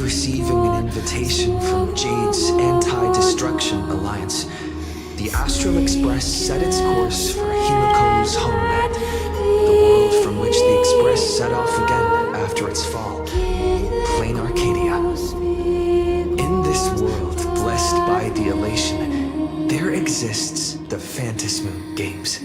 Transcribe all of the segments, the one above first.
receiving an invitation from Jade's Anti-Destruction Alliance, the Astral Express set its course for Himiko's homeland, the world from which the Express set off again after its fall, Planarcadia. In this world blessed by the elation, there exists the Phantasmoon Games.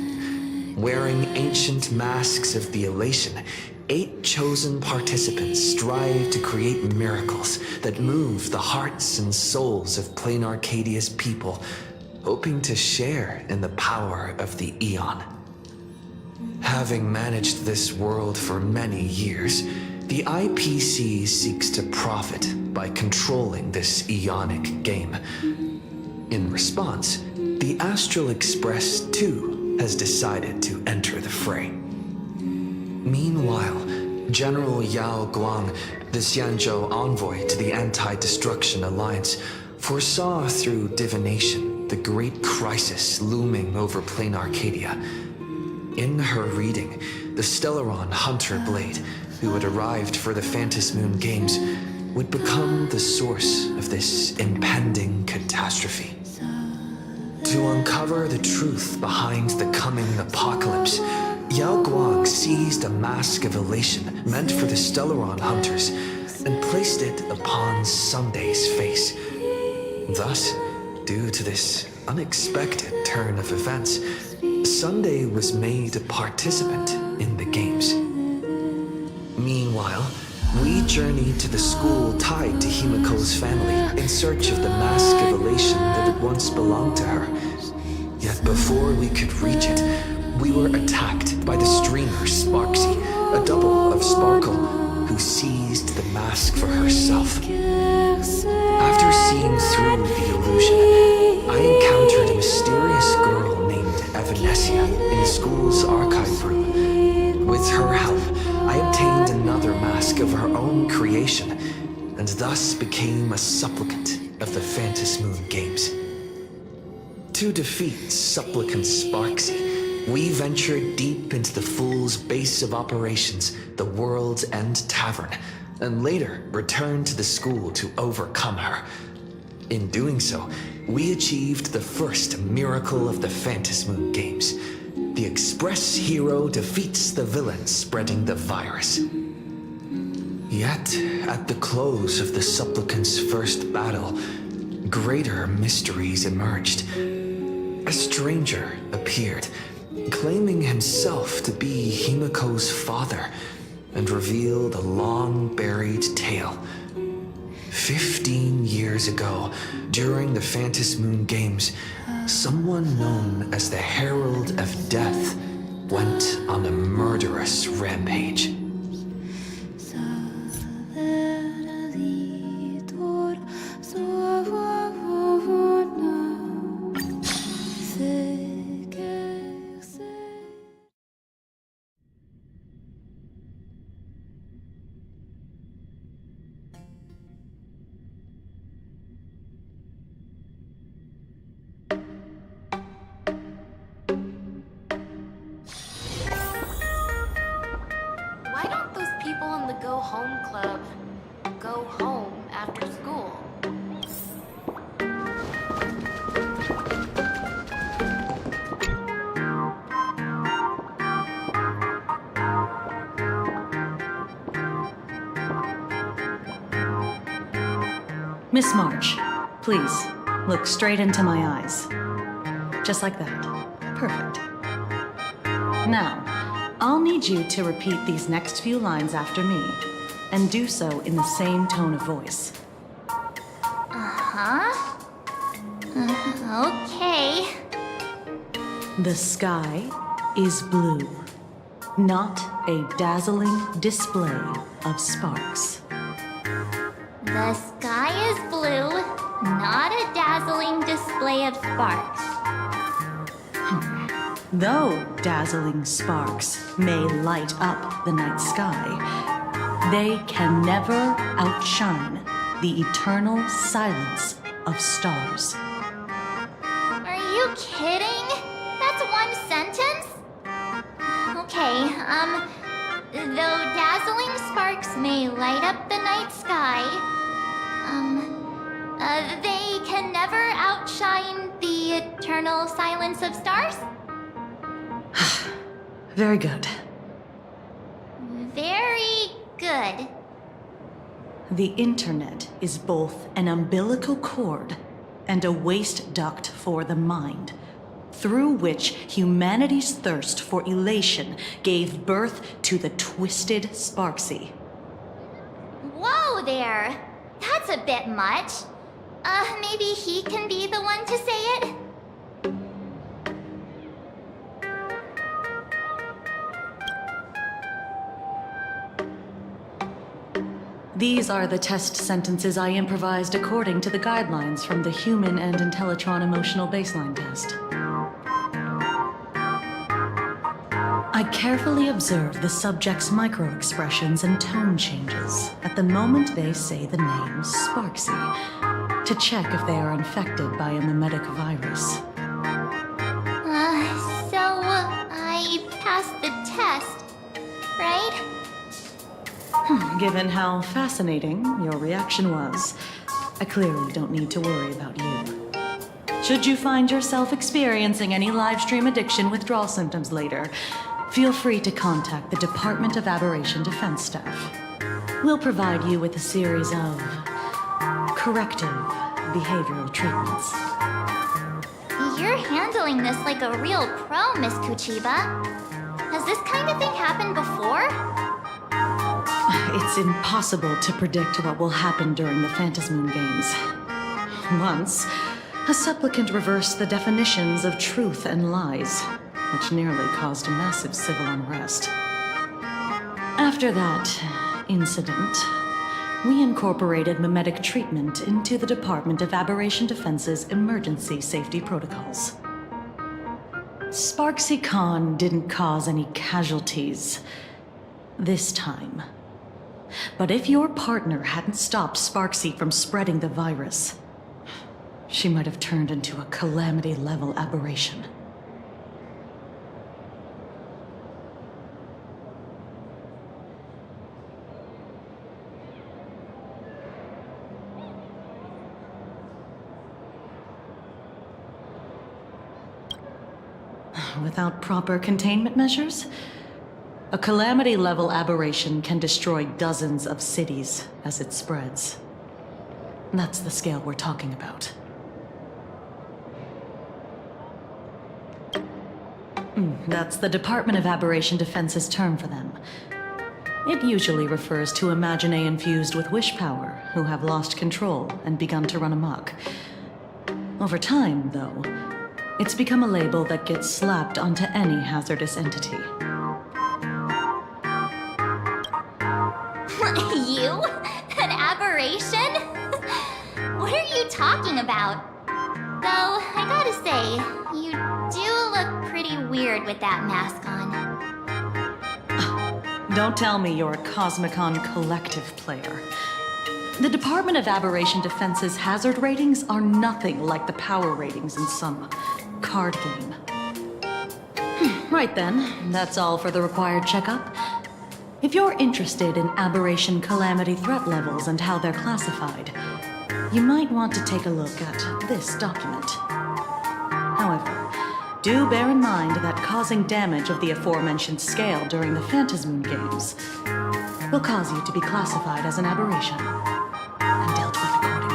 Wearing ancient masks of the elation, 8 chosen participants strive to create miracles that move the hearts and souls of Planarcadia's people, hoping to share in the power of the Eon. Having managed this world for many years, the IPC seeks to profit by controlling this Eonic game. In response, the Astral Express, too, has decided to enter the fray. Meanwhile, General Yao Guang, the Xianzhou envoy to the Anti-Destruction Alliance, foresaw through divination the great crisis looming over Planarcadia. In her reading, the Stellaron Hunter Blade, who had arrived for the Phantasmoon Games, would become the source of this impending catastrophe. To uncover the truth behind the coming apocalypse, Yao Guang seized a mask of elation meant for the Stellaron Hunters and placed it upon Sunday's face. Thus, due to this unexpected turn of events, Sunday was made a participant in the games. Meanwhile, we journeyed to the school tied to Himiko's family in search of the mask of elation that had once belonged to her. Yet before we could reach it, we were attacked by the streamer Sparksy, a double of Sparkle, who seized the mask for herself. After seeing through the illusion, I encountered a mysterious girl named Evanesia in the school's archive room. With her help, I obtained another mask of her own creation, and thus became a supplicant of the Phantasmoon Games. To defeat Supplicant Sparksy, we ventured deep into the Fool's base of operations, the World's End Tavern, and later returned to the school to overcome her. In doing so, we achieved the first miracle of the Phantasmoon Games. The Express hero defeats the villain spreading the virus. Yet, at the close of the Supplicant's first battle, greater mysteries emerged. A stranger appeared, claiming himself to be Himiko's father, and revealed a long-buried tale. 15 years ago, during the Phantasmoon Games, someone known as the Herald of Death went on a murderous rampage. Why don't those people in the Go Home Club go home after school? Miss March, please, look straight into my eyes. Just like that. Perfect. Now, I'll need you to repeat these next few lines after me, and do so in the same tone of voice. Okay. The sky is blue, not a dazzling display of sparks. The sky is blue, not a dazzling display of sparks. Though dazzling sparks may light up the night sky, they can never outshine the eternal silence of stars. Are you kidding? That's one sentence? Okay, though dazzling sparks may light up the night sky, They can never outshine the eternal silence of stars? Very good. Very good. The internet is both an umbilical cord and a waste duct for the mind, through which humanity's thirst for elation gave birth to the twisted Sparksy. Whoa there! That's a bit much. Maybe he can be the one to say it? These are the test sentences I improvised according to the guidelines from the Human and Intellitron Emotional Baseline Test. I carefully observe the subject's microexpressions and tone changes at the moment they say the name Sparksy, to check if they are infected by a mimetic virus. So I passed the test, right? Given how fascinating your reaction was, I clearly don't need to worry about you. Should you find yourself experiencing any live stream addiction withdrawal symptoms later, feel free to contact the Department of Aberration Defense staff. We'll provide you with a series of corrective behavioral treatments. You're handling this like a real pro, Miss Kuchiba. Has this kind of thing happened before? It's impossible to predict what will happen during the Phantasmoon Games. Once, a supplicant reversed the definitions of truth and lies, which nearly caused massive civil unrest. After that incident, we incorporated mimetic treatment into the Department of Aberration Defense's emergency safety protocols. Sparksy Khan didn't cause any casualties this time. But if your partner hadn't stopped Sparksy from spreading the virus, she might have turned into a calamity-level aberration. Without proper containment measures, a calamity-level aberration can destroy dozens of cities as it spreads. That's the scale we're talking about. That's the Department of Aberration Defense's term for them. It usually refers to Imaginae infused with wish power who have lost control and begun to run amok. Over time, though, it's become a label that gets slapped onto any hazardous entity. You? An aberration? What are you talking about? Though, I gotta say, you do look pretty weird with that mask on. Don't tell me you're a Cosmicon Collective player. The Department of Aberration Defense's hazard ratings are nothing like the power ratings in some card game. Right then, that's all for the required checkup. If you're interested in aberration calamity threat levels and how they're classified, you might want to take a look at this document. However, do bear in mind that causing damage of the aforementioned scale during the Phantasmoon Games will cause you to be classified as an aberration and dealt with accordingly.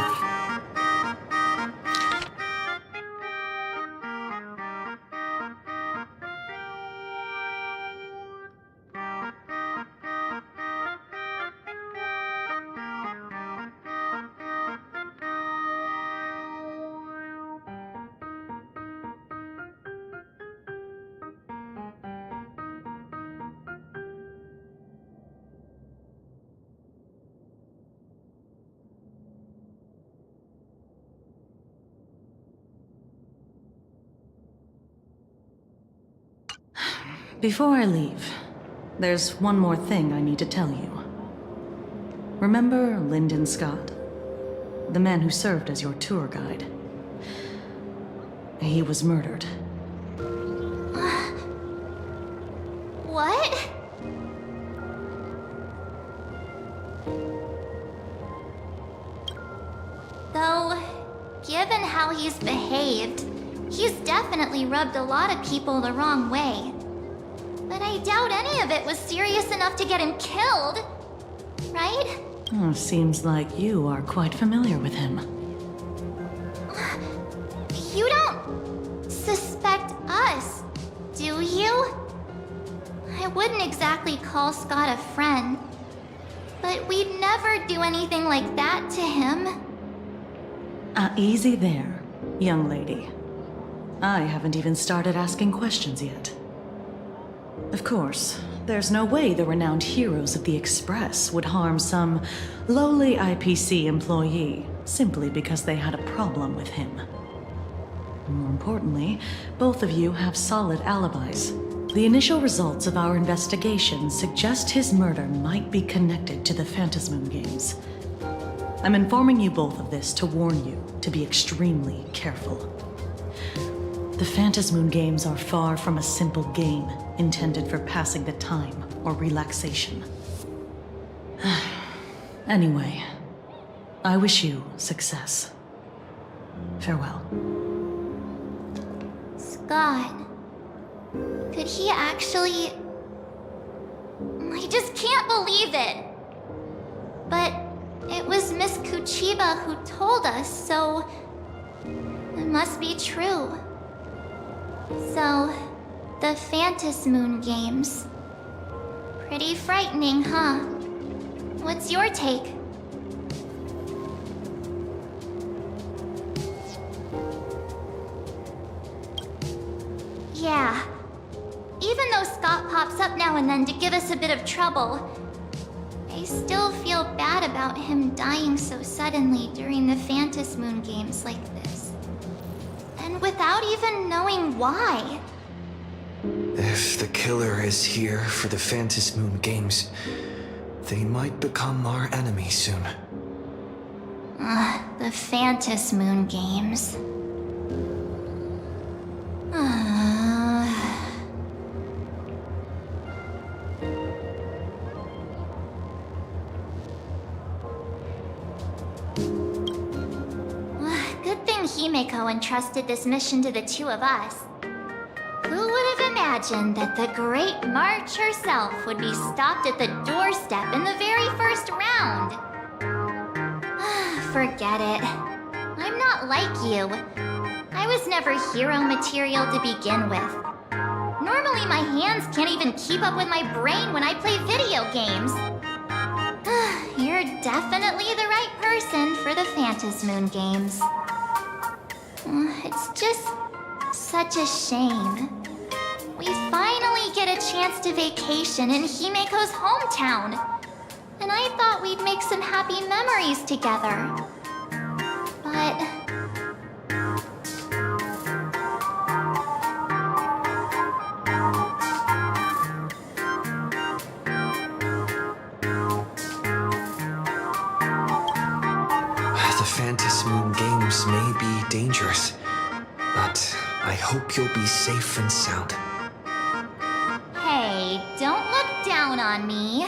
Before I leave, there's one more thing I need to tell you. Remember Lyndon Scott? The man who served as your tour guide. He was murdered. What? given how he's behaved, he's definitely rubbed a lot of people the wrong way. But I doubt any of it was serious enough to get him killed. Right? Oh, seems like you are quite familiar with him. You don't suspect us, do you? I wouldn't exactly call Scott a friend, but we'd never do anything like that to him. Easy there, young lady. I haven't even started asking questions yet. Of course, there's no way the renowned heroes of the Express would harm some lowly IPC employee simply because they had a problem with him. More importantly, both of you have solid alibis. The initial results of our investigation suggest his murder might be connected to the Phantasmoon Games. I'm informing you both of this to warn you to be extremely careful. The Phantasmoon Games are far from a simple game intended for passing the time or relaxation. Anyway, I wish you success. Farewell. Scott, could he actually... I just can't believe it. But it was Miss Kuchiba who told us, so it must be true. So, the Phantasmoon Games. Pretty frightening, huh? What's your take? Yeah. Even though Scott pops up now and then to give us a bit of trouble, I still feel bad about him dying so suddenly during the Phantasmoon Games like this. And without even knowing why. If the killer is here for the Phantasmoon Games, they might become our enemy soon. The Phantasmoon Games. Good thing Himeko entrusted this mission to the two of us. Who would have imagined that the Great March herself would be stopped at the doorstep in the very first round? Forget it. I'm not like you. I was never hero material to begin with. Normally my hands can't even keep up with my brain when I play video games. You're definitely the right person for the Phantasmoon Games. It's just such a shame. We finally get a chance to vacation in Himeko's hometown. And I thought we'd make some happy memories together. But... The Phantasmoon Games may be dangerous, but I hope you'll be safe and sound. Hey, don't look down on me.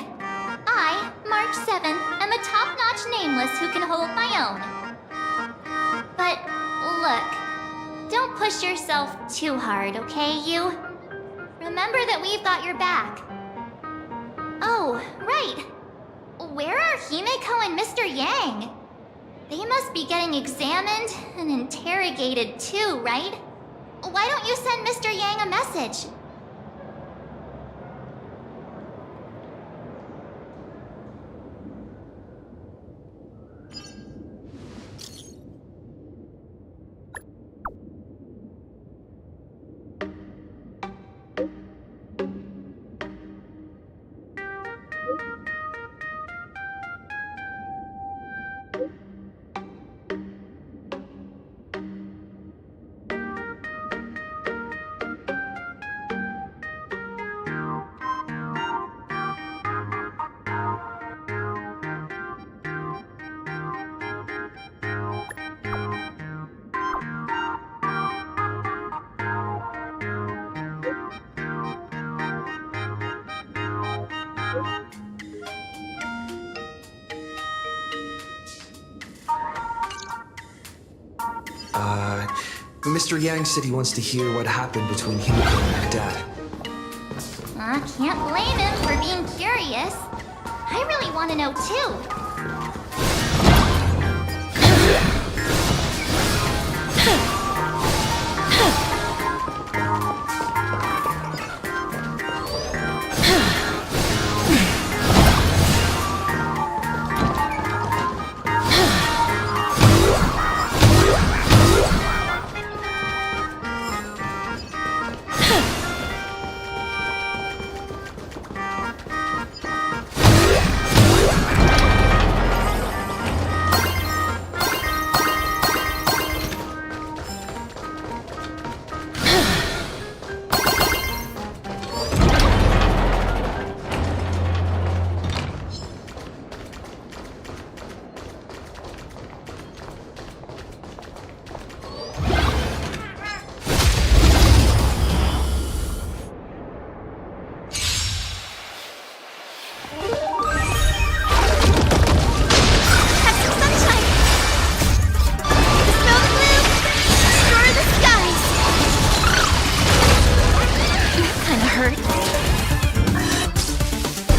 I, March 7th, am a top-notch nameless who can hold my own. But, look, don't push yourself too hard, okay, you? Remember that we've got your back. Oh, right. Where are Himeko and Mr. Yang? They must be getting examined and interrogated too, right? Why don't you send Mr. Yang a message? Mr. Yang said he wants to hear what happened between Himiko and her dad. I can't blame him for being curious. I really want to know too.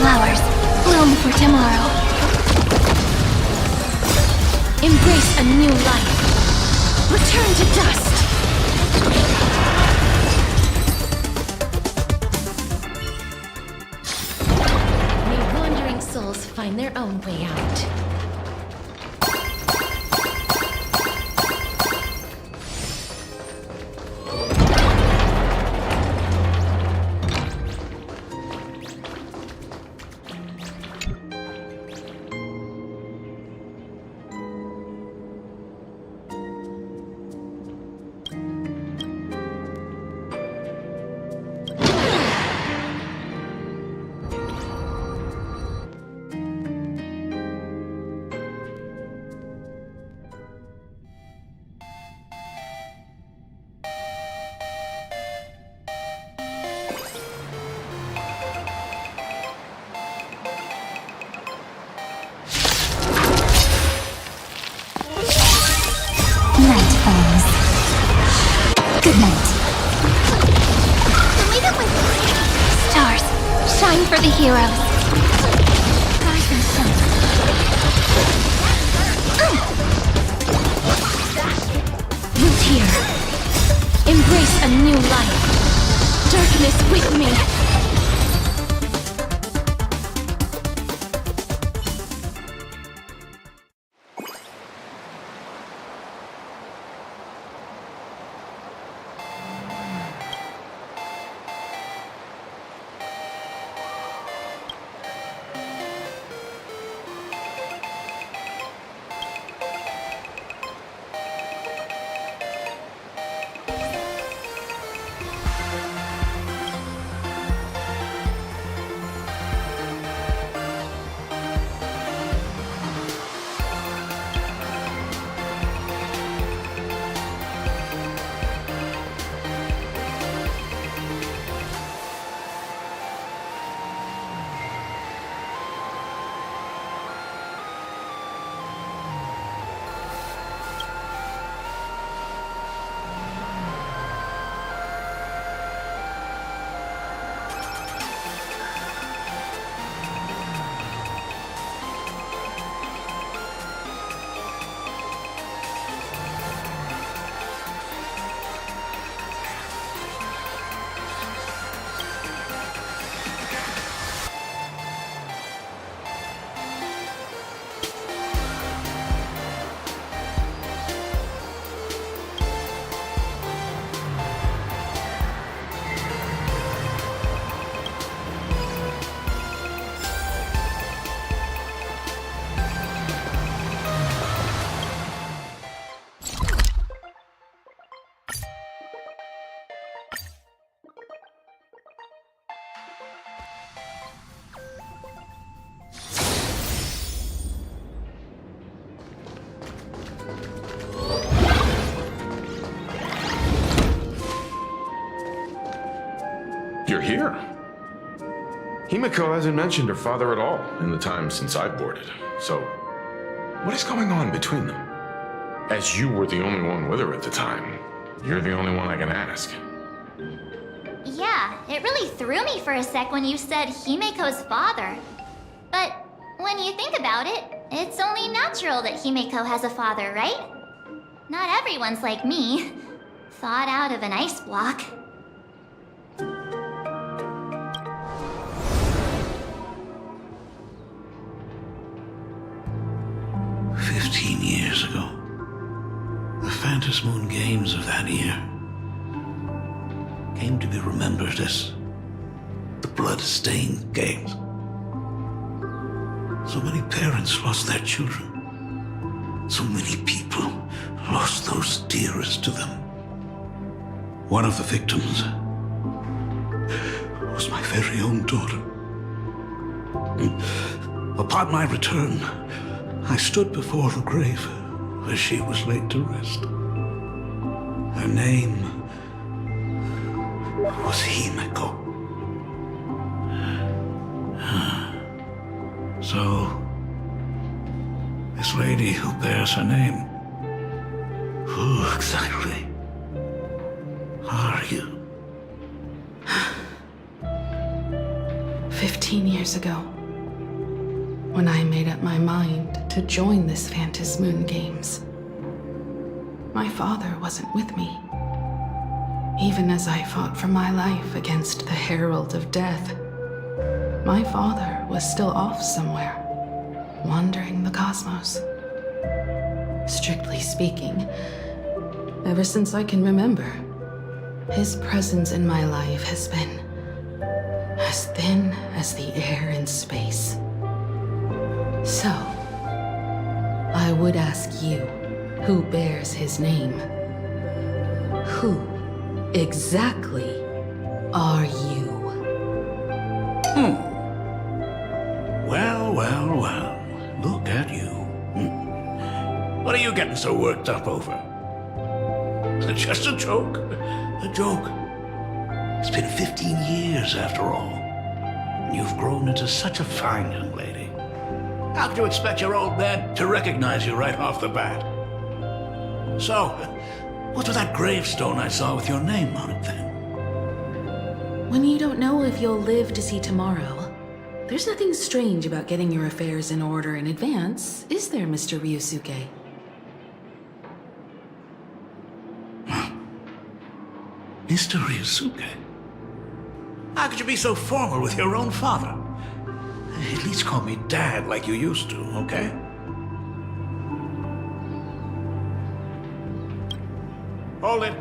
Flowers, bloom for tomorrow. Embrace a new life. Return to dust. May wandering souls find their own way out. Night falls. Good night. Leave it with me. Stars, shine for the heroes. Rise and shine. Root here. Embrace a new life. Darkness with me. You're here. Himiko hasn't mentioned her father at all in the time since I boarded. So, what is going on between them? As you were the only one with her at the time, you're the only one I can ask. Yeah, it really threw me for a sec when you said Himeko's father. But when you think about it, it's only natural that Himeko has a father, right? Not everyone's like me, thawed out of an ice block. Years ago, the Phantasmoon Games of that year came to be remembered as the Blood-Stained Games. So many parents lost their children. So many people lost those dearest to them. One of the victims was my very own daughter. Upon my return, I stood before the grave where she was laid to rest. Her name was Himeko. So, this lady who bears her name, who exactly are you? 15 years ago, when I made up my mind to join this Phantasmoon Games, my father wasn't with me. Even as I fought for my life against the Herald of Death, my father was still off somewhere, wandering the cosmos. Strictly speaking, ever since I can remember, his presence in my life has been as thin as the air in space. So, I would ask you, who bears his name, who exactly are you? Well, look at you. What are you getting so worked up over? Just a joke. A joke. It's been 15 years after all, and you've grown into such a fine young lady. How could you expect your old man to recognize you right off the bat? So, what's with that gravestone I saw with your name on it then? When you don't know if you'll live to see tomorrow, there's nothing strange about getting your affairs in order in advance, is there, Mr. Ryusuke? Mr. Ryusuke? How could you be so formal with your own father? At least call me Dad like you used to, okay? Hold it.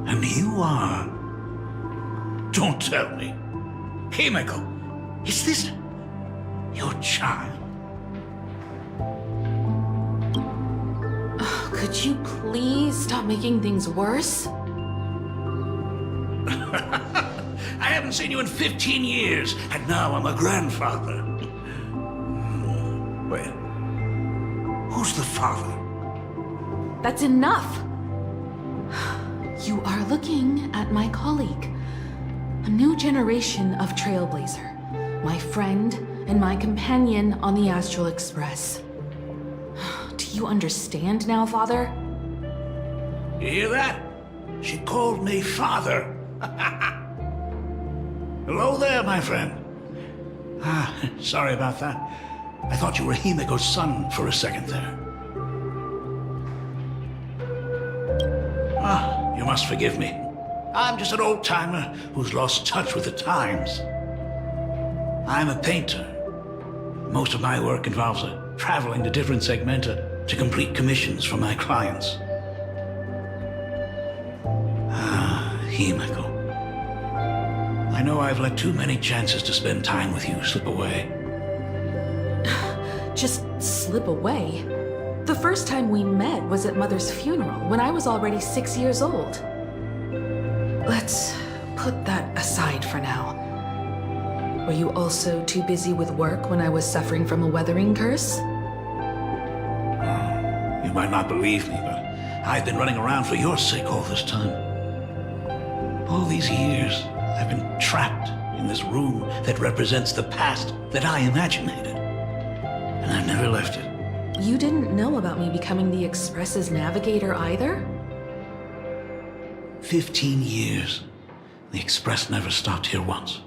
And you are... Don't tell me. Himeko, is this your child? Could you please stop making things worse? I haven't seen you in 15 years, and now I'm a grandfather. Wait, who's the father? That's enough! You are looking at my colleague, a new generation of trailblazer, my friend and my companion on the Astral Express. Do you understand now, Father? You hear that? She called me father. Hello there, my friend. Sorry about that. I thought you were Himeko's son for a second there. You must forgive me. I'm just an old-timer who's lost touch with the times. I'm a painter. Most of my work involves traveling to different segmenta to complete commissions for my clients. Himeko. I know I've let too many chances to spend time with you slip away. Just slip away? The first time we met was at Mother's funeral, when I was already 6 years old. Let's put that aside for now. Were you also too busy with work when I was suffering from a weathering curse? You might not believe me, but I've been running around for your sake all this time. All these years, I've been trapped in this room that represents the past that I imaginated. And I've never left it. you didn't know about me becoming the Express's navigator either? 15 years. The Express never stopped here once.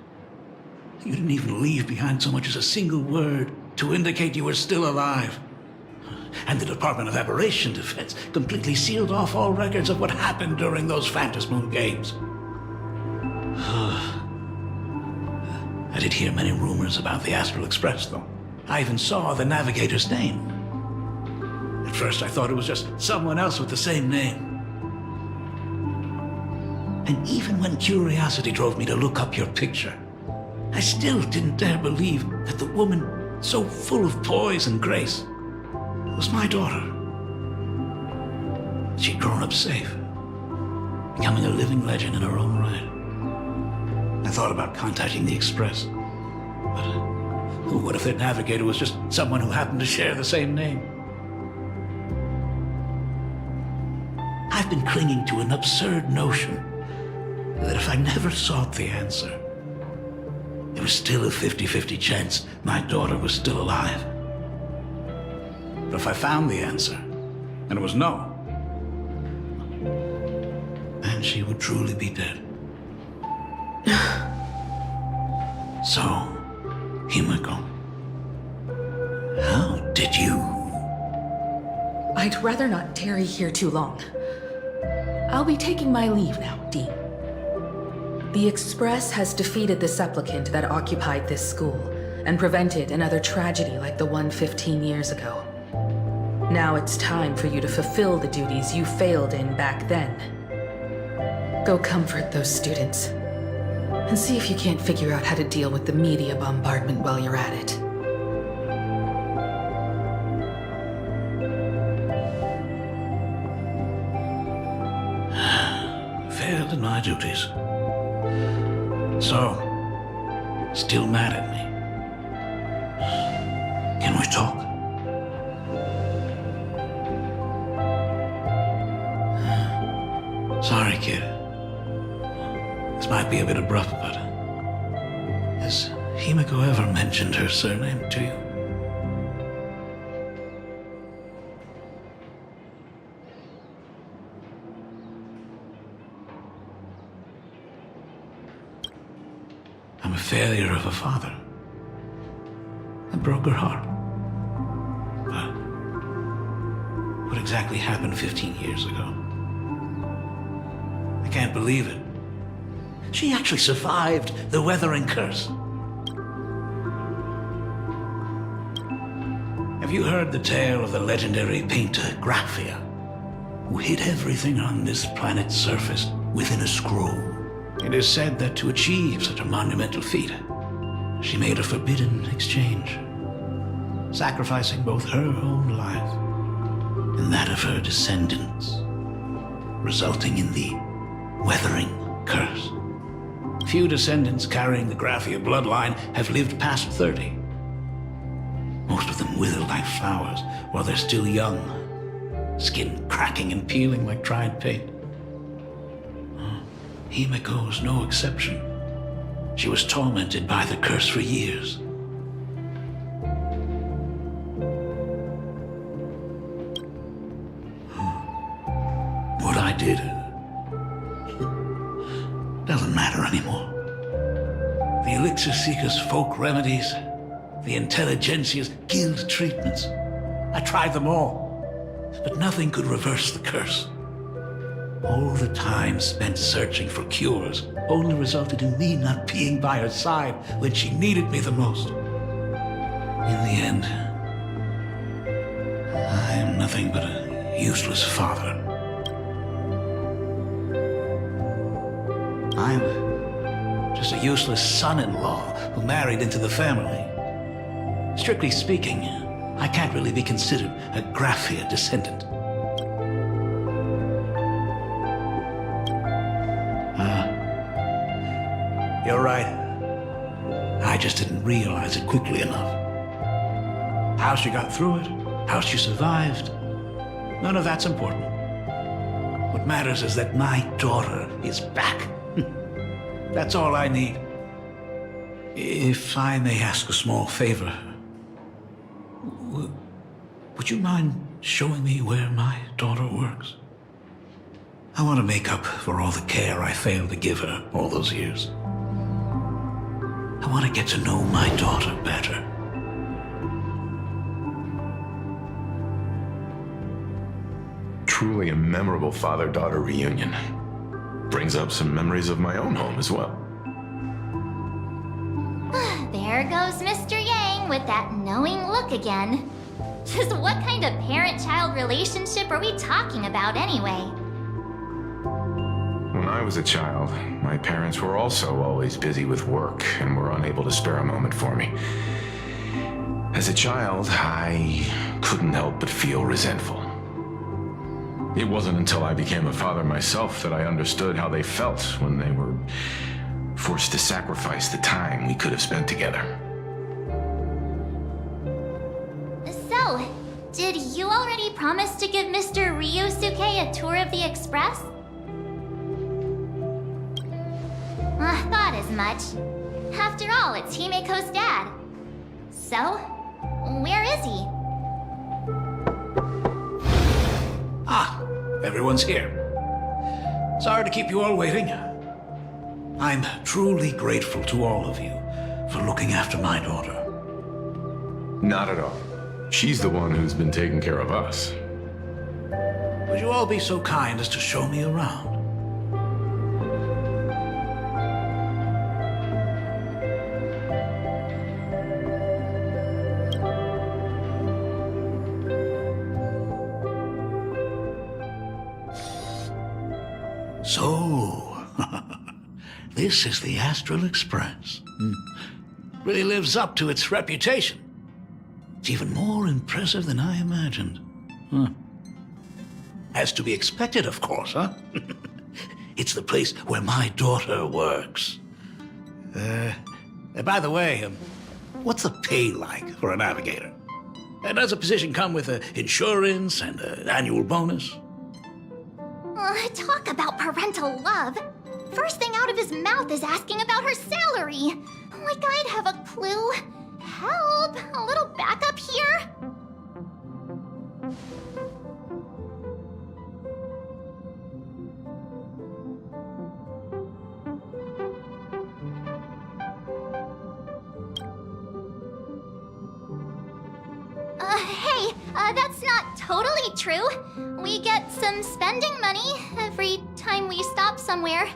You didn't even leave behind so much as a single word to indicate you were still alive. And the Department of Aberration Defense completely sealed off all records of what happened during those Phantasmoon games. I did hear many rumors about the Astral Express, though. I even saw the navigator's name. At first, I thought it was just someone else with the same name. And even when curiosity drove me to look up your picture, I still didn't dare believe that the woman so full of poise and grace was my daughter. She'd grown up safe, becoming a living legend in her own right. I thought about contacting the Express, but what if their navigator was just someone who happened to share the same name? I've been clinging to an absurd notion that if I never sought the answer, there was still a 50-50 chance my daughter was still alive. But if I found the answer, and it was no, then she would truly be dead. So, Himiko, how did you? I'd rather not tarry here too long. I'll be taking my leave now, Dean. The Express has defeated the supplicant that occupied this school and prevented another tragedy like the one 15 years ago. Now it's time for you to fulfill the duties you failed in back then. Go comfort those students, and see if you can't figure out how to deal with the media bombardment while you're at it. Failed in my duties. So, still mad at me. Can we talk? Sorry, kid. This might be a bit abrupt, but has Himiko ever mentioned her surname to you? I'm a failure of a father. I broke her heart. But what exactly happened 15 years ago? I can't believe it. She actually survived the weathering curse. Have you heard the tale of the legendary painter Graphia, who hid everything on this planet's surface within a scroll? It is said that to achieve such a monumental feat, she made a forbidden exchange, sacrificing both her own life and that of her descendants, resulting in the weathering curse. Few descendants carrying the Graphia bloodline have lived past 30. Most of them wither like flowers while they're still young, skin cracking and peeling like dried paint. Himiko's no exception. She was tormented by the curse for years. What I did doesn't matter anymore. The Elixir Seekers' folk remedies, the Intelligentsia's guild treatments. I tried them all, but nothing could reverse the curse. All the time spent searching for cures only resulted in me not being by her side when she needed me the most. In the end, I am nothing but a useless father. I'm just a useless son-in-law who married into the family. Strictly speaking, I can't really be considered a Graphia descendant. You're right. I just didn't realize it quickly enough. How she got through it, how she survived, none of that's important. What matters is that my daughter is back. That's all I need. If I may ask a small favor, would you mind showing me where my daughter works? I want to make up for all the care I failed to give her all those years. I want to get to know my daughter better. Truly a memorable father-daughter reunion. Brings up some memories of my own home as well. There goes Mr. Yang with that knowing look again. Just what kind of parent-child relationship are we talking about anyway? When I was a child, my parents were also always busy with work and were unable to spare a moment for me. As a child, I couldn't help but feel resentful. It wasn't until I became a father myself that I understood how they felt when they were forced to sacrifice the time we could have spent together. So, did you already promise to give Mr. Ryusuke a tour of the Express? I thought as much. After all, it's Himeko's dad. So, where is he? Ah, everyone's here. Sorry to keep you all waiting. I'm truly grateful to all of you for looking after my daughter. Not at all. She's the one who's been taking care of us. Would you all be so kind as to show me around? So, this is the Astral Express. Really lives up to its reputation. It's even more impressive than I imagined. As to be expected, of course, huh? It's the place where my daughter works. By the way, what's the pay like for a navigator? Does a position come with insurance and an annual bonus? Talk about parental love. First thing out of his mouth is asking about her salary. Like I'd have a clue. Help! A little backup here? Hey, that's not totally true. We get some spending money every time we stop somewhere.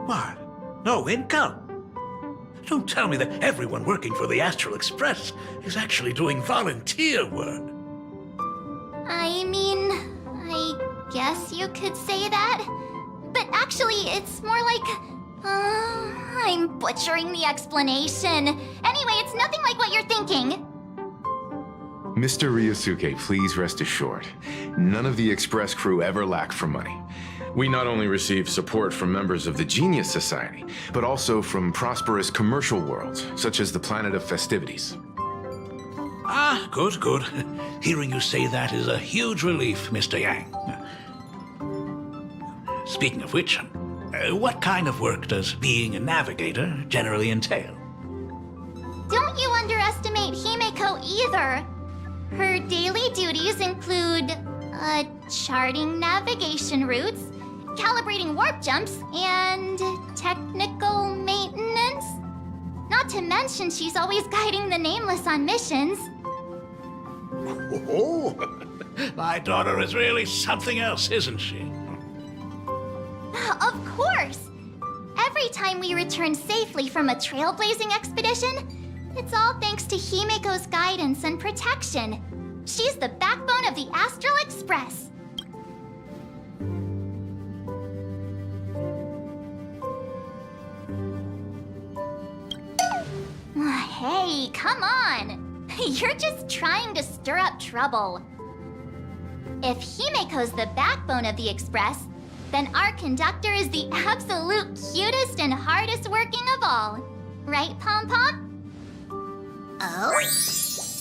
What? No income? Don't tell me that everyone working for the Astral Express is actually doing volunteer work. I mean, I guess you could say that. But actually, it's more like... I'm butchering the explanation. Anyway, it's nothing like what you're thinking. Mr. Ryusuke, please rest assured. None of the Express crew ever lack for money. We not only receive support from members of the Genius Society, but also from prosperous commercial worlds, such as the Planet of Festivities. Ah, good, good. Hearing you say that is a huge relief, Mr. Yang. Speaking of which, what kind of work does being a navigator generally entail? Don't you underestimate Himeko either. Her daily duties include, charting navigation routes, calibrating warp jumps, and technical maintenance. Not to mention she's always guiding the Nameless on missions. Oh, my daughter is really something else, isn't she? Of course! Every time we return safely from a trailblazing expedition, it's all thanks to Himeko's guidance and protection. She's the backbone of the Astral Express. Hey, come on! You're just trying to stir up trouble. If Himeko's the backbone of the Express, then our conductor is the absolute cutest and hardest working of all. Right, Pom Pom? Oh?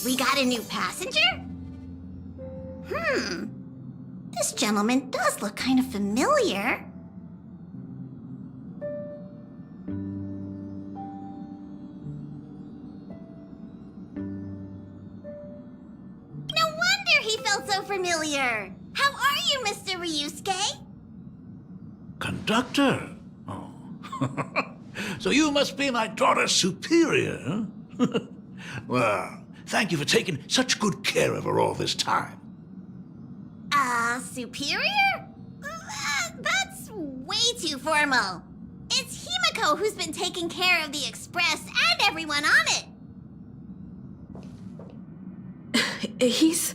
We got a new passenger? This gentleman does look kind of familiar. No wonder he felt so familiar. How are you, Mr. Ryusuke? Conductor? Oh. So you must be my daughter's superior, huh? Well, thank you for taking such good care of her all this time. Superior? That's way too formal. It's Himiko who's been taking care of the Express and everyone on it. He's...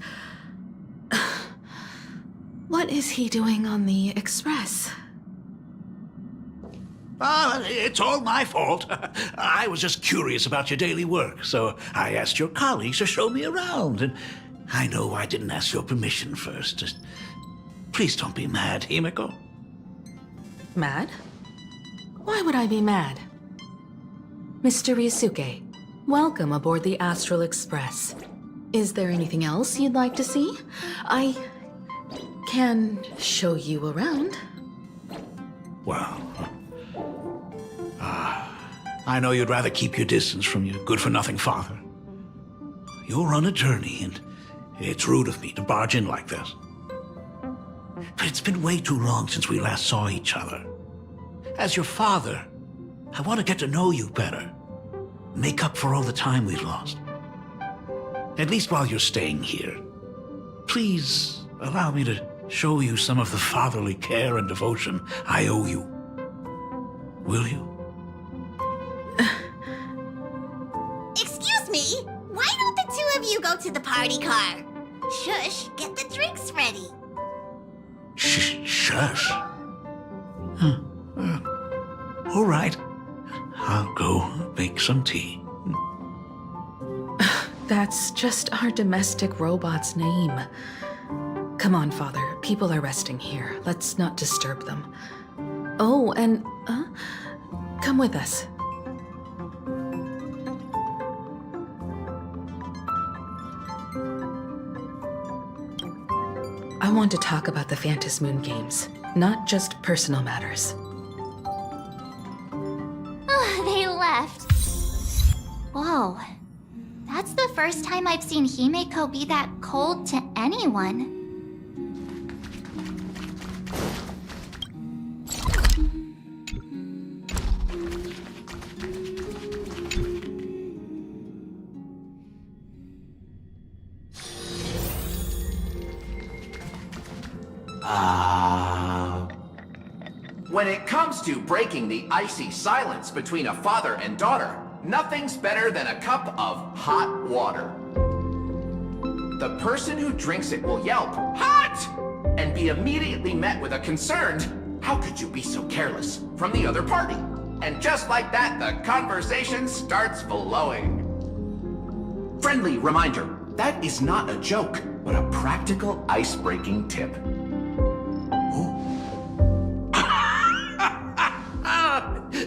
What is he doing on the Express? It's all my fault. I was just curious about your daily work, so I asked your colleagues to show me around. And I know I didn't ask your permission first. Just please don't be mad, Himiko. Mad? Why would I be mad? Mr. Ryusuke, welcome aboard the Astral Express. Is there anything else you'd like to see? I can show you around. Well, I know you'd rather keep your distance from your good-for-nothing father. You're on a journey, and it's rude of me to barge in like this. But it's been way too long since we last saw each other. As your father, I want to get to know you better. Make up for all the time we've lost. At least while you're staying here. Please allow me to show you some of the fatherly care and devotion I owe you. Will you? Excuse me? Why don't the two of you go to the party car? Shush, get the drinks ready. Shush. All right. I'll go make some tea. That's just our domestic robot's name. Come on, Father. People are resting here. Let's not disturb them. Oh, and, come with us. I want to talk about the Phantom Moon Games, not just personal matters. They left. Whoa. That's the first time I've seen Himeko be that cold to anyone. When it comes to breaking the icy silence between a father and daughter, nothing's better than a cup of hot water. The person who drinks it will yelp, "Hot!" and be immediately met with a concerned, "How could you be so careless?" from the other party. And just like that, the conversation starts flowing. Friendly reminder, that is not a joke, but a practical ice-breaking tip.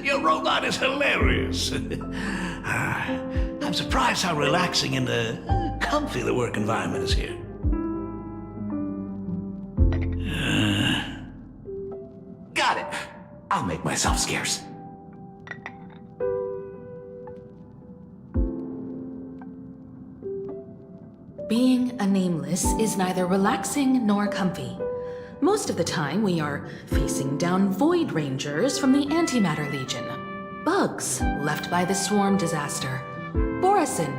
Your robot is hilarious. I'm surprised how relaxing and comfy the work environment is here. Got it. I'll make myself scarce. Being a nameless is neither relaxing nor comfy. Most of the time, we are facing down Void Rangers from the Antimatter Legion, bugs left by the Swarm disaster, Borisin,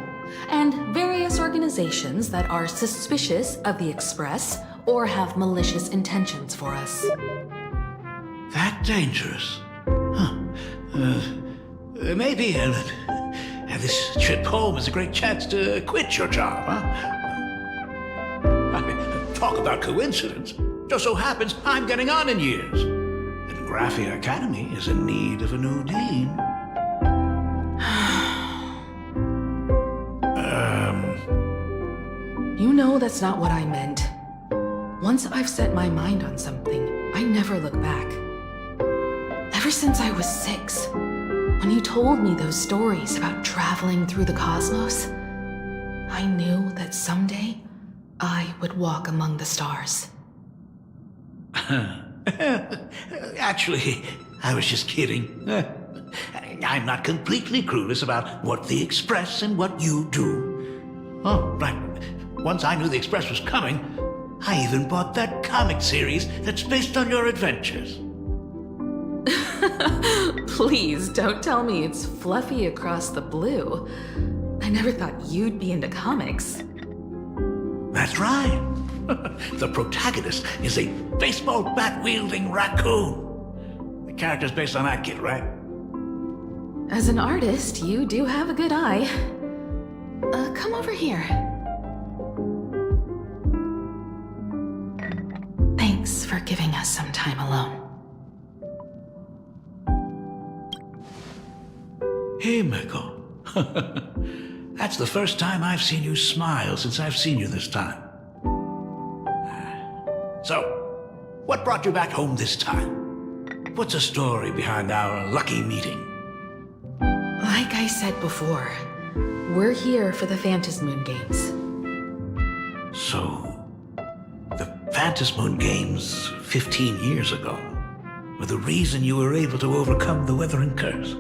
and various organizations that are suspicious of the Express or have malicious intentions for us. That dangerous? Huh. Maybe this trip home is a great chance to quit your job, huh? I mean, talk about coincidence. Just so happens I'm getting on in years. And Graphia Academy is in need of a new dean. You know that's not what I meant. Once I've set my mind on something, I never look back. Ever since I was 6, when you told me those stories about traveling through the cosmos, I knew that someday I would walk among the stars. Actually, I was just kidding. I'm not completely clueless about what the Express and what you do. Oh, right. once I knew the Express was coming, I even bought that comic series that's based on your adventures. Please don't tell me it's fluffy across the blue. I never thought you'd be into comics. That's right. The protagonist is a baseball bat-wielding raccoon. The character's based on that kid, right? As an artist, you do have a good eye. Come over here. Thanks for giving us some time alone. Hey, Miko. That's the first time I've seen you smile since I've seen you this time. So, what brought you back home this time? What's the story behind our lucky meeting? Like I said before, we're here for the Phantasmoon Games. So, the Phantasmoon Games 15 years ago were the reason you were able to overcome the Weathering Curse?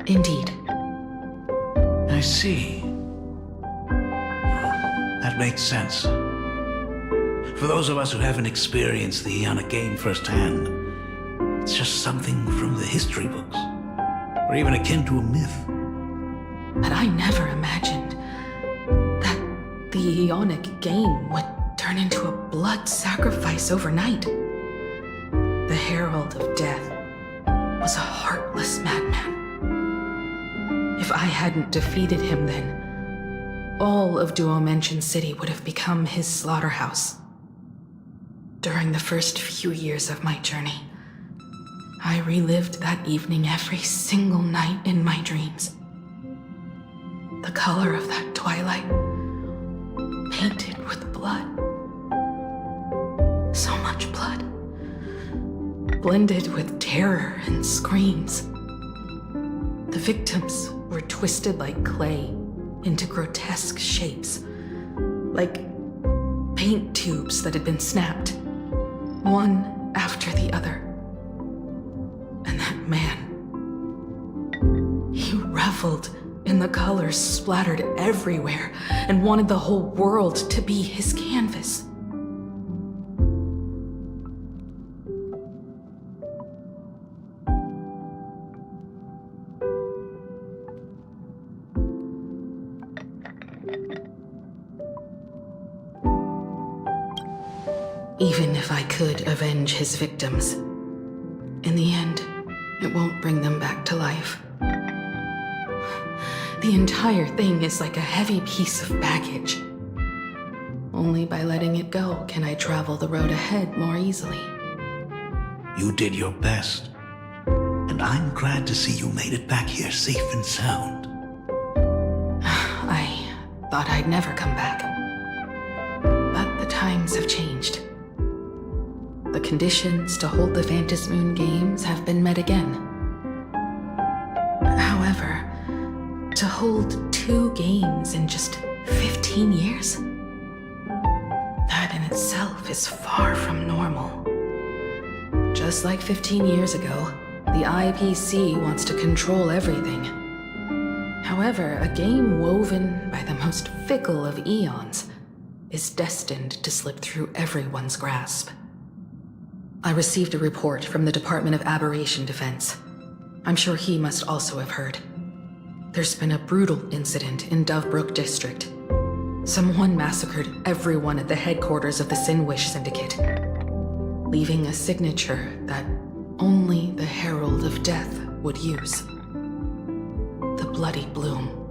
Indeed. I see. That makes sense. For those of us who haven't experienced the Ionic game firsthand, it's just something from the history books, or even akin to a myth. But I never imagined that the Ionic game would turn into a blood sacrifice overnight. The Herald of Death was a heartless madman. If I hadn't defeated him then, all of Duomension City would have become his slaughterhouse. During the first few years of my journey, I relived that evening every single night in my dreams. The color of that twilight, painted with blood. So much blood, blended with terror and screams. The victims were twisted like clay into grotesque shapes, like paint tubes that had been snapped, one after the other. And that man, he reveled in the colors splattered everywhere and wanted the whole world to be his canvas. Even if I could avenge his victims, in the end, it won't bring them back to life. The entire thing is like a heavy piece of baggage. Only by letting it go can I travel the road ahead more easily. You did your best, and I'm glad to see you made it back here safe and sound. I thought I'd never come back. But the times have changed. The conditions to hold the Phantasmoon Games have been met again. However, to hold 2 games in just 15 years? That in itself is far from normal. Just like 15 years ago, the IPC wants to control everything. However, a game woven by the most fickle of eons is destined to slip through everyone's grasp. I received a report from the Department of Aberration Defense. I'm sure he must also have heard. There's been a brutal incident in Dovebrook District. Someone massacred everyone at the headquarters of the Sinwish Syndicate, leaving a signature that only the Herald of Death would use. The Bloody Bloom.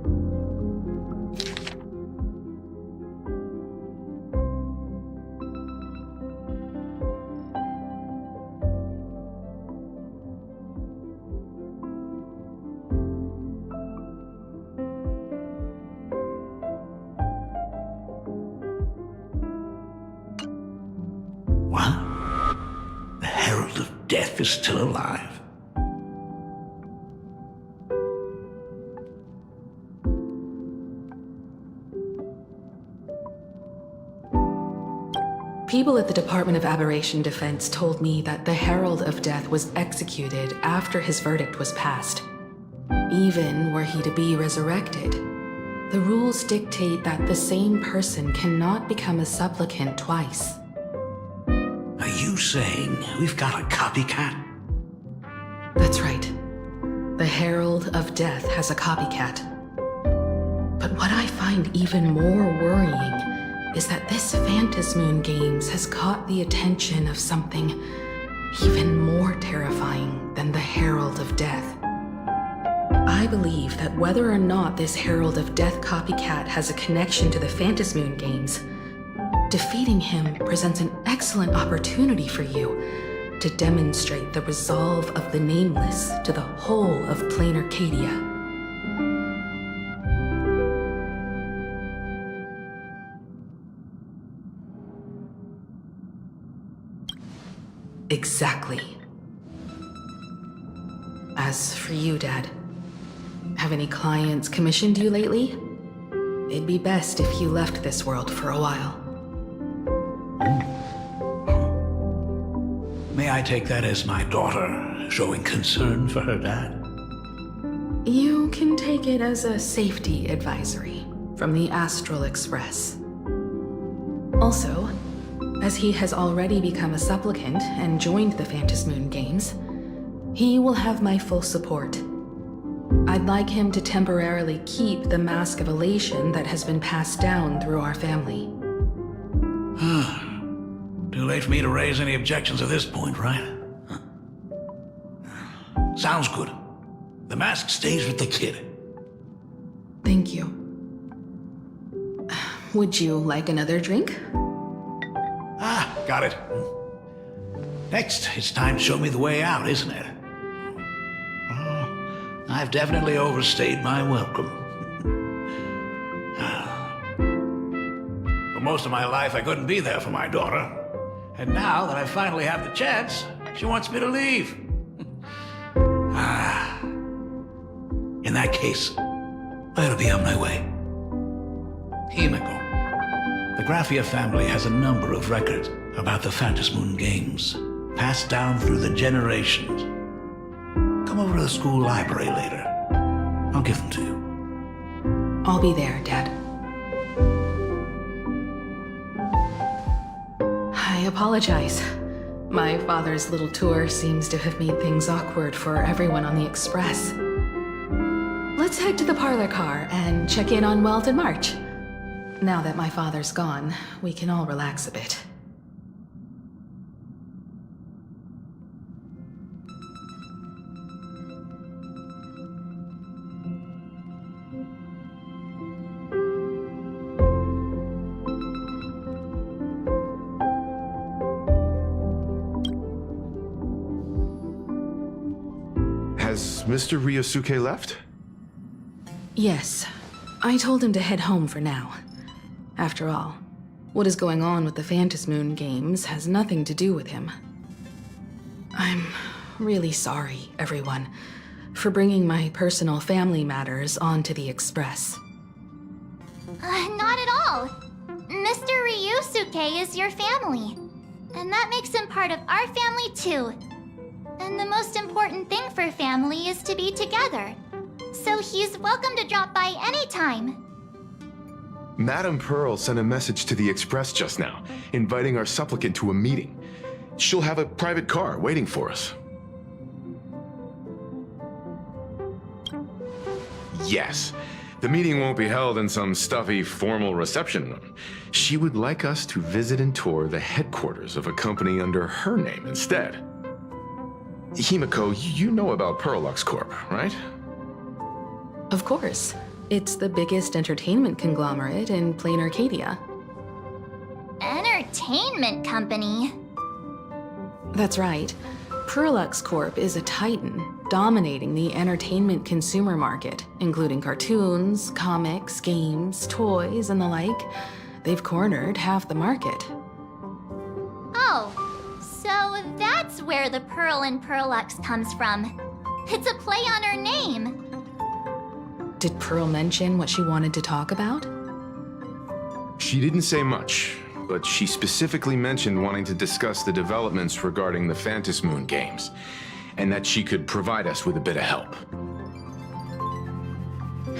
What? The Herald of Death is still alive. People at the Department of Aberration Defense told me that the Herald of Death was executed after his verdict was passed. Even were he to be resurrected, The rules dictate that the same person cannot become a supplicant twice. Are you saying we've got a copycat? That's right. The Herald of Death has a copycat. But what I find even more worrying is that this Phantasmoon Games has caught the attention of something even more terrifying than the Herald of Death. I believe that whether or not this Herald of Death copycat has a connection to the Phantasmoon Games, defeating him presents an excellent opportunity for you to demonstrate the resolve of the Nameless to the whole of Planarcadia. Exactly. As for you, Dad, have any clients commissioned you lately? It'd be best if you left this world for a while. May I take that as my daughter showing concern for her dad? You can take it as a safety advisory from the Astral Express. Also, as he has already become a supplicant and joined the Phantasmoon Games, he will have my full support. I'd like him to temporarily keep the Mask of Elation that has been passed down through our family. Too late for me to raise any objections at this point, right? Sounds good. The mask stays with the kid. Thank you. Would you like another drink? Got it. Next, it's time to show me the way out, isn't it? Oh, I've definitely overstayed my welcome. For most of my life, I couldn't be there for my daughter. And now that I finally have the chance, she wants me to leave. In that case, I ought to be on my way. Himiko. The Graphia family has a number of records about the Phantasmoon Games, passed down through the generations. Come over to the school library later. I'll give them to you. I'll be there, Dad. I apologize. My father's little tour seems to have made things awkward for everyone on the Express. Let's head to the parlor car and check in on Welt and March. Now that my father's gone, we can all relax a bit. Has Mr. Ryosuke left? Yes. I told him to head home for now. After all, what is going on with the Phantasmoon Games has nothing to do with him. I'm really sorry, everyone, for bringing my personal family matters onto the Express. Not at all. Mr. Ryusuke is your family. And that makes him part of our family too. And the most important thing for family is to be together. So he's welcome to drop by anytime. Madame Pearl sent a message to the Express just now, inviting our supplicant to a meeting. She'll have a private car waiting for us. Yes. The meeting won't be held in some stuffy, formal reception room. She would like us to visit and tour the headquarters of a company under her name instead. Himiko, you know about Pearlux Corp, right? Of course. It's the biggest entertainment conglomerate in Planarcadia. Entertainment company? That's right. Pearlux Corp is a titan, dominating the entertainment consumer market, including cartoons, comics, games, toys, and the like. They've cornered half the market. Oh, so that's where the Pearl in Pearlux comes from. It's a play on her name. Did Pearl mention what she wanted to talk about? She didn't say much, but she specifically mentioned wanting to discuss the developments regarding the Phantasmoon Games, and that she could provide us with a bit of help.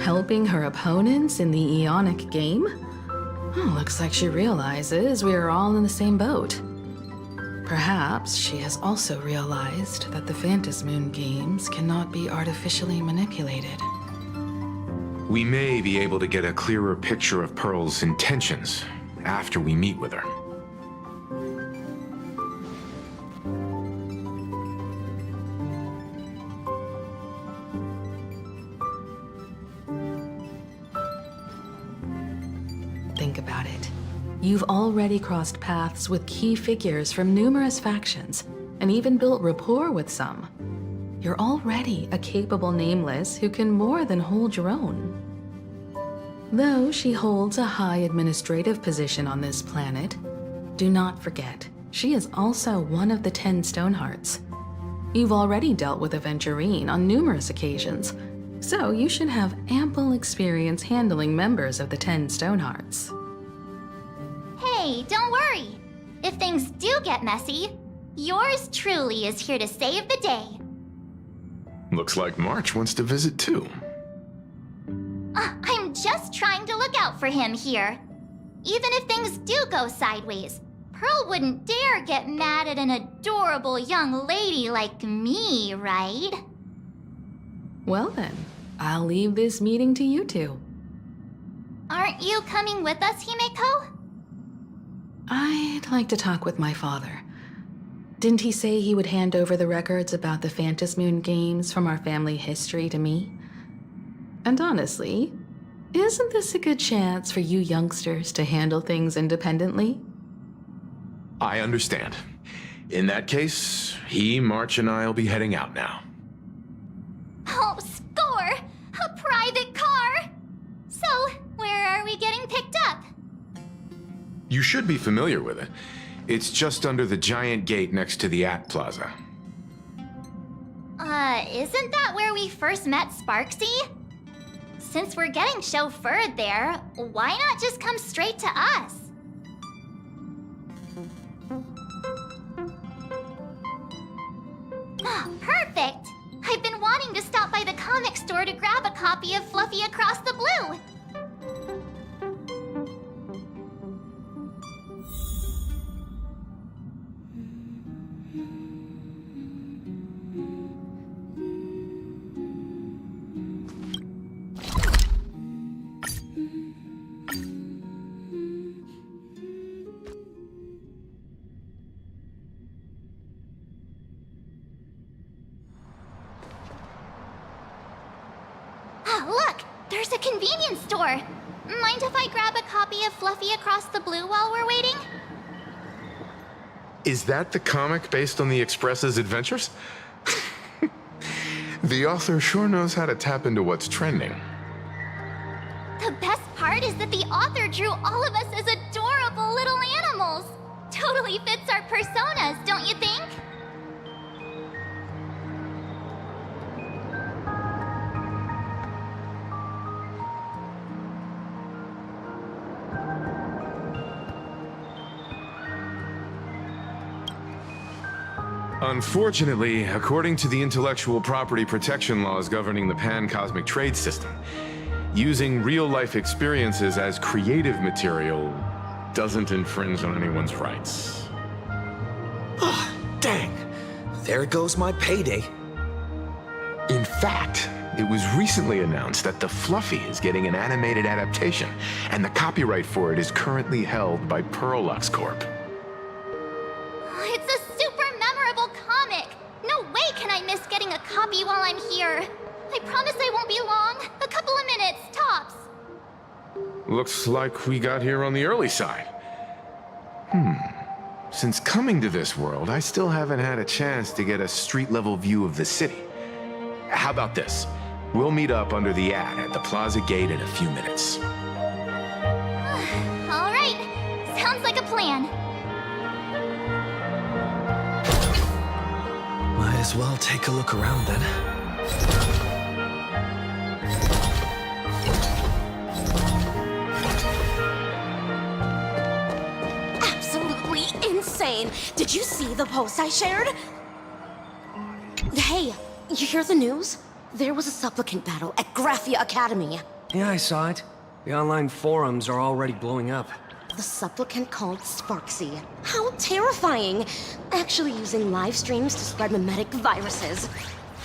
Helping her opponents in the Eonic game? Oh, looks like she realizes we are all in the same boat. Perhaps she has also realized that the Phantasmoon games cannot be artificially manipulated. We may be able to get a clearer picture of Pearl's intentions after we meet with her. Think about it. You've already crossed paths with key figures from numerous factions, and even built rapport with some. You're already a capable Nameless who can more than hold your own. Though she holds a high administrative position on this planet, do not forget, she is also one of the 10 Stonehearts. You've already dealt with Aventurine on numerous occasions, so you should have ample experience handling members of the 10 Stonehearts. Hey, don't worry. If things do get messy, yours truly is here to save the day. Looks like March wants to visit too. I'm just trying to look out for him here. Even if things do go sideways, Pearl wouldn't dare get mad at an adorable young lady like me, right? Well then, I'll leave this meeting to you two. Aren't you coming with us, Himeko? I'd like to talk with my father. Didn't he say he would hand over the records about the Phantasmoon games from our family history to me? And honestly, isn't this a good chance for you youngsters to handle things independently? I understand. In that case, March, and I'll be heading out now. Oh, score! A private car! So, where are we getting picked up? You should be familiar with it. It's just under the giant gate next to the AT Plaza. Isn't that where we first met Sparksy? Since we're getting chauffeured there, why not just come straight to us? Perfect! I've been wanting to stop by the comic store to grab a copy of Fluffy Across the Blue. Look! There's a convenience store! Mind if I grab a copy of Fluffy Across the Blue while we're waiting? Is that the comic based on the Express's adventures? The author sure knows how to tap into what's trending. The best part is that the author drew all of us as adorable little animals! Totally fits our personas, don't you think? Unfortunately, according to the intellectual property protection laws governing the pan-cosmic trade system, using real-life experiences as creative material doesn't infringe on anyone's rights. Ah, dang. There goes my payday. In fact, it was recently announced that the Fluffy is getting an animated adaptation, and the copyright for it is currently held by Pearlux Corp. It's a super memorable comic! No way can I miss getting a copy while I'm here. I promise I won't be long. A couple of minutes, tops. Looks like we got here on the early side. Since coming to this world, I still haven't had a chance to get a street-level view of the city. How about this? We'll meet up under the at the plaza gate in a few minutes. All right. Sounds like a plan. Might as well take a look around then. Absolutely insane! Did you see the post I shared? Hey, you hear the news? There was a supplicant battle at Graphia Academy. Yeah, I saw it. The online forums are already blowing up. The supplicant called Sparksy. How terrifying! Actually using live streams to spread mimetic viruses.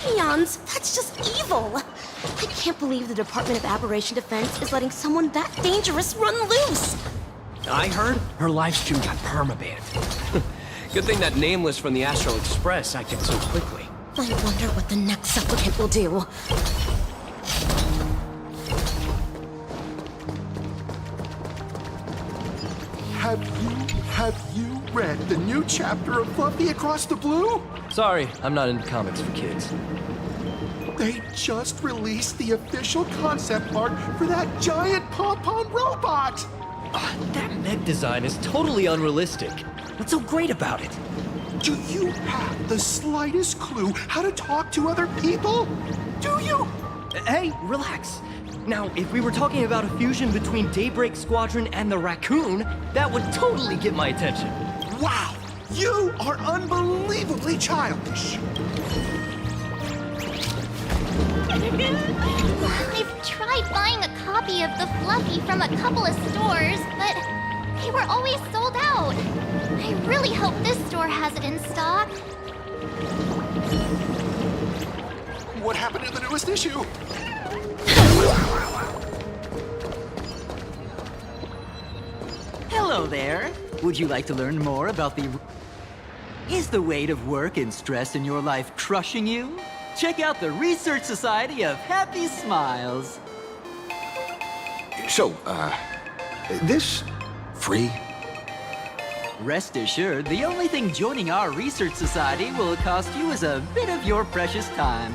Eons, that's just evil! I can't believe the Department of Aberration Defense is letting someone that dangerous run loose! I heard her livestream got permabanned. Good thing that Nameless from the Astral Express acted so quickly. I wonder what the next supplicant will do. Have you read the new chapter of Fluffy Across the Blue? Sorry, I'm not into comics for kids. They just released the official concept art for that giant pom-pom robot! That mech design is totally unrealistic. What's so great about it? Do you have the slightest clue how to talk to other people? Do you? Hey, relax. Now, if we were talking about a fusion between Daybreak Squadron and the Raccoon, that would totally get my attention. Wow! You are unbelievably childish! I've tried buying a copy of the Fluffy from a couple of stores, but they were always sold out. I really hope this store has it in stock. What happened to the newest issue? Hello there. Would you like to learn more about the... Is the weight of work and stress in your life crushing you? Check out the Research Society of Happy Smiles. So, this free? Rest assured, the only thing joining our Research Society will cost you is a bit of your precious time.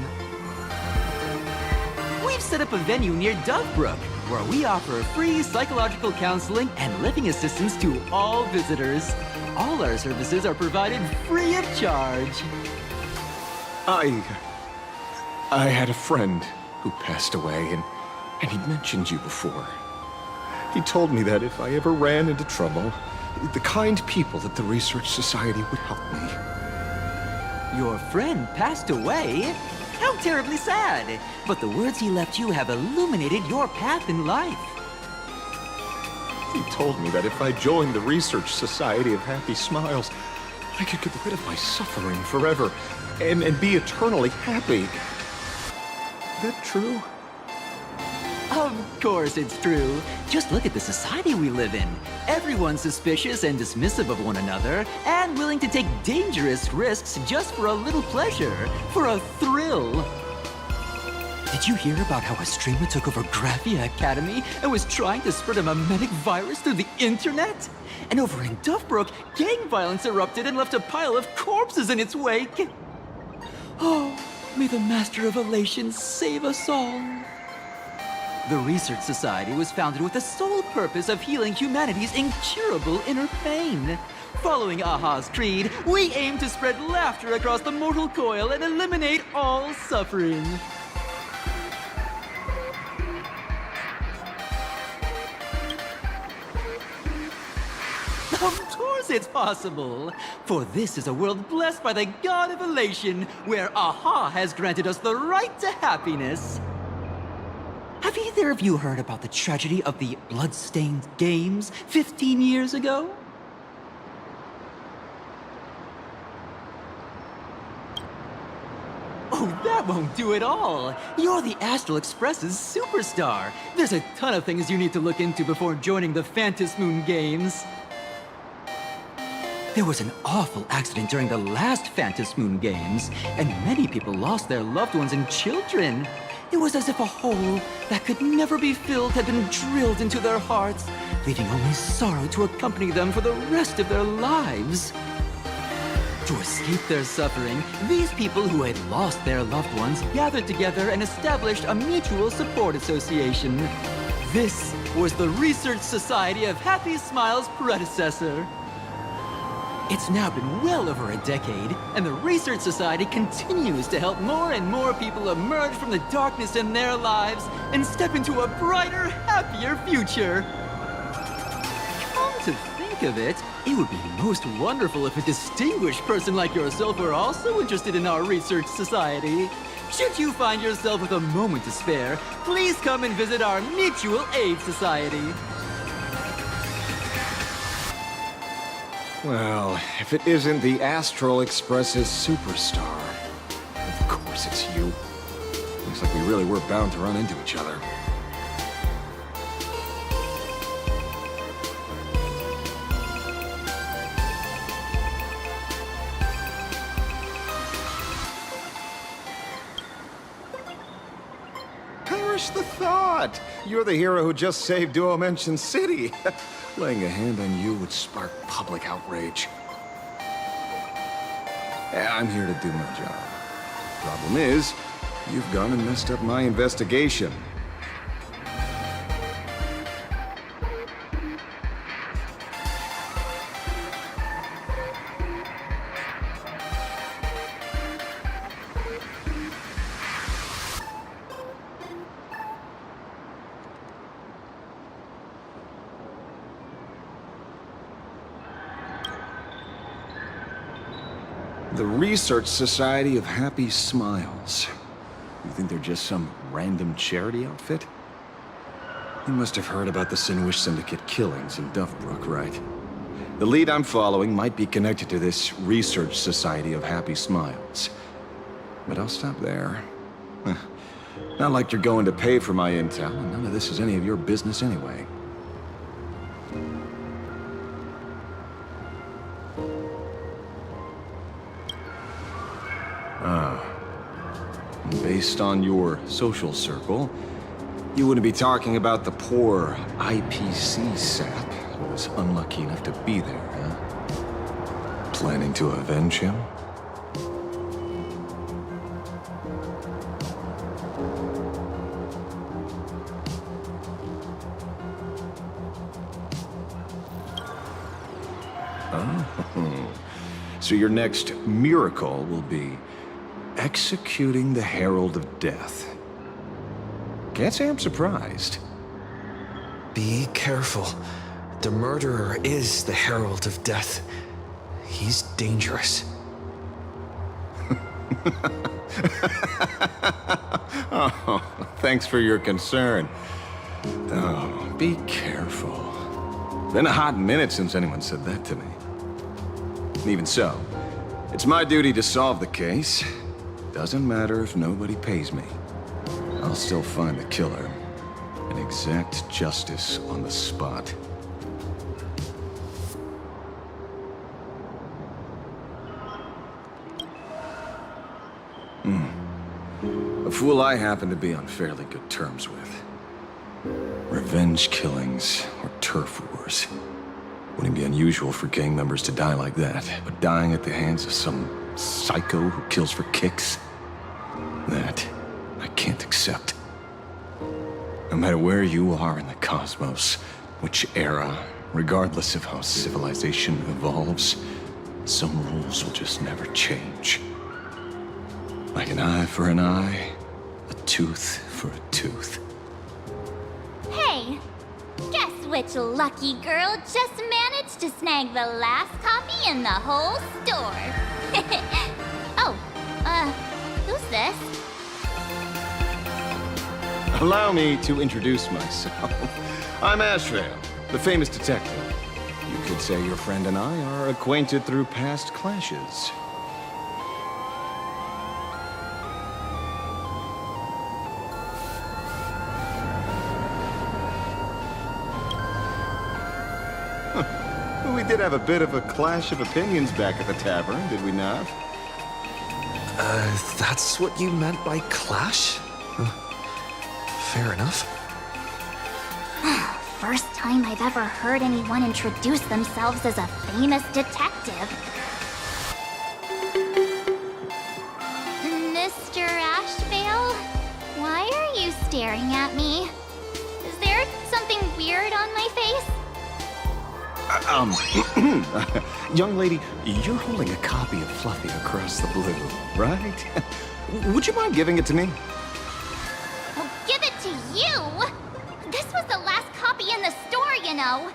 We've set up a venue near Dovebrook, where we offer free psychological counseling and living assistance to all visitors. All our services are provided free of charge. I had a friend who passed away, and he'd mentioned you before. He told me that if I ever ran into trouble, the kind people at the Research Society would help me. Your friend passed away? How terribly sad! But the words he left you have illuminated your path in life. He told me that if I joined the Research Society of Happy Smiles, I could get rid of my suffering forever and be eternally happy. That true? Of course it's true. Just look at the society we live in. Everyone's suspicious and dismissive of one another, and willing to take dangerous risks just for a little pleasure, for a thrill. Did you hear about how a streamer took over Graphia Academy and was trying to spread a mimetic virus through the internet? And over in Dovebrook, gang violence erupted and left a pile of corpses in its wake. Oh, may the Master of Elation save us all. The Research Society was founded with the sole purpose of healing humanity's incurable inner pain. Following Aha's creed, we aim to spread laughter across the mortal coil and eliminate all suffering. Of course it's possible! For this is a world blessed by the god of elation, where Aha has granted us the right to happiness. Have either of you heard about the tragedy of the Bloodstained Games 15 years ago? Oh, that won't do it all. You're the Astral Express's superstar. There's a ton of things you need to look into before joining the Phantom Moon Games. There was an awful accident during the last Phantom Moon Games, and many people lost their loved ones and children. It was as if a hole that could never be filled had been drilled into their hearts, leaving only sorrow to accompany them for the rest of their lives. To escape their suffering, these people who had lost their loved ones gathered together and established a mutual support association. This was the Research Society of Happy Smiles' predecessor. It's now been well over a decade, and the Research Society continues to help more and more people emerge from the darkness in their lives and step into a brighter, happier future. Come to think of it, it would be most wonderful if a distinguished person like yourself were also interested in our Research Society. Should you find yourself with a moment to spare, please come and visit our Mutual Aid Society. Well, if it isn't the Astral Express's superstar, of course it's you. Looks like we really were bound to run into each other. Perish the thought! You're the hero who just saved Duo Mention City. Laying a hand on you would spark public outrage. I'm here to do my job. Problem is, you've gone and messed up my investigation. The Research Society of Happy Smiles. You think they're just some random charity outfit? You must have heard about the Sinwish Syndicate killings in Duffbrook, right? The lead I'm following might be connected to this Research Society of Happy Smiles. But I'll stop there. Not like you're going to pay for my intel, and none of this is any of your business anyway. Based on your social circle, you wouldn't be talking about the poor IPC sap who was unlucky enough to be there, huh? Planning to avenge him? Oh. So your next miracle will be executing the Herald of Death. Can't say I'm surprised. Be careful. The murderer is the Herald of Death. He's dangerous. Oh, thanks for your concern. Oh, be careful. Been a hot minute since anyone said that to me. Even so, it's my duty to solve the case. Doesn't matter if nobody pays me. I'll still find the killer and exact justice on the spot. A fool I happen to be on fairly good terms with. Revenge killings or turf wars. Wouldn't be unusual for gang members to die like that, but dying at the hands of some psycho who kills for kicks? That I can't accept. No matter where you are in the cosmos, which era, regardless of how civilization evolves, some rules will just never change. Like an eye for an eye, a tooth for a tooth. Hey, guess which lucky girl just managed to snag the last copy in the whole store? Who's this? Allow me to introduce myself. I'm Ashvale, the famous detective. You could say your friend and I are acquainted through past clashes. We did have a bit of a clash of opinions back at the tavern, did we not? That's what you meant by clash? Fair enough. First time I've ever heard anyone introduce themselves as a famous detective. Mr. Ashvale, why are you staring at me? Is there something weird on my face? Young lady, you're holding a copy of Fluffy Across the Blue, right? Would you mind giving it to me? Well, give it to you! This was the last copy in the store, you know.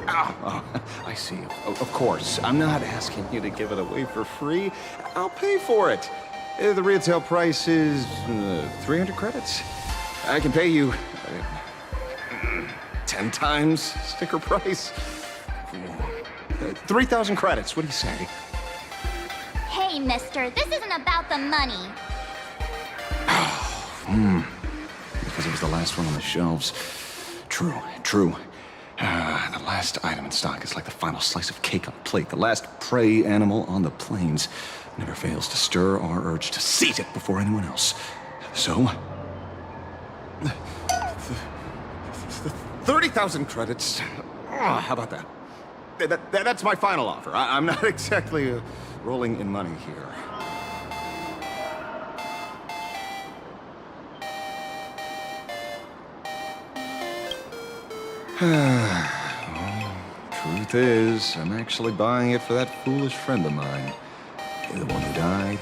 Oh, I see. Of course. I'm not asking you to give it away for free. I'll pay for it. The retail price is 300 credits. I can pay you 10 times sticker price. 3,000 credits. What do you say? Hey, mister, this isn't about the money. Because it was the last one on the shelves. True, true. The last item in stock is like the final slice of cake on a plate. The last prey animal on the plains never fails to stir our urge to seize it before anyone else. So, 30,000 credits. How about that? That's my final offer. I'm not exactly rolling in money here. Truth is, I'm actually buying it for that foolish friend of mine. The one who died.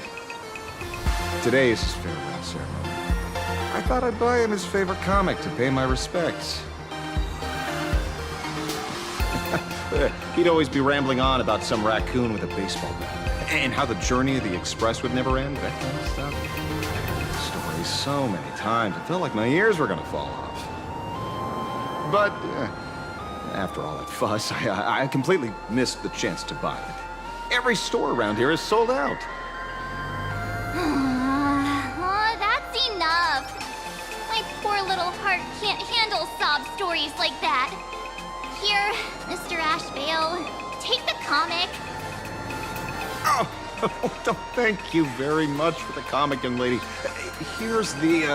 Today is his farewell ceremony. I thought I'd buy him his favorite comic to pay my respects. He'd always be rambling on about some raccoon with a baseball bat. And how the journey of the Express would never end, that kind of stuff. Stories so many times, it felt like my ears were gonna fall off. But after all that fuss, I completely missed the chance to buy it. Every store around here is sold out. Oh, that's enough. My poor little heart can't handle sob stories like that. Here, Mr. Ashvale, take the comic. Oh, thank you very much for the comic, young lady. Here's the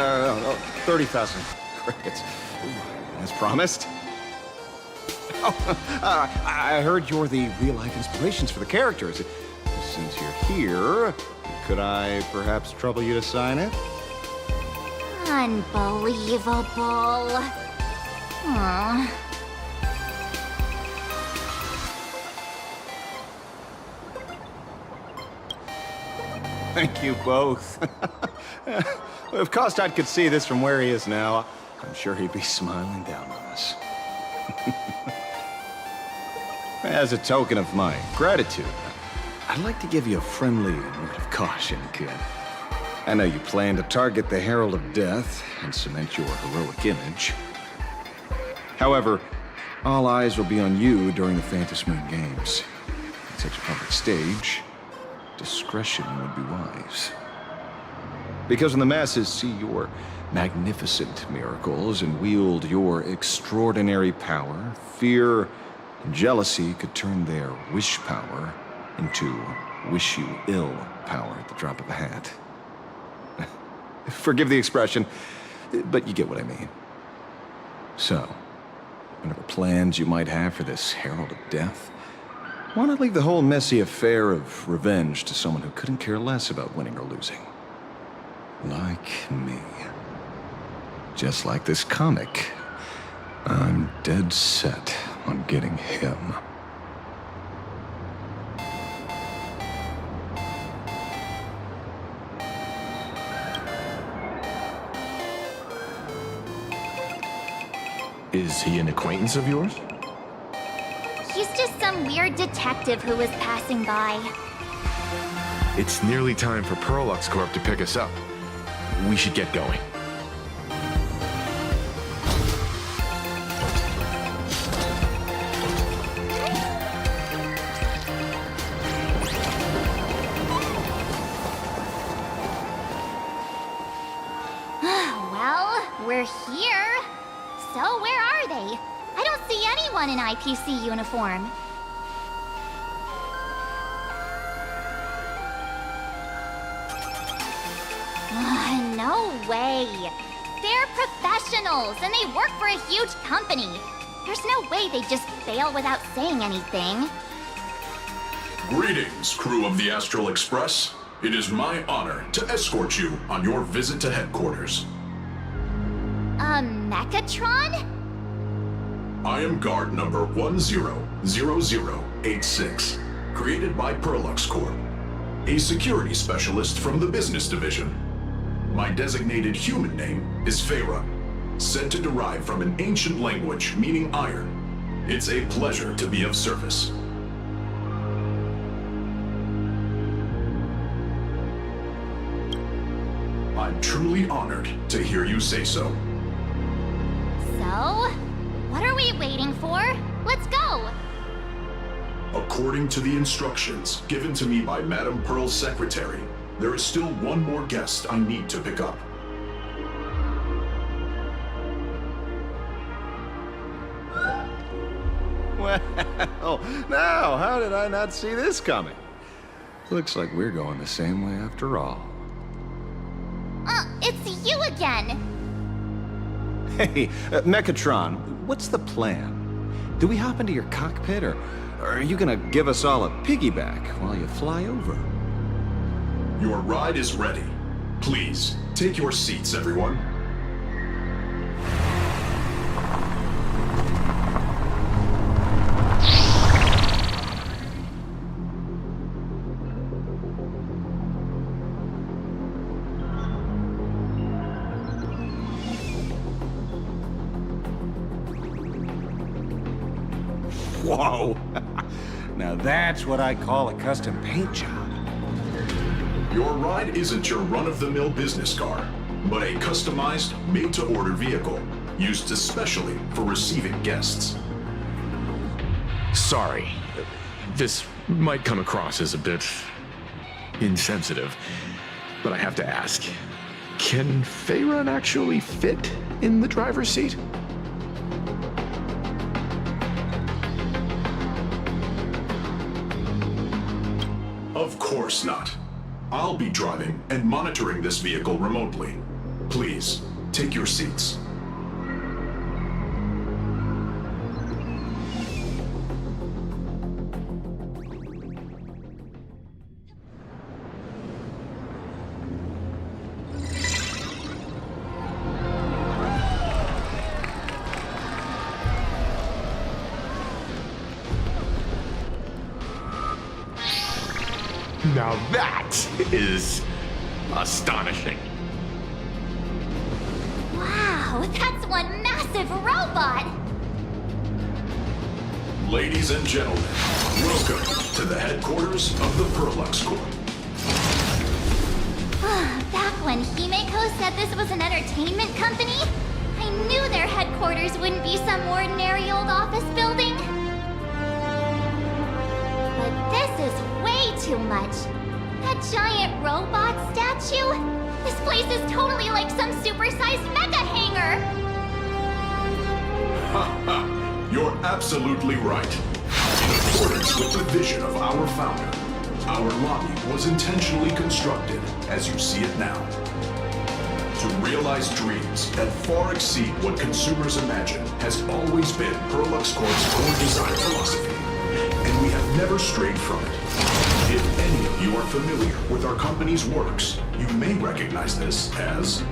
30,000 credits. As promised. Oh, I heard you're the real-life inspirations for the characters. Since you're here, could I perhaps trouble you to sign it? Unbelievable. Aww. Thank you both. If Kostad could see this from where he is now, I'm sure he'd be smiling down on us. As a token of my gratitude, I'd like to give you a friendly word of caution, kid. I know you plan to target the Herald of Death and cement your heroic image. However, all eyes will be on you during the Phantom Moon Games. At such a public stage, discretion would be wise. Because when the masses see your magnificent miracles and wield your extraordinary power, fear and jealousy could turn their wish power into wish you ill power at the drop of a hat. Forgive the expression, but you get what I mean. So, whatever plans you might have for this Herald of Death, why not leave the whole messy affair of revenge to someone who couldn't care less about winning or losing? Like me. Just like this comic, I'm dead set on getting him. Is he an acquaintance of yours? He's just some weird detective who was passing by. It's nearly time for Prolux Corp to pick us up. We should get going. Well, we're here. So where are they? I don't see anyone in IPC uniform. No way. They're professionals, and they work for a huge company. There's no way they just bail without saying anything. Greetings, crew of the Astral Express. It is my honor to escort you on your visit to headquarters. Mechatron? I am guard number 100086, created by Prolux Corp, a security specialist from the business division. My designated human name is Feyre, said to derive from an ancient language meaning iron. It's a pleasure to be of service. truly honored to hear you say so. So, what are we waiting for? Let's go! According to the instructions given to me by Madame Pearl's secretary, there is still one more guest I need to pick up. Well, now, how did I not see this coming? Looks like we're going the same way after all. It's you again! Hey, Mechatron, what's the plan? Do we hop into your cockpit, or are you gonna give us all a piggyback while you fly over? Your ride is ready. Please, take your seats, everyone. Whoa! Now that's what I call a custom paint job. Your ride isn't your run-of-the-mill business car, but a customized, made-to-order vehicle, used especially for receiving guests. Sorry. This might come across as a bit insensitive, but I have to ask. Can Faerun actually fit in the driver's seat? Of course not. I'll be driving and monitoring this vehicle remotely. Please, take your seats. Now that is astonishing. Wow, that's one massive robot! Ladies and gentlemen, welcome to the headquarters of the Perlux Corp. Back when Himeko said this was an entertainment company, I knew their headquarters wouldn't be some ordinary old office building. But this is way too much. That giant robot statue? This place is totally like some supersized mecha hangar! Ha ha! You're absolutely right. In accordance with the vision of our founder, our lobby was intentionally constructed as you see it now. To realize dreams that far exceed what consumers imagine has always been Perlux Corp's core design philosophy, and we have never strayed from it. If any of you are familiar with our company's works, you may recognize this as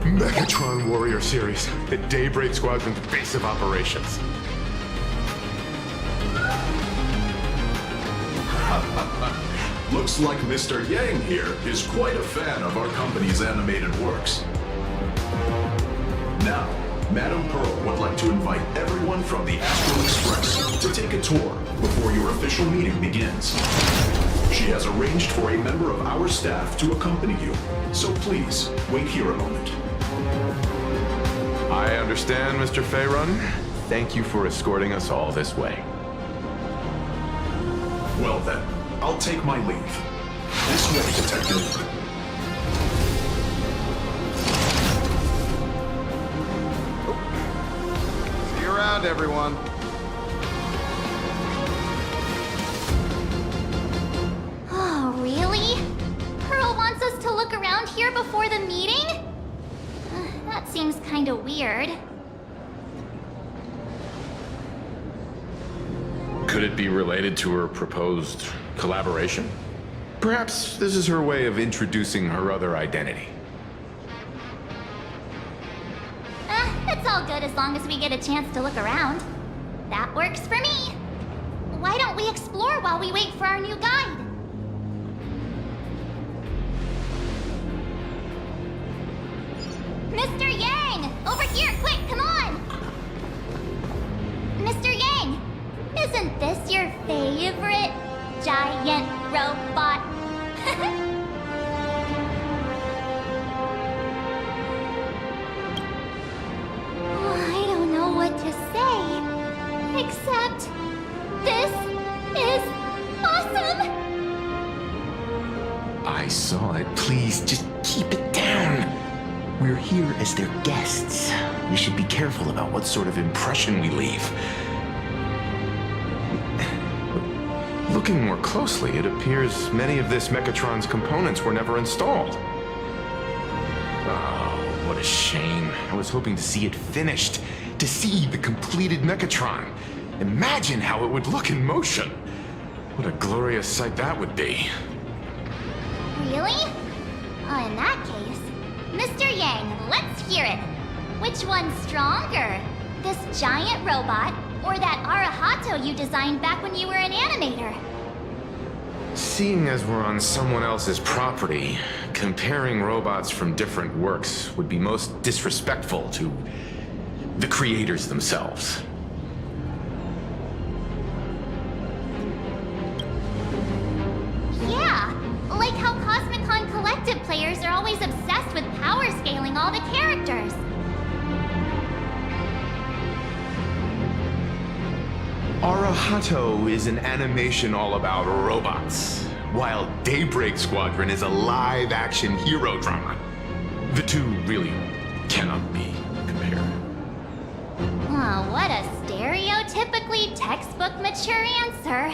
Megatron Warrior Series at Daybreak Squadron's base of operations. Looks like Mr. Yang here is quite a fan of our company's animated works. Now, Madame Pearl would like to invite everyone from the Astral Express to take a tour before your official meeting begins. She has arranged for a member of our staff to accompany you, so please wait here a moment. I understand, Mr. Faerun. Thank you for escorting us all this way. Well then, I'll take my leave. This way, Detective. See you around, everyone. Oh, really? Pearl wants us to look around here before the meeting? That seems kinda weird. Could it be related to her proposed collaboration? Perhaps this is her way of introducing her other identity. It's all good as long as we get a chance to look around. That works for me. Why don't we explore while we wait for our new guide? Mr. Yang! Over here, quick, come on! Mr. Yang! Isn't this your favorite giant robot? I saw it. Please, just keep it down. We're here as their guests. We should be careful about what sort of impression we leave. Looking more closely, it appears many of this Mechatron's components were never installed. Oh, what a shame. I was hoping to see it finished, to see the completed Mechatron. Imagine how it would look in motion. What a glorious sight that would be. Really? In that case, Mr. Yang, let's hear it. Which one's stronger? This giant robot, or that Arahato you designed back when you were an animator? Seeing as we're on someone else's property, comparing robots from different works would be most disrespectful to the creators themselves. Yeah, like how Cosmicon Collective players are always obsessed with power scaling all the characters. Arahato is an animation all about robots, while Daybreak Squadron is a live-action hero drama. The two really cannot be compared. Oh, what a stereotypically textbook mature answer.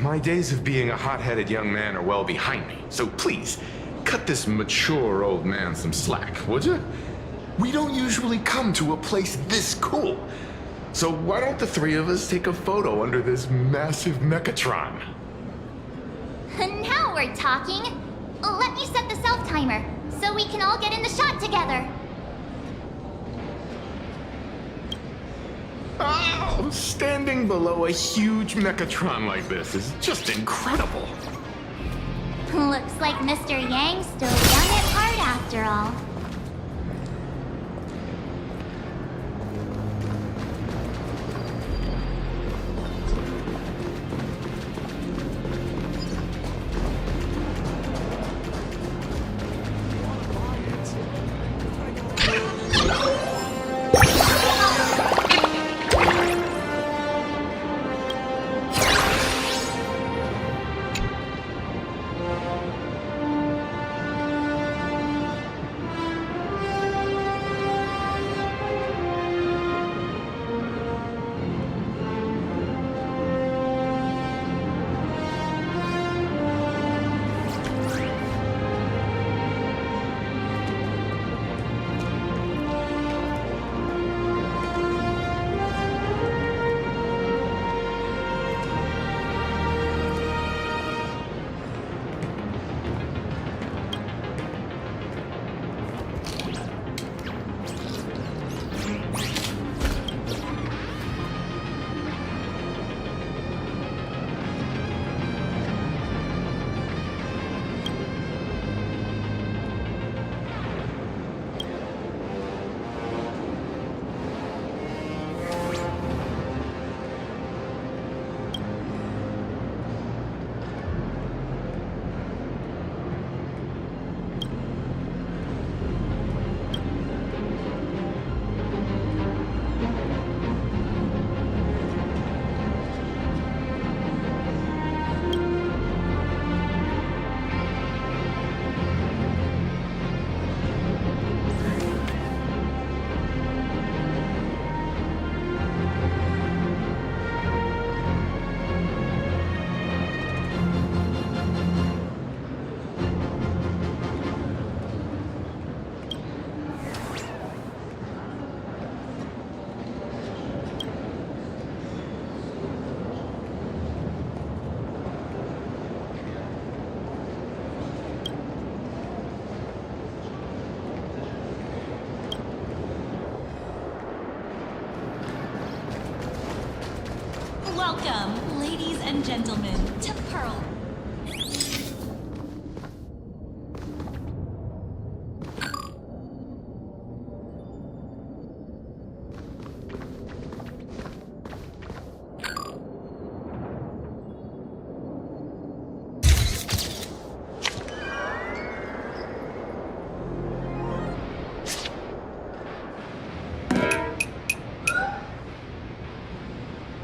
My days of being a hot-headed young man are well behind me, so please, cut this mature old man some slack, would you? We don't usually come to a place this cool. So why don't the three of us take a photo under this massive Mechatron? Now we're talking. Let me set the self-timer, so we can all get in the shot together. Oh, standing below a huge Mechatron like this is just incredible. Looks like Mr. Yang's still young at heart after all. Welcome, ladies and gentlemen, to Pearl.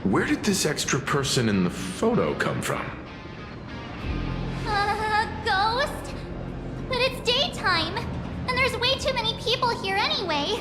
Where did this extra person in the photo come from? too many people here anyway.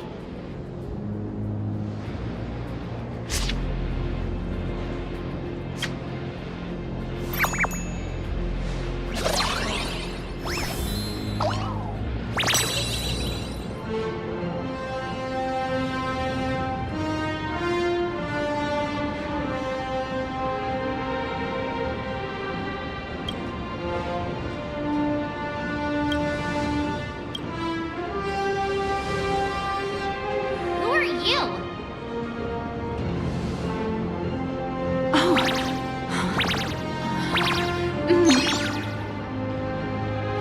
Who are you?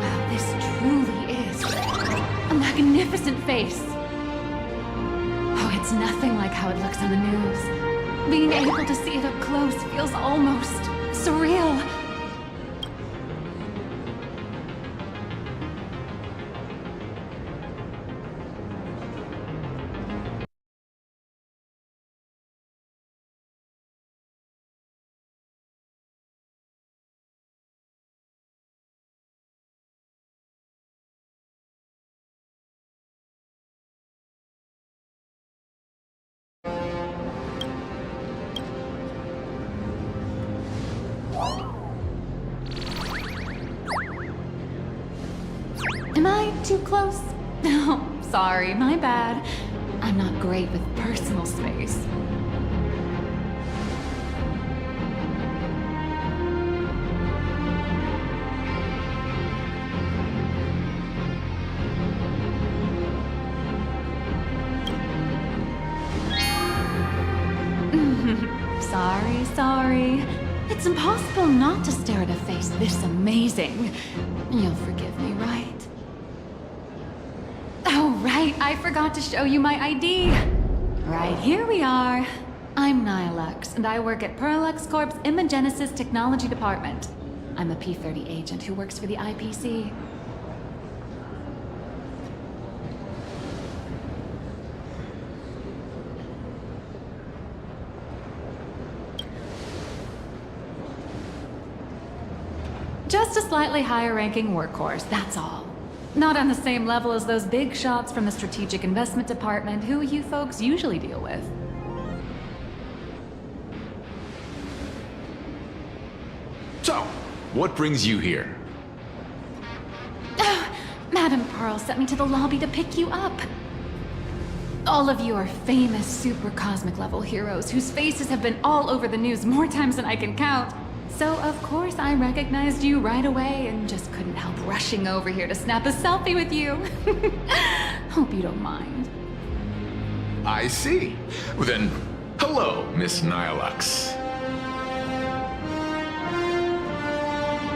Wow, this truly is a magnificent face. Oh, it's nothing like how it looks on the news. Being able to see it up close feels almost surreal. Am I too close? No, sorry, my bad. I'm not great with personal space. Sorry. It's impossible not to stare at a face this amazing. You'll forgive me, right? Oh, right, I forgot to show you my ID. Right, here we are. I'm Nihilux, and I work at Parallax Corp's Imagenesis Technology Department. I'm a P-30 agent who works for the IPC. Just a slightly higher-ranking workhorse, that's all. Not on the same level as those big shots from the Strategic Investment Department who you folks usually deal with. So, what brings you here? Madam Pearl sent me to the lobby to pick you up. All of you are famous super cosmic level heroes whose faces have been all over the news more times than I can count. So of course I recognized you right away and just couldn't help rushing over here to snap a selfie with you. Hope you don't mind. I see. Well, then, hello, Miss Nihilux.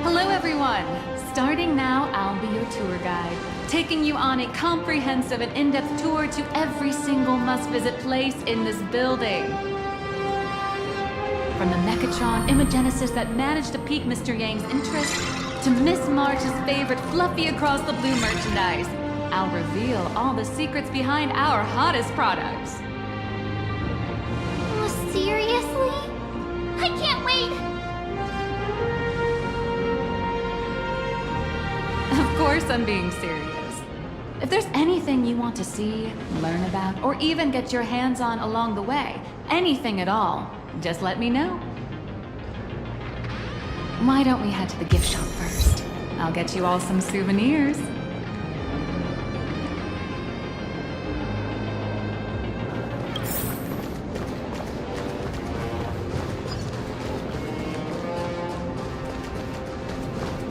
Hello everyone. Starting now, I'll be your tour guide, taking you on a comprehensive and in-depth tour to every single must-visit place in this building. From the Mechatron Imagenesis that managed to pique Mr. Yang's interest, to Miss March's favorite fluffy across the blue merchandise, I'll reveal all the secrets behind our hottest products. Oh, seriously? I can't wait! Of course I'm being serious. If there's anything you want to see, learn about, or even get your hands on along the way, anything at all, just let me know. Why don't we head to the gift shop first? I'll get you all some souvenirs.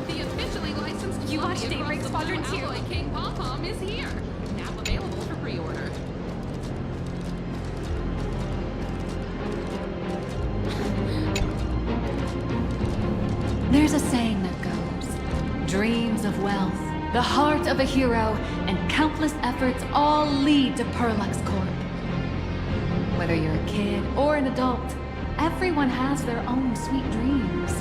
The officially licensed you watch Daybreak Squadron 2. Alloy King Pom-Pom is here. Now available for pre-order. There's a saying that goes, dreams of wealth, the heart of a hero, and countless efforts all lead to Parallax Corp. Whether you're a kid or an adult, everyone has their own sweet dreams.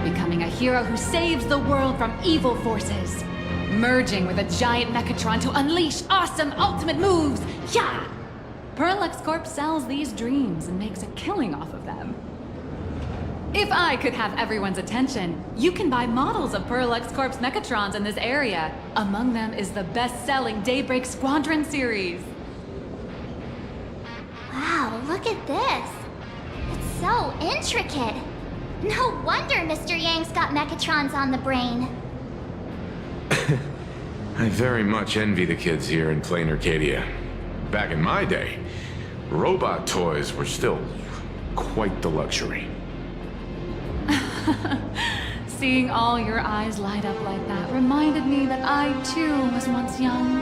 Becoming a hero who saves the world from evil forces. Merging with a giant Mechatron to unleash awesome ultimate moves. Yeah! Parallax Corp sells these dreams and makes a killing off of them. If I could have everyone's attention, you can buy models of Perlux Corp's Mechatrons in this area. Among them is the best-selling Daybreak Squadron series. Wow, look at this. It's so intricate. No wonder Mr. Yang's got Mechatrons on the brain. I very much envy the kids here in Planarcadia. Back in my day, robot toys were still quite the luxury. Seeing all your eyes light up like that reminded me that I too was once young.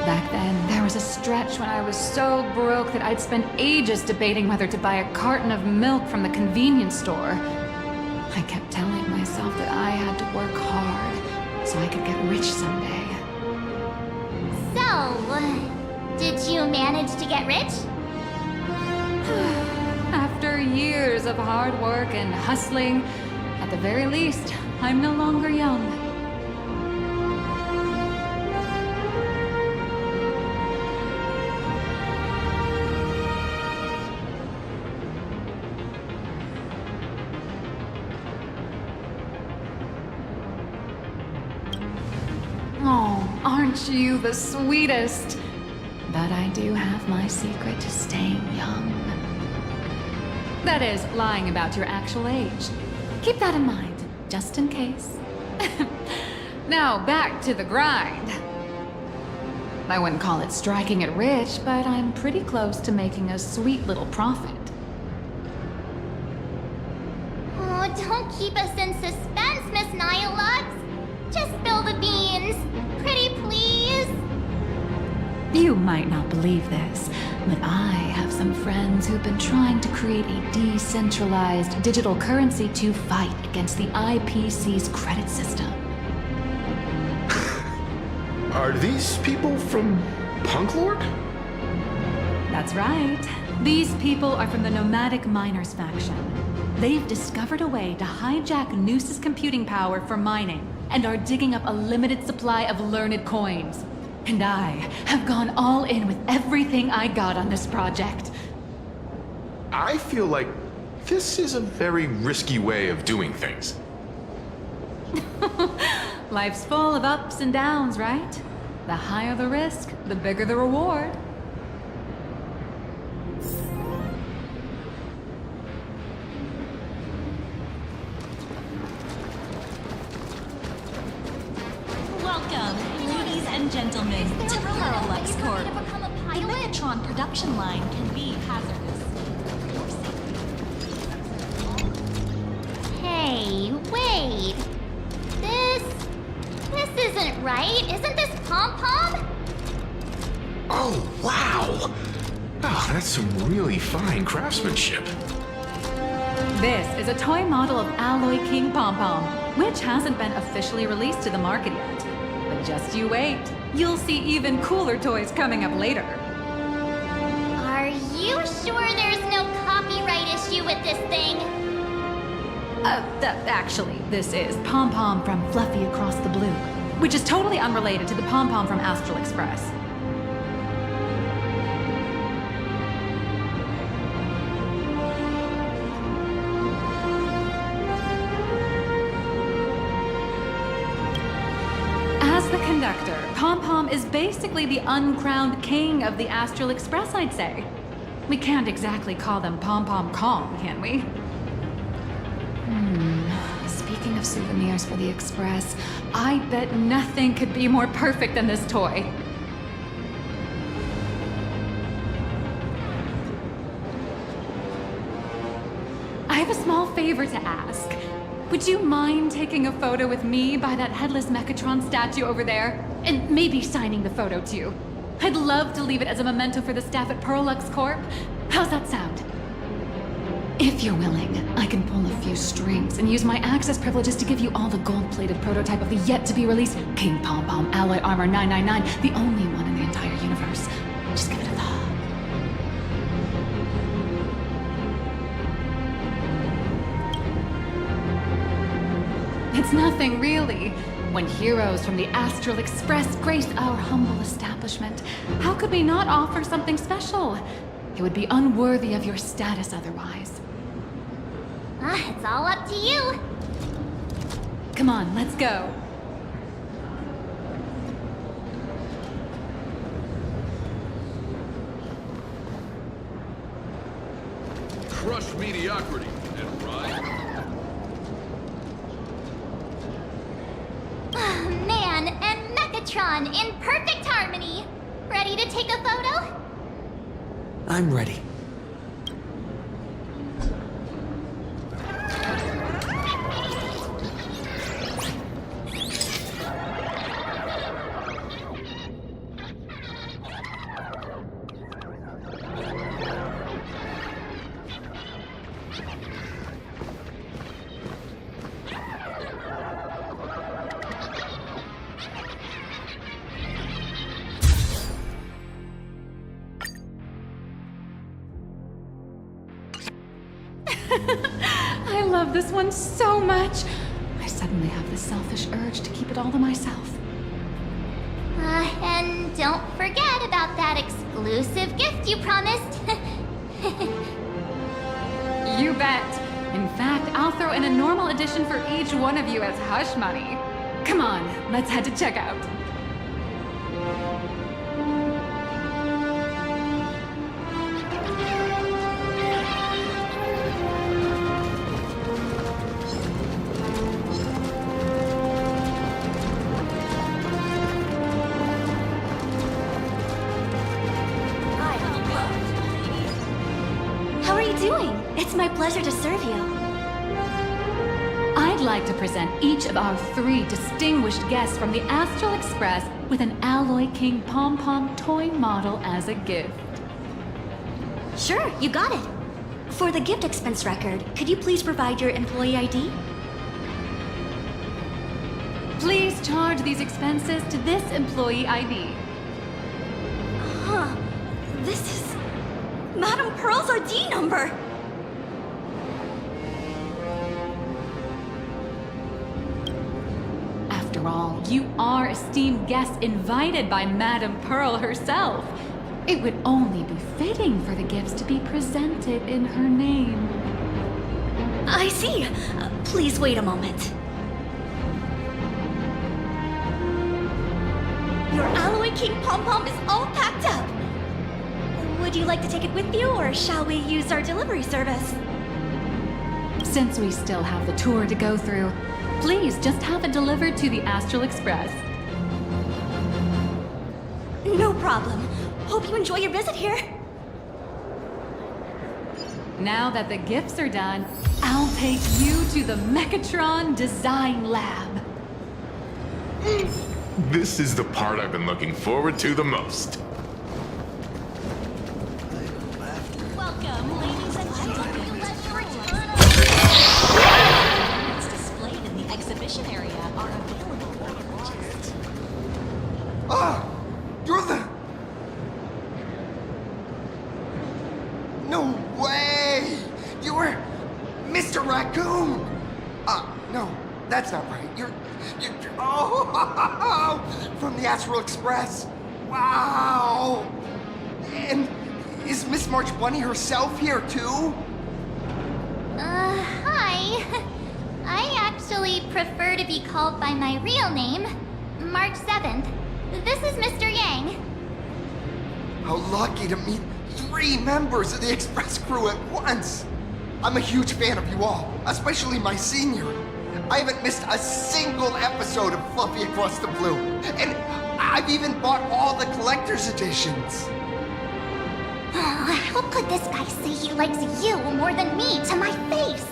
Back then, there was a stretch when I was so broke that I'd spend ages debating whether to buy a carton of milk from the convenience store. I kept telling myself that I had to work hard so I could get rich someday. So, did you manage to get rich? After years of hard work and hustling, at the very least, I'm no longer young. Oh, aren't you the sweetest? But I do have my secret to staying young. That is, lying about your actual age. Keep that in mind, just in case. Now, back to the grind. I wouldn't call it striking it rich, but I'm pretty close to making a sweet little profit. Oh, don't keep us in suspense, Miss Nihilux. Just spill the beans. Pretty please. You might not believe this, but I have some friends who've been trying to create a decentralized digital currency to fight against the IPC's credit system. Are these people from Punklord? That's right. These people are from the Nomadic Miners faction. They've discovered a way to hijack Noose's computing power for mining and are digging up a limited supply of learned coins. And I have gone all in with everything I got on this project. I feel like this is a very risky way of doing things. Life's full of ups and downs, right? The higher the risk, the bigger the reward. Welcome, ladies and gentlemen, to Perlux Corp. The Megatron production line can be hazardous. Hey, wait. This isn't right. Isn't this Pom-Pom? Oh, wow! Oh, that's some really fine craftsmanship. This is a toy model of Alloy King Pom-Pom, which hasn't been officially released to the market yet. But just you wait. You'll see even cooler toys coming up later. Are you sure there's no copyright issue with this thing? Actually, this is Pom-Pom from Fluffy Across the Blue, which is totally unrelated to the Pom-Pom from Astral Express. As the conductor, Pom-Pom is basically the uncrowned king of the Astral Express, I'd say. We can't exactly call them Pom-Pom Kong, can we? Speaking of souvenirs for the Express, I bet nothing could be more perfect than this toy. I have a small favor to ask. Would you mind taking a photo with me by that headless Mechatron statue over there? And maybe signing the photo too. I'd love to leave it as a memento for the staff at Perlux Corp. How's that sound? If you're willing, I can pull a few strings and use my access privileges to give you all the gold-plated prototype of the yet-to-be-released King Pom-Pom Alloy Armor 999, the only one in the entire universe. Just give it a thought. It's nothing, really. When heroes from the Astral Express grace our humble establishment, how could we not offer something special? It would be unworthy of your status otherwise. It's all up to you. Come on, let's go. Crush mediocrity and ride. Man and Mechatron in perfect harmony. Ready to take a photo? I'm ready. I love this one so much. I suddenly have this selfish urge to keep it all to myself. And don't forget about that exclusive gift you promised. You bet. In fact, I'll throw in a normal edition for each one of you as hush money. Come on, let's head to checkout. How are you doing? It's my pleasure to serve you. I'd like to present each of our 3 distinguished guests from the Astral Express with an Alloy King pom-pom toy model as a gift. Sure, you got it. For the gift expense record, could you please provide your employee ID? Please charge these expenses to this employee ID. Huh. This is Madame Pearl's ID number. After all, you are esteemed guests invited by Madame Pearl herself. It would only be fitting for the gifts to be presented in her name. I see. Please wait a moment. Your Alloy King pom-pom is all packed up. Would you like to take it with you, or shall we use our delivery service? Since we still have the tour to go through, please just have it delivered to the Astral Express. No problem. Hope you enjoy your visit here. Now that the gifts are done, I'll take you to the Mechatron Design Lab. This is the part I've been looking forward to the most. Welcome, ladies and gentlemen. It's displayed in the exhibition area are available for your purchase. Ah! You're the... No way! You were Mr. Raccoon! No, that's not right. You're oh! From the Astral Express! Wow! And is Miss March Bunny herself here, too? Hi. I actually prefer to be called by my real name, March 7th. This is Mr. Yang. How lucky to meet 3 members of the Express crew at once! I'm a huge fan of you all, especially my senior. I haven't missed a single episode of Fluffy Across the Blue, and I've even bought all the collector's editions. Oh, how could this guy say he likes you more than me to my face?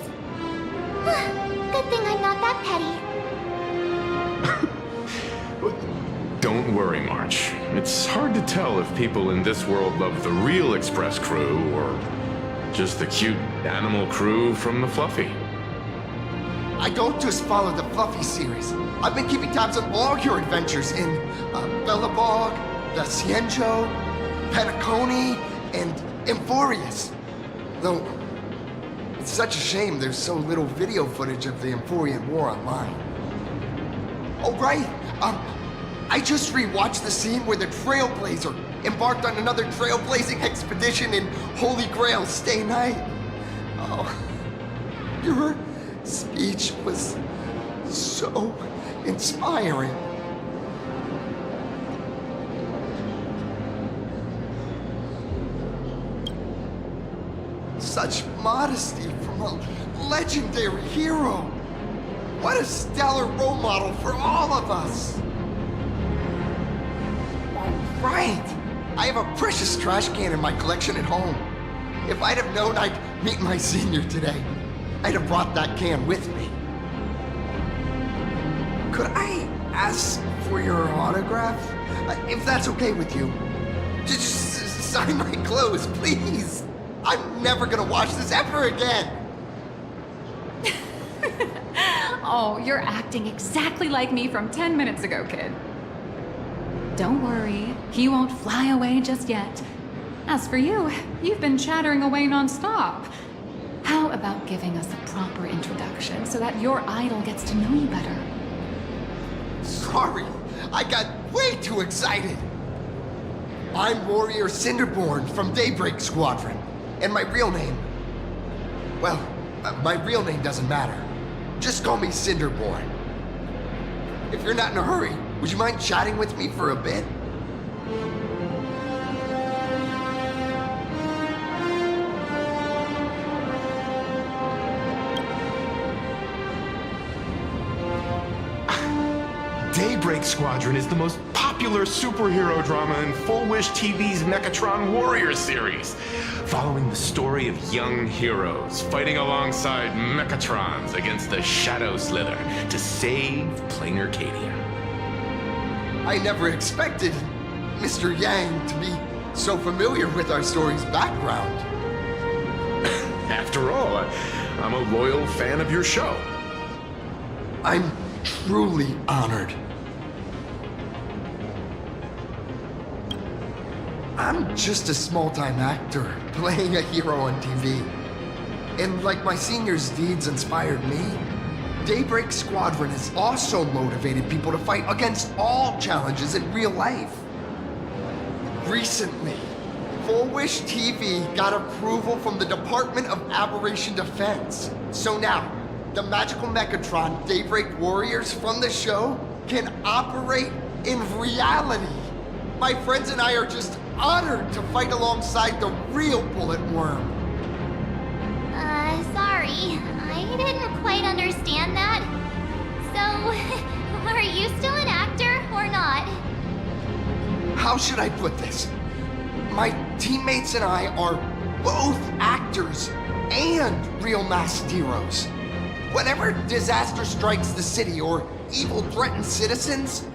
Good thing I'm not that petty. Don't worry, March. It's hard to tell if people in this world love the real Express crew or just the cute animal crew from the Fluffy. I don't just follow the Fluffy series. I've been keeping tabs on all your adventures in Bellabog, the Cienjo, Penacony, and Emphorius. Though, it's such a shame there's so little video footage of the Emphorian War online. Oh, right. I just rewatched the scene where the Trailblazer embarked on another trailblazing expedition in Holy Grail Stay Night. Oh, Your speech was so inspiring. Such modesty from a legendary hero. What a stellar role model for all of us. All right. I have a precious trash can in my collection at home. If I'd have known I'd meet my senior today, I'd have brought that can with me. Could I ask for your autograph? If that's okay with you. Just sign my clothes, please. I'm never gonna watch this ever again. Oh, you're acting exactly like me from 10 minutes ago, kid. Don't worry, he won't fly away just yet. As for you, you've been chattering away nonstop. How about giving us a proper introduction so that your idol gets to know you better? Sorry, I got way too excited. I'm Warrior Cinderborn from Daybreak Squadron. And my real name... Well, my real name doesn't matter. Just call me Cinderborn. If you're not in a hurry, would you mind chatting with me for a bit? Daybreak Squadron is the most popular superhero drama in Full Wish TV's Mechatron Warrior series, following the story of young heroes fighting alongside Mechatrons against the Shadow Slither to save Planarcadia. I never expected Mr. Yang to be so familiar with our story's background. After all, I'm a loyal fan of your show. I'm truly honored. I'm just a small-time actor playing a hero on TV. And like my senior's deeds inspired me, Daybreak Squadron has also motivated people to fight against all challenges in real life. Recently, Full Wish TV got approval from the Department of Aberration Defense. So now, the magical Mechatron Daybreak Warriors from the show can operate in reality. My friends and I are just honored to fight alongside the real Bullet Worm. Sorry. I didn't quite understand that. So, are you still an actor or not? How should I put this? My teammates and I are both actors and real masked heroes. Whenever disaster strikes the city or evil threatens citizens,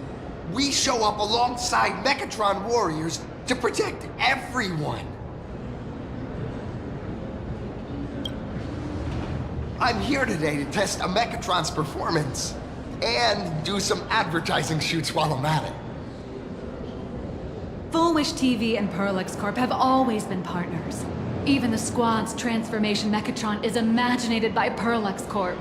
we show up alongside Mechatron warriors to protect everyone. I'm here today to test a Mechatron's performance and do some advertising shoots while I'm at it. Full Wish TV and Perlex Corp have always been partners. Even the squad's transformation Mechatron is imaginated by Perlex Corp.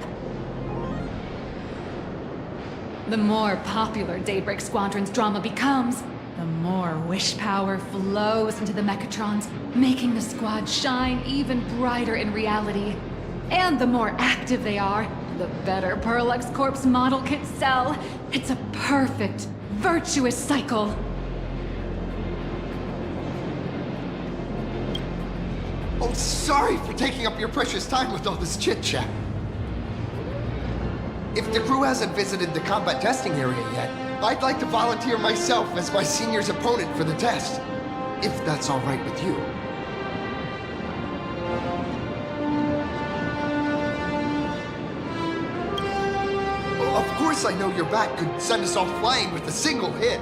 The more popular Daybreak Squadron's drama becomes, the more wish power flows into the Mechatrons, making the squad shine even brighter in reality. And the more active they are, the better Perlex Corp's model kits sell. It's a perfect, virtuous cycle. Oh, sorry for taking up your precious time with all this chit-chat. If the crew hasn't visited the combat testing area yet, I'd like to volunteer myself as my senior's opponent for the test, if that's all right with you. Well, of course I know your bat could send us off flying with a single hit.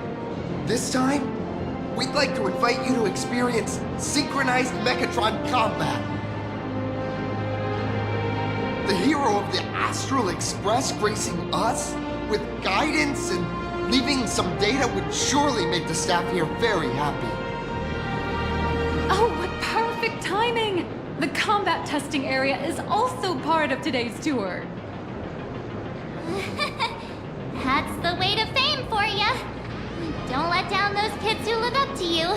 This time, we'd like to invite you to experience synchronized Mechatron combat. The hero of the Astral Express gracing us with guidance and leaving some data would surely make the staff here very happy. Oh, what perfect timing! The combat testing area is also part of today's tour. That's the way to fame for ya. Don't let down those kids who look up to you.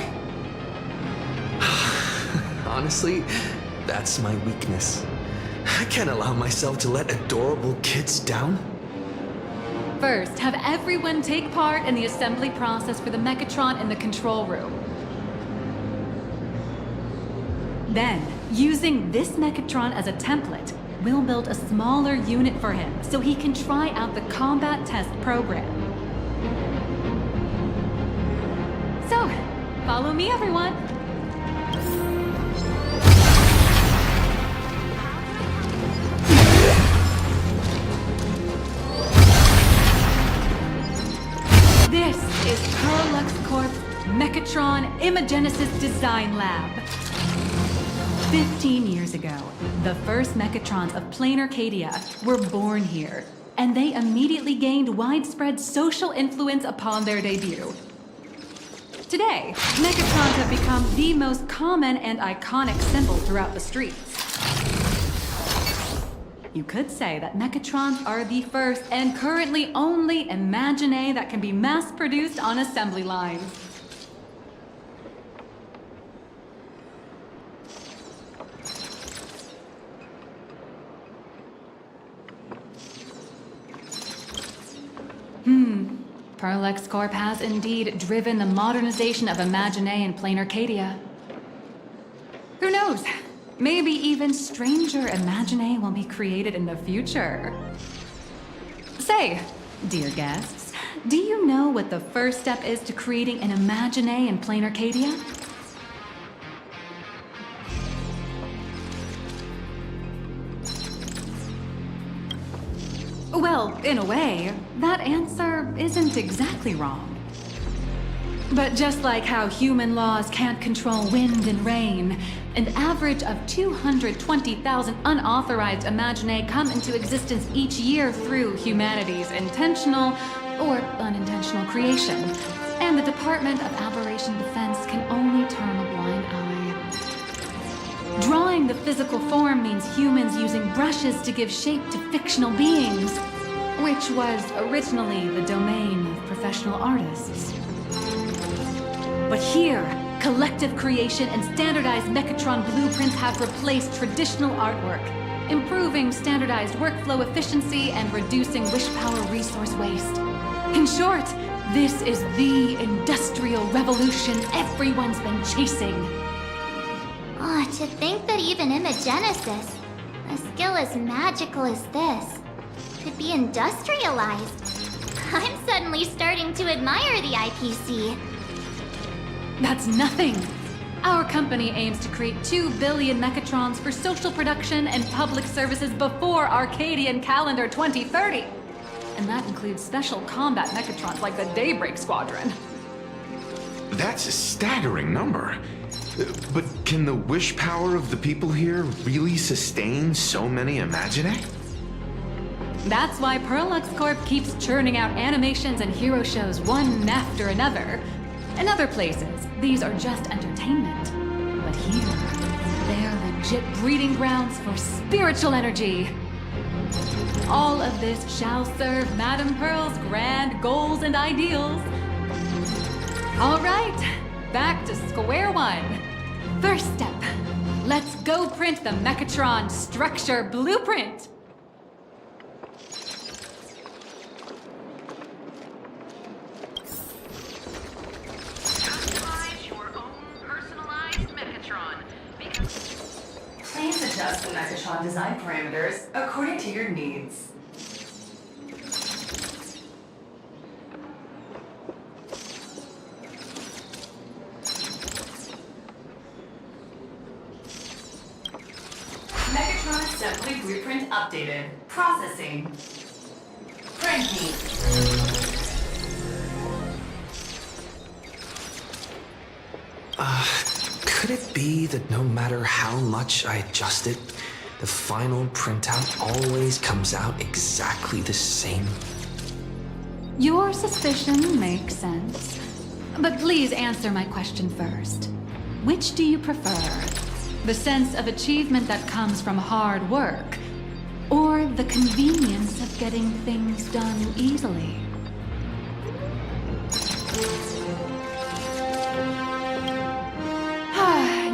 Honestly, that's my weakness. I can't allow myself to let adorable kids down. First, have everyone take part in the assembly process for the Mechatron in the control room. Then, using this Mechatron as a template, we'll build a smaller unit for him so he can try out the combat test program. So, follow me, everyone. This is Perlux Corp's Mechatron Imagenesis Design Lab. 15 years ago, the first Mechatrons of Planarcadia were born here, and they immediately gained widespread social influence upon their debut. Today, Mechatrons have become the most common and iconic symbol throughout the streets. You could say that Mechatrons are the first and currently only Imagine that can be mass-produced on assembly lines. Perlux Corp has indeed driven the modernization of Imagine in Planarcadia. Who knows? Maybe even stranger Imagine will be created in the future. Say, dear guests, do you know what the first step is to creating an Imagine in Planarcadia? Well, in a way, that answer isn't exactly wrong. But just like how human laws can't control wind and rain, an average of 220,000 unauthorized Imagine come into existence each year through humanity's intentional or unintentional creation. And the Department of Aberration Defense can only turn a blind eye. Drawing the physical form means humans using brushes to give shape to fictional beings, which was originally the domain of professional artists. But here, collective creation and standardized Mechatron blueprints have replaced traditional artwork, improving standardized workflow efficiency and reducing wish power resource waste. In short, this is the industrial revolution everyone's been chasing. Oh, to think that even Imagenesis, a skill as magical as this, could be industrialized. I'm suddenly starting to admire the IPC. That's nothing. Our company aims to create 2 billion Mechatrons for social production and public services before Arcadian calendar 2030. And that includes special combat Mechatrons like the Daybreak Squadron. That's a staggering number. But can the wish power of the people here really sustain so many Imagine? That's why Perlux Corp keeps churning out animations and hero shows one after another. In other places, these are just entertainment. But here, they're legit breeding grounds for spiritual energy. All of this shall serve Madame Pearl's grand goals and ideals. All right, back to square one. First step, let's go print the Mechatron structure blueprint. Please adjust the Mechatron design parameters according to your needs. Mechatron assembly blueprint updated. Processing. Printing. Could it be that no matter how much I adjust it, the final printout always comes out exactly the same? Your suspicion makes sense. But please answer my question first. Which do you prefer? The sense of achievement that comes from hard work, or the convenience of getting things done easily?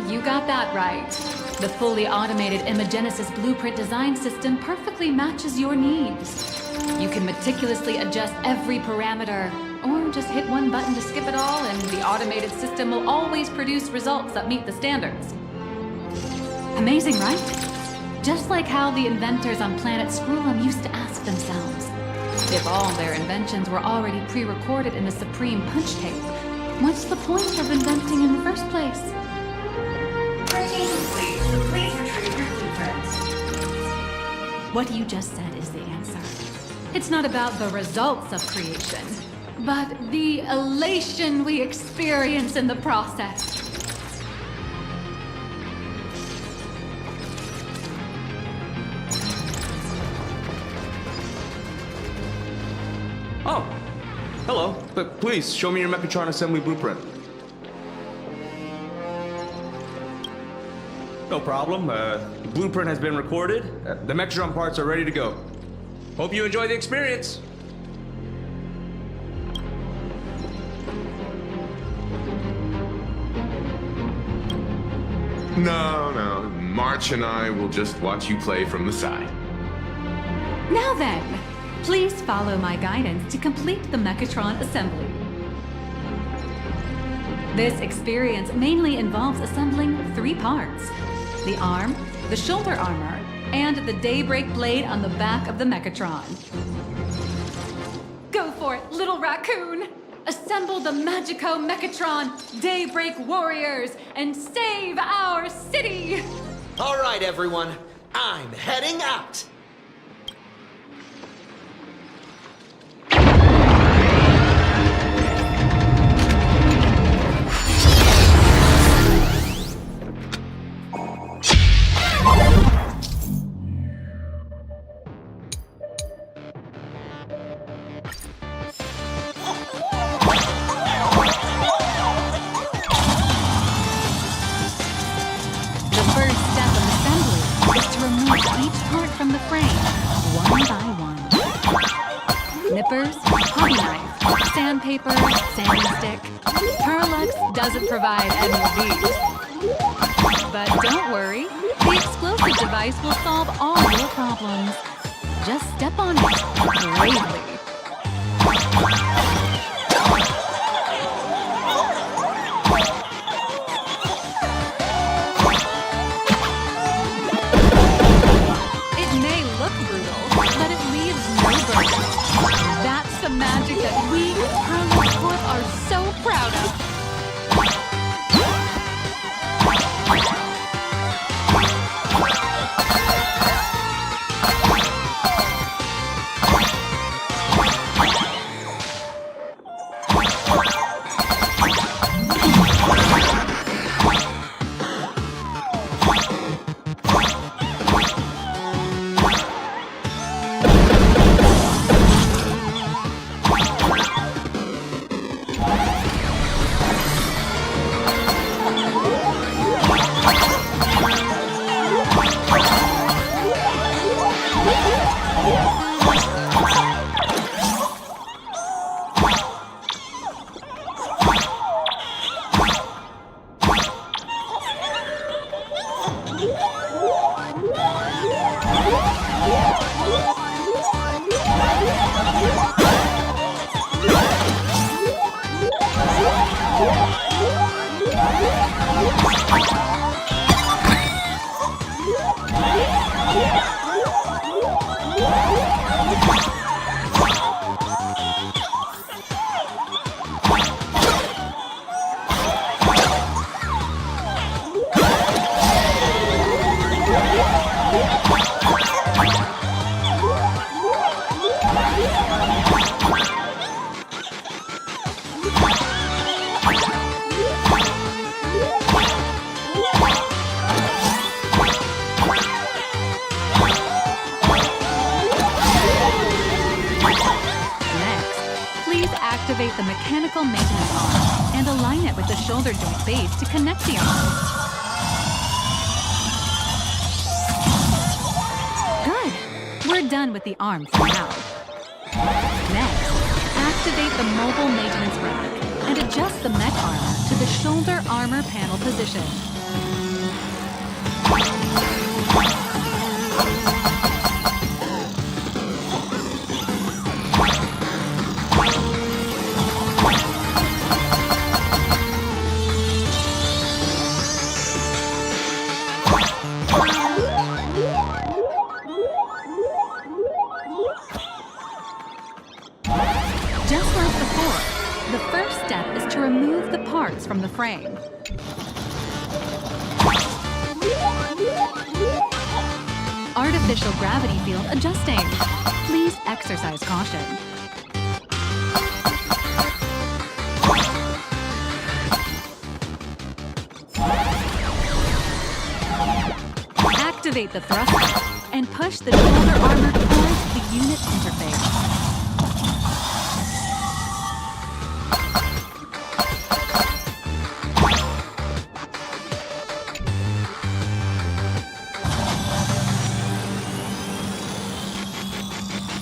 You got that right. The fully automated Imagenesis blueprint design system perfectly matches your needs. You can meticulously adjust every parameter, or just hit one button to skip it all, and the automated system will always produce results that meet the standards. Amazing, right? Just like how the inventors on planet Scroolum used to ask themselves, if all their inventions were already pre-recorded in a supreme punch tape, what's the point of inventing in the first place? Please retrieve your blueprints. What you just said is the answer. It's not about the results of creation, but the elation we experience in the process. Oh, hello. But please, show me your Mechatron assembly blueprint. No problem. The blueprint has been recorded. The Mechatron parts are ready to go. Hope you enjoy the experience. No. March and I will just watch you play from the side. Now then, please follow my guidance to complete the Mechatron assembly. This experience mainly involves assembling 3 parts: the arm, the shoulder armor, and the Daybreak blade on the back of the Mechatron. Go for it, little raccoon! Assemble the Magico Mechatron Daybreak Warriors and save our city! All right, everyone. I'm heading out. Nippers, hobby knife, sandpaper, sanding stick. Parallax doesn't provide any of these. But don't worry, the explosive device will solve all your problems. Just step on it bravely. It may look brutal, but it leaves no burden. That's the magic that we at Parallax Corp are so proud of. Activate the mechanical maintenance arm and align it with the shoulder joint base to connect the arm. Good. We're done with the arm for now. Next, activate the mobile maintenance rack and adjust the mech armor to the shoulder armor panel position. Just like before, the first step is to remove the parts from the frame. Artificial gravity field adjusting. Please exercise caution. Activate the thruster and push the shoulder armor towards the unit interface.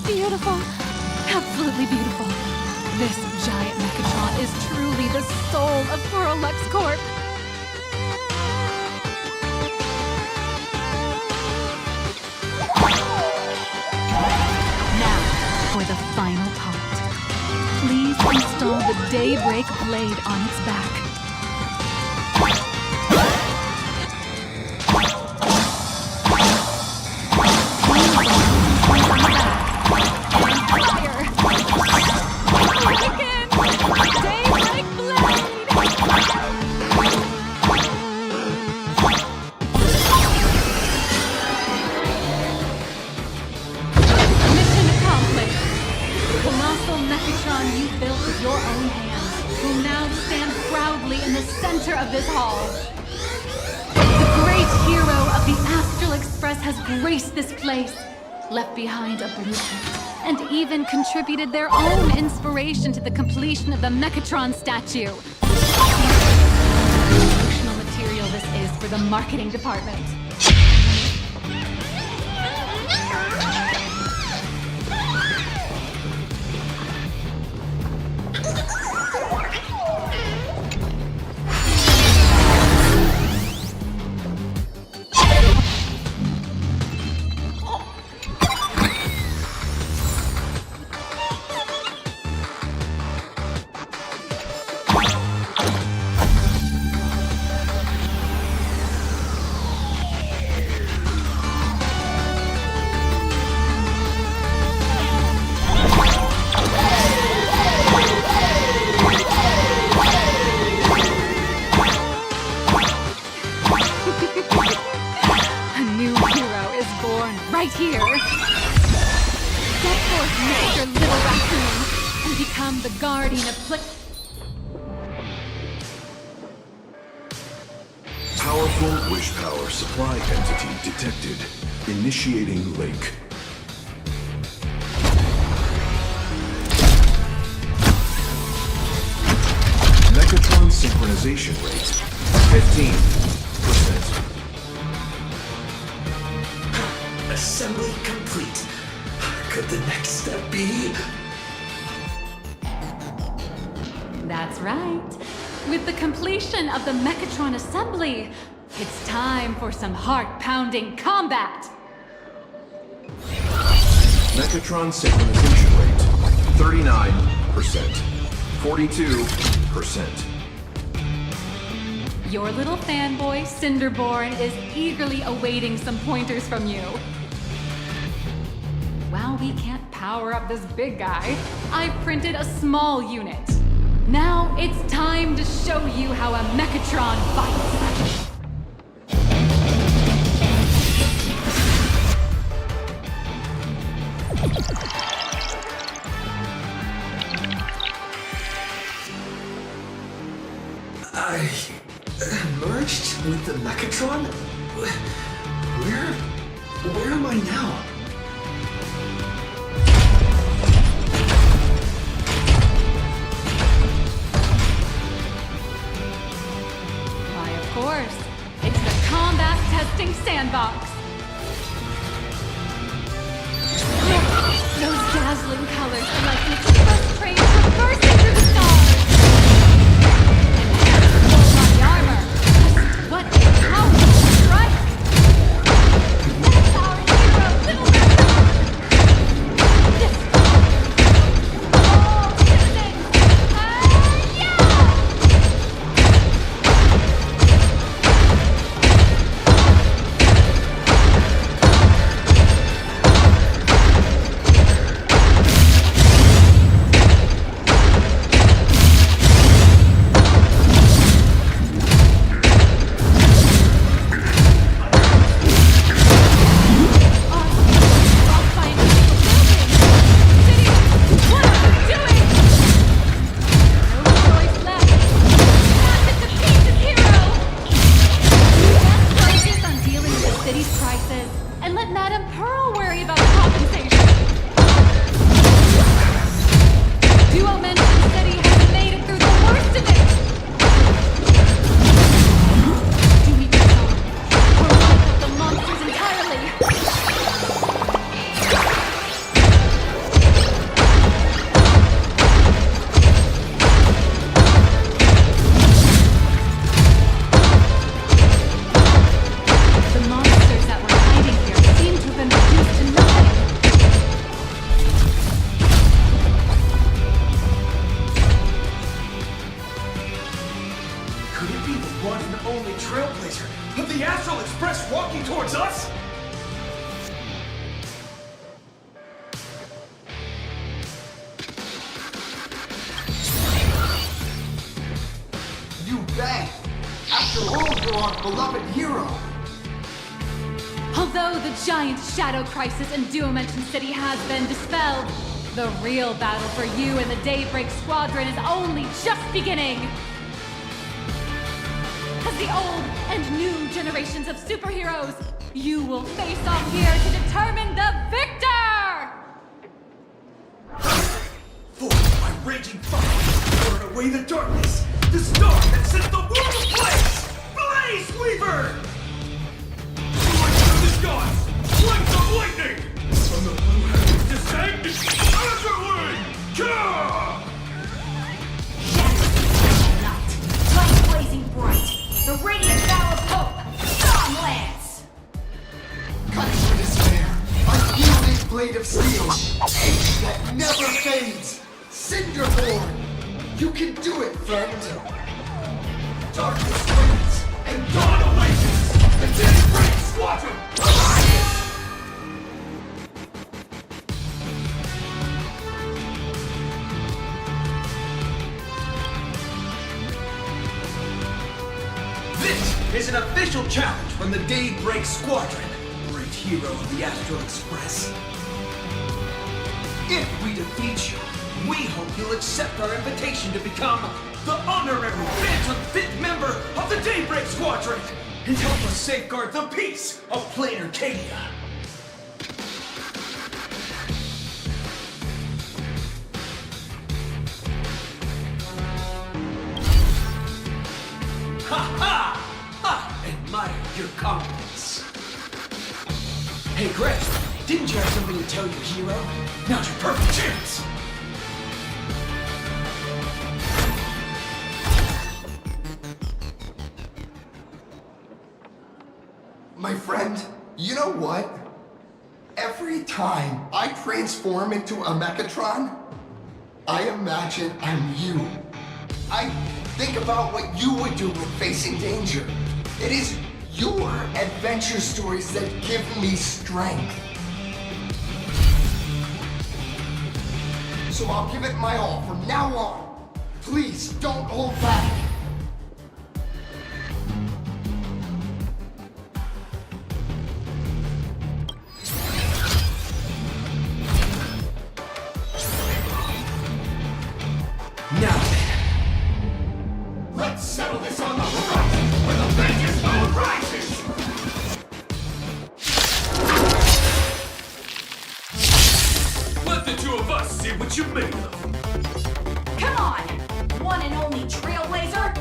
Beautiful. Absolutely beautiful. This giant Mechatron is truly the soul of Pluralux Corp. Now, for the final part. Please install the Daybreak blade on its back. This hall. The great hero of the Astral Express has graced this place, left behind a blueprint, and even contributed their own inspiration to the completion of the Mechatron statue. Promotional material this is for the marketing department. Right here. Step forth, Mr. Little Raccoon, and become the guardian of Powerful wish power supply entity detected. Initiating link. Mechatron synchronization rate 15%. Assembly complete. Could the next step be? That's right. With the completion of the Mechatron assembly, it's time for some heart-pounding combat! Mechatron synchronization rate 39%. 42%. Your little fanboy, Cinderborn, is eagerly awaiting some pointers from you. While we can't power up this big guy, I printed a small unit. Now it's time to show you how a Mechatron fights. I merged with the Mechatron? Where am I now? Why, of course. It's the combat testing sandbox. Those dazzling colors are like an express train traversing through the stars. Armor. What? How? Strike! That's our hero! these prices and let Madame Pearl worry about the compensation. Duo mentioned that he hasn't made it through the worst of it. Do we go on? Or wipe out the monsters entirely? The monsters that were hiding here seem to have been reduced to nothing. Could it be the one and only trailblazer of the Astral Express walking towards us? You bet! After all, you're our beloved hero! Although the giant shadow crisis in Duo-Mention City has been dispelled, the real battle for you and the Daybreak Squadron is only just beginning! As the old and new generations of superheroes, you will face off here to determine the victor! Forged by raging fire, burn away the darkness, the star that sets the world ablaze! Blaze Weaver! Lights of the skies! Lights of lightning! From the blue heavens descend! Azurwing! Kah! Light blazing bright. The radiant bow of hope. Stormlance! Cut through despair! Unyielding blade of steel! Ache that never fades! Cinderborn! You can do it, friend! Darkness wins, and dawn awakens! The Daybreak Squadron! Alliance! This is an official challenge from the Daybreak Squadron, great hero of the Astral Express. If we defeat you, we hope you'll accept our invitation to become the honorary Phantom Fit member of the Daybreak Squadron and help us safeguard the peace of Planarcadia. Ha ha! I admire your confidence. Hey, Greg, didn't you have something to tell your hero? Now's your perfect chance! My friend, you know what? Every time I transform into a Mechatron, I imagine I'm you. I think about what you would do when facing danger. It is your adventure stories that give me strength. So I'll give it my all from now on. Please don't hold back. Now then, let's settle this on the horizon where the vengeance moon rises! Let the two of us see what you made of. Come on! One and only Trailblazer!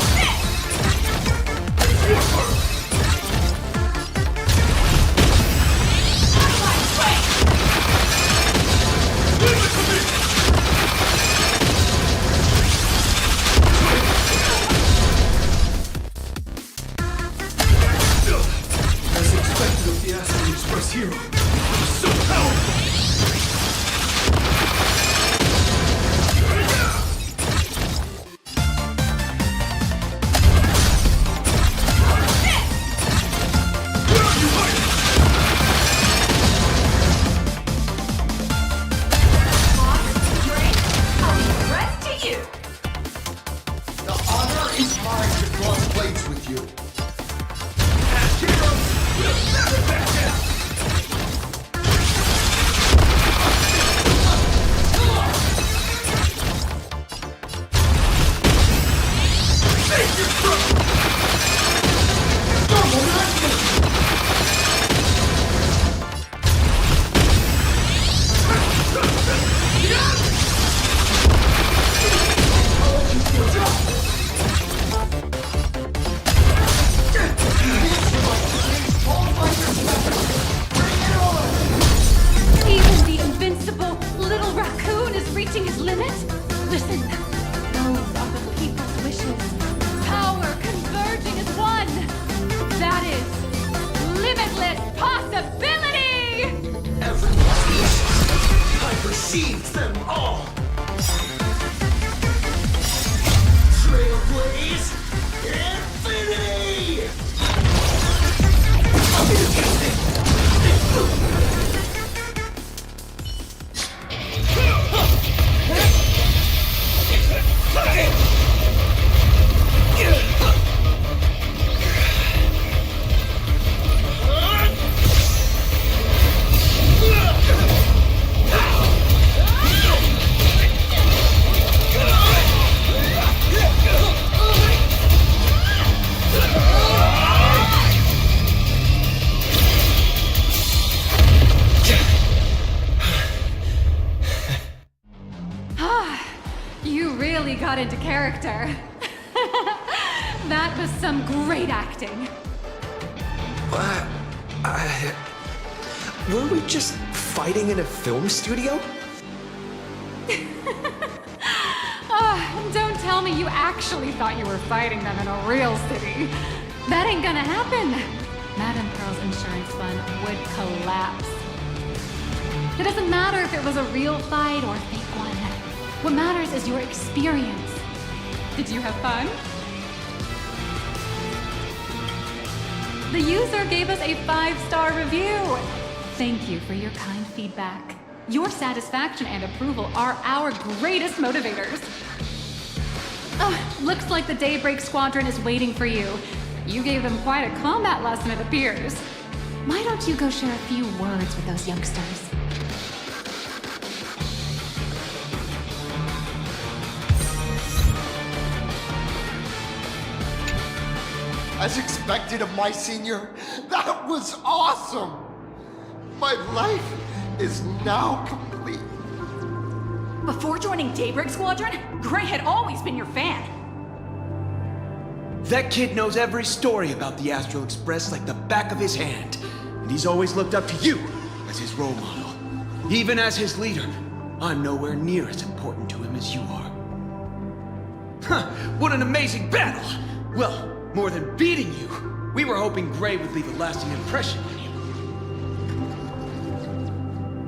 This Seize them all! Trailblaze Infinity! You really got into character. That was some great acting. Were we just fighting in a film studio? Don't tell me you actually thought you were fighting them in a real city. That ain't gonna happen. Madame Pearl's insurance fund would collapse. It doesn't matter if it was a real fight or a fake one. What matters is your experience. Did you have fun? The user gave us a 5-star review. Thank you for your kind feedback. Your satisfaction and approval are our greatest motivators. Oh, looks like the Daybreak Squadron is waiting for you. You gave them quite a combat lesson, it appears. Why don't you go share a few words with those youngsters? As expected of my senior, that was awesome! My life is now complete. Before joining Daybreak Squadron, Gray had always been your fan. That kid knows every story about the Astral Express like the back of his hand. And he's always looked up to you as his role model. Even as his leader, I'm nowhere near as important to him as you are. Huh, what an amazing battle! Well, more than beating you, we were hoping Gray would leave a lasting impression on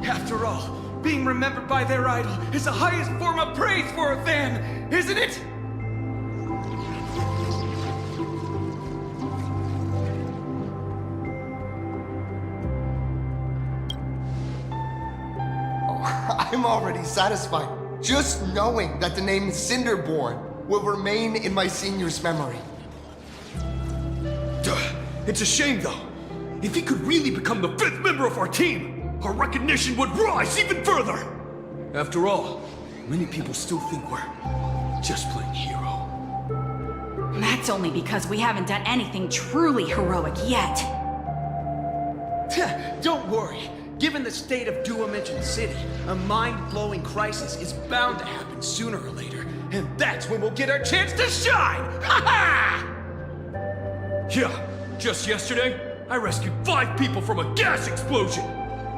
you. After all, being remembered by their idol is the highest form of praise for a fan, isn't it? I'm already satisfied, just knowing that the name Cinderborn will remain in my senior's memory. It's a shame, though. If he could really become the 5th member of our team, our recognition would rise even further. After all, many people still think we're just plain hero. That's only because we haven't done anything truly heroic yet. Don't worry. Given the state of Dual-Dimension City, a mind-blowing crisis is bound to happen sooner or later, and that's when we'll get our chance to shine! Ha-ha! Yeah, just yesterday, I rescued 5 people from a gas explosion.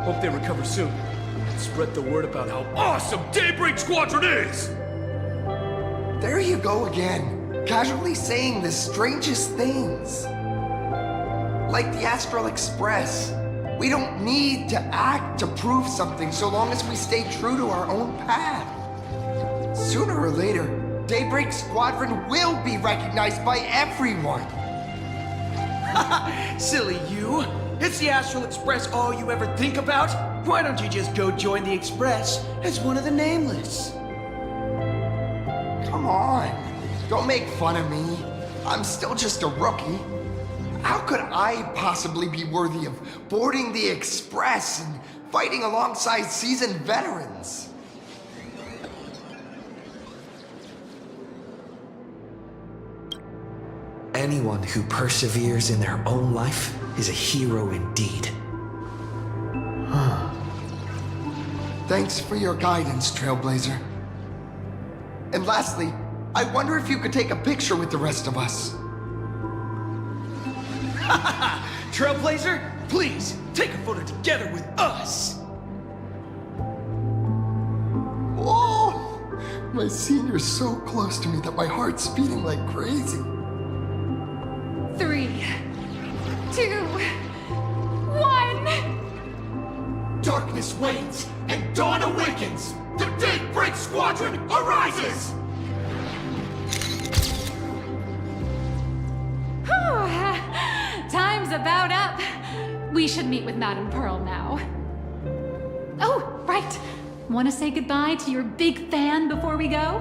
Hope they recover soon. And spread the word about how awesome Daybreak Squadron is! There you go again, casually saying the strangest things. Like the Astral Express. We don't need to act to prove something so long as we stay true to our own path. Sooner or later, Daybreak Squadron will be recognized by everyone. Silly you! Is the Astral Express all you ever think about? Why don't you just go join the Express as one of the Nameless? Come on, don't make fun of me. I'm still just a rookie. How could I possibly be worthy of boarding the Express and fighting alongside seasoned veterans? Anyone who perseveres in their own life is a hero indeed. Thanks for your guidance, Trailblazer. And lastly, I wonder if you could take a picture with the rest of us. Trailblazer, please, take a photo together with us! Whoa! My senior's so close to me that my heart's beating like crazy. 3, 2, 1... Darkness wanes, and dawn awakens! The Daybreak Squadron arises! Time's about up. We should meet with Madame Pearl now. Oh, right. Want to say goodbye to your big fan before we go?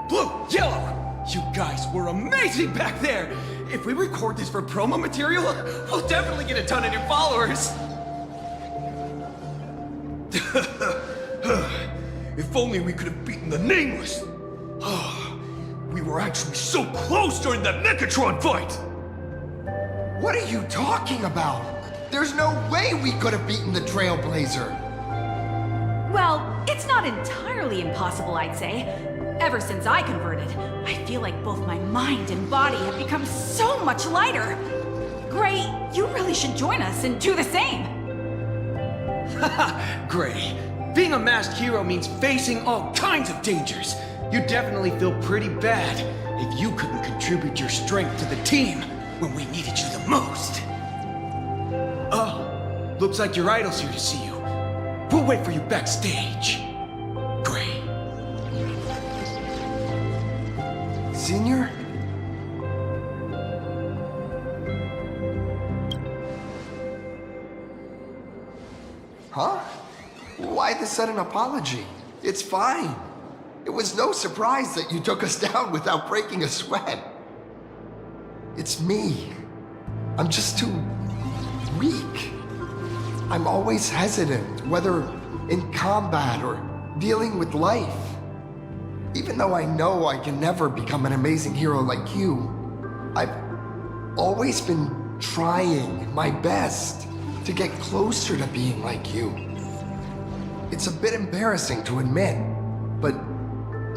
Blue, yellow! You guys were amazing back there! If we record this for promo material, we'll definitely get a ton of new followers! If only we could have beaten the Nameless! We were actually so close during that Mechatron fight! What are you talking about? There's no way we could have beaten the Trailblazer. Well, it's not entirely impossible, I'd say. Ever since I converted, I feel like both my mind and body have become so much lighter. Gray, you really should join us and do the same. Haha, Gray. Being a masked hero means facing all kinds of dangers. You'd definitely feel pretty bad if you couldn't contribute your strength to the team when we needed you the most. Oh, looks like your idol's here to see you. We'll wait for you backstage. Gray. Senior? Huh? Why the sudden apology? It's fine. It was no surprise that you took us down without breaking a sweat. It's me. I'm just too weak. I'm always hesitant, whether in combat or dealing with life. Even though I know I can never become an amazing hero like you, I've always been trying my best to get closer to being like you. It's a bit embarrassing to admit, but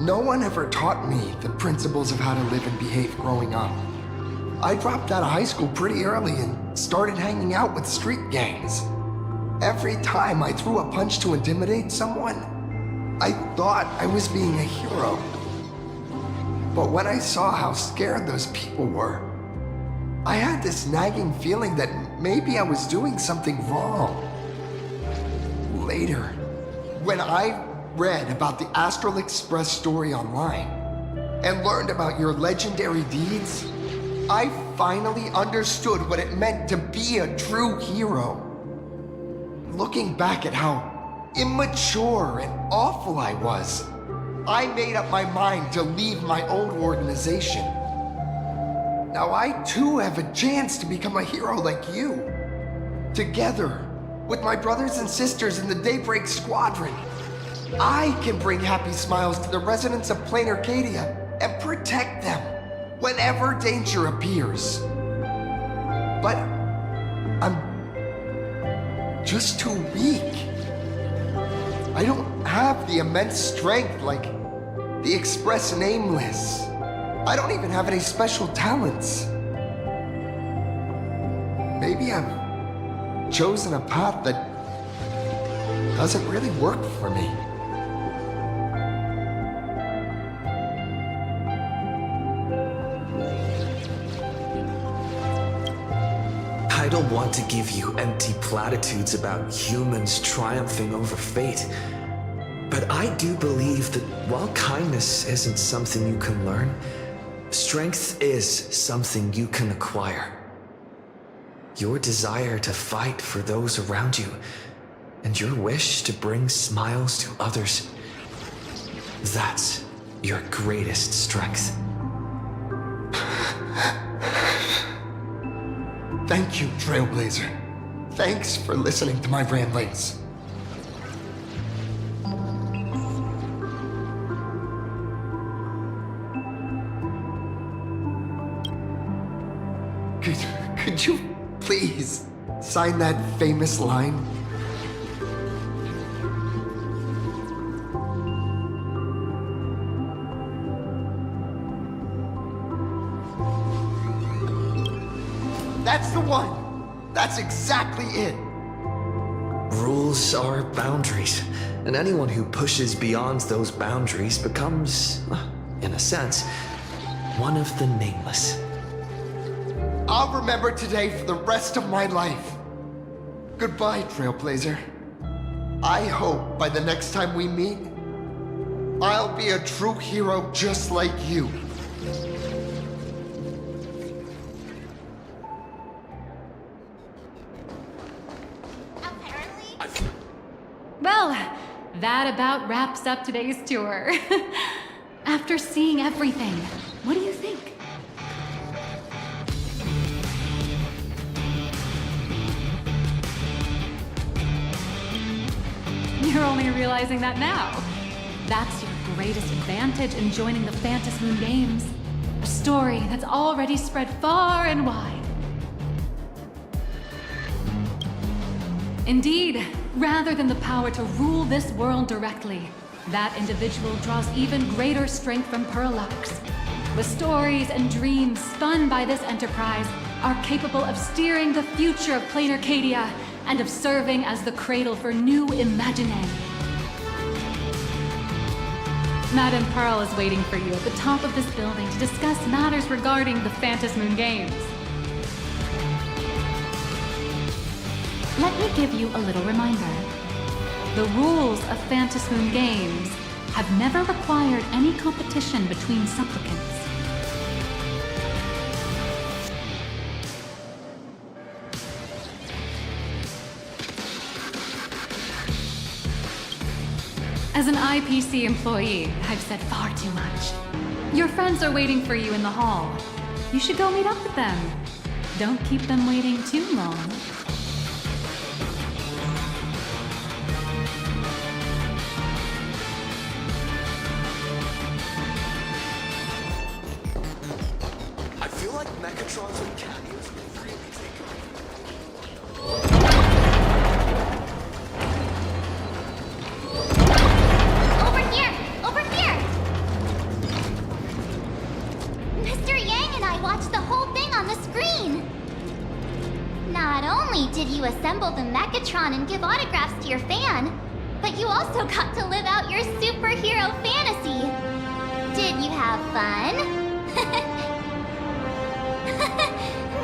no one ever taught me the principles of how to live and behave growing up. I dropped out of high school pretty early and started hanging out with street gangs. Every time I threw a punch to intimidate someone, I thought I was being a hero. But when I saw how scared those people were, I had this nagging feeling that maybe I was doing something wrong. Later, when I read about the Astral Express story online and learned about your legendary deeds, I finally understood what it meant to be a true hero. Looking back at how immature and awful I was, I made up my mind to leave my old organization. Now I too have a chance to become a hero like you. Together, with my brothers and sisters in the Daybreak Squadron, I can bring happy smiles to the residents of Planarcadia and protect them whenever danger appears. But I'm just too weak. I don't have the immense strength like the Express Nameless. I don't even have any special talents. Maybe I've chosen a path that doesn't really work for me. I don't want to give you empty platitudes about humans triumphing over fate. But I do believe that while kindness isn't something you can learn, strength is something you can acquire. Your desire to fight for those around you, and your wish to bring smiles to others, that's your greatest strength. Thank you, Trailblazer. Thanks for listening to my ramblings. Could you please sign that famous line? That's the one! That's exactly it! Rules are boundaries, and anyone who pushes beyond those boundaries becomes, in a sense, one of the nameless. I'll remember today for the rest of my life. Goodbye, Trailblazer. I hope by the next time we meet, I'll be a true hero just like you. Well, that about wraps up today's tour. After seeing everything, what do you think? You're only realizing that now. That's your greatest advantage in joining the Phantom Moon Games. A story that's already spread far and wide. Indeed, rather than the power to rule this world directly, that individual draws even greater strength from Parallax. The stories and dreams spun by this enterprise are capable of steering the future of Planarcadia and of serving as the cradle for new imagining. Madame Pearl is waiting for you at the top of this building to discuss matters regarding the Phantom Moon Games. Let me give you a little reminder. The rules of Phantom Moon Games have never required any competition between supplicants. As an IPC employee, I've said far too much. Your friends are waiting for you in the hall. You should go meet up with them. Don't keep them waiting too long. I feel like Mechatrons and Caddies will really take Over here! Over here! Mr. Yang and I watched the whole thing on the screen! Not only did you assemble the Mechatron and give autographs to your fan, but you also got to live out your superhero fantasy. Did you have fun?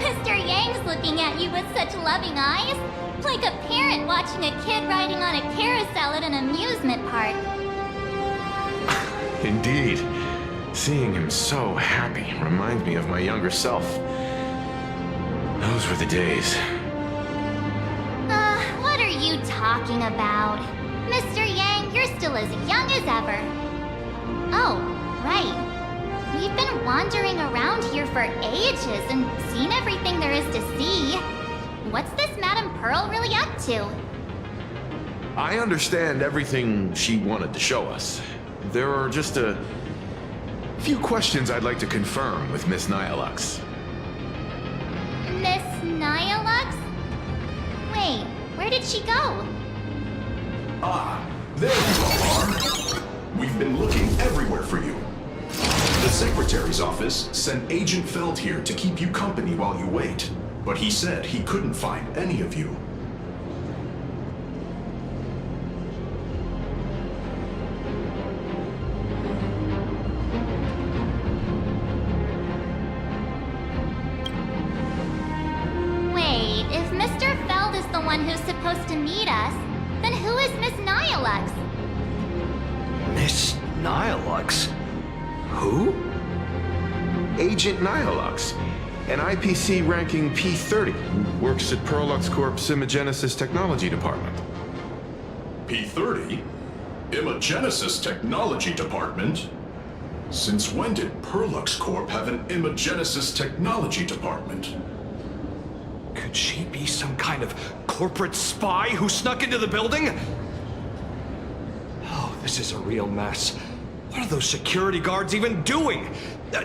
Mr. Yang's looking at you with such loving eyes, like a parent watching a kid riding on a carousel at an amusement park. Indeed. Seeing him so happy reminds me of my younger self. Those were the days. What are you talking about? Mr. Yang, you're still as young as ever. Oh, right. We've been wandering around here for ages and seen everything there is to see. What's this Madame Pearl really up to? I understand everything she wanted to show us. There are just a few questions I'd like to confirm with Miss Nihilux. Miss Nihilux? Wait, where did she go? Ah, there you all are. We've been looking everywhere for you. The Secretary's office sent Agent Feld here to keep you company while you wait, but he said he couldn't find any of you. Wait, if Mr. Feld is the one who's supposed to meet us, then who is Miss Nihilux? Miss Nihilux? Who? Agent Nihilux, an IPC ranking P30 who works at Prolux Corp's Imagenesis Technology Department. P30? Imagenesis Technology Department? Since when did Prolux Corp have an Imagenesis Technology Department? Could she be some kind of corporate spy who snuck into the building? Oh, this is a real mess. What are those security guards even doing?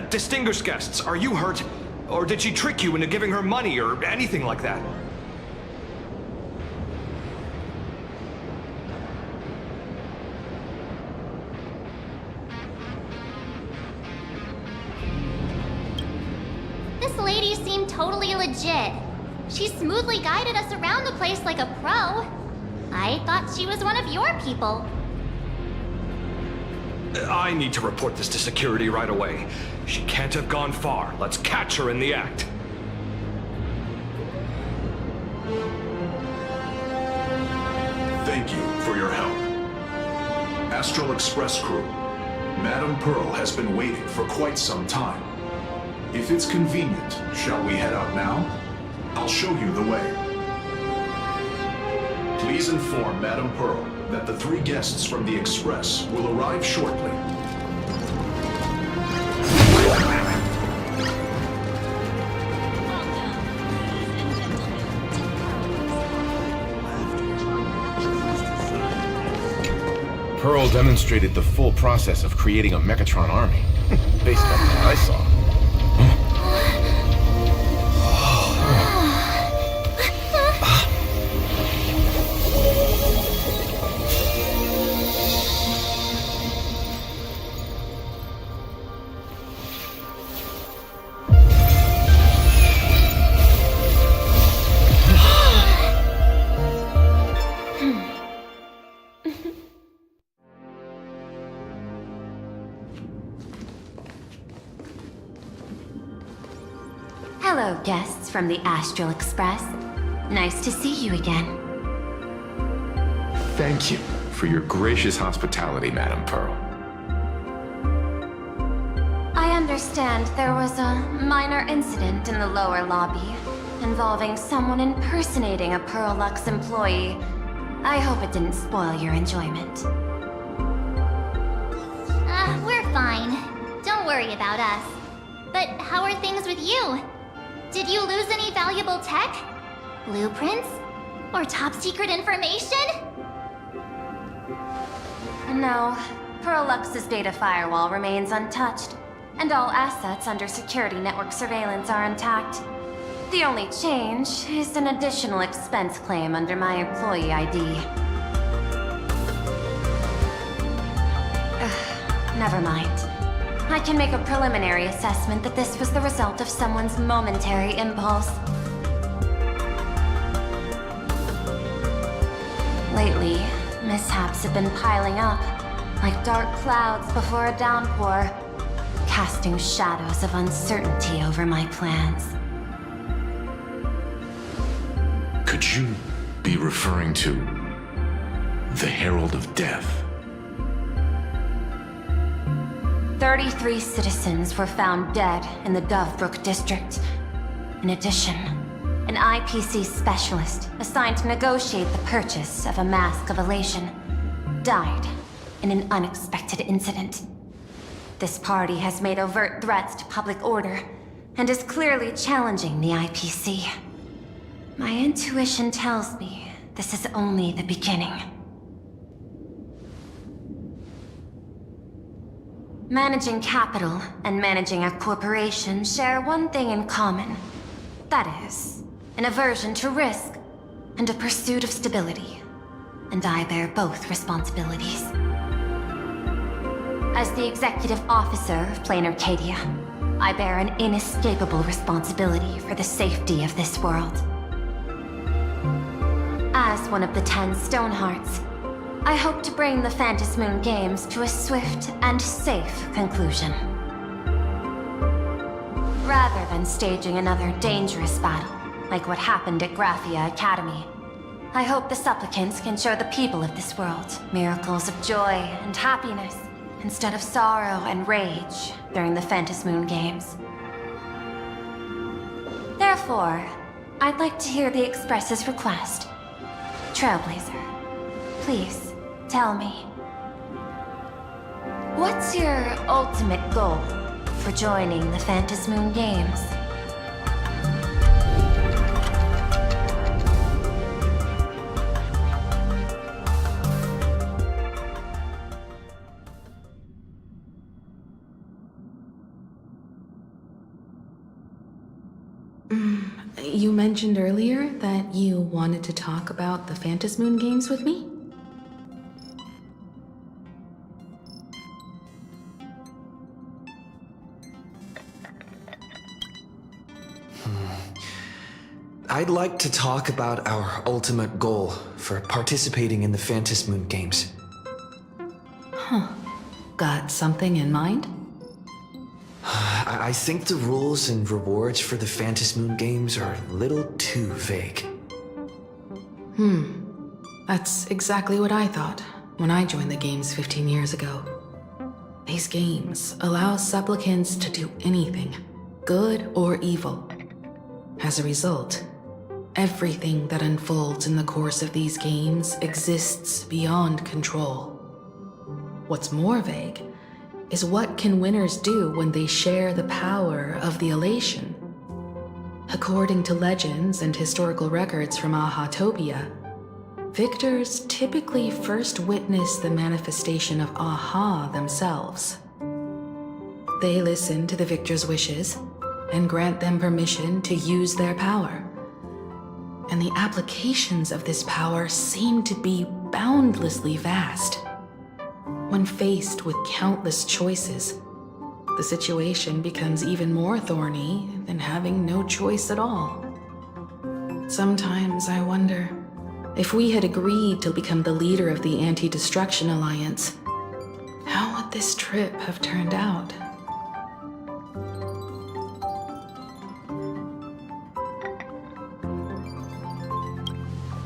Distinguished guests, are you hurt? Or did she trick you into giving her money or anything like that? This lady seemed totally legit. She smoothly guided us around the place like a pro. I thought she was one of your people. I need to report this to security right away. She can't have gone far. Let's catch her in the act. Thank you for your help. Astral Express crew, Madame Pearl has been waiting for quite some time. If it's convenient, shall we head out now? I'll show you the way. Please inform Madame Pearl that the 3 guests from the Express will arrive shortly. Pearl demonstrated the full process of creating a Mechatron army, based on what I saw. Hello, guests from the Astral Express. Nice to see you again. Thank you for your gracious hospitality, Madame Pearl. I understand there was a minor incident in the lower lobby involving someone impersonating a Pearlux employee. I hope it didn't spoil your enjoyment. We're fine. Don't worry about us. But how are things with you? Did you lose any valuable tech? Blueprints? Or top-secret information? No, Pearlux's data firewall remains untouched, and all assets under security network surveillance are intact. The only change is an additional expense claim under my employee ID. Never mind. I can make a preliminary assessment that this was the result of someone's momentary impulse. Lately, mishaps have been piling up, like dark clouds before a downpour, casting shadows of uncertainty over my plans. Could you be referring to the Herald of Death? 33 citizens were found dead in the Dovebrook district. In addition, an IPC specialist assigned to negotiate the purchase of a mask of elation died in an unexpected incident. This party has made overt threats to public order and is clearly challenging the IPC. My intuition tells me this is only the beginning. Managing capital and managing a corporation share one thing in common. That is, an aversion to risk and a pursuit of stability. And I bear both responsibilities. As the executive officer of Planarcadia, I bear an inescapable responsibility for the safety of this world. As one of the 10 Stonehearts, I hope to bring the Phantasmoon Games to a swift and safe conclusion. Rather than staging another dangerous battle, like what happened at Graphia Academy, I hope the supplicants can show the people of this world miracles of joy and happiness, instead of sorrow and rage during the Phantasmoon Games. Therefore, I'd like to hear the Express's request. Trailblazer, please. Tell me, what's your ultimate goal for joining the Phantasmoon Games? You mentioned earlier that you wanted to talk about the Phantasmoon Games with me? I'd like to talk about our ultimate goal for participating in the Phantasmoon Games. Huh. Got something in mind? I think the rules and rewards for the Phantom Moon games are a little too vague. That's exactly what I thought when I joined the games 15 years ago. These games allow supplicants to do anything, good or evil. As a result, everything that unfolds in the course of these games exists beyond control. What's more vague is what can winners do when they share the power of the elation. According to legends and historical records from Ahatopia, victors typically first witness the manifestation of Aha themselves. They listen to the victor's wishes and grant them permission to use their power. And the applications of this power seem to be boundlessly vast. When faced with countless choices, the situation becomes even more thorny than having no choice at all. Sometimes I wonder, if we had agreed to become the leader of the Anti-Destruction Alliance, how would this trip have turned out?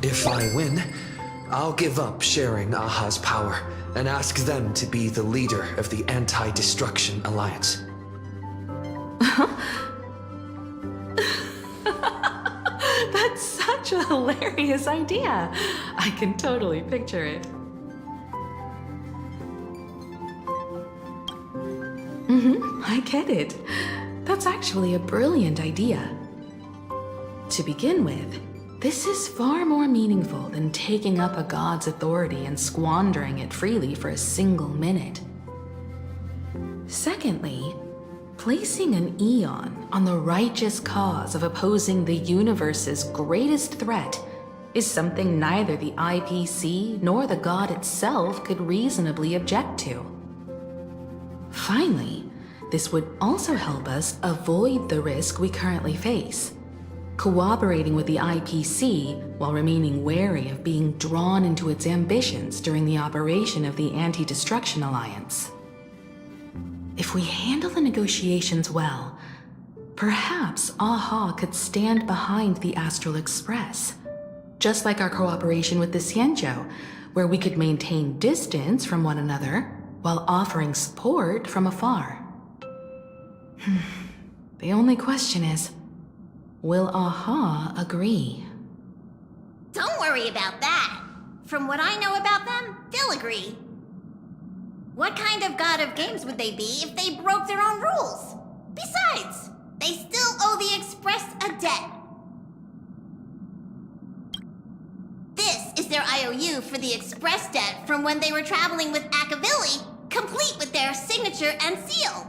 If I win, I'll give up sharing Aha's power and ask them to be the leader of the Anti-Destruction Alliance. That's such a hilarious idea. I can totally picture it. I get it. That's actually a brilliant idea. To begin with, this is far more meaningful than taking up a god's authority and squandering it freely for a single minute. Secondly, placing an Eon on the righteous cause of opposing the universe's greatest threat is something neither the IPC nor the god itself could reasonably object to. Finally, this would also help us avoid the risk we currently face, cooperating with the IPC while remaining wary of being drawn into its ambitions during the operation of the Anti-Destruction Alliance. If we handle the negotiations well, perhaps Aha could stand behind the Astral Express, just like our cooperation with the Xianzhou, where we could maintain distance from one another while offering support from afar. The only question is, will Aha agree? Don't worry about that. From what I know about them, they'll agree. What kind of god of games would they be if they broke their own rules? Besides, they still owe the Express a debt. This is their IOU for the Express debt from when they were traveling with Akavilli, complete with their signature and seal.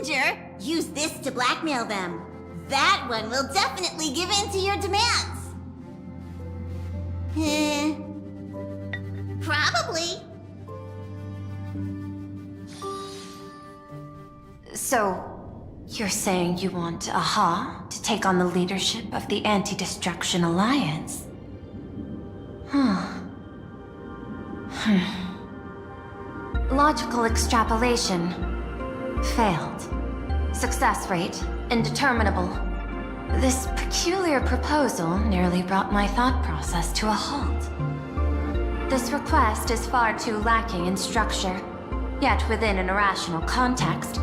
messenger, use this to blackmail them. That one will definitely give in to your demands. Probably. So, you're saying you want AHA to take on the leadership of the Anti-Destruction Alliance? Logical extrapolation. Failed. Success rate indeterminable. This peculiar proposal nearly brought my thought process to a halt. This request is far too lacking in structure, yet within an irrational context,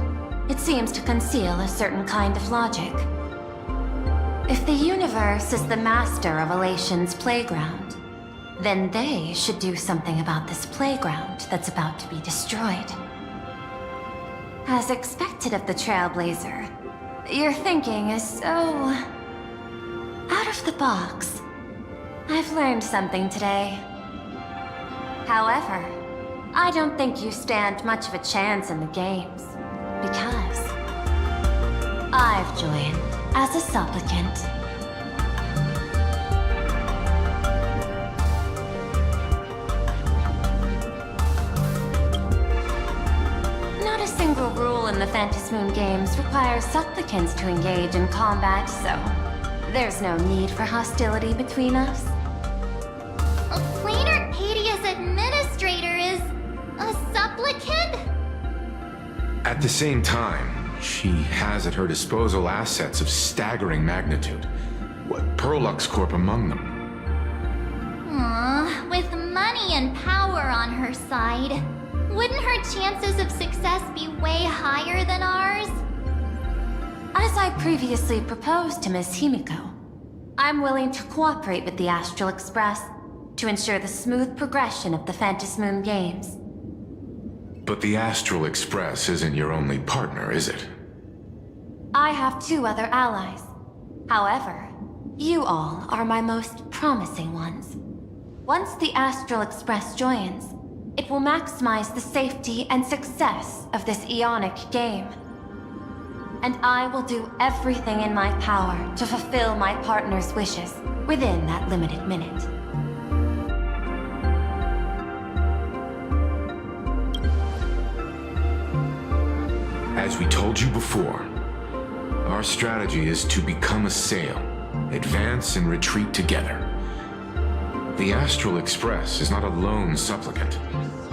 it seems to conceal a certain kind of logic. If the universe is the master of Elation's playground, then they should do something about this playground that's about to be destroyed. As expected of the Trailblazer, your thinking is so... out of the box. I've learned something today. However, I don't think you stand much of a chance in the games, because I've joined as a supplicant. Not a single rule in the Phantasmoon games requires supplicants to engage in combat, so there's no need for hostility between us. Planarcadia's administrator is a supplicant? At the same time, she has at her disposal assets of staggering magnitude. What Perlux Corp among them. Aww, with money and power on her side, wouldn't her chances of success be way higher than ours? As I previously proposed to Miss Himiko, I'm willing to cooperate with the Astral Express to ensure the smooth progression of the Phantasmoon games. But the Astral Express isn't your only partner, is it? I have 2 other allies. However, you all are my most promising ones. Once the Astral Express joins, it will maximize the safety and success of this Ionic game. And I will do everything in my power to fulfill my partner's wishes within that limited minute. As we told you before, our strategy is to become a sail, advance and retreat together. The Astral Express is not a lone supplicant,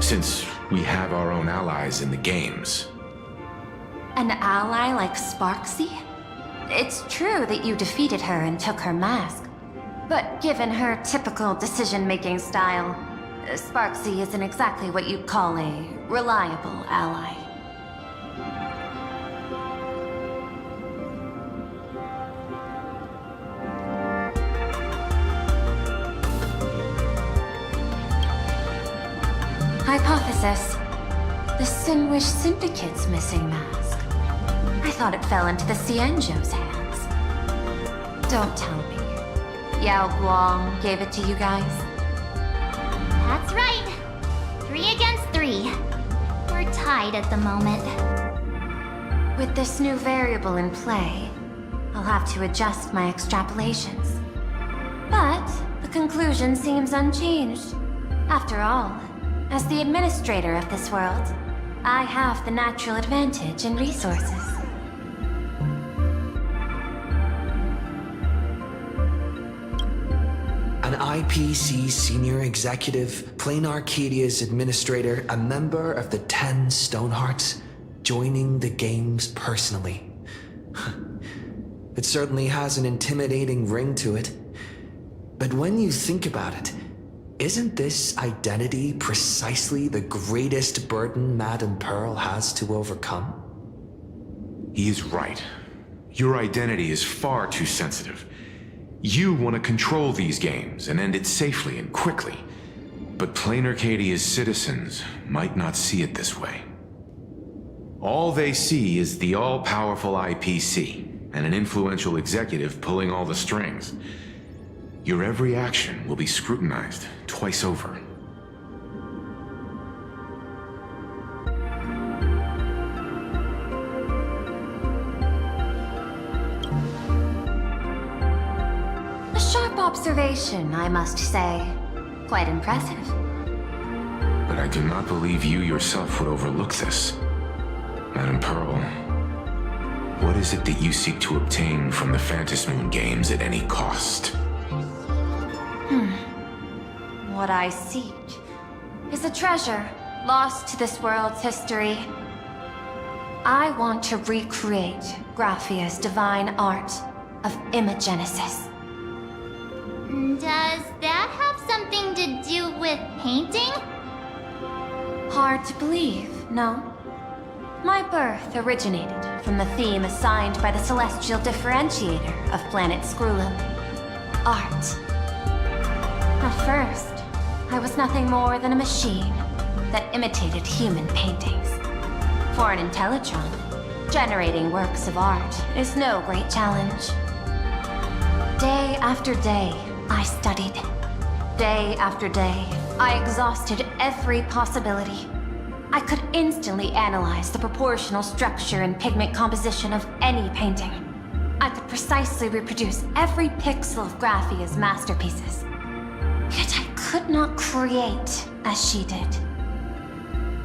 since we have our own allies in the games. An ally like Sparksy? It's true that you defeated her and took her mask, but given her typical decision-making style, Sparksy isn't exactly what you'd call a reliable ally. Hypothesis. The Sinwish Syndicate's missing mask. I thought it fell into the Cienjo's hands. Don't tell me. Yao Guang gave it to you guys? That's right. 3 against 3. We're tied at the moment. With this new variable in play, I'll have to adjust my extrapolations. But the conclusion seems unchanged. After all, as the administrator of this world, I have the natural advantage in resources. An IPC senior executive, Planarcadia's administrator, a member of the 10 Stonehearts, joining the games personally. It certainly has an intimidating ring to it. But when you think about it, isn't this identity precisely the greatest burden Madame Pearl has to overcome? He is right. Your identity is far too sensitive. You want to control these games and end it safely and quickly. But Planarcadia's citizens might not see it this way. All they see is the all-powerful IPC and an influential executive pulling all the strings. Your every action will be scrutinized twice over. observation, I must say. Quite impressive. But I do not believe you yourself would overlook this. Madam Pearl, what is it that you seek to obtain from the Phantasmoon Games at any cost? What I seek is a treasure lost to this world's history. I want to recreate Graphia's divine art of imagenesis. Does that have something to do with painting? Hard to believe, no? My birth originated from the theme assigned by the celestial differentiator of planet Skrullum, art. At first, I was nothing more than a machine that imitated human paintings. For an Intellitron, generating works of art is no great challenge. Day after day, I studied. Day after day, I exhausted every possibility. I could instantly analyze the proportional structure and pigment composition of any painting. I could precisely reproduce every pixel of Graphia's masterpieces. Yet I could not create as she did.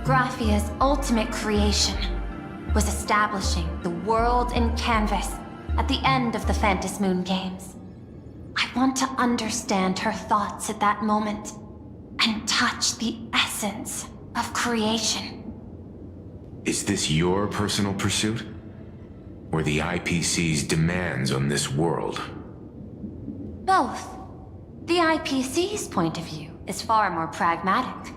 Graphia's ultimate creation was establishing the world in canvas at the end of the Phantasmoon Games. I want to understand her thoughts at that moment and touch the essence of creation. Is this your personal pursuit? Or the IPC's demands on this world? Both. The IPC's point of view is far more pragmatic.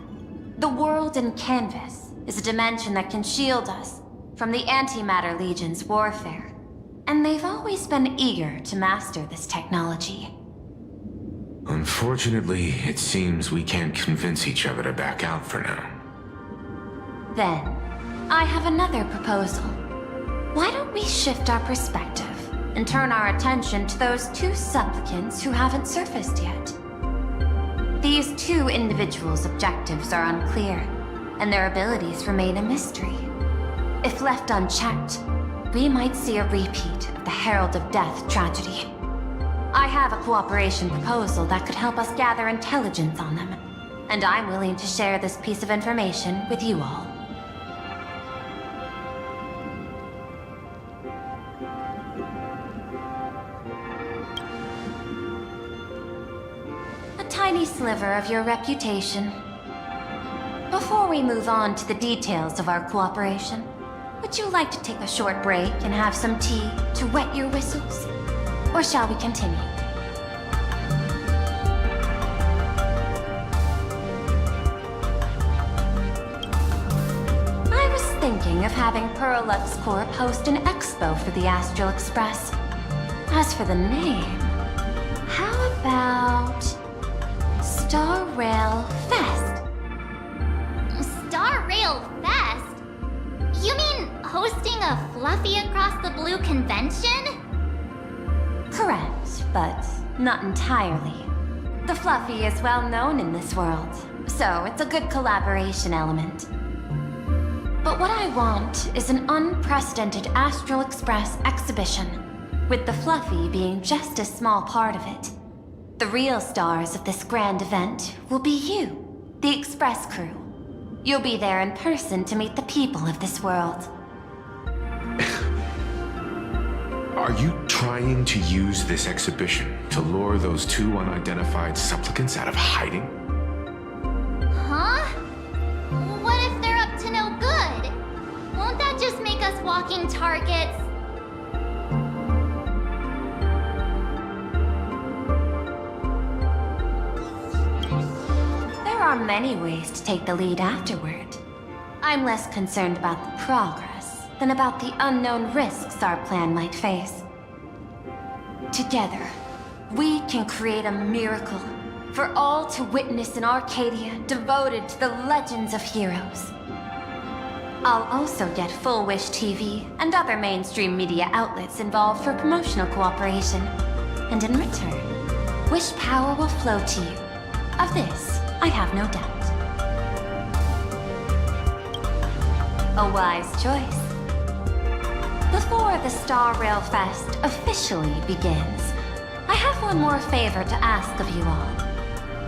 The world in canvas is a dimension that can shield us from the Antimatter Legion's warfare, and they've always been eager to master this technology. Unfortunately, it seems we can't convince each other to back out for now. Then, I have another proposal. Why don't we shift our perspective and turn our attention to those two supplicants who haven't surfaced yet? These two individuals' objectives are unclear, and their abilities remain a mystery. If left unchecked, we might see a repeat of the Herald of Death tragedy. I have a cooperation proposal that could help us gather intelligence on them, and I'm willing to share this piece of information with you all. A tiny sliver of your reputation. Before we move on to the details of our cooperation, would you like to take a short break and have some tea to wet your whistles? Or shall we continue? I was thinking of having Perlux Corp host an expo for the Astral Express. As for the name, how about Star Rail Fest? Star Rail Fest? You mean hosting a Fluffy Across the Blue convention? Correct, but not entirely. The Fluffy is well known in this world, so it's a good collaboration element. But what I want is an unprecedented Astral Express exhibition, with the Fluffy being just a small part of it. The real stars of this grand event will be you, the Express crew. You'll be there in person to meet the people of this world. Are you trying to use this exhibition to lure those two unidentified supplicants out of hiding? Huh? What if they're up to no good? Won't that just make us walking targets? There are many ways to take the lead afterward. I'm less concerned about the progress than about the unknown risks our plan might face. Together, we can create a miracle for all to witness in Arcadia devoted to the legends of heroes. I'll also get Full Wish TV and other mainstream media outlets involved for promotional cooperation. And in return, Wish power will flow to you. Of this, I have no doubt. A wise choice. Before the Star Rail Fest officially begins, I have one more favor to ask of you all.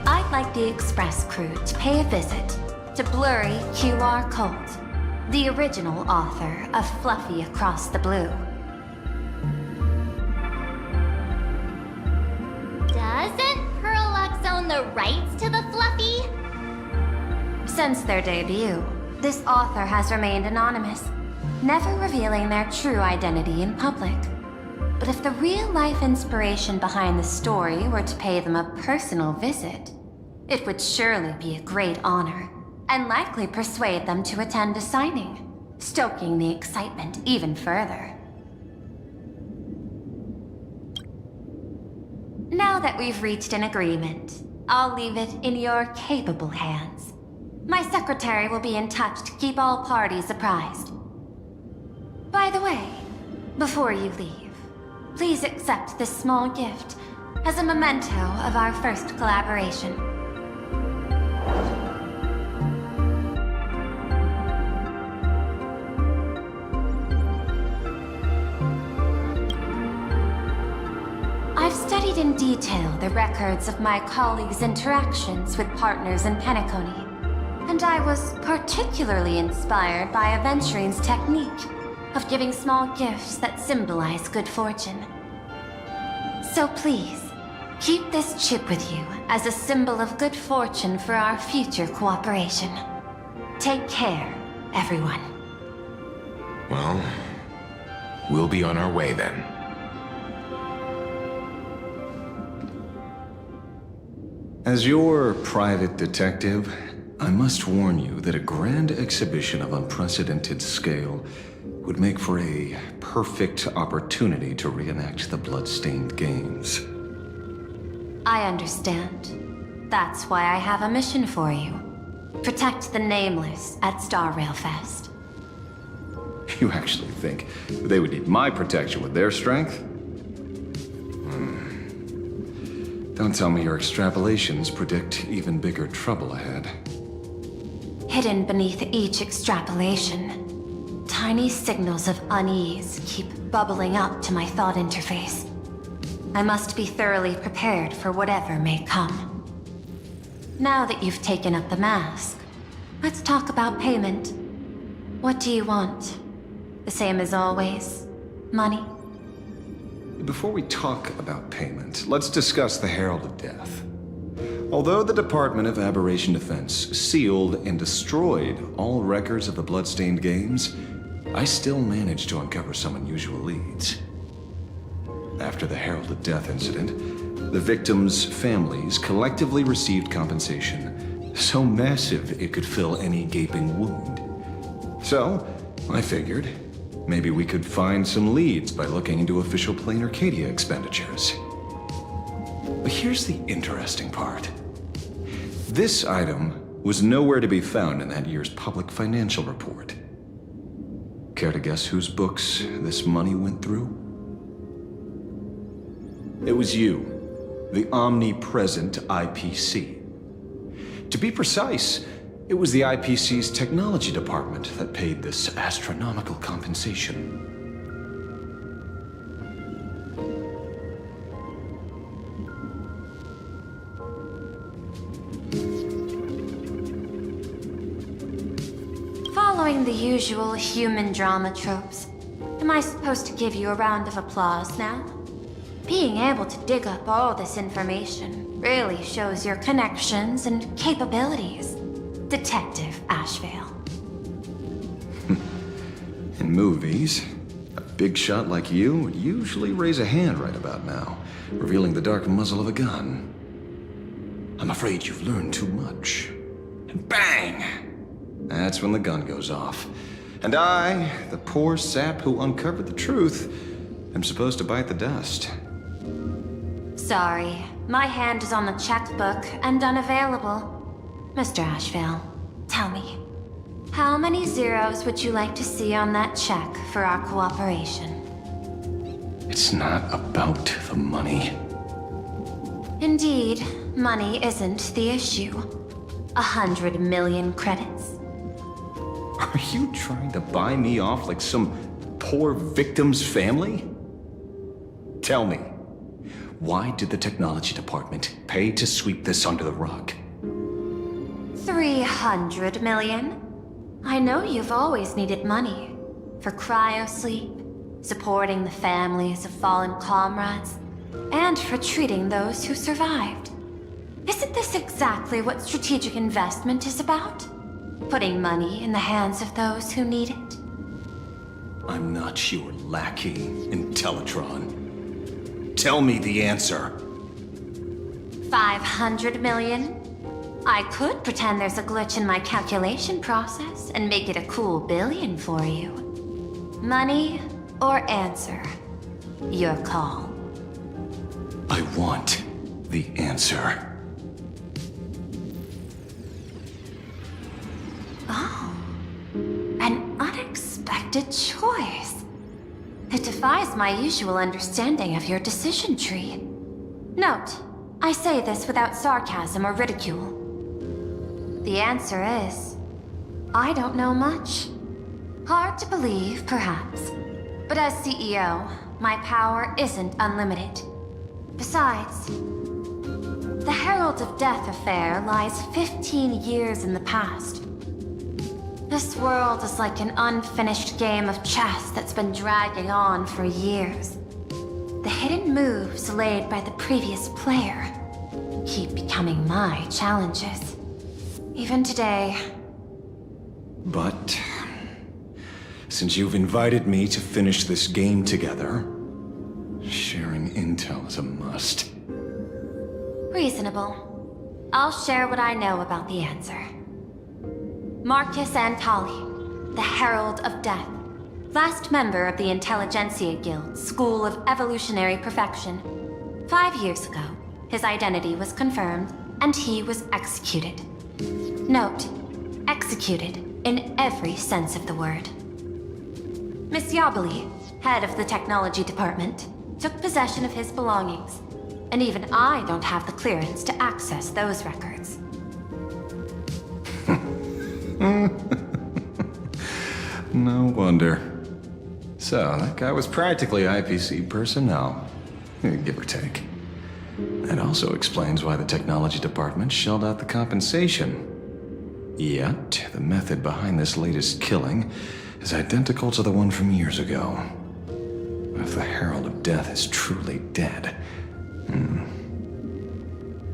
I'd like the Express crew to pay a visit to Blurry QR Colt, the original author of Fluffy Across the Blue. Doesn't Perlux own the rights to the Fluffy? Since their debut, this author has remained anonymous, never revealing their true identity in public. But if the real-life inspiration behind the story were to pay them a personal visit, it would surely be a great honor, and likely persuade them to attend a signing, stoking the excitement even further. Now that we've reached an agreement, I'll leave it in your capable hands. My secretary will be in touch to keep all parties apprised. By the way, before you leave, please accept this small gift as a memento of our first collaboration. I've studied in detail the records of my colleagues' interactions with partners in Penacony, and I was particularly inspired by Aventurine's technique of giving small gifts that symbolize good fortune. So please, keep this chip with you as a symbol of good fortune for our future cooperation. Take care, everyone. Well, we'll be on our way then. As your private detective, I must warn you that a grand exhibition of unprecedented scale would make for a perfect opportunity to reenact the blood-stained games. I understand. That's why I have a mission for you. Protect the Nameless at Star Rail Fest. You actually think they would need my protection with their strength? Don't tell me your extrapolations predict even bigger trouble ahead. Hidden beneath each extrapolation, tiny signals of unease keep bubbling up to my thought interface. I must be thoroughly prepared for whatever may come. Now that you've taken up the mask, let's talk about payment. What do you want? The same as always? Money? Before we talk about payment, let's discuss the Herald of Death. Although the Department of Aberration Defense sealed and destroyed all records of the Bloodstained Games, I still managed to uncover some unusual leads. After the Herald of Death incident, the victims' families collectively received compensation so massive it could fill any gaping wound. So, I figured, maybe we could find some leads by looking into official Planarcadia expenditures. But here's the interesting part. This item was nowhere to be found in that year's public financial report. Care to guess whose books this money went through? It was you, the omnipresent IPC. To be precise, it was the IPC's technology department that paid this astronomical compensation. Following the usual human drama tropes, am I supposed to give you a round of applause now? Being able to dig up all this information really shows your connections and capabilities, Detective Ashvale. In movies, a big shot like you would usually raise a hand right about now, revealing the dark muzzle of a gun. I'm afraid you've learned too much. And bang! That's when the gun goes off. And I, the poor sap who uncovered the truth, am supposed to bite the dust. Sorry, my hand is on the checkbook and unavailable. Mr. Ashvale, tell me, how many zeros would you like to see on that check for our cooperation? It's not about the money. Indeed, money isn't the issue. 100 million credits. Are you trying to buy me off like some poor victim's family? Tell me, Why did the technology department pay to sweep this under the rug? 300 million? I know you've always needed money. For cryosleep, supporting the families of fallen comrades, and for treating those who survived. Isn't this exactly what strategic investment is about? Putting money in the hands of those who need it? I'm not your lackey, Intellitron. Tell me the answer. 500 million? I could pretend there's a glitch in my calculation process and make it a cool billion for you. Money or answer? Your call. I want the answer. Oh, an unexpected choice. It defies my usual understanding of your decision tree. Note, I say this without sarcasm or ridicule. The answer is, I don't know much. Hard to believe, perhaps. But as CEO, my power isn't unlimited. Besides, the Herald of Death affair lies 15 years in the past. This world is like an unfinished game of chess that's been dragging on for years. The hidden moves laid by the previous player keep becoming my challenges. Even today. But since you've invited me to finish this game together, sharing intel is a must. Reasonable. I'll share what I know about the answer. Marcus Antali, the Herald of Death, last member of the Intelligentsia Guild School of Evolutionary Perfection. 5 years ago, his identity was confirmed, and he was executed. Note, executed in every sense of the word. Miss Yabali, head of the technology department, took possession of his belongings, and even I don't have the clearance to access those records. No wonder. So, that guy was practically IPC personnel, give or take. That also explains why the technology department shelled out the compensation. Yet, the method behind this latest killing is identical to the one from years ago. If the Herald of Death is truly dead...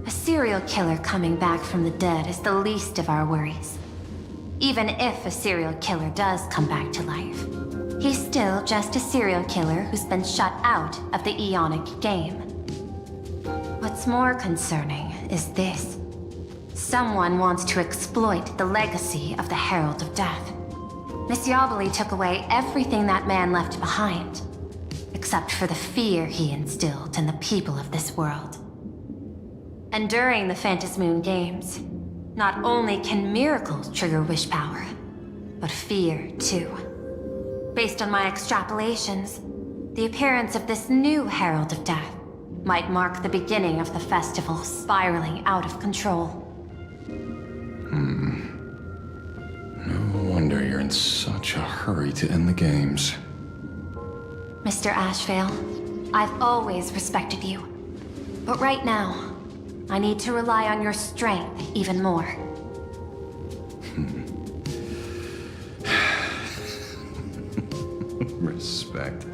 A serial killer coming back from the dead is the least of our worries. Even if a serial killer does come back to life, he's still just a serial killer who's been shut out of the Ionic game. What's more concerning is this. Someone wants to exploit the legacy of the Herald of Death. Miss Yabali took away everything that man left behind, except for the fear he instilled in the people of this world. And during the Phantasmoon Games, not only can miracles trigger wish power, but fear too. Based on my extrapolations, the appearance of this new Herald of Death might mark the beginning of the festival spiraling out of control. No wonder you're in such a hurry to end the games. Mr. Ashvale, I've always respected you. But right now, I need to rely on your strength even more. Respect.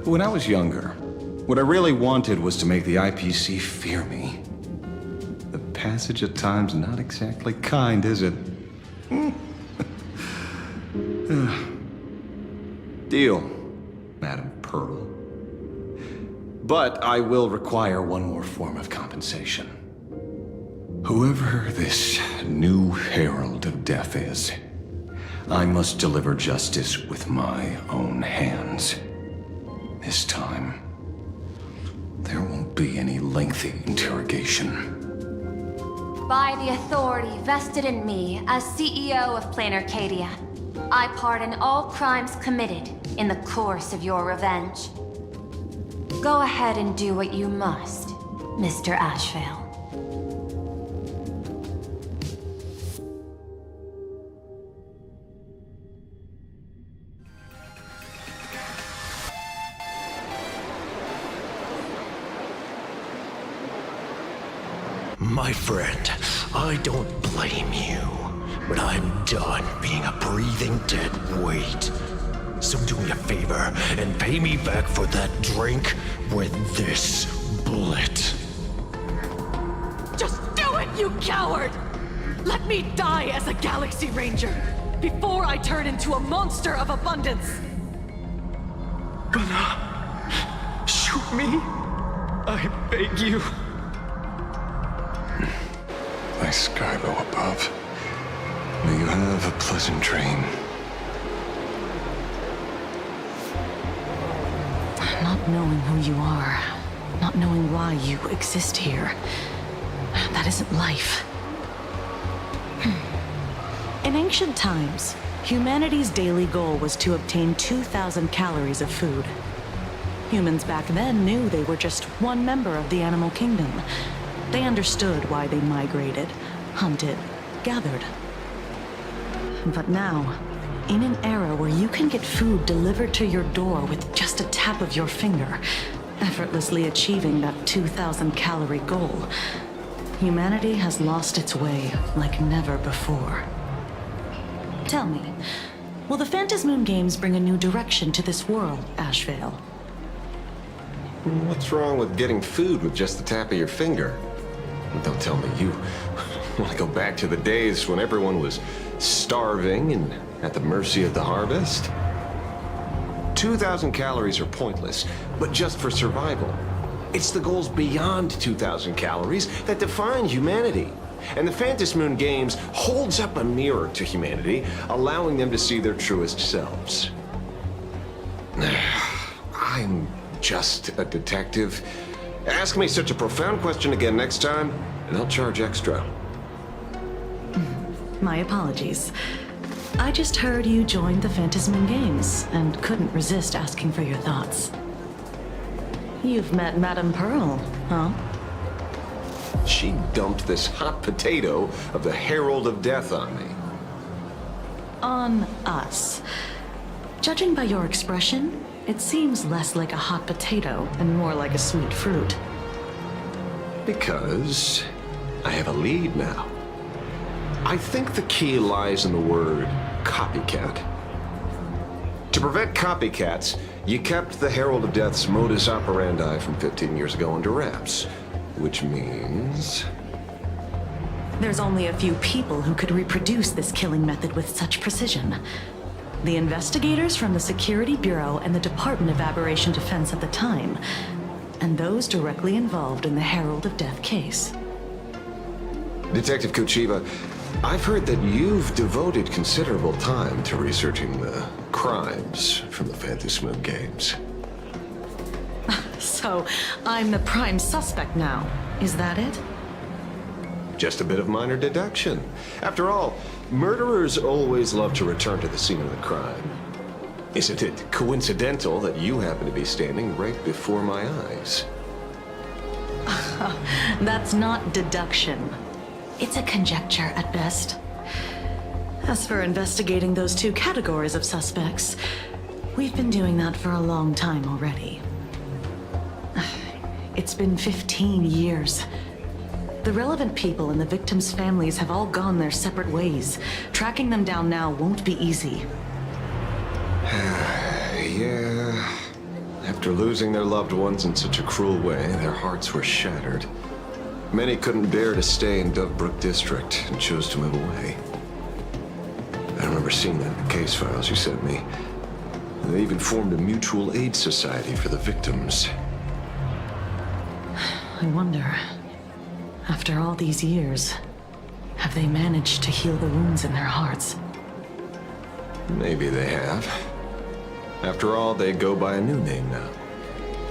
When I was younger, what I really wanted was to make the IPC fear me. The passage of time's not exactly kind, is it? Deal, Madam Pearl. But I will require one more form of compensation. Whoever this new Herald of Death is, I must deliver justice with my own hands. This time, there won't be any lengthy interrogation. By the authority vested in me as CEO of Planarcadia, I pardon all crimes committed in the course of your revenge. Go ahead and do what you must, Mr. Ashvale. My friend, I don't blame you, but I'm done being a breathing dead weight. So do me a favor and pay me back for that drink with this bullet. Just do it, you coward! Let me die as a Galaxy Ranger before I turn into a monster of abundance! Shoot me! I beg you. My Skybo above. May you have a pleasant dream. Not knowing who you are, not knowing why you exist here, that isn't life. In ancient times, humanity's daily goal was to obtain 2,000 calories of food. Humans back then knew they were just one member of the animal kingdom. They understood why they migrated, hunted, gathered. But now, in an era where you can get food delivered to your door with just a tap of your finger, effortlessly achieving that 2,000 calorie goal, humanity has lost its way like never before. Tell me, will the Phantasmoon Games bring a new direction to this world, Ashvale? What's wrong with getting food with just the tap of your finger? Don't tell me you want to go back to the days when everyone was starving and at the mercy of the harvest? 2,000 calories are pointless, but just for survival. It's the goals beyond 2,000 calories that define humanity. And the Phantasmoon Games holds up a mirror to humanity, allowing them to see their truest selves. I'm just a detective. Ask me such a profound question again next time, and I'll charge extra. My apologies. I just heard you joined the Phantasmoon Games and couldn't resist asking for your thoughts. You've met Madame Pearl, huh? She dumped this hot potato of the Herald of Death on me. On us. Judging by your expression, it seems less like a hot potato and more like a sweet fruit. Because I have a lead now. I think the key lies in the word copycat. To prevent copycats, you kept the Herald of Death's modus operandi from 15 years ago under wraps. Which means... There's only a few people who could reproduce this killing method with such precision. The investigators from the Security Bureau and the Department of Aberration Defense at the time, and those directly involved in the Herald of Death case. Detective Kuchiba, I've heard that you've devoted considerable time to researching the crimes from the Phantasmoon Games. So, I'm the prime suspect now. Is that it? Just a bit of minor deduction. After all, murderers always love to return to the scene of the crime. Isn't it coincidental that you happen to be standing right before my eyes? That's not deduction. It's a conjecture at best. As for investigating those two categories of suspects, we've been doing that for a long time already. It's been 15 years. The relevant people and the victims' families have all gone their separate ways. Tracking them down now won't be easy. Yeah. After losing their loved ones in such a cruel way, their hearts were shattered. Many couldn't bear to stay in Dovebrook District and chose to move away. I remember seeing that in the case files you sent me. They even formed a mutual aid society for the victims. I wonder, after all these years, have they managed to heal the wounds in their hearts? Maybe they have. After all, they go by a new name now.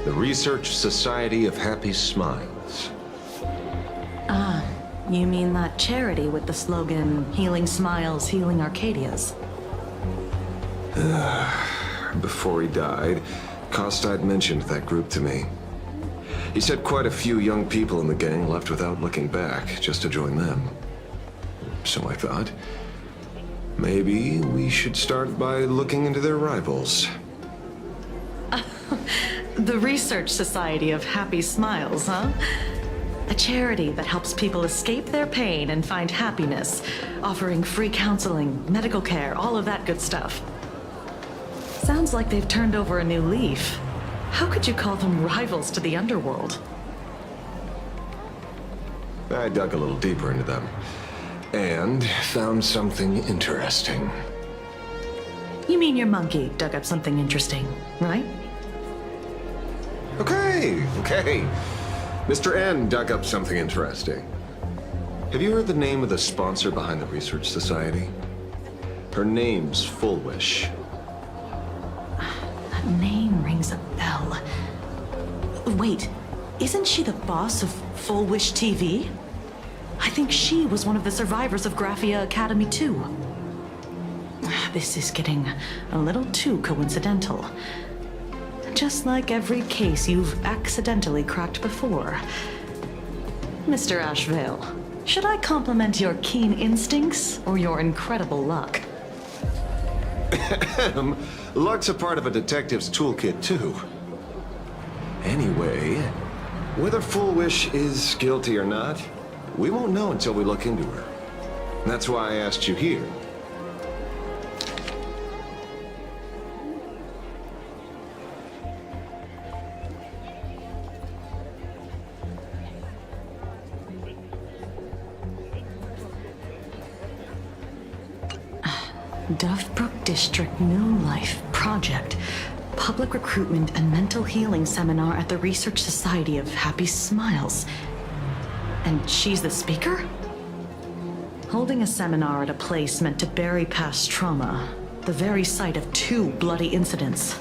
The Research Society of Happy Smiles. Ah, you mean that charity with the slogan, Healing Smiles, Healing Arcadias? Before he died, Kostad mentioned that group to me. He said quite a few young people in the gang left without looking back, just to join them. So I thought, maybe we should start by looking into their rivals. The Research Society of Happy Smiles, huh? A charity that helps people escape their pain and find happiness, offering free counseling, medical care, all of that good stuff. Sounds like they've turned over a new leaf. How could you call them rivals to the underworld? I dug a little deeper into them and found something interesting. You mean your monkey dug up something interesting, right? Okay. Mr. N dug up something interesting. Have you heard the name of the sponsor behind the Research Society? Her name's Full Wish. That name rings a bell. Wait, isn't she the boss of Full Wish TV? I think she was one of the survivors of Graphia Academy too. This is getting a little too coincidental. Just like every case you've accidentally cracked before. Mr. Ashvale, should I compliment your keen instincts or your incredible luck? Luck's a part of a detective's toolkit, too. Anyway, whether Full Wish is guilty or not, we won't know until we look into her. That's why I asked you here. Dovebrook District New Life Project. Public Recruitment and Mental Healing Seminar at the Research Society of Happy Smiles. And she's the speaker? Holding a seminar at a place meant to bury past trauma. The very site of 2 bloody incidents.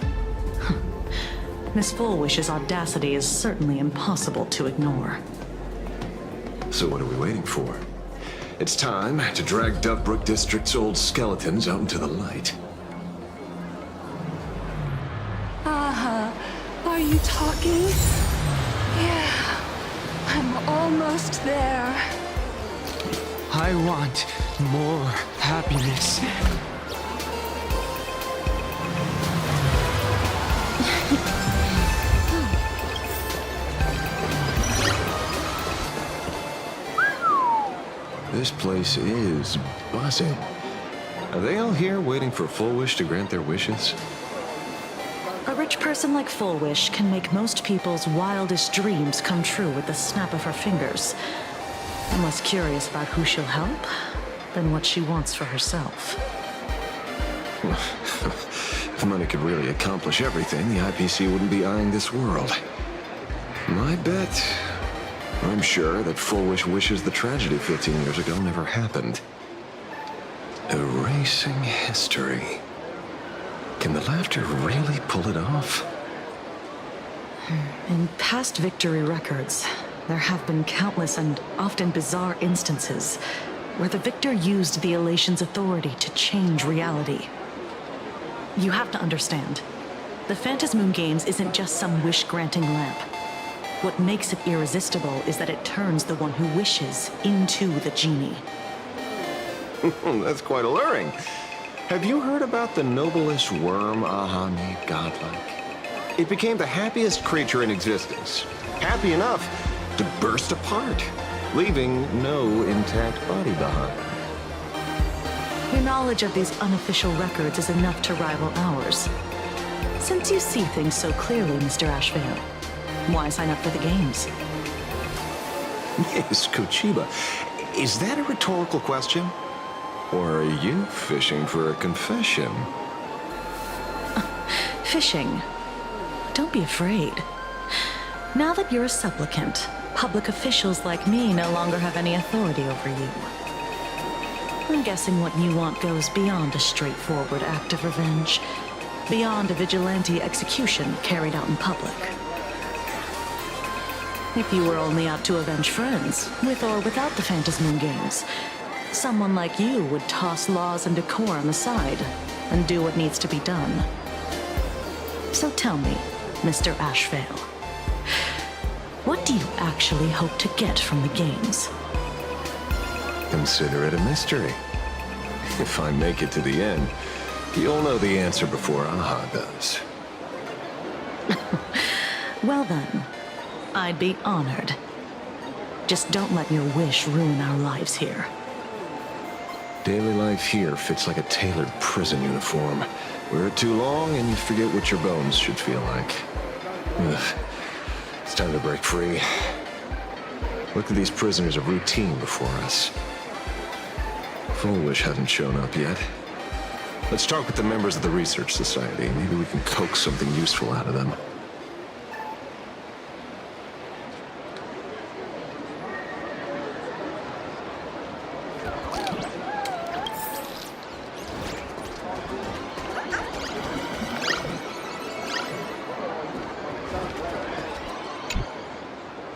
Miss Fullwish's audacity is certainly impossible to ignore. So what are we waiting for? It's time to drag Dovebrook District's old skeletons out into the light. Are you talking? Yeah, I'm almost there. I want more happiness. This place is buzzing. Are they all here waiting for Full Wish to grant their wishes? A rich person like Full Wish can make most people's wildest dreams come true with the snap of her fingers. I'm less curious about who she'll help than what she wants for herself. If money could really accomplish everything, the IPC wouldn't be eyeing this world. My bet, I'm sure that Full Wish wishes the tragedy 15 years ago never happened. Erasing history. Can the laughter really pull it off? In past victory records, there have been countless and often bizarre instances where the victor used the elation's authority to change reality. You have to understand, the Phantasmoon Games isn't just some wish-granting lamp. What makes it irresistible is that it turns the one who wishes into the genie. That's quite alluring. Have you heard about the noblest worm Aha made godlike? It became the happiest creature in existence. Happy enough to burst apart, leaving no intact body behind. Your knowledge of these unofficial records is enough to rival ours. Since you see things so clearly, Mr. Ashvale, why sign up for the games? Yes, Kochiba. Is that a rhetorical question? Or are you fishing for a confession? Fishing? Don't be afraid. Now that you're a supplicant, public officials like me no longer have any authority over you. I'm guessing what you want goes beyond a straightforward act of revenge, beyond a vigilante execution carried out in public. If you were only out to avenge friends, with or without the Phantasmoon Games, someone like you would toss laws and decorum aside and do what needs to be done. So tell me, Mr. Ashvale, what do you actually hope to get from the games? Consider it a mystery. If I make it to the end, you'll know the answer before Aha does. Well then, I'd be honored. Just don't let your wish ruin our lives here. Daily life here fits like a tailored prison uniform. Wear it too long and you forget what your bones should feel like. Ugh. It's time to break free. Look at these prisoners of routine before us. Full Wish hasn't shown up yet. Let's talk with the members of the Research Society. Maybe we can coax something useful out of them.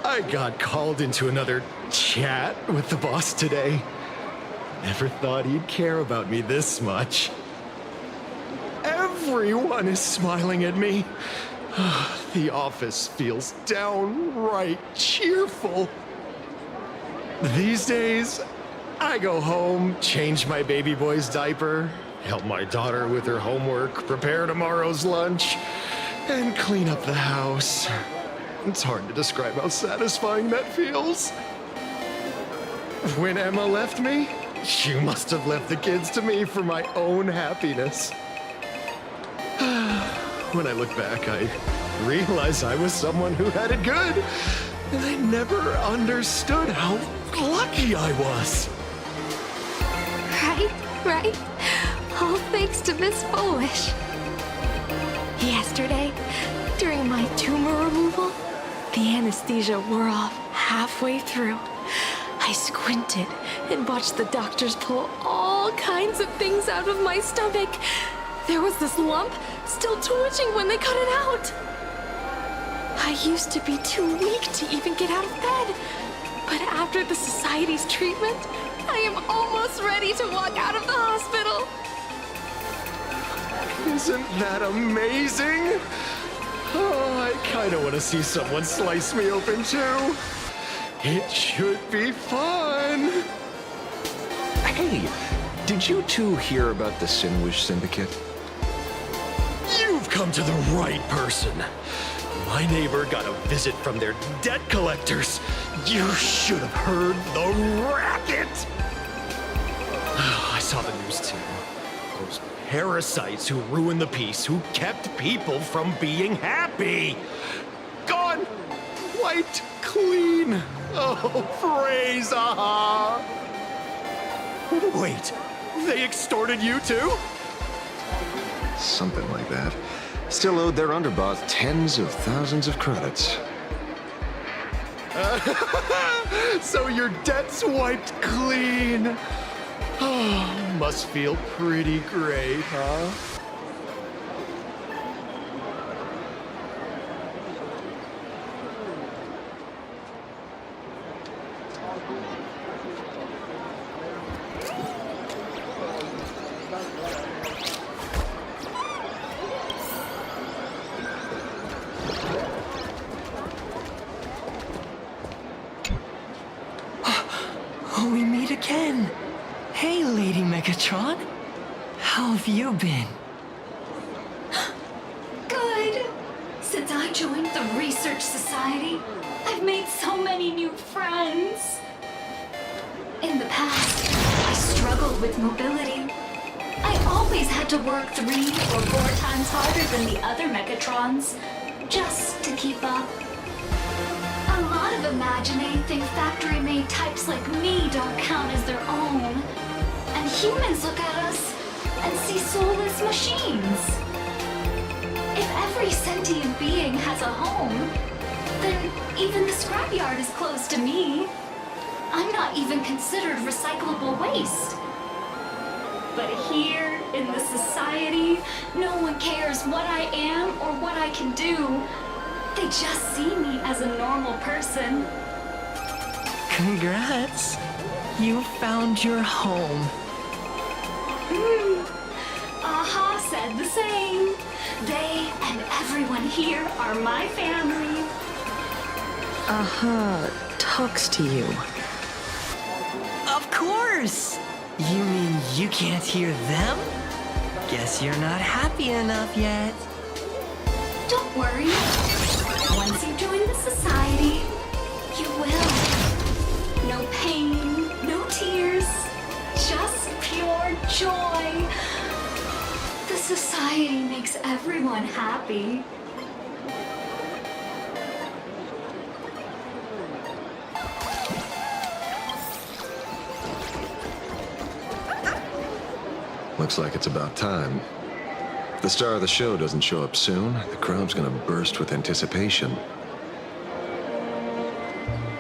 I got called into another chat with the boss today. Never thought he'd care about me this much. Everyone is smiling at me. The office feels downright cheerful. These days, I go home, change my baby boy's diaper, help my daughter with her homework, prepare tomorrow's lunch, and clean up the house. It's hard to describe how satisfying that feels. When Emma left me, she must have left the kids to me for my own happiness. When I look back, I realize I was someone who had it good, and I never understood how lucky I was. Right? All thanks to Miss Foolish. Yesterday, during my tumor removal, the anesthesia wore off halfway through. I squinted and watched the doctors pull all kinds of things out of my stomach. There was this lump still twitching when they cut it out. I used to be too weak to even get out of bed. But after the Society's treatment, I am almost ready to walk out of the hospital. Isn't that amazing? Oh, I kind of want to see someone slice me open too. It should be fun. Hey, did you two hear about the Sinwish Syndicate? You've come to the right person. My neighbor got a visit from their debt collectors. You should have heard the racket. I saw the news too. Those parasites who ruined the peace, who kept people from being happy. Gone. Wiped clean. Oh, praise aha. Wait, they extorted you too? Something like that. Still owed their underboss tens of thousands of credits. So your debt's wiped clean. Oh, must feel pretty great, huh? We meet again. Hey, Lady Megatron. How have you been? Good. Since I joined the Research Society, I've made so many new friends. In the past, I struggled with mobility. I always had to work 3 or 4 times harder than the other Megatrons, just to keep up. A lot of Imaginae think factory-made types like me don't count as their own. And humans look at us and see soulless machines. If every sentient being has a home, then even the scrapyard is close to me. I'm not even considered recyclable waste. But here, in the society, no one cares what I am or what I can do. They just see me as a normal person. Congrats. You found your home. Aha said the same. They and everyone here are my family. Aha talks to you. Of course! You mean you can't hear them? Guess you're not happy enough yet. Don't worry. Once you join the society, you will. happy. Looks like it's about time. If the star of the show doesn't show up soon, the crowd's gonna burst with anticipation.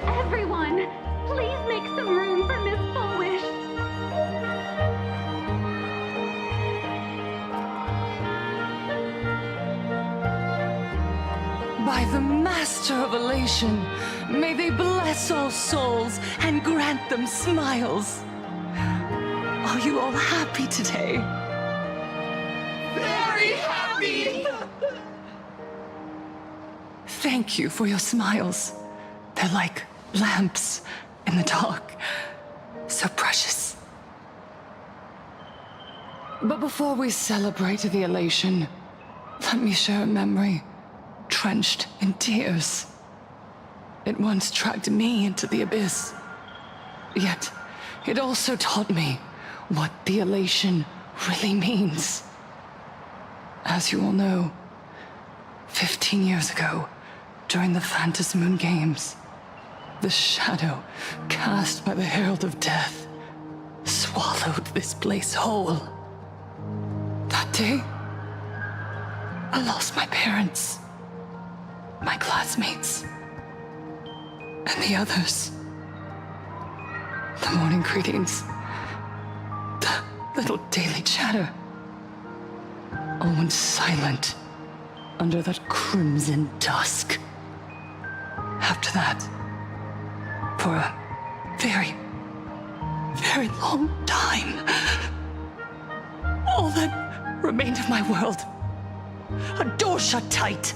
Everyone, please make some room for Miss Foolish. By the Master of Elation, may they bless all souls and grant them smiles. Are you all happy today? Very happy! Thank you for your smiles. They're like lamps in the dark. So precious. But before we celebrate the elation, let me share a memory drenched in tears. It once dragged me into the abyss. Yet, it also taught me what the elation really means. As you all know, 15 years ago, during the Phantom Moon Games, the shadow cast by the Herald of Death swallowed this place whole. That day, I lost my parents, my classmates, and the others. The morning greetings, the little daily chatter, all went silent under that crimson dusk. After that, for a very, very long time, all that remained of my world, a door shut tight,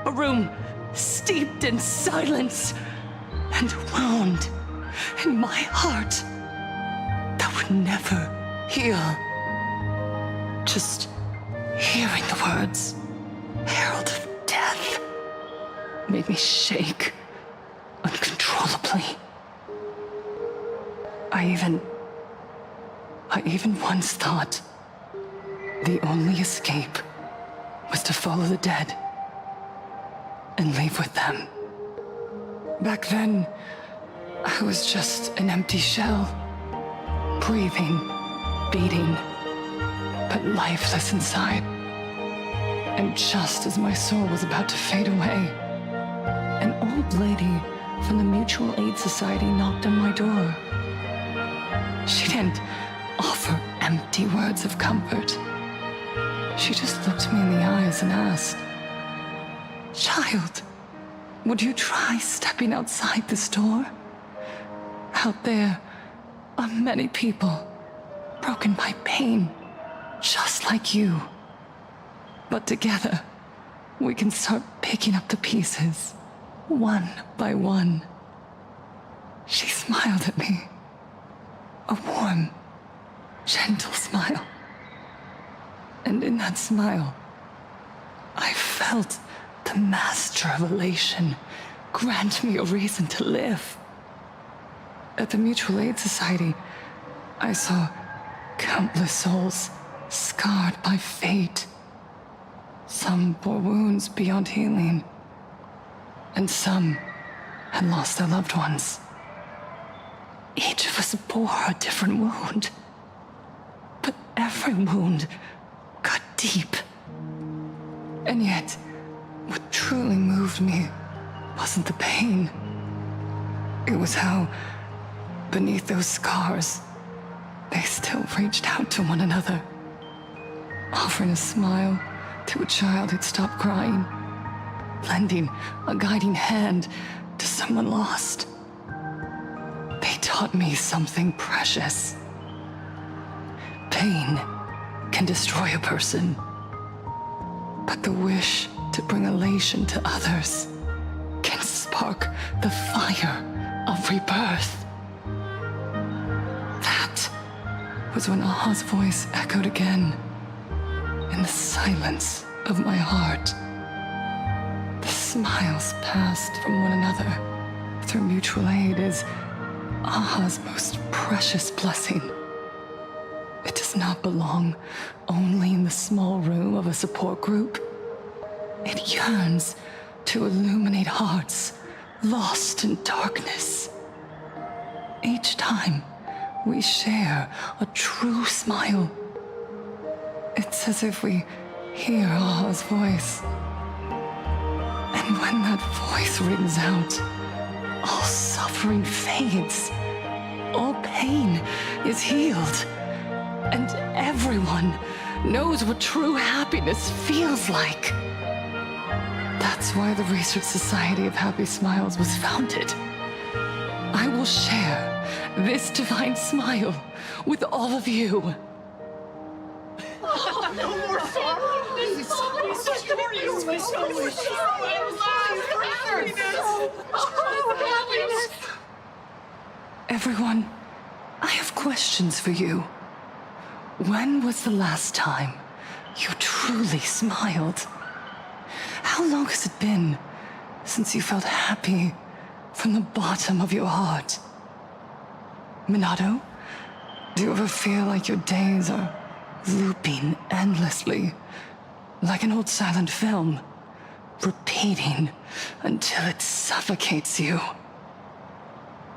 a room steeped in silence, and a wound in my heart that would never heal. Just hearing the words, Herald of Death, made me shake uncontrollably. I even once thought the only escape was to follow the dead and leave with them. Back then, I was just an empty shell, breathing, beating, but lifeless inside. And just as my soul was about to fade away, an old lady from the Mutual Aid Society knocked on my door. She didn't offer empty words of comfort. She just looked me in the eyes and asked, "Child, would you try stepping outside this door? Out there are many people broken by pain, just like you. But together, we can start picking up the pieces, one by one." She smiled at me. A warm, gentle smile. And in that smile, I felt the Master of Elation grant me a reason to live. At the Mutual Aid Society, I saw countless souls scarred by fate. Some bore wounds beyond healing, and some had lost their loved ones. Each of us bore a different wound, but every wound got deep. And yet, what truly moved me wasn't the pain. It was how, beneath those scars, they still reached out to one another, offering a smile to a child who'd stopped crying, lending a guiding hand to someone lost. They taught me something precious. Pain can destroy a person, but the wish to bring elation to others can spark the fire of rebirth. That was when Aha's voice echoed again in the silence of my heart. The smiles passed from one another through mutual aid is Aha's most precious blessing. It does not belong only in the small room of a support group. It yearns to illuminate hearts lost in darkness. Each time we share a true smile, it's as if we hear Aha's voice. And when that voice rings out, all suffering fades, all pain is healed, and everyone knows what true happiness feels like. That's why the Research Society of Happy Smiles was founded. I will share this divine smile with all of you. No more sorrow! Everyone, I have questions for you. When was the last time you truly smiled? How long has it been since you felt happy from the bottom of your heart? Minato, do you ever feel like your days are looping endlessly, like an old silent film, repeating until it suffocates you?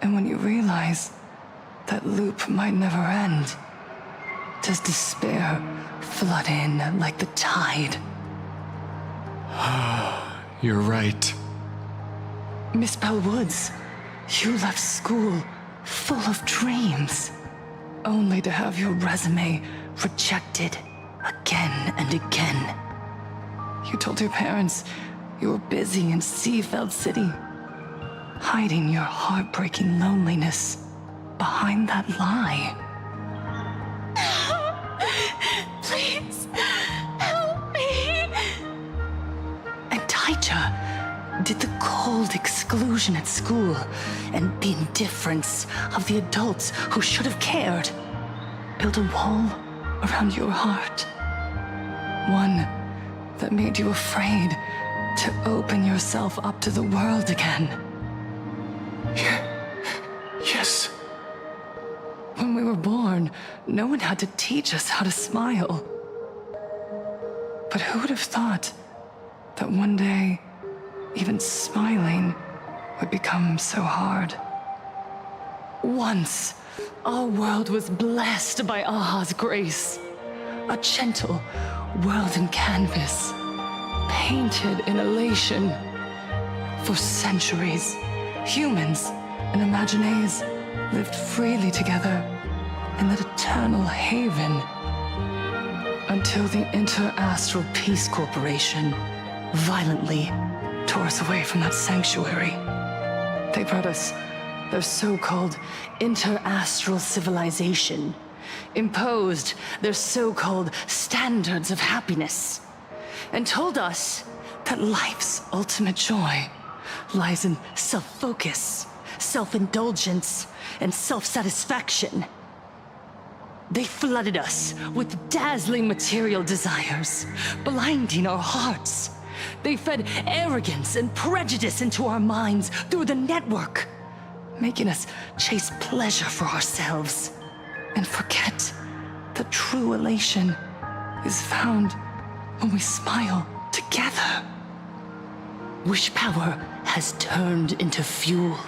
And when you realize that loop might never end, does despair flood in like the tide? You're right. Miss Bellwoods, you left school full of dreams, only to have your resume rejected again and again. You told your parents you were busy in Seafeld City, hiding your heartbreaking loneliness behind that lie. Please, help me. And Taija did the cold exclusion at school and the indifference of the adults who should have cared build a wall around your heart. One that made you afraid to open yourself up to the world again. Yes. When we were born, no one had to teach us how to smile. But who would have thought that one day, even smiling would become so hard? Once, our world was blessed by Aha's grace. A gentle world in canvas, painted in elation. For centuries, humans and Imaginaes lived freely together in that eternal haven until the Inter-Astral Peace Corporation violently tore us away from that sanctuary. They brought us their so-called inter-astral civilization, imposed their so-called standards of happiness, and told us that life's ultimate joy lies in self-focus, self-indulgence, and self-satisfaction. They flooded us with dazzling material desires, blinding our hearts. They fed arrogance and prejudice into our minds through the network, making us chase pleasure for ourselves and forget that true elation is found when we smile together. Wish power has turned into fuel.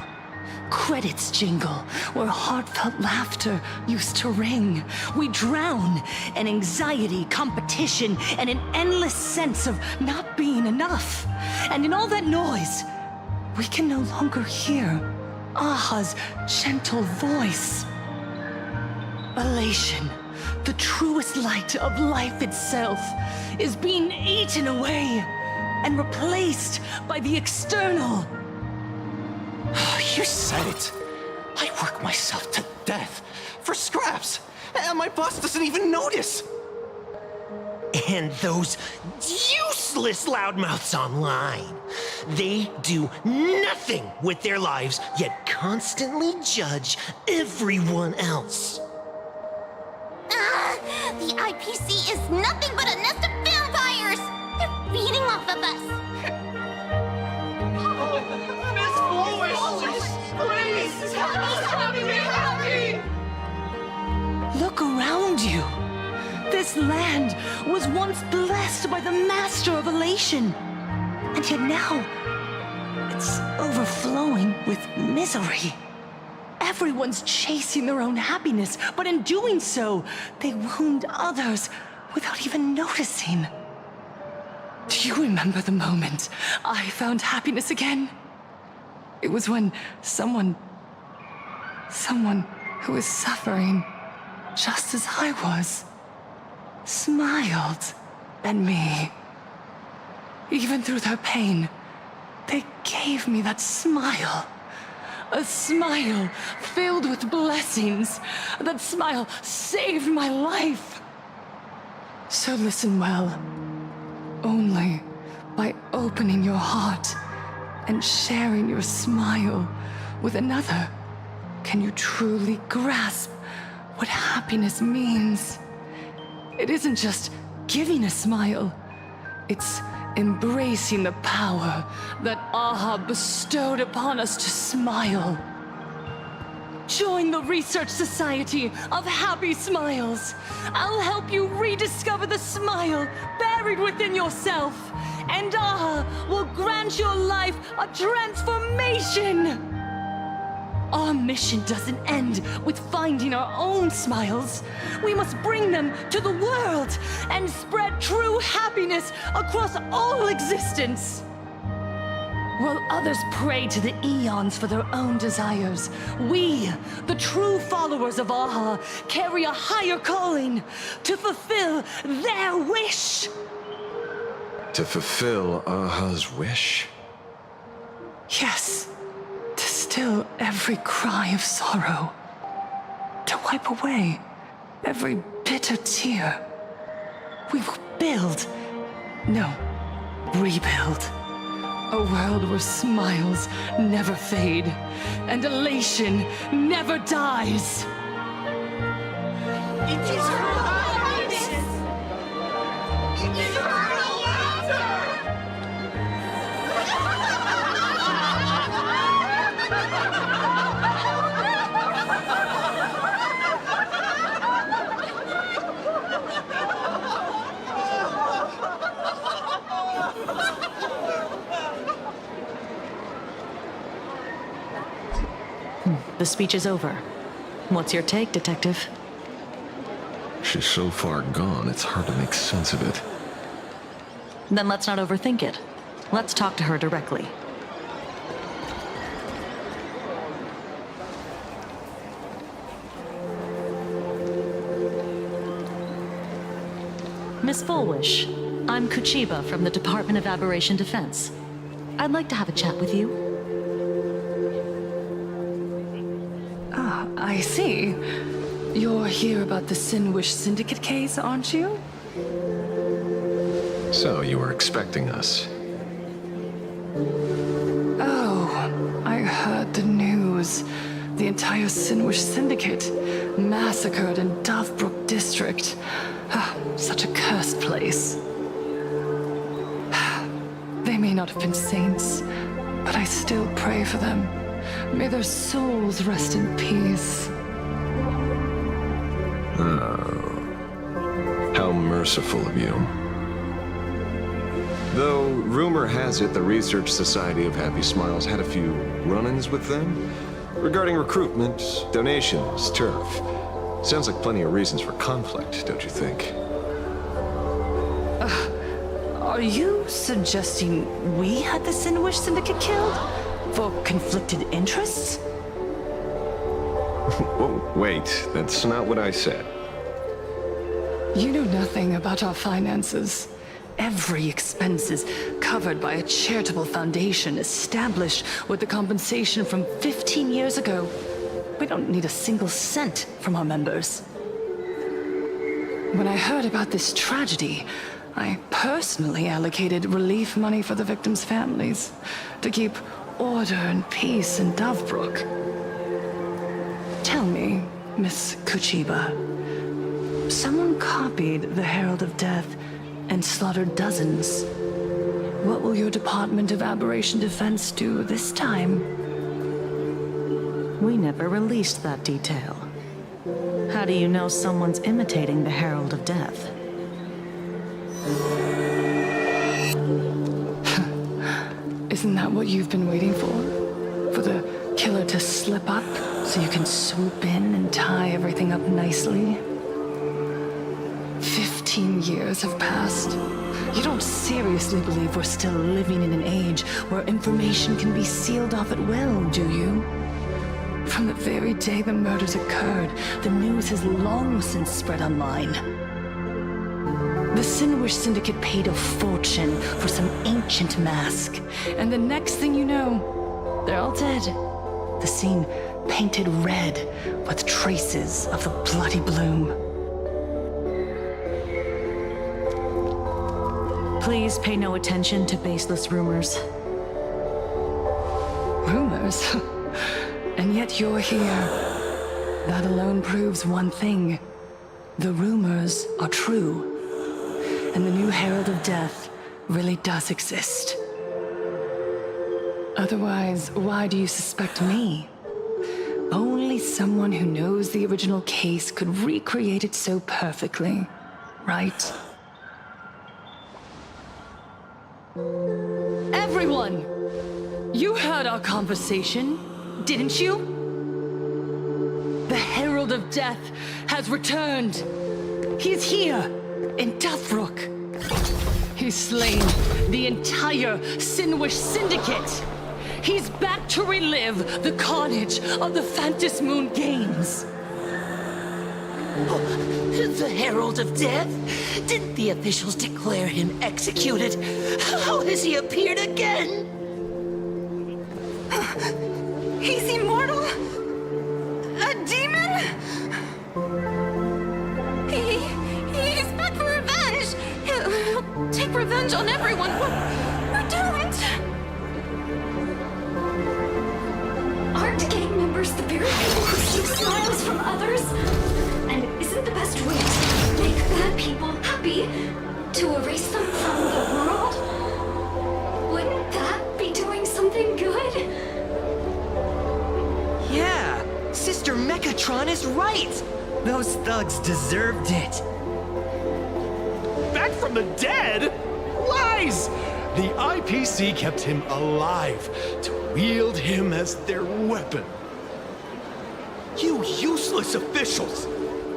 Credits jingle where heartfelt laughter used to ring. We drown in anxiety, competition, and an endless sense of not being enough. And in all that noise, we can no longer hear Aha's gentle voice. Elation, the truest light of life itself, is being eaten away and replaced by the external. You said it. I work myself to death for scraps, and my boss doesn't even notice. And those useless loudmouths online. They do nothing with their lives, yet constantly judge everyone else. The IPC is nothing but a nest of vampires! They're feeding off of us! Miss Lois! Please! Help me be happy! Look around you. This land was once blessed by the Master of Elation. And yet now, it's overflowing with misery. Everyone's chasing their own happiness, but in doing so, they wound others without even noticing. Do you remember the moment I found happiness again? It was when someone who was suffering just as I was, smiled at me. Even through their pain, they gave me that smile. A smile filled with blessings. That smile saved my life. So listen well. Only by opening your heart and sharing your smile with another can you truly grasp what happiness means. It isn't just giving a smile. It's embracing the power that AHA bestowed upon us to smile. Join the Research Society of Happy Smiles. I'll help you rediscover the smile buried within yourself, and AHA will grant your life a transformation. Our mission doesn't end with finding our own smiles. We must bring them to the world and spread true happiness across all existence. While others pray to the eons for their own desires, we, the true followers of AHA, carry a higher calling to fulfill their wish. To fulfill AHA's wish? Yes. To still every cry of sorrow. To wipe away every bitter tear. We will build, no, rebuild. A world where smiles never fade and elation never dies. It is her highness! It is her The speech is over. What's your take, Detective? She's so far gone, it's hard to make sense of it. Then let's not overthink it. Let's talk to her directly. Miss Fullwish, I'm Kuchiba from the Department of Aberration Defense. I'd like to have a chat with you. Ah, I see. You're here about the Sinwish Syndicate case, aren't you? So, you were expecting us. Oh, I heard the news. The entire Sinwish Syndicate massacred in Dovebrook District. Ah, such a cursed place. They may not have been saints, but I still pray for them. May their souls rest in peace. Oh. How merciful of you. Though, rumor has it the Research Society of Happy Smiles had a few run-ins with them regarding recruitment, donations, turf. Sounds like plenty of reasons for conflict, don't you think? Are you suggesting we had the Sinwish Syndicate killed? For conflicted interests? Whoa, wait, that's not what I said. You know nothing about our finances. Every expense is covered by a charitable foundation established with the compensation from 15 years ago. We don't need a single cent from our members. When I heard about this tragedy, I personally allocated relief money for the victims' families to keep order and peace in Dovebrook. Tell me, Miss Kuchiba, someone copied the Herald of Death and slaughtered dozens. What will your Department of Aberration Defense do this time? We never released that detail. How do you know someone's imitating the Herald of Death? Isn't that what you've been waiting for? For the killer to slip up so you can swoop in and tie everything up nicely? 15 years have passed. You don't seriously believe we're still living in an age where information can be sealed off at will, do you? From the very day the murders occurred, the news has long since spread online. The Sinwish Syndicate paid a fortune for some ancient mask, and the next thing you know, they're all dead. The scene painted red with traces of the bloody bloom. Please pay no attention to baseless rumors. Rumors? And yet you're here. That alone proves one thing. The rumors are true. And the new Herald of Death really does exist. Otherwise, why do you suspect me? Only someone who knows the original case could recreate it so perfectly, right? Everyone! You heard our conversation, didn't you? The Herald of Death has returned. He's here, in Deathbrook. He's slain the entire Sinwish Syndicate. He's back to relive the carnage of the Phantom Moon Games. The Herald of Death? Didn't the officials declare him executed? How has he appeared again? He's immortal? A demon? He's back for revenge! He'll take revenge on everyone. We're doomed! Aren't gang members the very people who steal smiles from others? And isn't the best way to make bad people happy to erase them from the world? Wouldn't that be doing something good? Yeah, Sister Mechatron is right. Those thugs deserved it. Back from the dead? Lies! The IPC kept him alive to wield him as their weapon. You useless officials!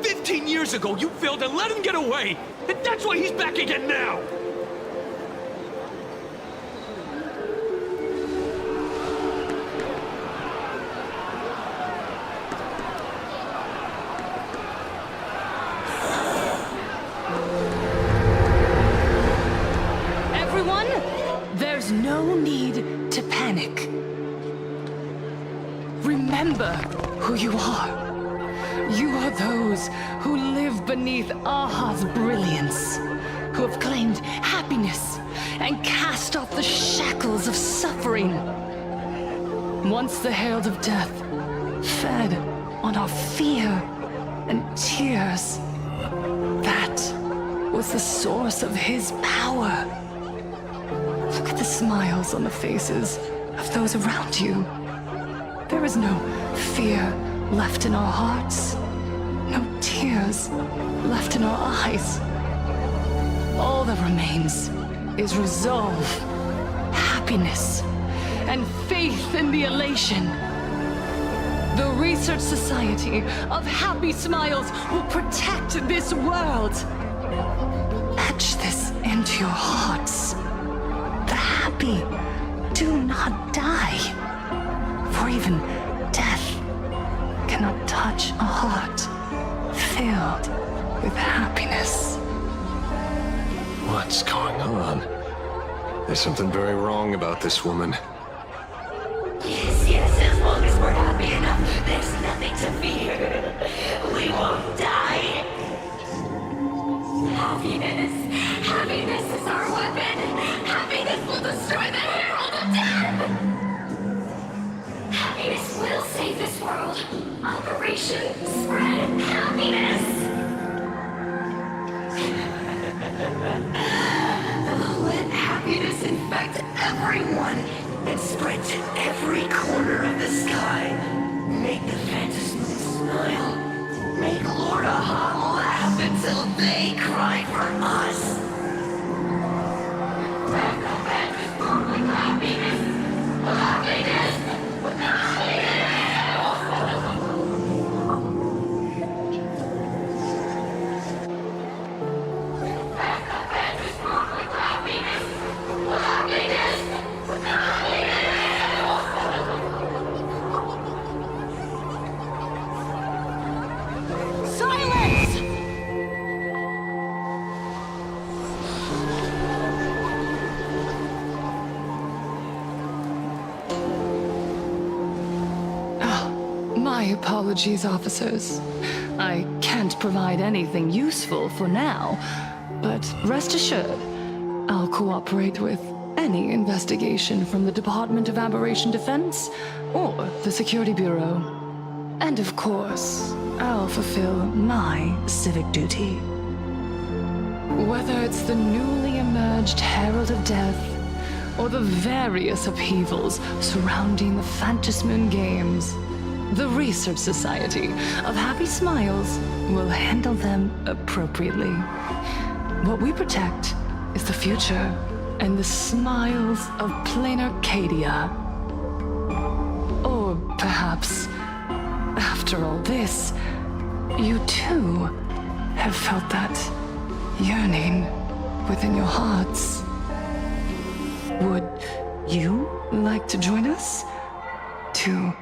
15 years ago, you failed to let him get away! And that's why he's back again now! Everyone, there's no need to panic. Remember who you are. You are those who live beneath Aha's brilliance, who have claimed happiness and cast off the shackles of suffering. Once the Herald of Death fed on our fear and tears, that was the source of his power. Look at the smiles on the faces of those around you. There is no fear left in our hearts, no tears left in our eyes. All that remains is resolve, happiness, and faith in the elation. The Research Society of Happy Smiles will protect this world. Etch this into your hearts. The happy do not die, for even death cannot touch a heart filled with happiness. What's going on? There's something very wrong about this woman. Yes, as long as we're happy enough, there's nothing to fear. We won't die. Happiness is our weapon. Happiness will destroy the Herald of Death. Happiness will save this world. Operation Spread Happiness. Let happiness infect everyone and spread to every corner of the sky. Make the Phantom Moon smile. Make Lord Aha laugh until they cry for us. Let the Phantom Moon with happiness. My apologies, officers. I can't provide anything useful for now, but rest assured, I'll cooperate with any investigation from the Department of Aberration Defense or the Security Bureau. And of course, I'll fulfill my civic duty. Whether it's the newly emerged Herald of Death or the various upheavals surrounding the Phantasmoon Games, the Research Society of Happy Smiles will handle them appropriately. What we protect is the future and the smiles of Planarcadia. Or perhaps, after all this, you too have felt that yearning within your hearts. Would you like to join us to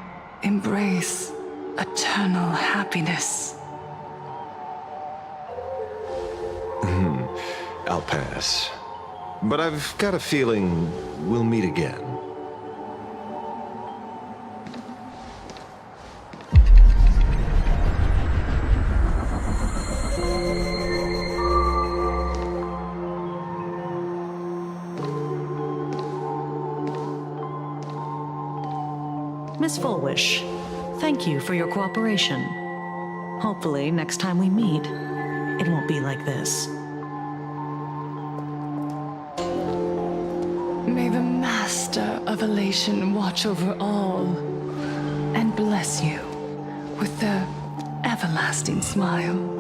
embrace eternal happiness? I'll pass. But I've got a feeling we'll meet again. Miss Fullwish, thank you for your cooperation. Hopefully, next time we meet, it won't be like this. May the Master of Elation watch over all and bless you with their everlasting smile.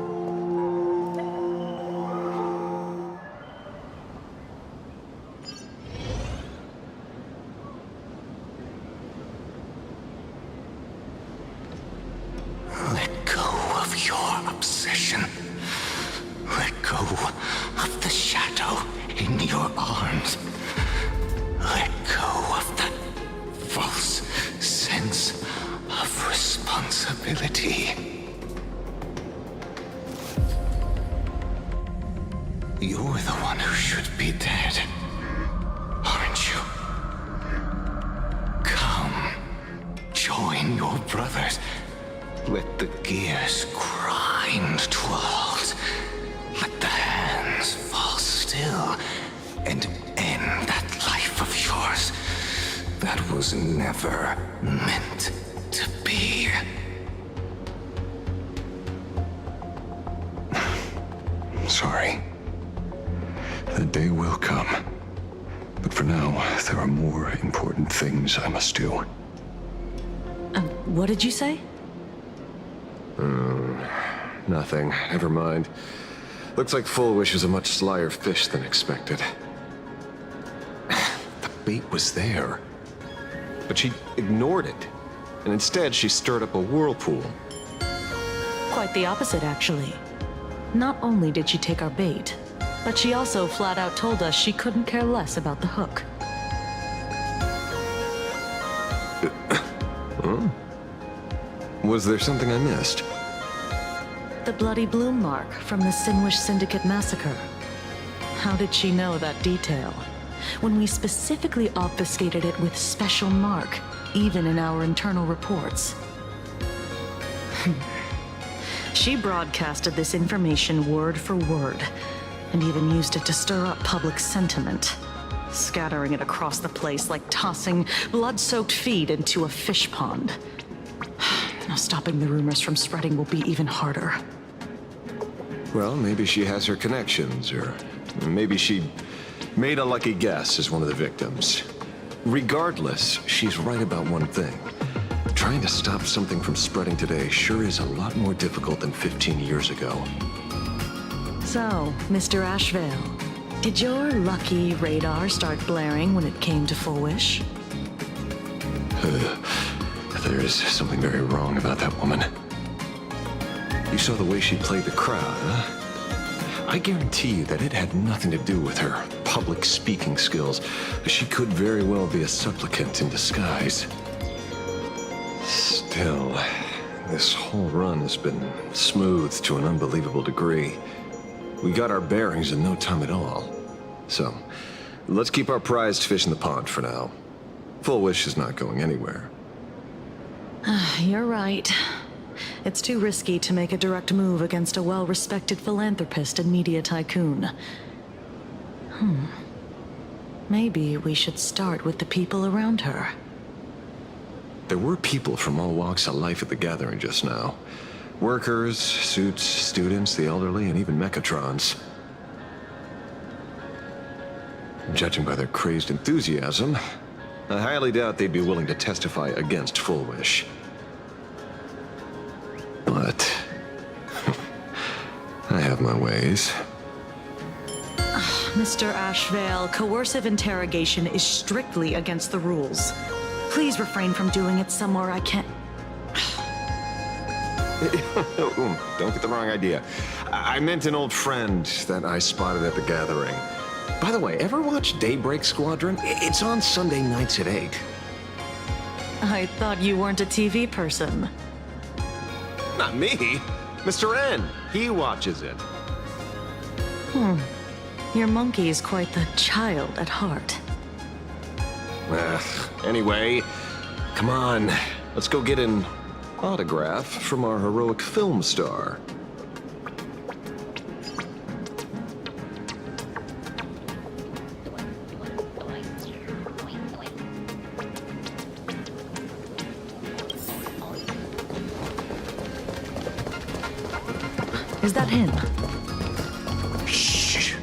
Let go of your obsession. Let go of the shadow in your arms. Let go of that false sense of responsibility. You're the one who should be dead, aren't you? Come, join your brothers. Let the gears grind to a halt. Let the hands fall still and end that life of yours that was never meant to be. Sorry. The day will come. But for now, there are more important things I must do. What did you say? Nothing. Never mind. Looks like Fullwish is a much slyer fish than expected. The bait was there. But she ignored it. And instead, she stirred up a whirlpool. Quite the opposite, actually. Not only did she take our bait, but she also flat out told us she couldn't care less about the hook. Huh? Was there something I missed? The bloody bloom mark from the Sinwish Syndicate massacre. How did she know that detail? When we specifically obfuscated it with special mark, even in our internal reports. She broadcasted this information word for word, and even used it to stir up public sentiment, scattering it across the place like tossing blood-soaked feed into a fish pond. Now stopping the rumors from spreading will be even harder. Well, maybe she has her connections, or maybe she made a lucky guess as one of the victims. Regardless, she's right about one thing. Trying to stop something from spreading today sure is a lot more difficult than 15 years ago. So, Mr. Ashvale, did your lucky radar start blaring when it came to Fullwish? There is something very wrong about that woman. You saw the way she played the crowd, huh? I guarantee you that it had nothing to do with her public speaking skills. She could very well be a supplicant in disguise. Still, this whole run has been smooth to an unbelievable degree. We got our bearings in no time at all. So, let's keep our prized fish in the pond for now. Fullwish is not going anywhere. You're right. It's too risky to make a direct move against a well-respected philanthropist and media tycoon. Maybe we should start with the people around her. There were people from all walks of life at the gathering just now. Workers, suits, students, the elderly, and even Mechatrons. Judging by their crazed enthusiasm, I highly doubt they'd be willing to testify against Full Wish. But I have my ways. Mr. Ashvale, coercive interrogation is strictly against the rules. Please refrain from doing it somewhere I can't... Don't get the wrong idea. I meant an old friend that I spotted at the gathering. By the way, ever watch Daybreak Squadron? It's on Sunday nights at 8. I thought you weren't a TV person. Not me. Mr. N. He watches it. Your monkey is quite the child at heart. Anyway, come on. Let's go get an autograph from our heroic film star. Is that him? Shh.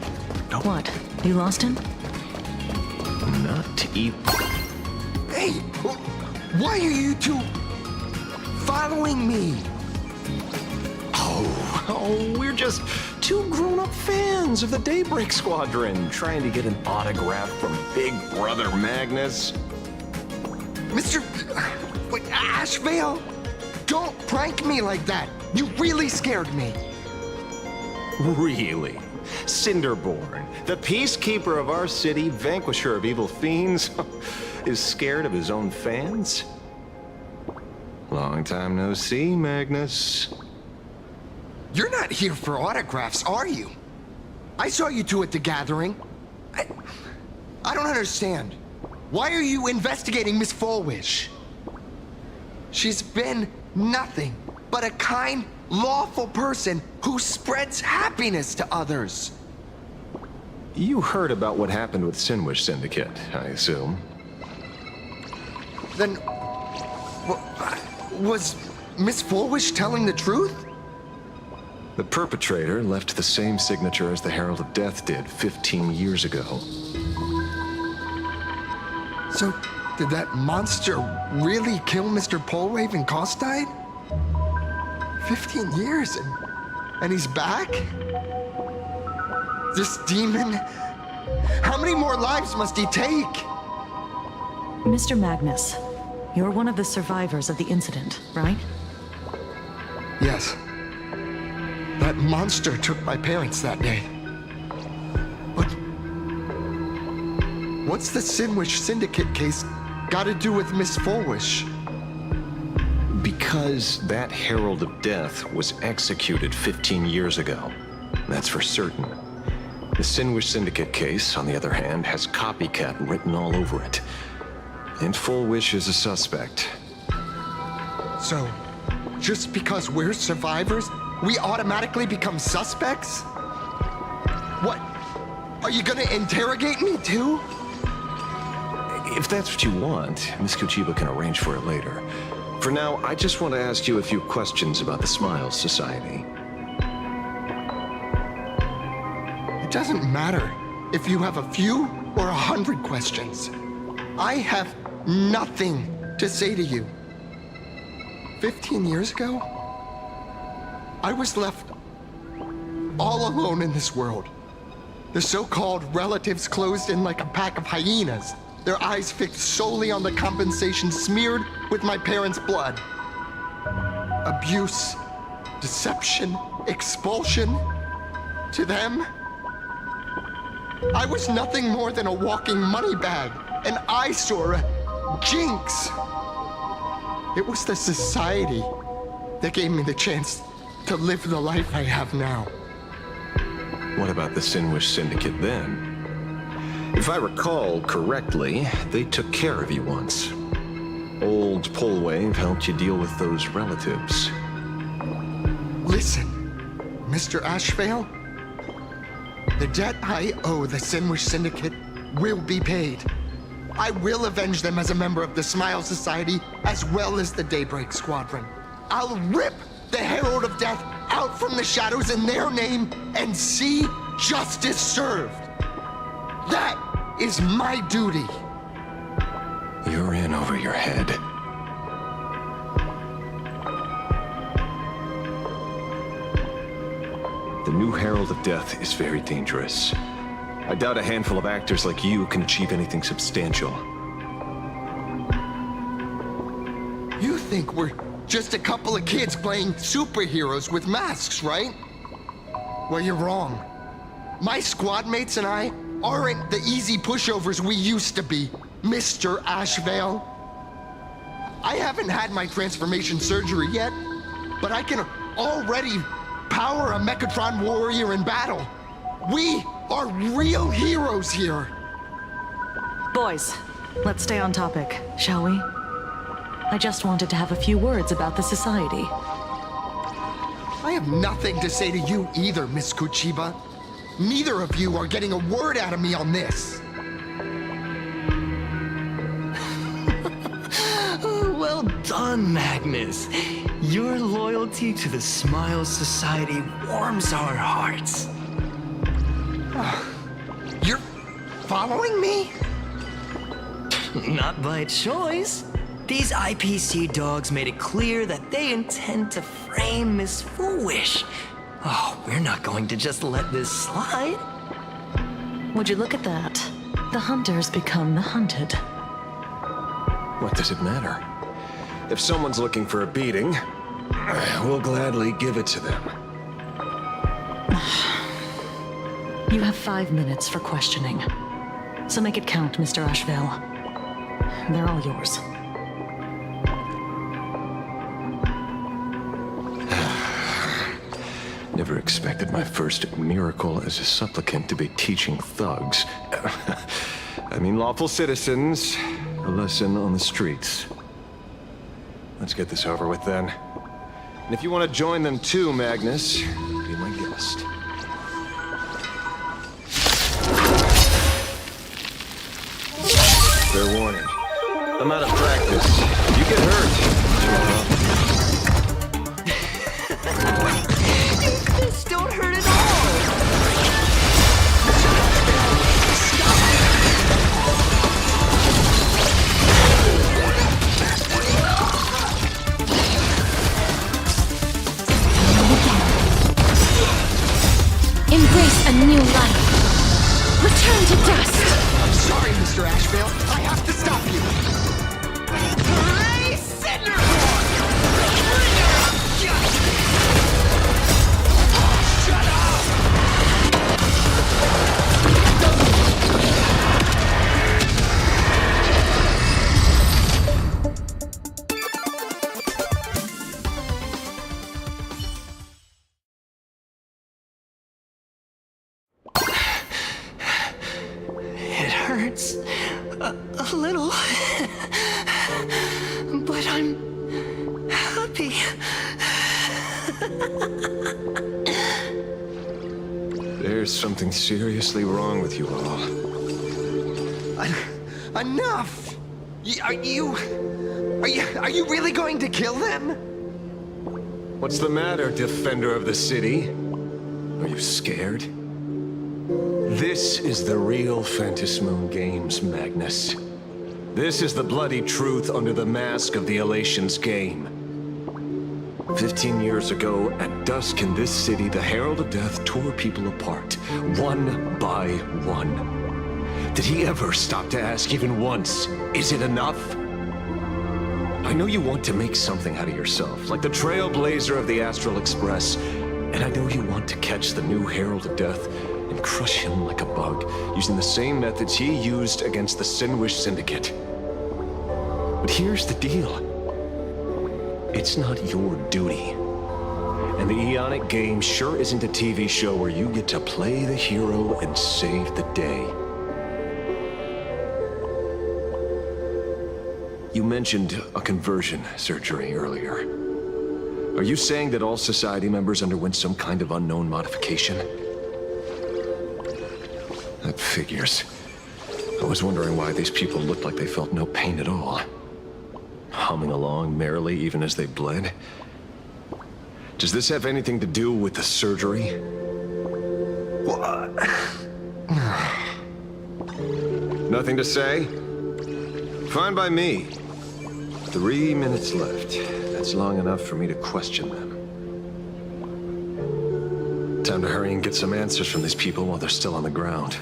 No. What? You lost him? Not even... Hey! Why are you two following me? Oh, we're just two grown-up fans of the Daybreak Squadron, trying to get an autograph from Big Brother Magnus. Mr. Ashvale? Don't prank me like that. You really scared me. Really? Cinderborn, the peacekeeper of our city, vanquisher of evil fiends, is scared of his own fans? Long time no see, Magnus. You're not here for autographs, are you? I saw you two at the gathering. I don't understand. Why are you investigating Miss Fullwish? She's been nothing but a kind, lawful person who spreads happiness to others. You heard about what happened with Sinwish Syndicate, I assume. Then... was Miss Fullwish telling the truth? The perpetrator left the same signature as the Herald of Death did 15 years ago. So, did that monster really kill Mr. Polraven Costide? 15 years and he's back? This demon? How many more lives must he take? Mr. Magnus, you're one of the survivors of the incident, right? Yes. That monster took my parents that day. But what's the Sinwish Syndicate case got to do with Miss Fullwish? Because that Herald of Death was executed 15 years ago. That's for certain. The Sinwish Syndicate case, on the other hand, has copycat written all over it. And Fullwish is a suspect. So, just because we're survivors, we automatically become suspects? What? Are you gonna interrogate me too? If that's what you want, Miss Kuchiba can arrange for it later. For now, I just want to ask you a few questions about the Smiles Society. It doesn't matter if you have a few or 100 questions. I have nothing to say to you. 15 years ago, I was left all alone in this world. The so-called relatives closed in like a pack of hyenas, their eyes fixed solely on the compensation smeared with my parents' blood. Abuse, deception, expulsion. To them, I was nothing more than a walking money bag, an eyesore, a jinx. It was the society that gave me the chance to live the life I have now. What about the Sinwish Syndicate then? If I recall correctly, they took care of you once. old pullwave helped you deal with those relatives. Listen, Mr. Ashvale, the debt I owe the Sinwish Syndicate will be paid. I will avenge them as a member of the Smile Society, as well as the Daybreak Squadron. I'll rip the Herald of Death out from the shadows in their name and see justice served. That is my duty. You're in over your head. The new Herald of Death is very dangerous. I doubt a handful of actors like you can achieve anything substantial. You think we're just a couple of kids playing superheroes with masks, right? Well, you're wrong. My squad mates and I aren't the easy pushovers we used to be, Mr. Ashvale. I haven't had my transformation surgery yet, but I can already power a Mechatron warrior in battle. We are real heroes here. Boys, let's stay on topic, shall we? I just wanted to have a few words about the society. I have nothing to say to you either, Miss Kuchiba. Neither of you are getting a word out of me on this. Well done, Magnus. Your loyalty to the Smile Society warms our hearts. You're following me? Not by choice. These IPC dogs made it clear that they intend to frame Miss Foolish. Oh, we're not going to just let this slide. Would you look at that? The hunters become the hunted. What does it matter? If someone's looking for a beating, we'll gladly give it to them. You have 5 minutes for questioning. So make it count, Mr. Ashvale. They're all yours. Never expected my first miracle as a supplicant to be teaching thugs. I mean lawful citizens, a lesson on the streets. Let's get this over with then. And if you want to join them too, Magnus, be my guest. Fair warning. I'm out of practice. You get hurt. This don't hurt at all. Embrace a new life. Return to dust. I'm sorry, Mr. Ashvale. I have to stop you. Hooray, Cinderhorn! Bringer of justice! Oh, shut up! It hurts a little, but I'm happy. There's something seriously wrong with you all. Enough! Are you really going to kill them? What's the matter, defender of the city? Are you scared? This is the real Phantasmoon Games, Magnus. This is the bloody truth under the mask of the Elations game. 15 years ago, at dusk in this city, the Herald of Death tore people apart, one by one. Did he ever stop to ask even once, is it enough? I know you want to make something out of yourself, like the trailblazer of the Astral Express, and I know you want to catch the new Herald of Death and crush him like a bug, using the same methods he used against the Sinwish Syndicate. But here's the deal. It's not your duty. And the Eonic game sure isn't a TV show where you get to play the hero and save the day. You mentioned a conversion surgery earlier. Are you saying that all Society members underwent some kind of unknown modification? That figures. I was wondering why these people looked like they felt no pain at all. Humming along merrily even as they bled. Does this have anything to do with the surgery? Nothing to say? Fine by me. 3 minutes left. That's long enough for me to question them. Time to hurry and get some answers from these people while they're still on the ground.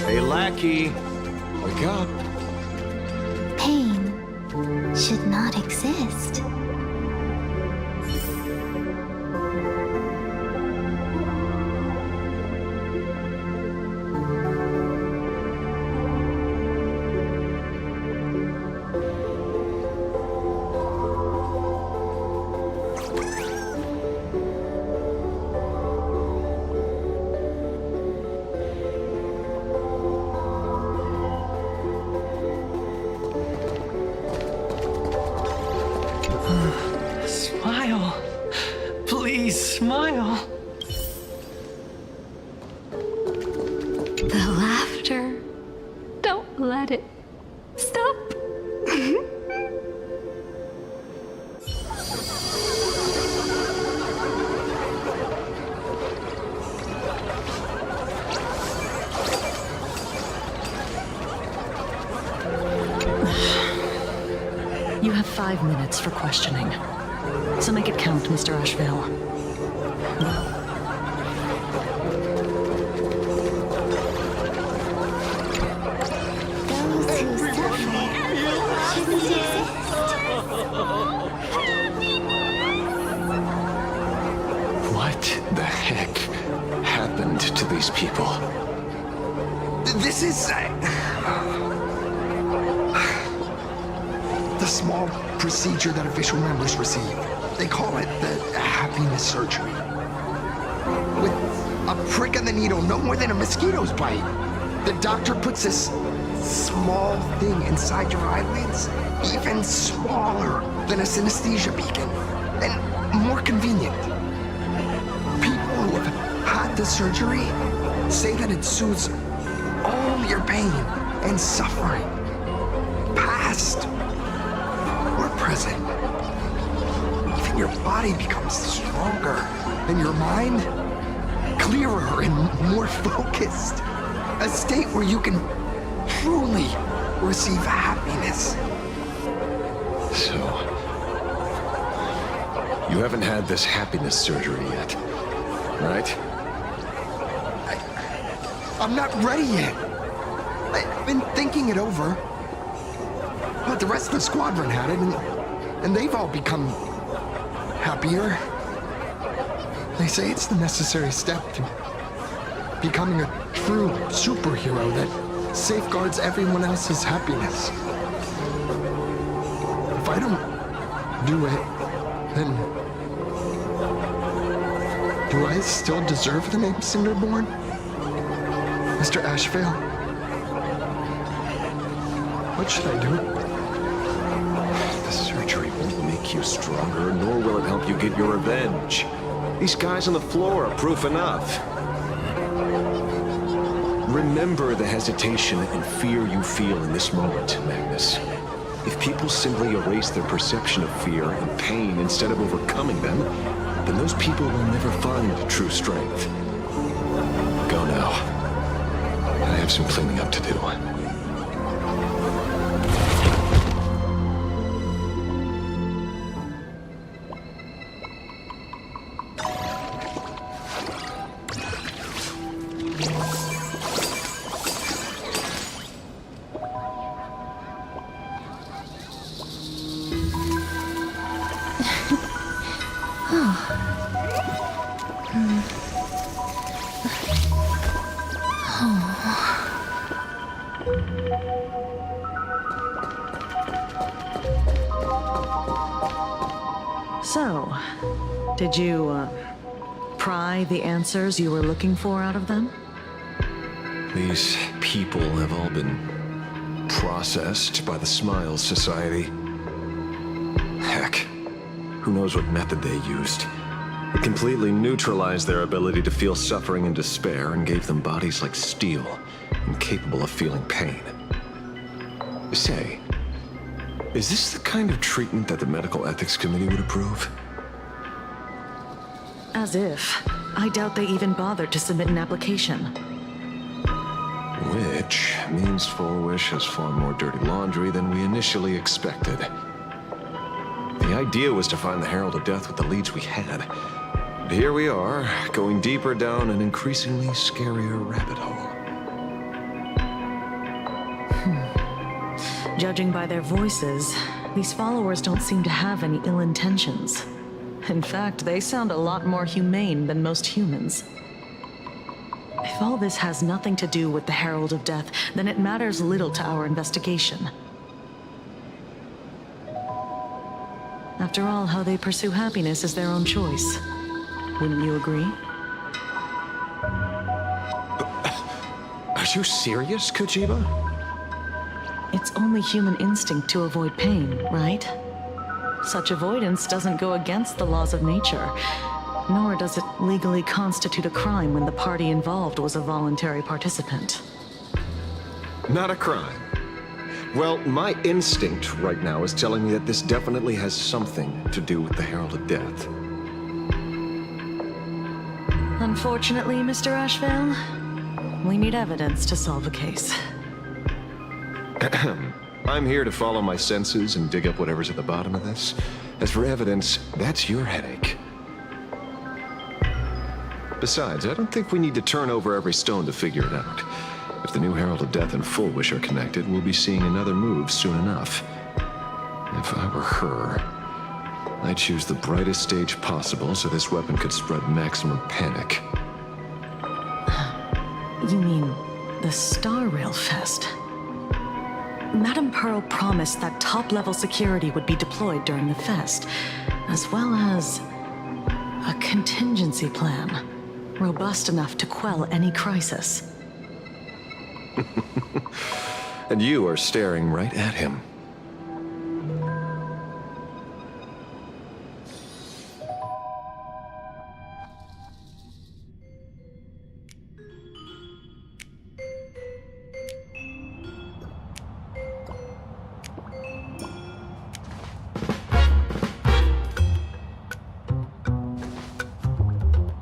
Hey, lackey. Wake up. Pain should not exist. Smile. Please, smile. The laughter. Don't let it stop. You have 5 minutes for questioning. So make it count, Mr. Ashvale. Those who suffer shouldn't exist. What the heck happened to these people? This is... the small procedure that official members receive. They call it the happiness surgery. With a prick of the needle no more than a mosquito's bite, the doctor puts this small thing inside your eyelids, even smaller than a synesthesia beacon, and more convenient. People who have had the surgery say that it soothes all your pain and suffering, past or present. Even your body becomes stronger, and your mind clearer and more focused. A state where you can truly receive happiness. So, you haven't had this happiness surgery yet, right? I'm not ready yet. I've been thinking it over. But the rest of the squadron had it, and they've all become happier. They say it's the necessary step to becoming a true superhero that safeguards everyone else's happiness. If I don't do it, then do I still deserve the name Cinderborn? Mr. Ashvale? What should I do? The surgery won't make you stronger, nor will it help you get your revenge. These guys on the floor are proof enough. Remember the hesitation and fear you feel in this moment, Magnus. If people simply erase their perception of fear and pain instead of overcoming them, then those people will never find true strength. Go now. I have some cleaning up to do. So, did you, pry the answers you were looking for out of them? These people have all been processed by the Smiles Society. Heck, who knows what method they used. It completely neutralized their ability to feel suffering and despair and gave them bodies like steel, incapable of feeling pain. Say, is this the kind of treatment that the Medical Ethics Committee would approve? As if. I doubt they even bothered to submit an application. Which means Full Wish has far more dirty laundry than we initially expected. The idea was to find the Herald of Death with the leads we had. But here we are, going deeper down an increasingly scarier rabbit hole. Judging by their voices, these followers don't seem to have any ill intentions. In fact, they sound a lot more humane than most humans. If all this has nothing to do with the Herald of Death, then it matters little to our investigation. After all, how they pursue happiness is their own choice. Wouldn't you agree? Are you serious, Kojiba? It's only human instinct to avoid pain, right? Such avoidance doesn't go against the laws of nature, nor does it legally constitute a crime when the party involved was a voluntary participant. Not a crime. Well, my instinct right now is telling me that this definitely has something to do with the Herald of Death. Unfortunately, Mr. Ashvale, we need evidence to solve a case. I'm here to follow my senses and dig up whatever's at the bottom of this. As for evidence, that's your headache. Besides, I don't think we need to turn over every stone to figure it out. If the new Herald of Death and Full Wish are connected, we'll be seeing another move soon enough. If I were her, I'd choose the brightest stage possible so this weapon could spread maximum panic. You mean the Star Rail Fest? Madame Pearl promised that top-level security would be deployed during the fest, as well as a contingency plan, robust enough to quell any crisis. And you are staring right at him.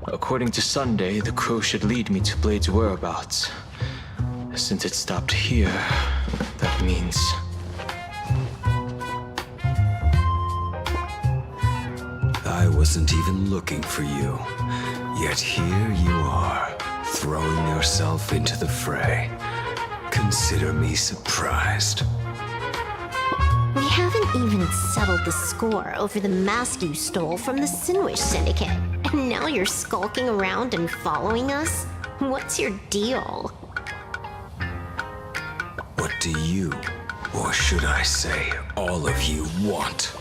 According to Sunday, the crow should lead me to Blade's whereabouts. Since it stopped here, that means... I wasn't even looking for you. Yet here you are, throwing yourself into the fray. Consider me surprised. We haven't even settled the score over the mask you stole from the Sinwish Syndicate. And now you're skulking around and following us? What's your deal? What do you, or should I say, all of you want?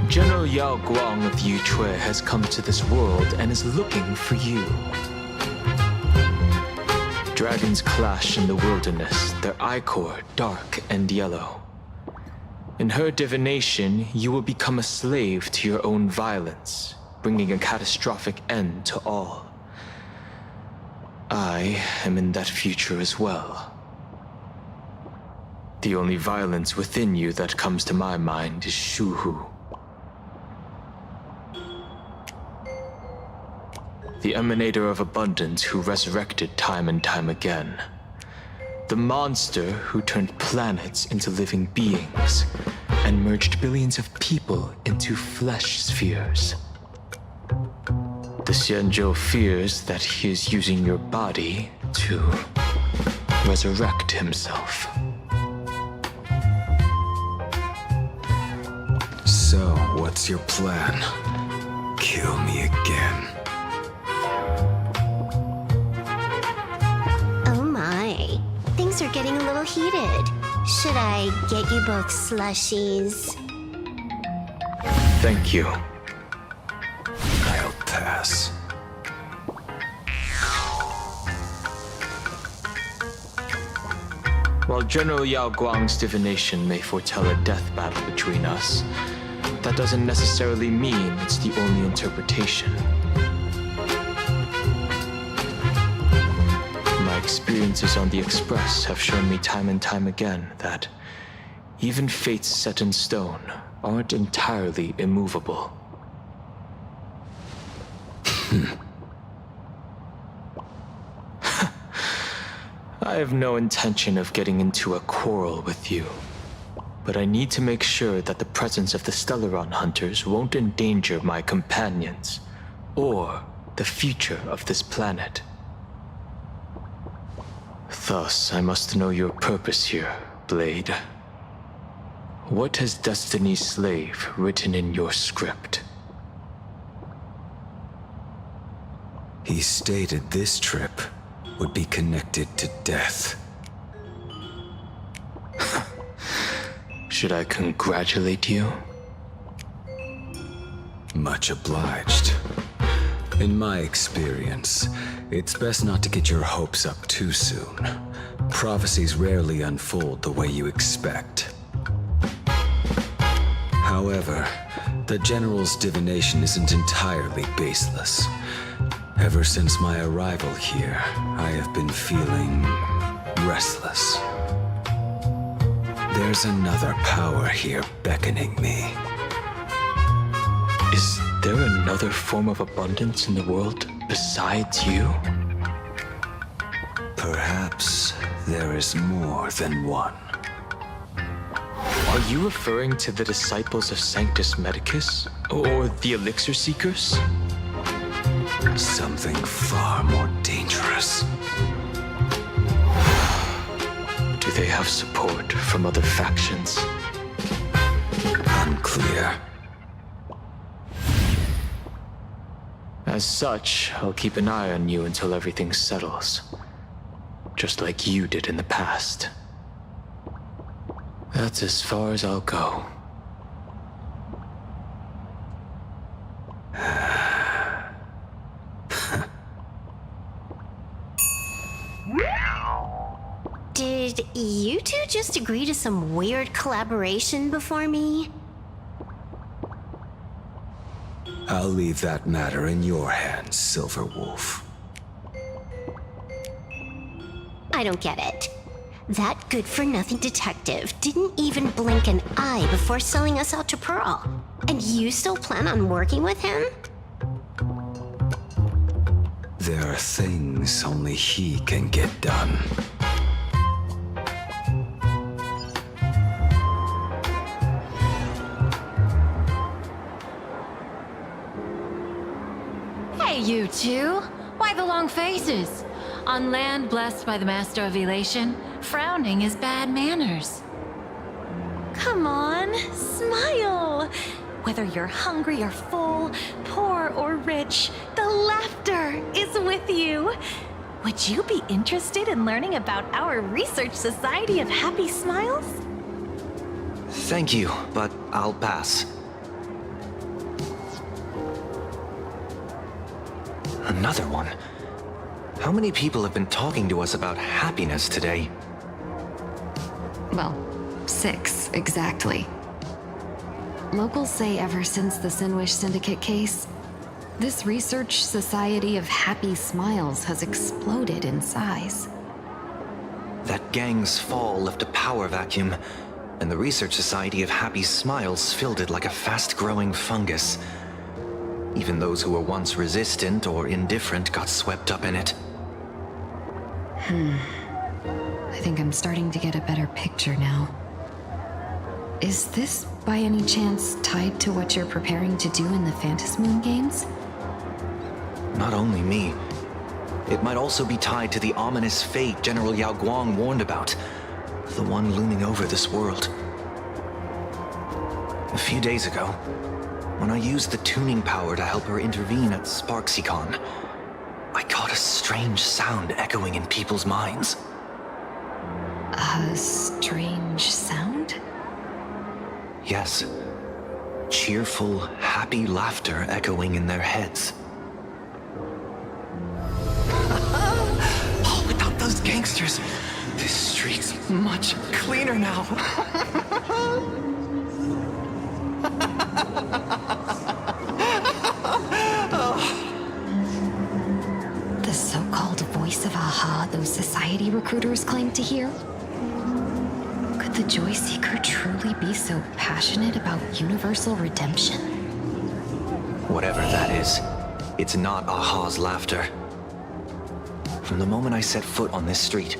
General Yao Guang of Yutue has come to this world and is looking for you. Dragons clash in the wilderness, their ichor dark and yellow. In her divination, you will become a slave to your own violence, bringing a catastrophic end to all. I am in that future as well. The only violence within you that comes to my mind is Shuhu. The emanator of abundance who resurrected time and time again. The monster who turned planets into living beings and merged billions of people into flesh spheres. The Xianzhou fears that he is using your body to resurrect himself. So, what's your plan? Kill me again. Oh my. things are getting a little heated. Should I get you both slushies? Thank you. I'll pass. While General Yao Guang's divination may foretell a death battle between us, that doesn't necessarily mean it's the only interpretation. My experiences on the Express have shown me time and time again that even fates set in stone aren't entirely immovable. I have no intention of getting into a quarrel with you, but I need to make sure that the presence of the Stellaron hunters won't endanger my companions or the future of this planet. Thus, I must know your purpose here, Blade. What has Destiny's Slave written in your script? He stated this trip would be connected to death. Should I congratulate you? Much obliged. In my experience, it's best not to get your hopes up too soon. Prophecies rarely unfold the way you expect. However, the General's divination isn't entirely baseless. Ever since my arrival here, I have been feeling restless. There's another power here beckoning me. Is there another form of abundance in the world besides you? Perhaps there is more than one. Are you referring to the disciples of Sanctus Medicus? Or the Elixir Seekers? Something far more dangerous. Do they have support from other factions? Unclear. As such, I'll keep an eye on you until everything settles. Just like you did in the past. That's as far as I'll go. Did you two just agree to some weird collaboration before me? I'll leave that matter in your hands, Silver Wolf. I don't get it. That good-for-nothing detective didn't even blink an eye before selling us out to Pearl. And you still plan on working with him? There are things only he can get done. Hey, you two! Why the long faces? On land blessed by the Master of Elation, frowning is bad manners. Come on, smile! Whether you're hungry or full, poor or rich, the laughter is with you. Would you be interested in learning about our Research Society of Happy Smiles? Thank you, but I'll pass. Another one. How many people have been talking to us about happiness today? Well, 6, exactly. Locals say ever since the Sinwish Syndicate case, this Research Society of Happy Smiles has exploded in size. That gang's fall left a power vacuum, and the Research Society of Happy Smiles filled it like a fast-growing fungus. Even those who were once resistant or indifferent got swept up in it. I think I'm starting to get a better picture now. Is this, by any chance, tied to what you're preparing to do in the Phantasmoon games? Not only me. It might also be tied to the ominous fate General Yao Guang warned about. The one looming over this world. A few days ago, when I used the tuning power to help her intervene at Sparksicon, I caught a strange sound echoing in people's minds. A strange sound? Yes. Cheerful, happy laughter echoing in their heads. Oh, without those gangsters, this street's much cleaner now. The so-called voice of Aha those society recruiters claim to hear? Could the Joy Seeker truly be so passionate about universal redemption? Whatever that is, it's not Aha's laughter. From the moment I set foot on this street,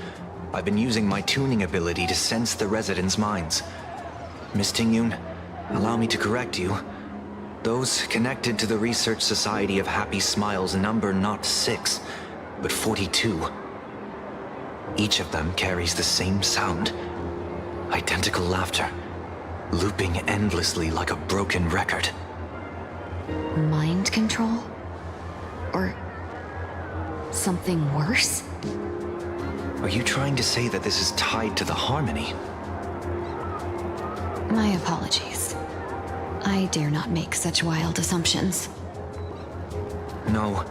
I've been using my tuning ability to sense the residents' minds. Miss Tingyun, allow me to correct you. Those connected to the Research Society of Happy Smiles number not 6, but 42. Each of them carries the same sound. Identical laughter, looping endlessly like a broken record. Mind control? Or something worse? Are you trying to say that this is tied to the harmony? My apologies. I dare not make such wild assumptions. No,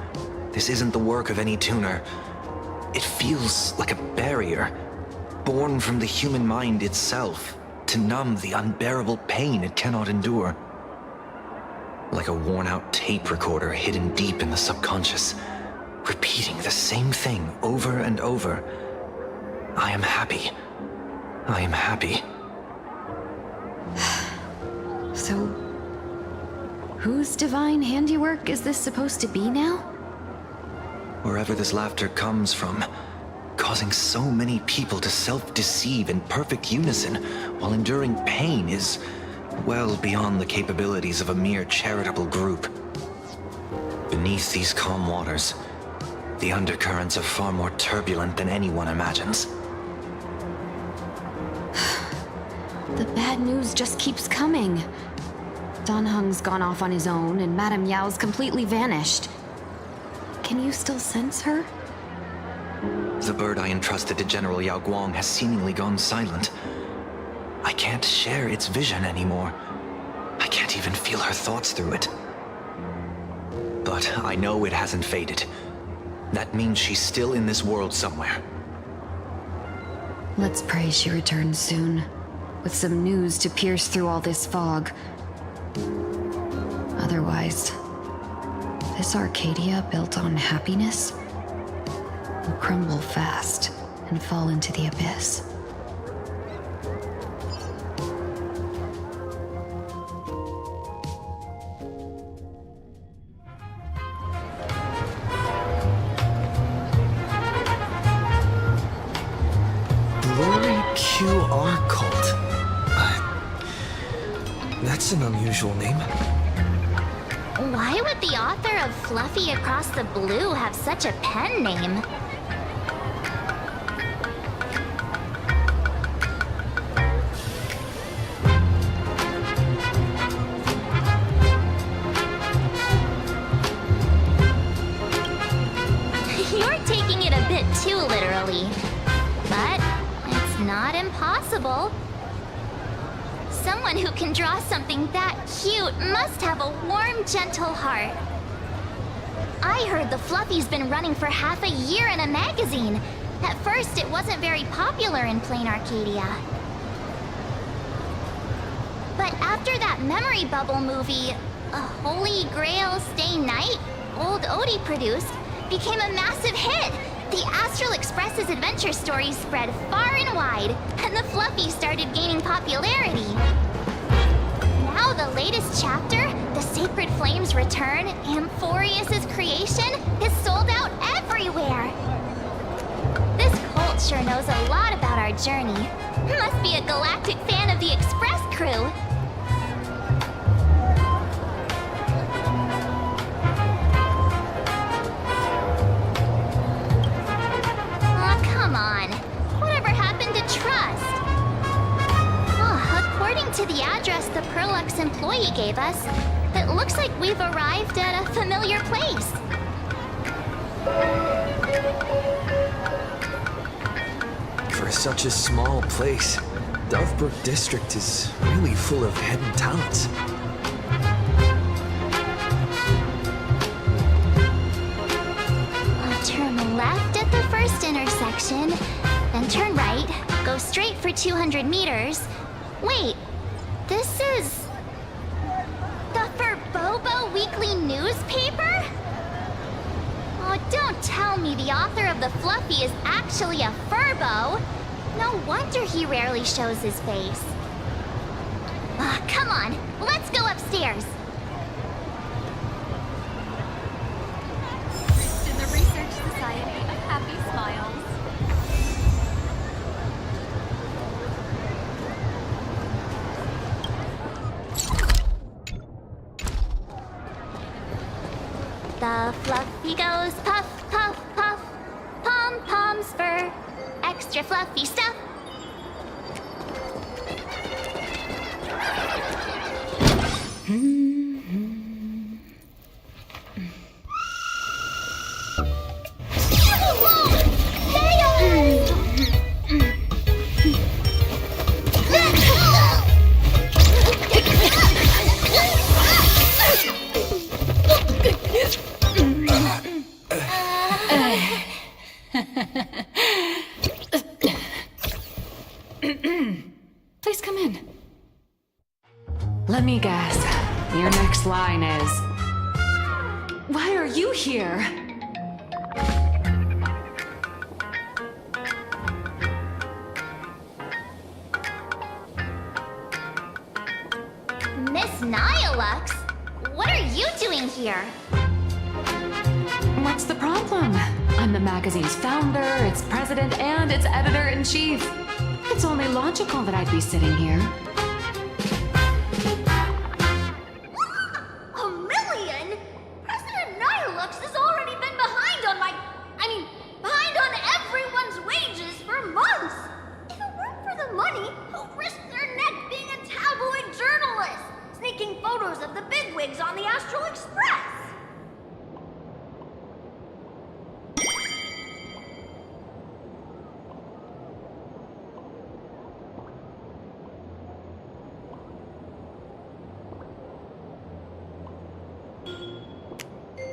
this isn't the work of any tuner. It feels like a barrier, born from the human mind itself, to numb the unbearable pain it cannot endure. Like a worn-out tape recorder hidden deep in the subconscious, repeating the same thing over and over. I am happy. I am happy. So, whose divine handiwork is this supposed to be now? Wherever this laughter comes from, causing so many people to self-deceive in perfect unison while enduring pain is well beyond the capabilities of a mere charitable group. Beneath these calm waters, the undercurrents are far more turbulent than anyone imagines. The bad news just keeps coming. Dan Heng's gone off on his own, and Madame Yao's completely vanished. Can you still sense her? The bird I entrusted to General Yao Guang has seemingly gone silent. I can't share its vision anymore. I can't even feel her thoughts through it. But I know it hasn't faded. That means she's still in this world somewhere. Let's pray she returns soon, with some news to pierce through all this fog. Otherwise, this Arcadia built on happiness will crumble fast and fall into the abyss. Blurry QR cult. That's an unusual name. Why would the author of Fluffy Across the Blue have such a pen name? You're taking it a bit too literally. But it's not impossible. Someone who can draw something that cute must have a warm, gentle heart. I heard the Fluffy's been running for half a year in a magazine. At first, it wasn't very popular in Planarcadia. But after that memory bubble movie, A Holy Grail Stay Night, old Odie produced, became a massive hit. The Astral Express's adventure stories spread far and wide, and the Fluffy started gaining popularity. Now the latest chapter, The Sacred Flames Return, Amphorius's creation, is sold out everywhere. This cult sure knows a lot about our journey. Must be a galactic fan of the Express crew. Come on. Whatever happened to trust? According to the address the Perlux employee gave us, it looks like we've arrived at a familiar place. For such a small place, Dovebrook District is really full of hidden talents. Turn left at the first intersection, then turn right, go straight for 200 meters. Wait, this is the Furbobo Weekly newspaper? Oh, don't tell me the author of the Fluffy is actually a Furbo. No wonder he rarely shows his face. Come on, let's go upstairs. In the Research Society of Happy Smiles. The Fluffy goes puff, puff, puff. Pom-poms for extra fluffy stuff. Please come in. Let me guess. Your next line is... Why are you here? Miss Nihilux? What are you doing here? What's the problem? I'm the magazine's founder, its president, and its editor-in-chief. It's only logical that I'd be sitting here. A million? President Nihilux has already been behind on behind on everyone's wages for months. If it weren't for the money, who'd risk their neck being a tabloid journalist, sneaking photos of the bigwigs on the Astral Express?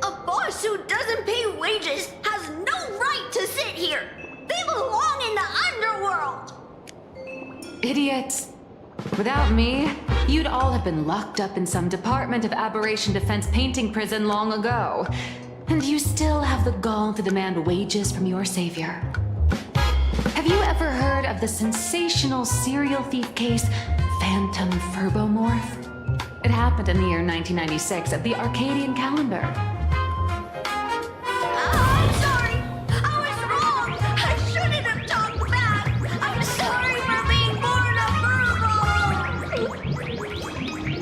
A boss who doesn't pay wages has no right to sit here. They belong in the underworld. Idiots. Without me, you'd all have been locked up in some Department of Aberration Defense painting prison long ago. And you still have the gall to demand wages from your savior. Have you ever heard of the sensational serial thief case, Phantom Furbomorph? It happened in the year 1996 at the Arcadian calendar. I'm sorry. I was wrong. I shouldn't have talked back. I'm sorry for being born a Furbo.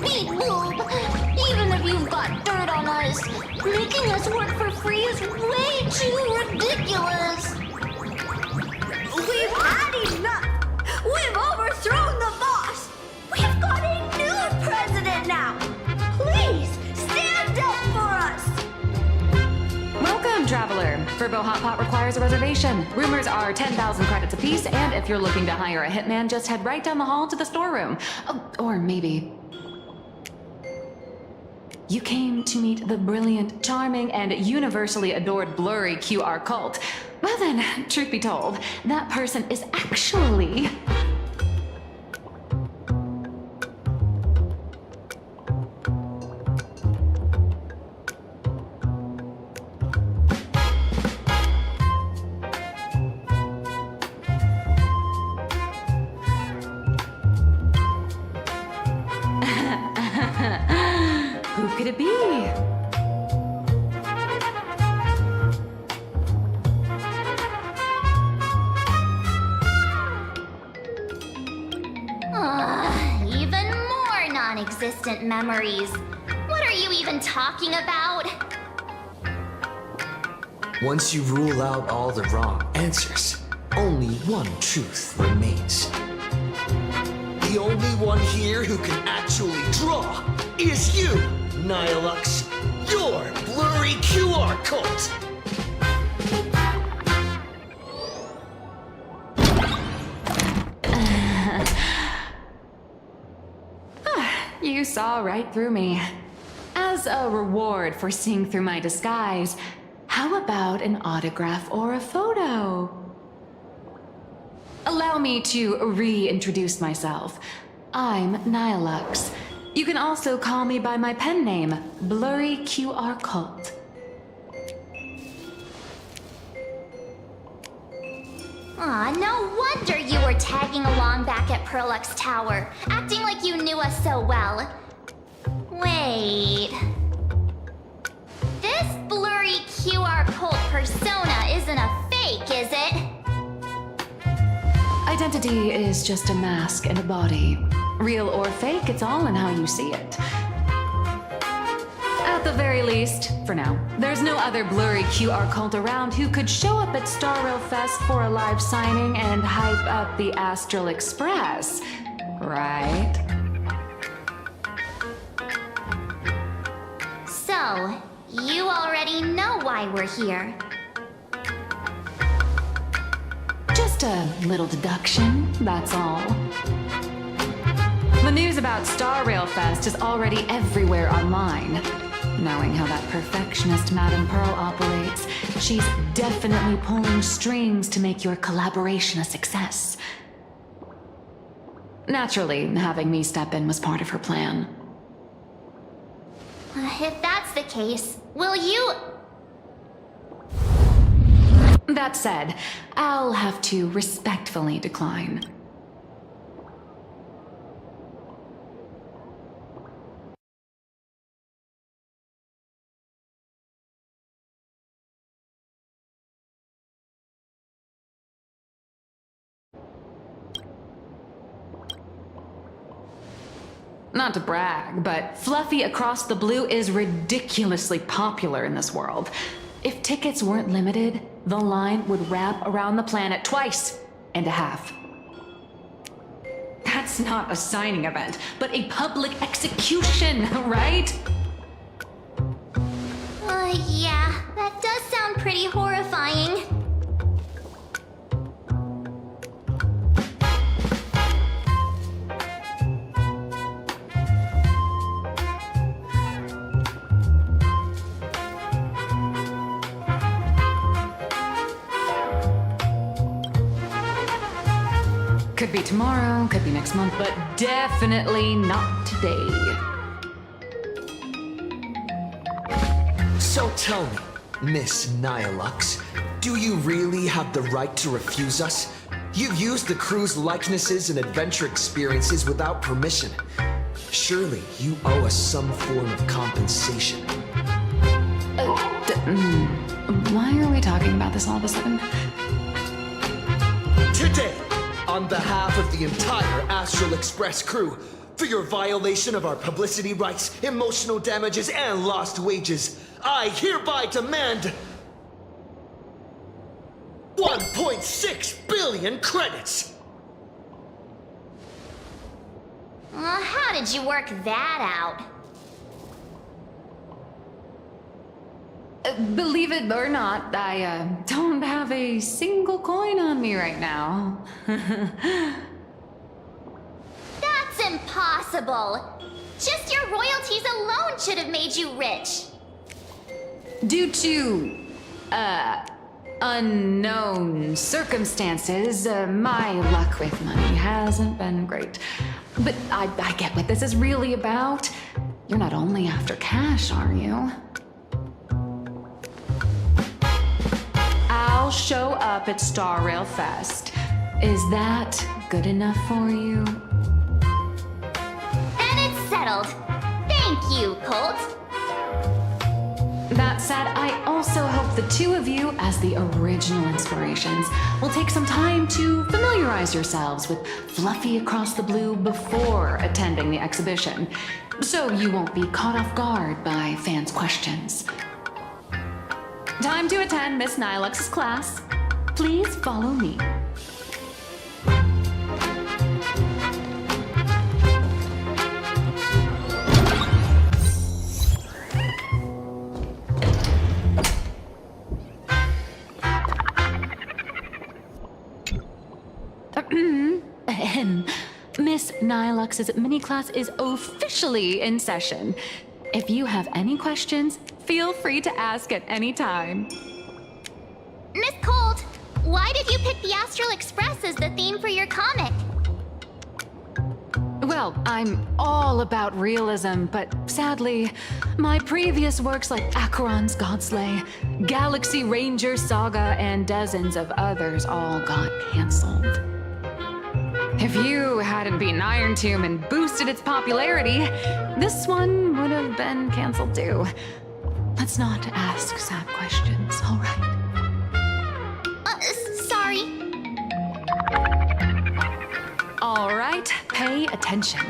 Beat Boob, even if you've got dirt on us, making us work for free is way too ridiculous. We've had enough. We've overthrown the boss. We've got a new president now. Please stand up for us. Welcome, traveler. Furbo Hot Pot requires a reservation. Rumors are 10,000 credits apiece, and if you're looking to hire a hitman, just head right down the hall to the storeroom. Oh, or maybe... You came to meet the brilliant, charming, and universally adored blurry QR cult. Well then, truth be told, that person is actually... Who could it be? Even more non-existent memories. What are you even talking about? Once you rule out all the wrong answers, only one truth remains. The only one here who can actually draw is you, Nihilux, your blurry QR cult! You saw right through me. As a reward for seeing through my disguise, how about an autograph or a photo? Allow me to reintroduce myself. I'm Nihilux. You can also call me by my pen name, Blurry QR Cult. Aw, no wonder you were tagging along back at Perlux Tower, acting like you knew us so well. Wait... This blurry QR cult persona isn't a fake, is it? Identity is just a mask and a body. Real or fake, it's all in how you see it. At the very least, for now, there's no other blurry QR cult around who could show up at Star Rail Fest for a live signing and hype up the Astral Express, right? So, you already know why we're here. Just a little deduction, that's all. The news about Star Rail Fest is already everywhere online. Knowing how that perfectionist Madame Pearl operates, she's definitely pulling strings to make your collaboration a success. Naturally, having me step in was part of her plan. If that's the case, will you... That said, I'll have to respectfully decline. Not to brag, but Fluffy Across the Blue is ridiculously popular in this world. If tickets weren't limited, the line would wrap around the planet twice and a half. That's not a signing event, but a public execution, right? Yeah, that does sound pretty horrifying. Could be tomorrow, could be next month, but definitely not today. So tell me, Miss Nihilux, do you really have the right to refuse us? You've used the crew's likenesses and adventure experiences without permission. Surely you owe us some form of compensation. Why are we talking about this all of a sudden? Today, on behalf of the entire Astral Express crew, for your violation of our publicity rights, emotional damages, and lost wages, I hereby demand 1.6 billion credits! How did you work that out? Believe it or not, I don't have a single coin on me right now. That's impossible! Just your royalties alone should have made you rich! Due to, unknown circumstances, my luck with money hasn't been great. But I get what this is really about. You're not only after cash, are you? I'll show up at Star Rail Fest. Is that good enough for you? Then it's settled. Thank you, Colt. That said, I also hope the two of you, as the original inspirations, will take some time to familiarize yourselves with Fluffy Across the Blue before attending the exhibition, so you won't be caught off guard by fans' questions. Time to attend Miss Nihilux's class. Please follow me. Miss Nilux's mini class is officially in session. If you have any questions, feel free to ask at any time. Miss Cold, why did you pick the Astral Express as the theme for your comic? Well, I'm all about realism, but sadly, my previous works like Acheron's Godslay, Galaxy Ranger Saga, and dozens of others all got cancelled. If you hadn't beaten Iron Tomb and boosted its popularity, this one would have been cancelled too. Let's not ask sad questions, all right? Sorry. All right, pay attention.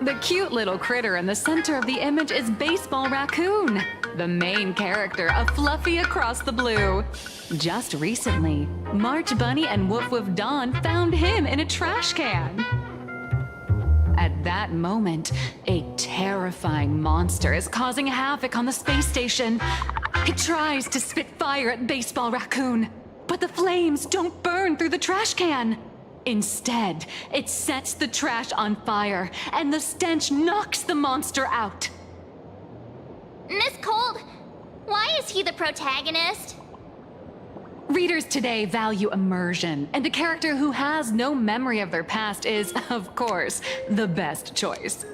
The cute little critter in the center of the image is Baseball Raccoon, the main character of Fluffy Across the Blue. Just recently, March Bunny and Woof Woof Dawn found him in a trash can. At that moment, a terrifying monster is causing havoc on the space station. It tries to spit fire at Baseball Raccoon, but the flames don't burn through the trash can. Instead, it sets the trash on fire, and the stench knocks the monster out. Miss Cold, why is he the protagonist? Readers today value immersion, and a character who has no memory of their past is, of course, the best choice.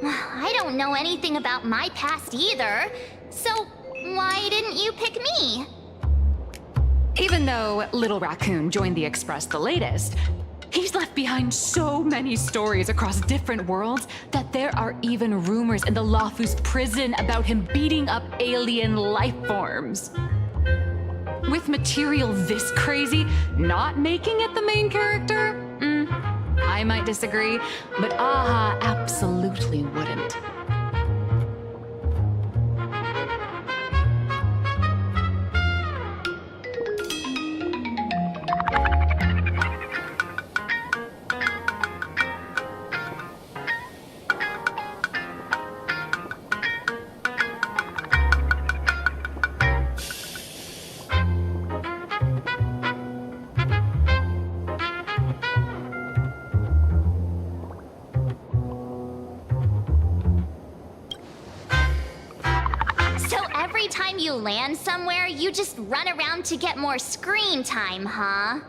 I don't know anything about my past either, so why didn't you pick me? Even though Little Raccoon joined the Express the latest, he's left behind so many stories across different worlds that there are even rumors in the Lawfus prison about him beating up alien life forms. With material this crazy, not making it the main character? I might disagree, but AHA absolutely wouldn't. You land somewhere, you just run around to get more screen time, huh?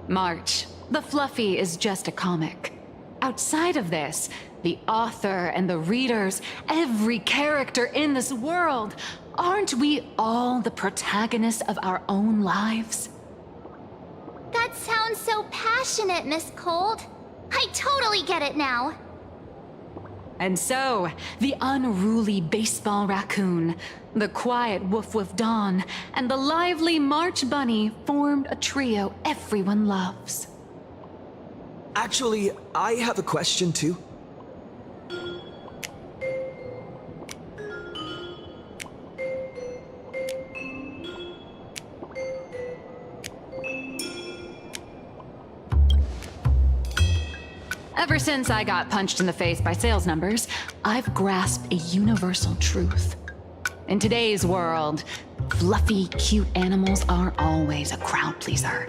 March, the Fluffy is just a comic. Outside of this, the author and the readers, every character in this world, aren't we all the protagonists of our own lives? That sounds so passionate, Miss Cold. I totally get it now. And so, the unruly Baseball Raccoon, the quiet Woof Woof Dawn, and the lively March Bunny formed a trio everyone loves. Actually, I have a question too. Ever since I got punched in the face by sales numbers, I've grasped a universal truth. In today's world, fluffy, cute animals aren't always a crowd pleaser.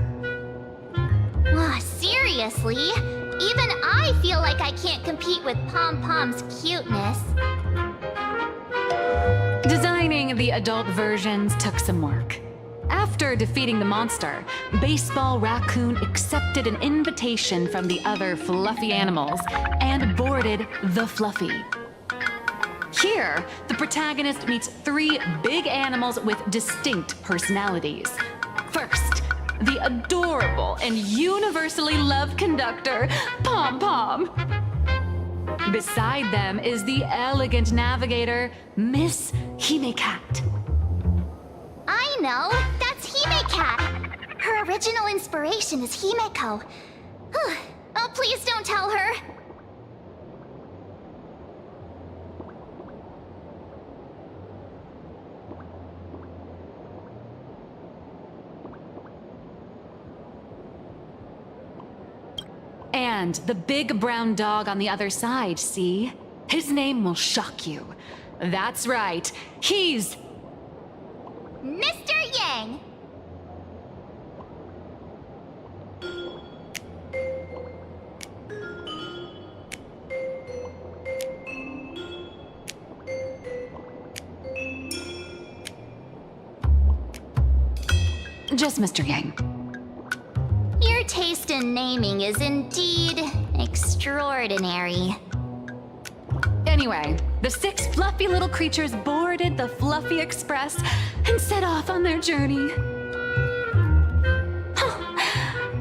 Seriously? Even I feel like I can't compete with Pom Pom's cuteness. Designing the adult versions took some work. After defeating the monster, Baseball Raccoon accepted an invitation from the other fluffy animals and boarded the Fluffy. Here, the protagonist meets 3 big animals with distinct personalities. First, the adorable and universally loved conductor, Pom Pom. Beside them is the elegant navigator, Miss Hime-Cat. I know! That's Hime-Cat! Her original inspiration is Himeko. Oh, please don't tell her! And the big brown dog on the other side, see? His name will shock you. That's right, he's... Mr. Yang! just Mr. Yang. Your taste in naming is indeed extraordinary. Anyway, the 6 fluffy little creatures boarded the Fluffy Express and set off on their journey.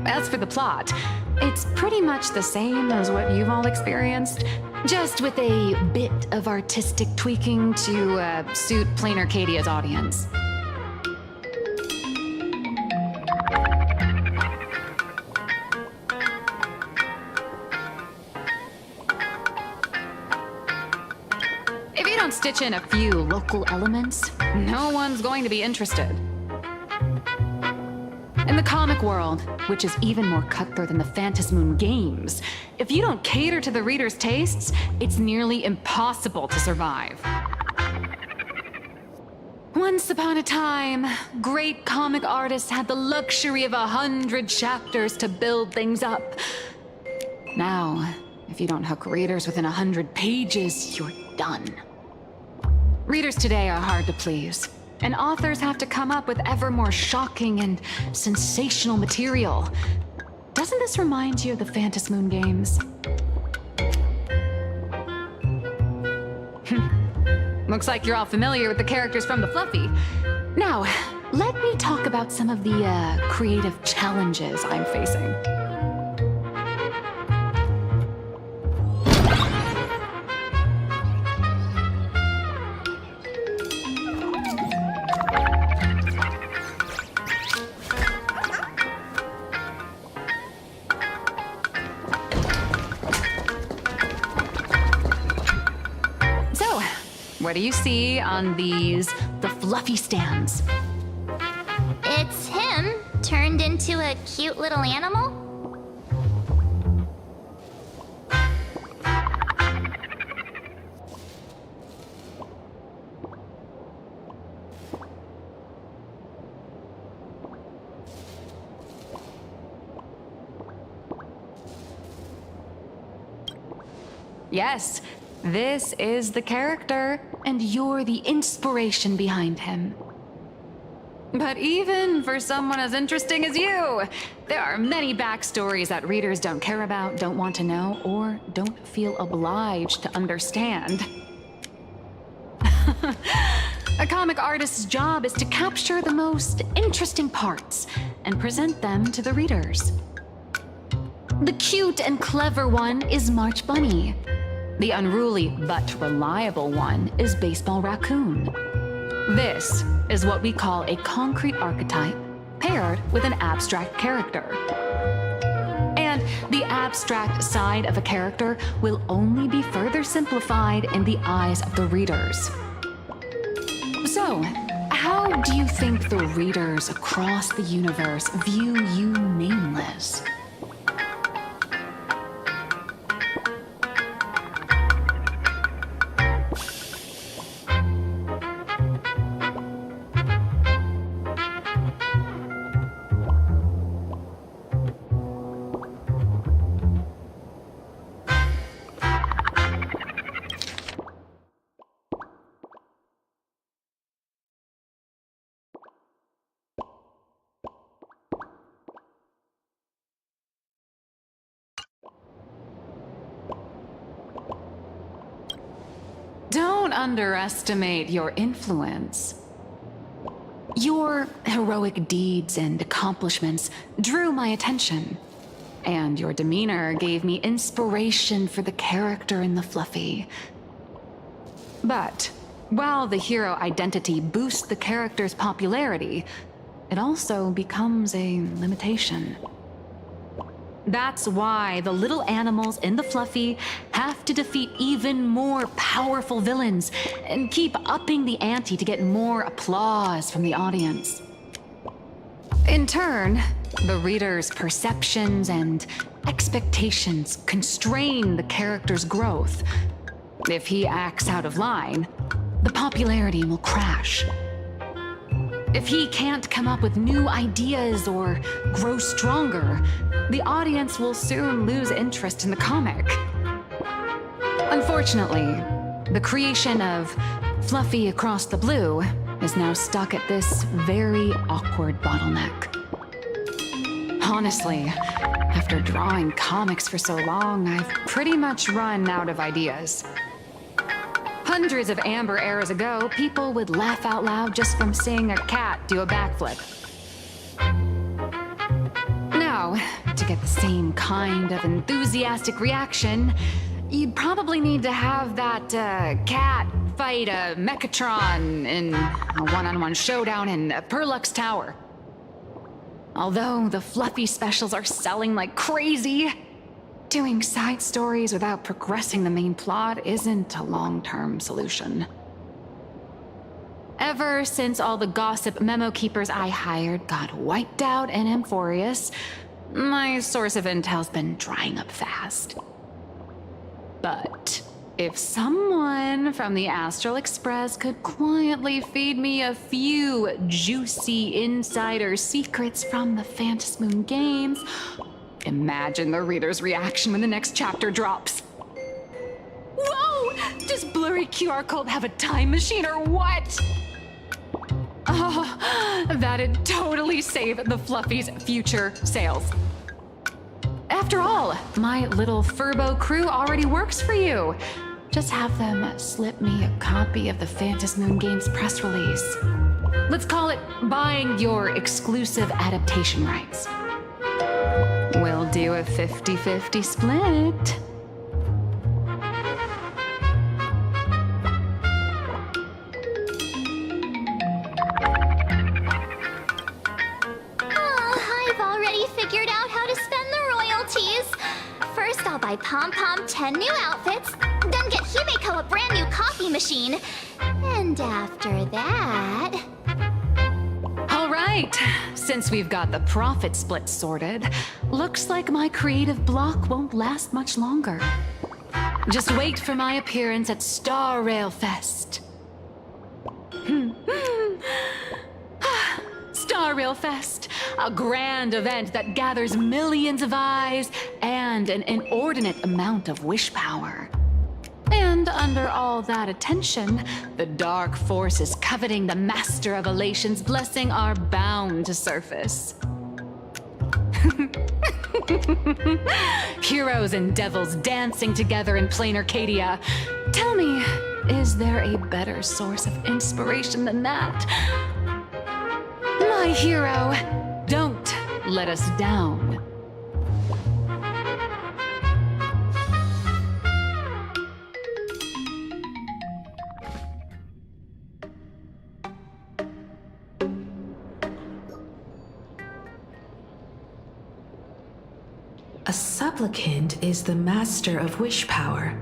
As for the plot, it's pretty much the same as what you've all experienced, just with a bit of artistic tweaking to suit Planarcadia's audience. If you don't stitch in a few local elements, no one's going to be interested. In the comic world, which is even more cutthroat than the Phantasmoon games, if you don't cater to the reader's tastes, it's nearly impossible to survive. Once upon a time, great comic artists had the luxury of 100 chapters to build things up. Now, if you don't hook readers within 100 pages, you're done. Readers today are hard to please, and authors have to come up with ever more shocking and sensational material. Doesn't this remind you of the Phantasmoon games? Looks like you're all familiar with the characters from the Fluffy. Now, let me talk about some of the creative challenges I'm facing. What do you see on the Fluffy stands? It's him turned into a cute little animal? Yes, this is the character, and you're the inspiration behind him. But even for someone as interesting as you, there are many backstories that readers don't care about, don't want to know, or don't feel obliged to understand. A comic artist's job is to capture the most interesting parts and present them to the readers. The cute and clever one is March Bunny. The unruly but reliable one is Baseball Raccoon. This is what we call a concrete archetype paired with an abstract character. And the abstract side of a character will only be further simplified in the eyes of the readers. So, how do you think the readers across the universe view you nameless? Don't underestimate your influence. Your heroic deeds and accomplishments drew my attention, and your demeanor gave me inspiration for the character in the Fluffy. But while the hero identity boosts the character's popularity, it also becomes a limitation. That's why the little animals in the Fluffy have to defeat even more powerful villains and keep upping the ante to get more applause from the audience. In turn, the reader's perceptions and expectations constrain the character's growth. If he acts out of line, the popularity will crash. If he can't come up with new ideas or grow stronger, the audience will soon lose interest in the comic. Unfortunately, the creation of Fluffy Across the Blue is now stuck at this very awkward bottleneck. Honestly, after drawing comics for so long, I've pretty much run out of ideas. Hundreds of amber eras ago, people would laugh out loud just from seeing a cat do a backflip. Now, to get the same kind of enthusiastic reaction, you'd probably need to have that cat fight a Mechatron in a one-on-one showdown in Perlux Tower. Although the fluffy specials are selling like crazy, doing side stories without progressing the main plot isn't a long-term solution. Ever since all the gossip memo keepers I hired got wiped out in Amphorius, my source of intel's been drying up fast. But if someone from the Astral Express could quietly feed me a few juicy insider secrets from the Phantasmoon games, imagine the reader's reaction when the next chapter drops. Whoa! Does Blurry QR Cult have a time machine or what? Oh, that'd totally save the Fluffy's future sales. After all, my little Furbo crew already works for you. Just have them slip me a copy of the Phantasmoon Games press release. Let's call it buying your exclusive adaptation rights. We'll do a 50-50 split. I've already figured out how to spend the royalties. First, I'll buy Pom Pom 10 new outfits, then get Himeko a brand new coffee machine. And after that... All right, since we've got the profit split sorted, looks like my creative block won't last much longer. Just wait for my appearance at Star Rail Fest. Star Rail Fest, a grand event that gathers millions of eyes and an inordinate amount of wish power. And under all that attention, the dark forces coveting the Master of Elation's blessing are bound to surface. Heroes and devils dancing together in Planarcadia. Tell me, is there a better source of inspiration than that? My hero, don't let us down. A supplicant is the master of wish power,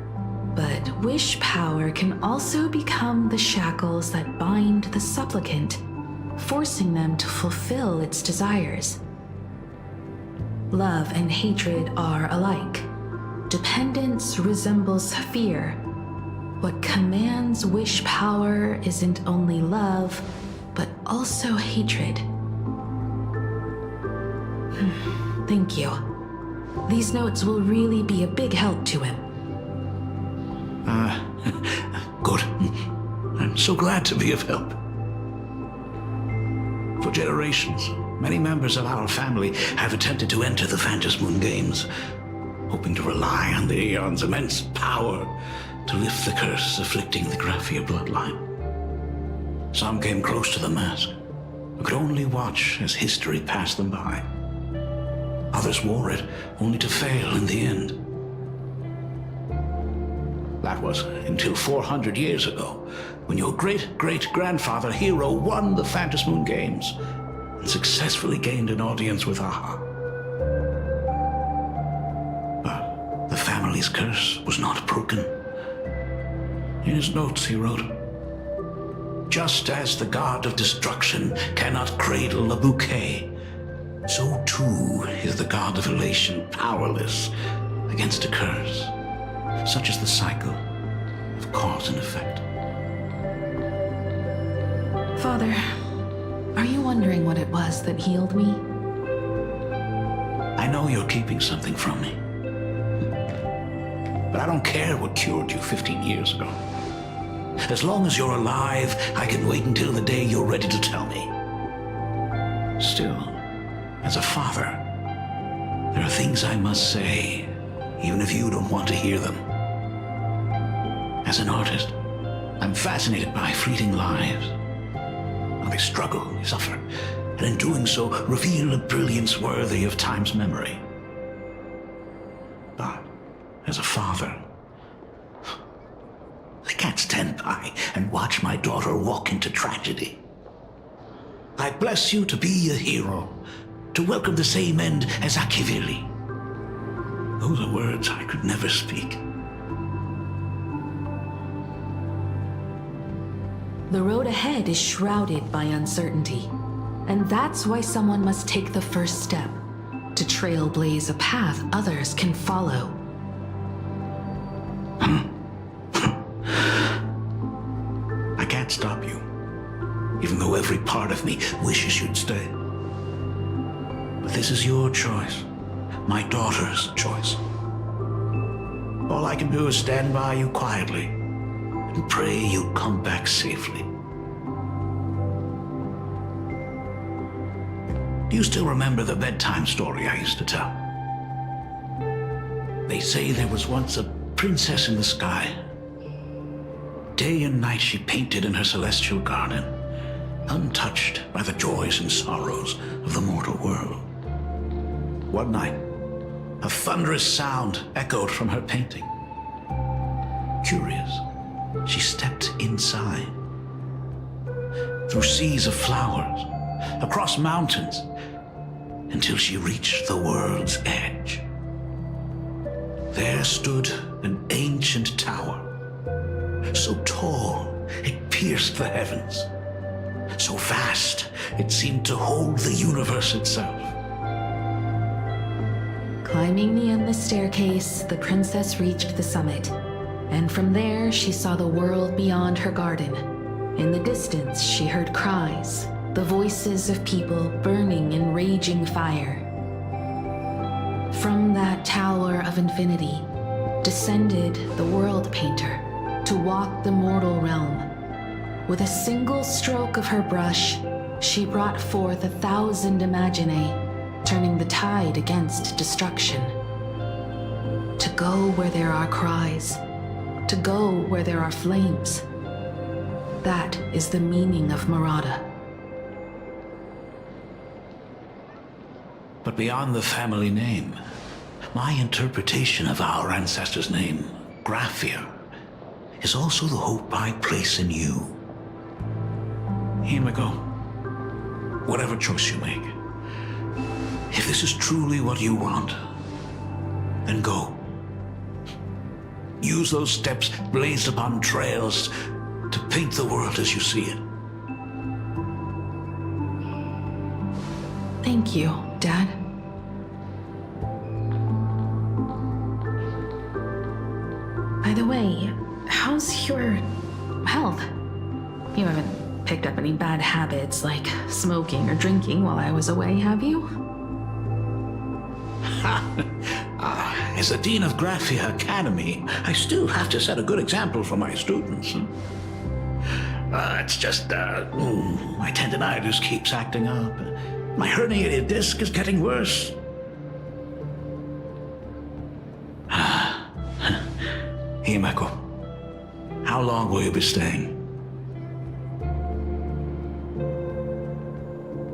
but wish power can also become the shackles that bind the supplicant, forcing them to fulfill its desires. Love and hatred are alike. Dependence resembles fear. What commands wish power isn't only love, but also hatred. Thank you. These notes will really be a big help to him. Good. I'm so glad to be of help. For generations, many members of our family have attempted to enter the Phantasmoon Games, hoping to rely on the Aeon's immense power to lift the curse afflicting the Graphia bloodline. Some came close to the mask, but could only watch as history passed them by. Others wore it, only to fail in the end. That was until 400 years ago, when your great-great-grandfather Hero won the Phantasmoon Games and successfully gained an audience with Aha. But the family's curse was not broken. In his notes he wrote, "Just as the god of destruction cannot cradle a bouquet, so too is the god of elation powerless against a curse. Such is the cycle of cause and effect." Father, are you wondering what it was that healed me? I know you're keeping something from me. But I don't care what cured you 15 years ago. As long as you're alive, I can wait until the day you're ready to tell me. Still, as a father, there are things I must say, even if you don't want to hear them. As an artist, I'm fascinated by fleeting lives. How they struggle, they suffer, and in doing so, reveal a brilliance worthy of time's memory. But, as a father, I can't stand by and watch my daughter walk into tragedy. I bless you to be a hero, to welcome the same end as Akivili. Those are words I could never speak. The road ahead is shrouded by uncertainty, and that's why someone must take the first step to trailblaze a path others can follow. I can't stop you, even though every part of me wishes you'd stay. But this is your choice, my daughter's choice. All I can do is stand by you quietly and pray you come back safely. Do you still remember the bedtime story I used to tell? They say there was once a princess in the sky. Day and night she painted in her celestial garden, untouched by the joys and sorrows of the mortal world. One night, a thunderous sound echoed from her painting. Curious, she stepped inside. Through seas of flowers, across mountains, until she reached the world's edge. There stood an ancient tower, so tall it pierced the heavens, so vast it seemed to hold the universe itself. Climbing the endless staircase, the princess reached the summit, and from there she saw the world beyond her garden. In the distance, she heard cries, the voices of people burning in raging fire. From that tower of infinity descended the world painter to walk the mortal realm. With a single stroke of her brush, she brought forth 1,000 imaginae, turning the tide against destruction. To go where there are cries, to go where there are flames. That is the meaning of Murata. But beyond the family name, my interpretation of our ancestor's name, Graphia, is also the hope I place in you. Himiko, whatever choice you make, if this is truly what you want, then go. Use those steps blazed upon trails to paint the world as you see it. Thank you, Dad. By the way, how's your health? You haven't picked up any bad habits like smoking or drinking while I was away, have you? As the Dean of Graphia Academy, I still have to set a good example for my students. It's just, my tendinitis keeps acting up. My herniated disc is getting worse. Himeko, how long will you be staying?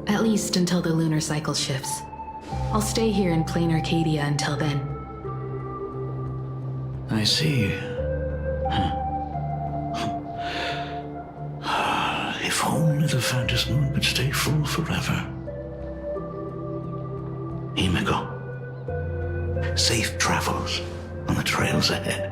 At least until the lunar cycle shifts. I'll stay here in Planarcadia until then. I see. If only the Phantom Moon would stay full forever. Himiko, safe travels on the trails ahead.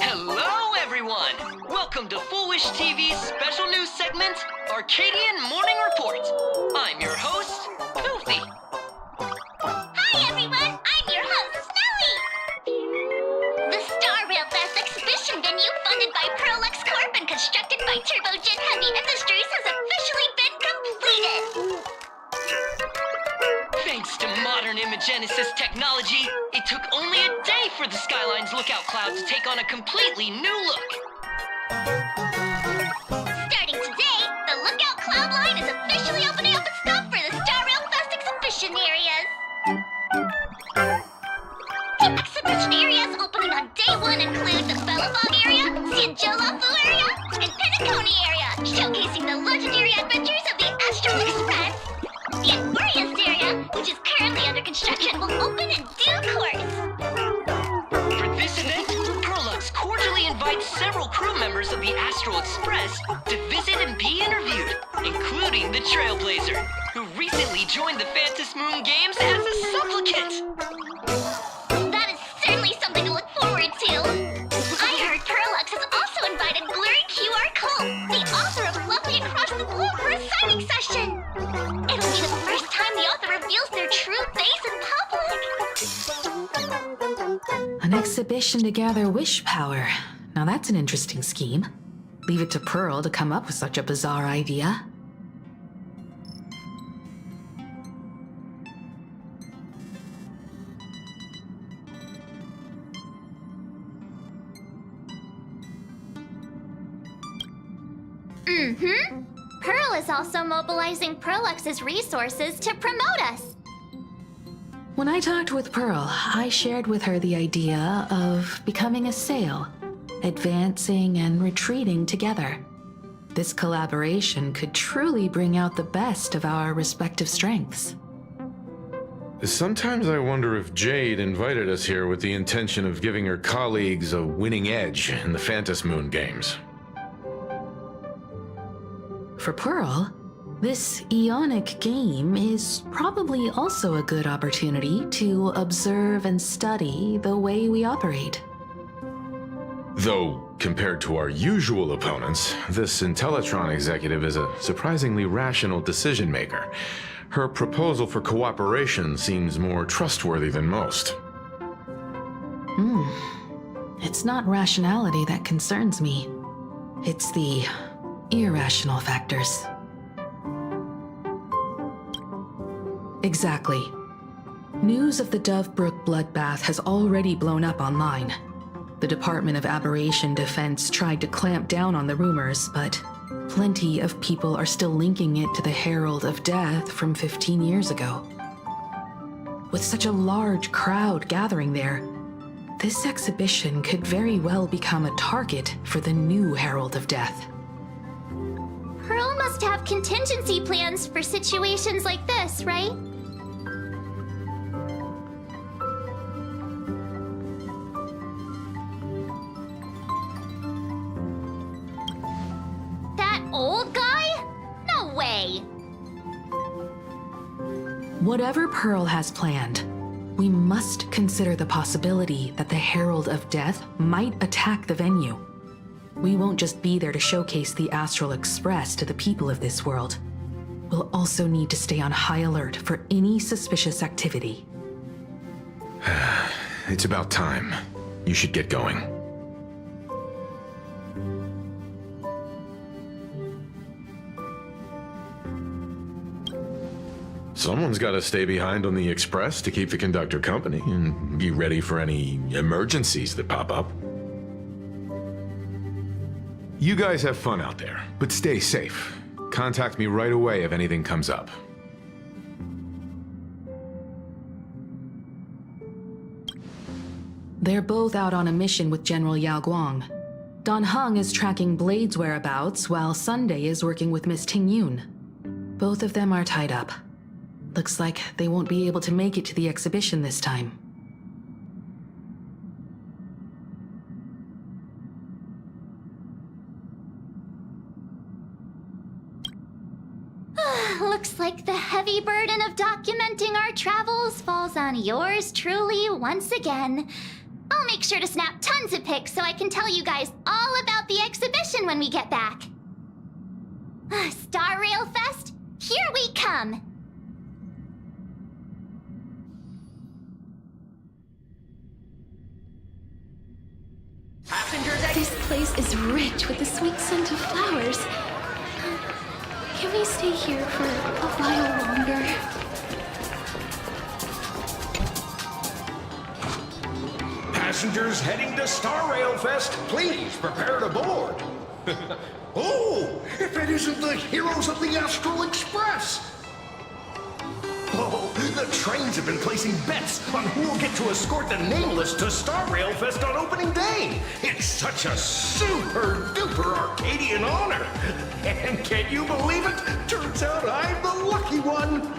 Hello, everyone! Welcome to Foolish TV's special news segment, Arcadian Morning Report. I'm your host, Goofy. Hi, everyone! I'm your host, Snowy! The Star Rail Fest exhibition venue funded by Pearl X Corp and constructed technology, it took only a day for the Skyline's lookout cloud to take on a completely new look. Starting today, the Lookout Cloud line is officially opening up its stuff for the Star Rail Fest exhibition areas. The exhibition areas opening on day 1 include the Bellavog area, Siajolafu area, and Penacony area, showcasing the legendary adventures of the Astral Express. The Aquarius area, which is currently under construction, will open in due course. For this event, Perlux cordially invites several crew members of the Astral Express to visit and be interviewed, including the Trailblazer, who recently joined the Phantom Moon Games as a supplicant. That is certainly something to look forward to. I heard Perlux has also invited Blurry QR Cole, the author of Fluffy Across the Blue, for a signing session. It'll be the first time the author reveals their true face in public. An exhibition to gather wish power. Now that's an interesting scheme. Leave it to Pearl to come up with such a bizarre idea. Pearl is also mobilizing Perlux's resources to promote us. When I talked with Pearl, I shared with her the idea of becoming a sail, advancing and retreating together. This collaboration could truly bring out the best of our respective strengths. Sometimes I wonder if Jade invited us here with the intention of giving her colleagues a winning edge in the Phantom Moon Games. For Pearl, this Ionic game is probably also a good opportunity to observe and study the way we operate. Though, compared to our usual opponents, this Intellitron executive is a surprisingly rational decision maker. Her proposal for cooperation seems more trustworthy than most. It's not rationality that concerns me. It's the irrational factors. Exactly. News of the Dovebrook bloodbath has already blown up online. The Department of Aberration Defense tried to clamp down on the rumors, but plenty of people are still linking it to the Herald of Death from 15 years ago. With such a large crowd gathering there, this exhibition could very well become a target for the new Herald of Death. Pearl must have contingency plans for situations like this, right? That old guy? No way! Whatever Pearl has planned, we must consider the possibility that the Herald of Death might attack the venue. We won't just be there to showcase the Astral Express to the people of this world. We'll also need to stay on high alert for any suspicious activity. It's about time. You should get going. Someone's got to stay behind on the express to keep the conductor company and be ready for any emergencies that pop up. You guys have fun out there, but stay safe. Contact me right away if anything comes up. They're both out on a mission with General Yao Guang. Don Hung is tracking Blade's whereabouts, while Sunday is working with Miss Ting Yun. Both of them are tied up. Looks like they won't be able to make it to the exhibition this time. Looks like the heavy burden of documenting our travels falls on yours truly once again. I'll make sure to snap tons of pics so I can tell you guys all about the exhibition when we get back. Star Rail Fest, here we come! This place is rich with the sweet scent of flowers. Can we stay here for a while longer? passengers heading to Star Rail Fest, please prepare to board. Oh, if it isn't the heroes of the Astral Express! Oh, the trains have been placing bets on who will get to escort the Nameless to Star Rail Fest on opening day. It's such a super-duper Arcadian honor. And can you believe it? Turns out I'm the lucky one.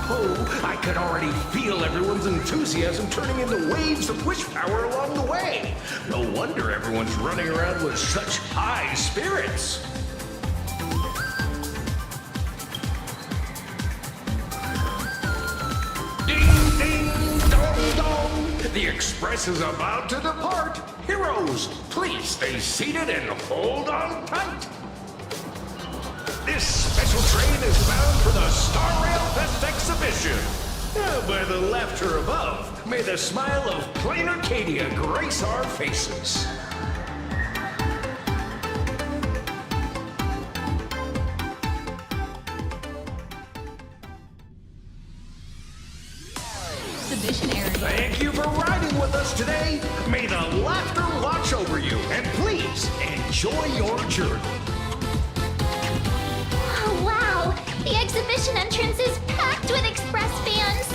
Oh, I could already feel everyone's enthusiasm turning into waves of wish power along the way. No wonder everyone's running around with such high spirits. Ding, ding, dong, dong. The express is about to depart. Heroes, please stay seated and hold on tight. This special train is bound for the Star Rail Fest exhibition. By the laughter above, may the smile of Planarcadia grace our faces. Thank you for riding with us today. May the laughter watch over you, and please enjoy your journey. Oh, wow! The exhibition entrance is packed with Express fans!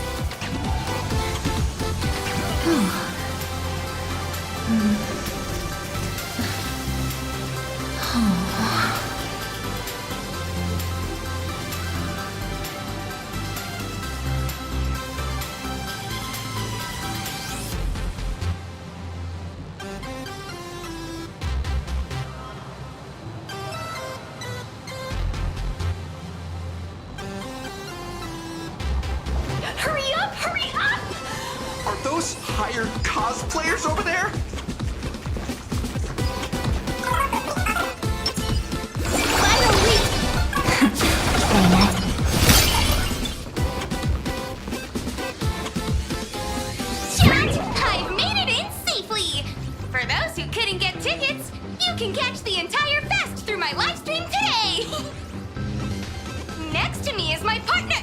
Hurry up! Hurry up! Are those hired cosplayers over there? Chat! I've made it in safely! For those who couldn't get tickets, you can catch the entire fest through my live stream today! Next to me is my partner.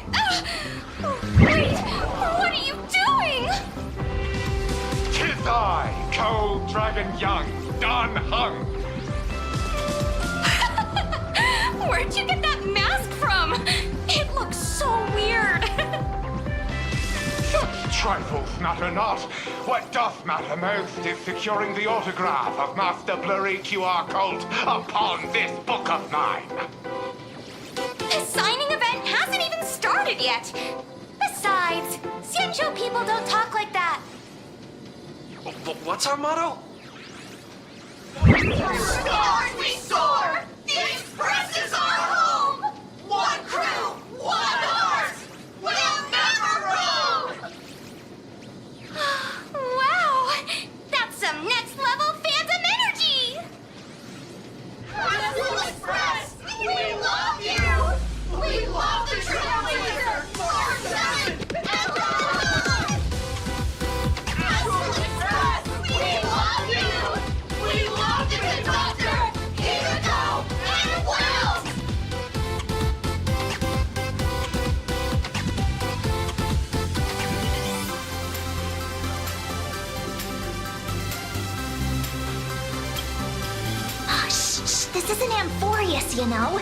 Wait, what are you doing? 'Tis I, Cold Dragon Young, Don Hung. Where'd you get that mask from? It looks so weird. Such trifles matter not. What doth matter most is securing the autograph of Master Blurry QR Cult upon this book of mine. The signing event hasn't even started yet. Besides, Sancho people don't talk like that. What's our motto? Stars we soar! The Express is our home! One crew, one heart! We'll never roam! Wow! That's some next level phantom energy! Astral Express! We love you! We love the Trailblazer! 4-7 and beyond! Astral Express! We love you! We love the conductor! Hideko and Wells! Shh, this isn't Amphorius, you know.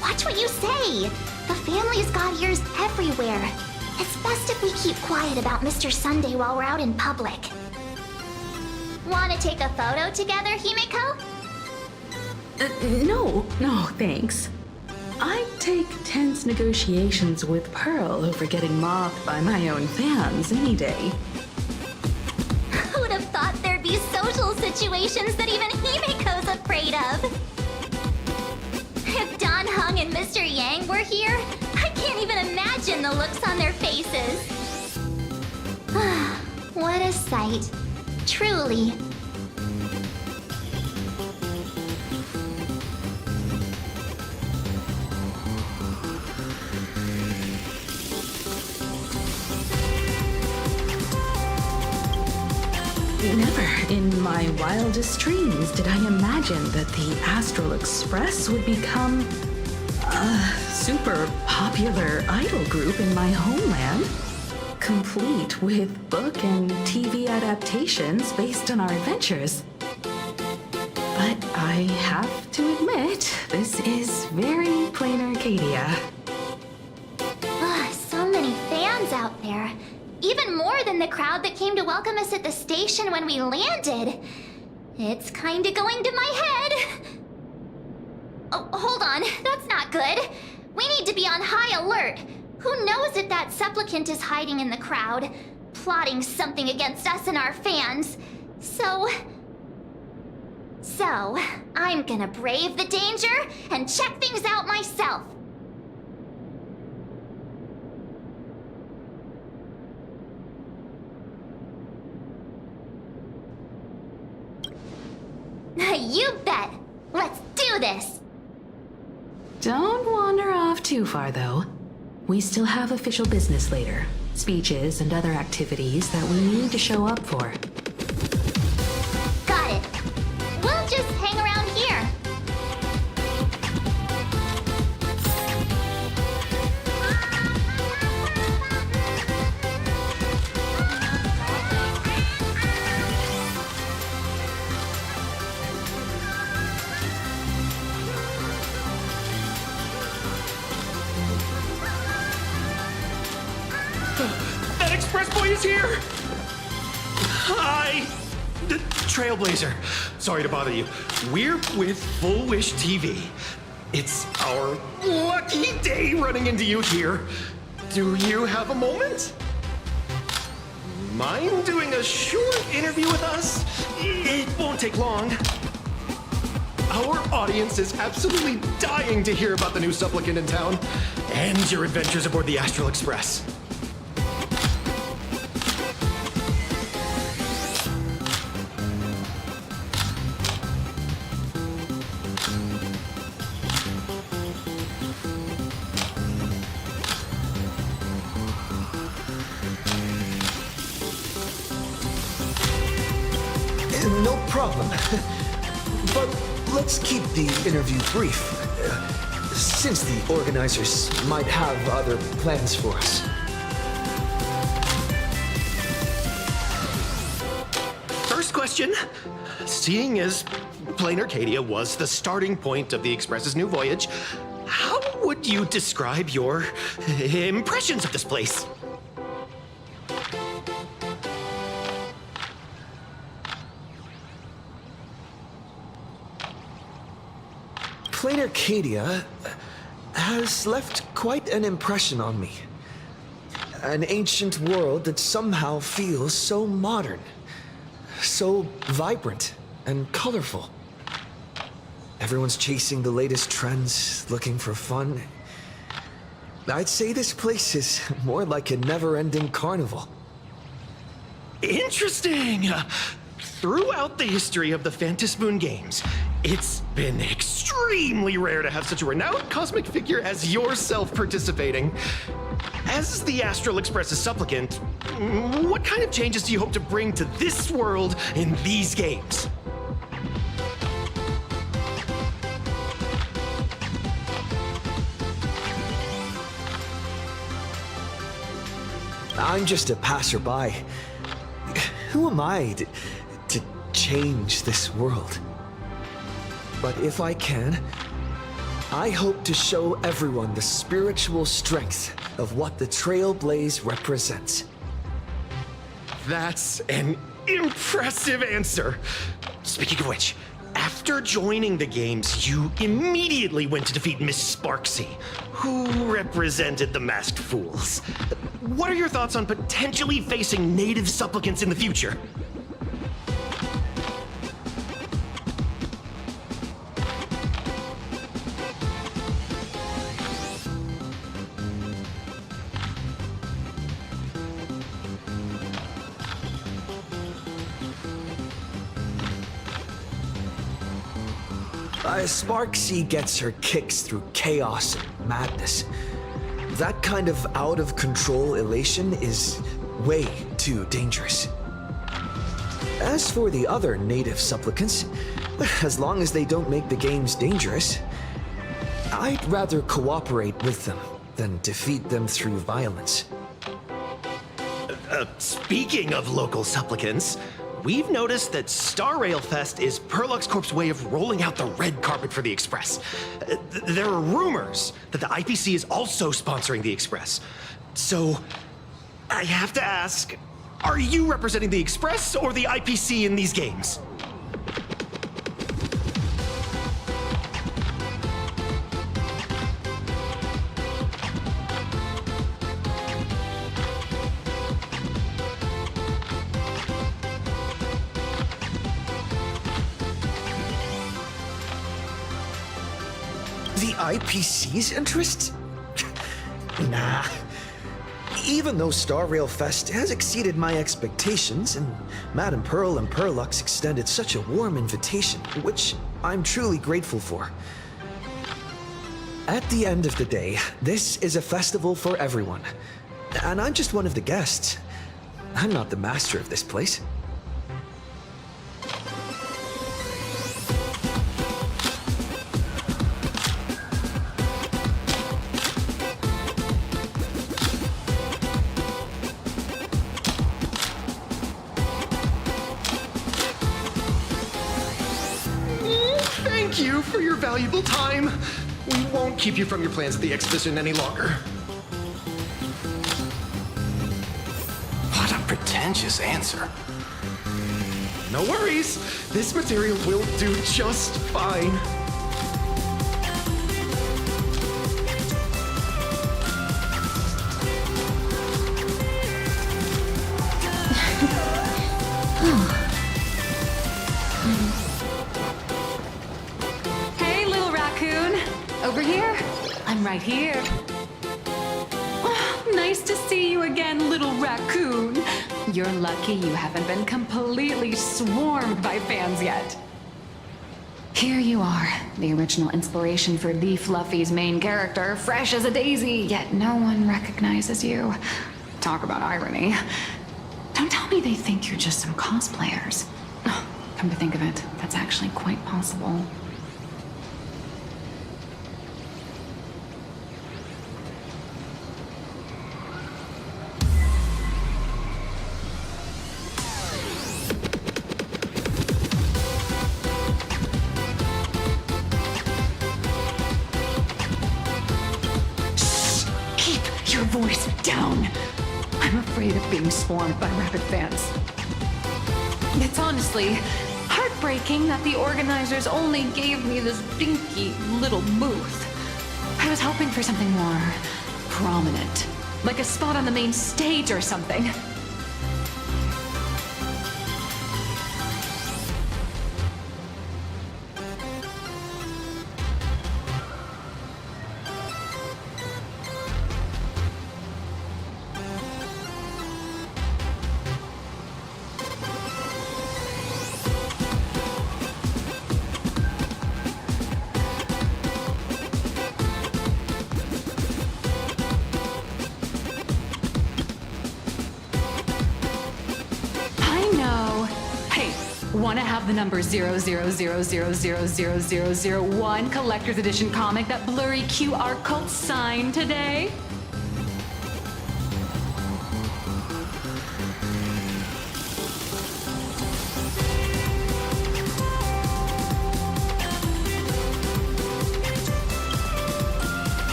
Watch what you say. The family's got ears everywhere. It's best if we keep quiet about Mr. Sunday while we're out in public. Wanna take a photo together, Himeko? No, thanks. I'd take tense negotiations with Pearl over getting mocked by my own fans any day. Who'd have thought there'd be social situations that even Himeko's afraid of? If Don Hung and Mr. Yang were here, I can't even imagine the looks on their faces. What a sight. Truly. Never in my wildest dreams did I imagine that the Astral Express would become a super popular idol group in my homeland. complete with book and TV adaptations based on our adventures. But I have to admit, this is very Planarcadia. So many fans out there. Even more than the crowd that came to welcome us at the station when we landed. It's kinda going to my head. Oh, hold on. That's not good. We need to be on high alert. Who knows if that supplicant is hiding in the crowd, plotting something against us and our fans. So, I'm gonna brave the danger and check things out myself. You bet! Let's do this! Don't wander off too far, though. We still have official business later. Speeches and other activities that we need to show up for. Got it. We'll just hang around here. That express boy is here! Hi! The Trailblazer. Sorry to bother you. We're with Full Wish TV. It's our lucky day running into you here. Do you have a moment? Mind doing a short interview with us? It won't take long. Our audience is absolutely dying to hear about the new supplicant in town and your adventures aboard the Astral Express. No problem. But let's keep the interview brief, since the organizers might have other plans for us. First question. Seeing as Planarcadia was the starting point of the Express's new voyage, how would you describe your impressions of this place? Planarcadia has left quite an impression on me. An ancient world that somehow feels so modern, so vibrant and colorful. Everyone's chasing the latest trends, looking for fun. I'd say this place is more like a never-ending carnival. Interesting! Throughout the history of the Phantom Moon Games, it's been extremely rare to have such a renowned cosmic figure as yourself participating. As the Astral Express's supplicant, what kind of changes do you hope to bring to this world in these games? I'm just a passerby. Who am I to change this world? But if I can, I hope to show everyone the spiritual strength of what the Trailblaze represents. That's an impressive answer. Speaking of which, after joining the games, you immediately went to defeat Miss Sparksy, who represented the Masked Fools. What are your thoughts on potentially facing native supplicants in the future? Sparksy gets her kicks through chaos and madness. That kind of out-of-control elation is way too dangerous. As for the other native supplicants, as long as they don't make the games dangerous, I'd rather cooperate with them than defeat them through violence. Speaking of local supplicants, we've noticed that Star Rail Fest is Perlux Corp's way of rolling out the red carpet for the Express. There are rumors that the IPC is also sponsoring the Express. So, I have to ask, are you representing the Express or the IPC in these games? The IPC's interest? Nah. Even though Star Rail Fest has exceeded my expectations, and Madame Pearl and Perlux extended such a warm invitation, which I'm truly grateful for. At the end of the day, this is a festival for everyone. And I'm just one of the guests. I'm not the master of this place. Thank you for your valuable time. We won't keep you from your plans at the exhibition any longer. What a pretentious answer. No worries. This material will do just fine. Hey, little raccoon. Over here? I'm right here. Oh, nice to see you again, little raccoon. You're lucky you haven't been completely swarmed by fans yet. Here you are, the original inspiration for the Fluffy's main character, fresh as a daisy, yet no one recognizes you. Talk about irony. Don't tell me they think you're just some cosplayers. Come to think of it, that's actually quite possible. Keep your voice down. I'm afraid of being swarmed by rabid fans. It's honestly heartbreaking that the organizers only gave me this dinky little booth. I was hoping for something more prominent, like a spot on the main stage or something. Want to have the number 000000001 collector's edition comic that blurry QR cult signed today?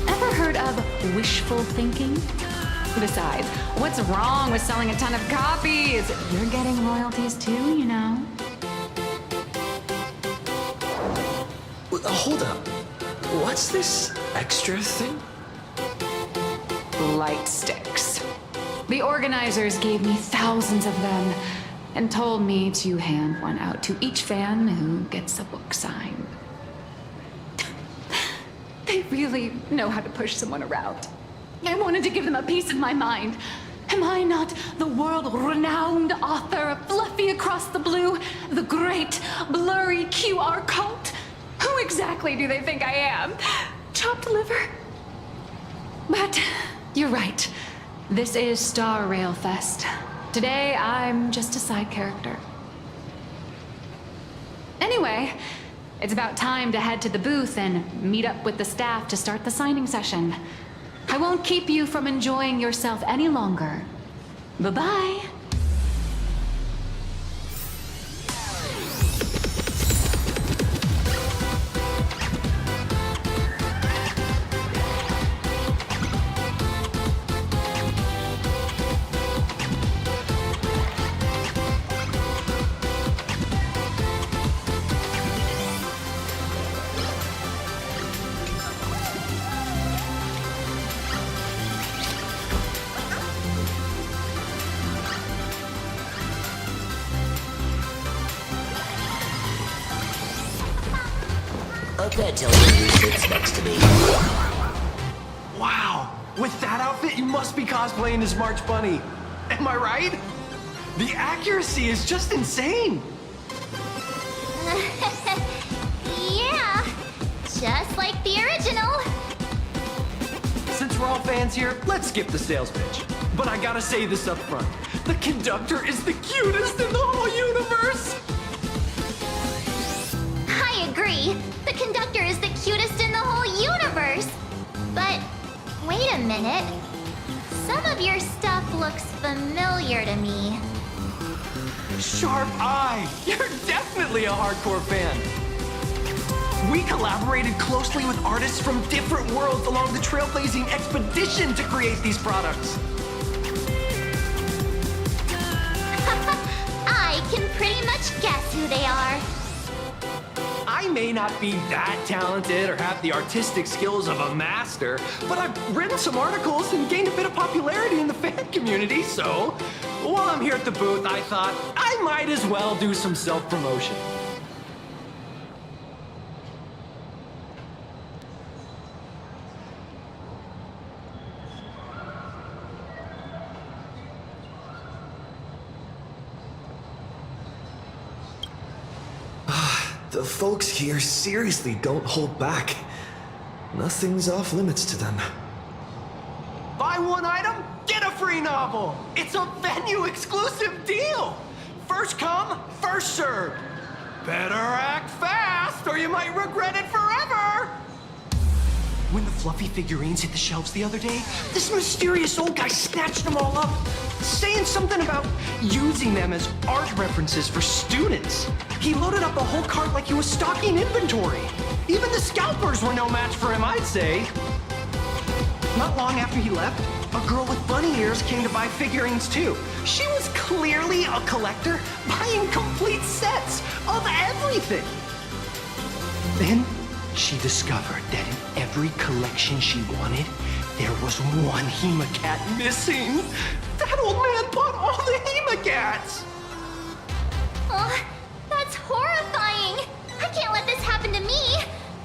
Ever heard of wishful thinking? Besides, what's wrong with selling a ton of copies? You're getting royalties too, you know. Hold up. What's this extra thing? Light sticks. The organizers gave me thousands of them and told me to hand one out to each fan who gets a book signed. They really know how to push someone around. I wanted to give them a piece of my mind. Am I not the world-renowned author of Fluffy Across the Blue, the great blurry QR cult? Who exactly do they think I am? Chopped liver? But you're right. This is Star Rail Fest. Today, I'm just a side character. Anyway, it's about time to head to the booth and meet up with the staff to start the signing session. I won't keep you from enjoying yourself any longer. Bye-bye. I can't tell you who sits next to me. Wow! With that outfit, you must be cosplaying as March Bunny. Am I right? The accuracy is just insane! Yeah, just like the original. Since we're all fans here, let's skip the sales pitch. But I gotta say this up front. The conductor is the cutest in the whole universe! I agree. The conductor is the cutest in the whole universe. But wait a minute. Some of your stuff looks familiar to me. Sharp eye! You're definitely a hardcore fan! We collaborated closely with artists from different worlds along the trailblazing expedition to create these products. I can pretty much guess who they are. I may not be that talented or have the artistic skills of a master, but I've written some articles and gained a bit of popularity in the fan community, so while I'm here at the booth, I thought I might as well do some self-promotion. The folks here seriously don't hold back. Nothing's off limits to them. Buy one item, get a free novel! It's a venue-exclusive deal! First come, first served. Better act fast, or you might regret it forever! When the fluffy figurines hit the shelves the other day, this mysterious old guy snatched them all up, saying something about using them as art references for students. He loaded up a whole cart like he was stocking inventory. Even the scalpers were no match for him, I'd say. Not long after he left, a girl with bunny ears came to buy figurines too. She was clearly a collector, buying complete sets of everything. Then she discovered that in every collection she wanted, there was one Hemacat missing. That old man bought all the Hemacats! Oh, that's horrifying. I can't let this happen to me.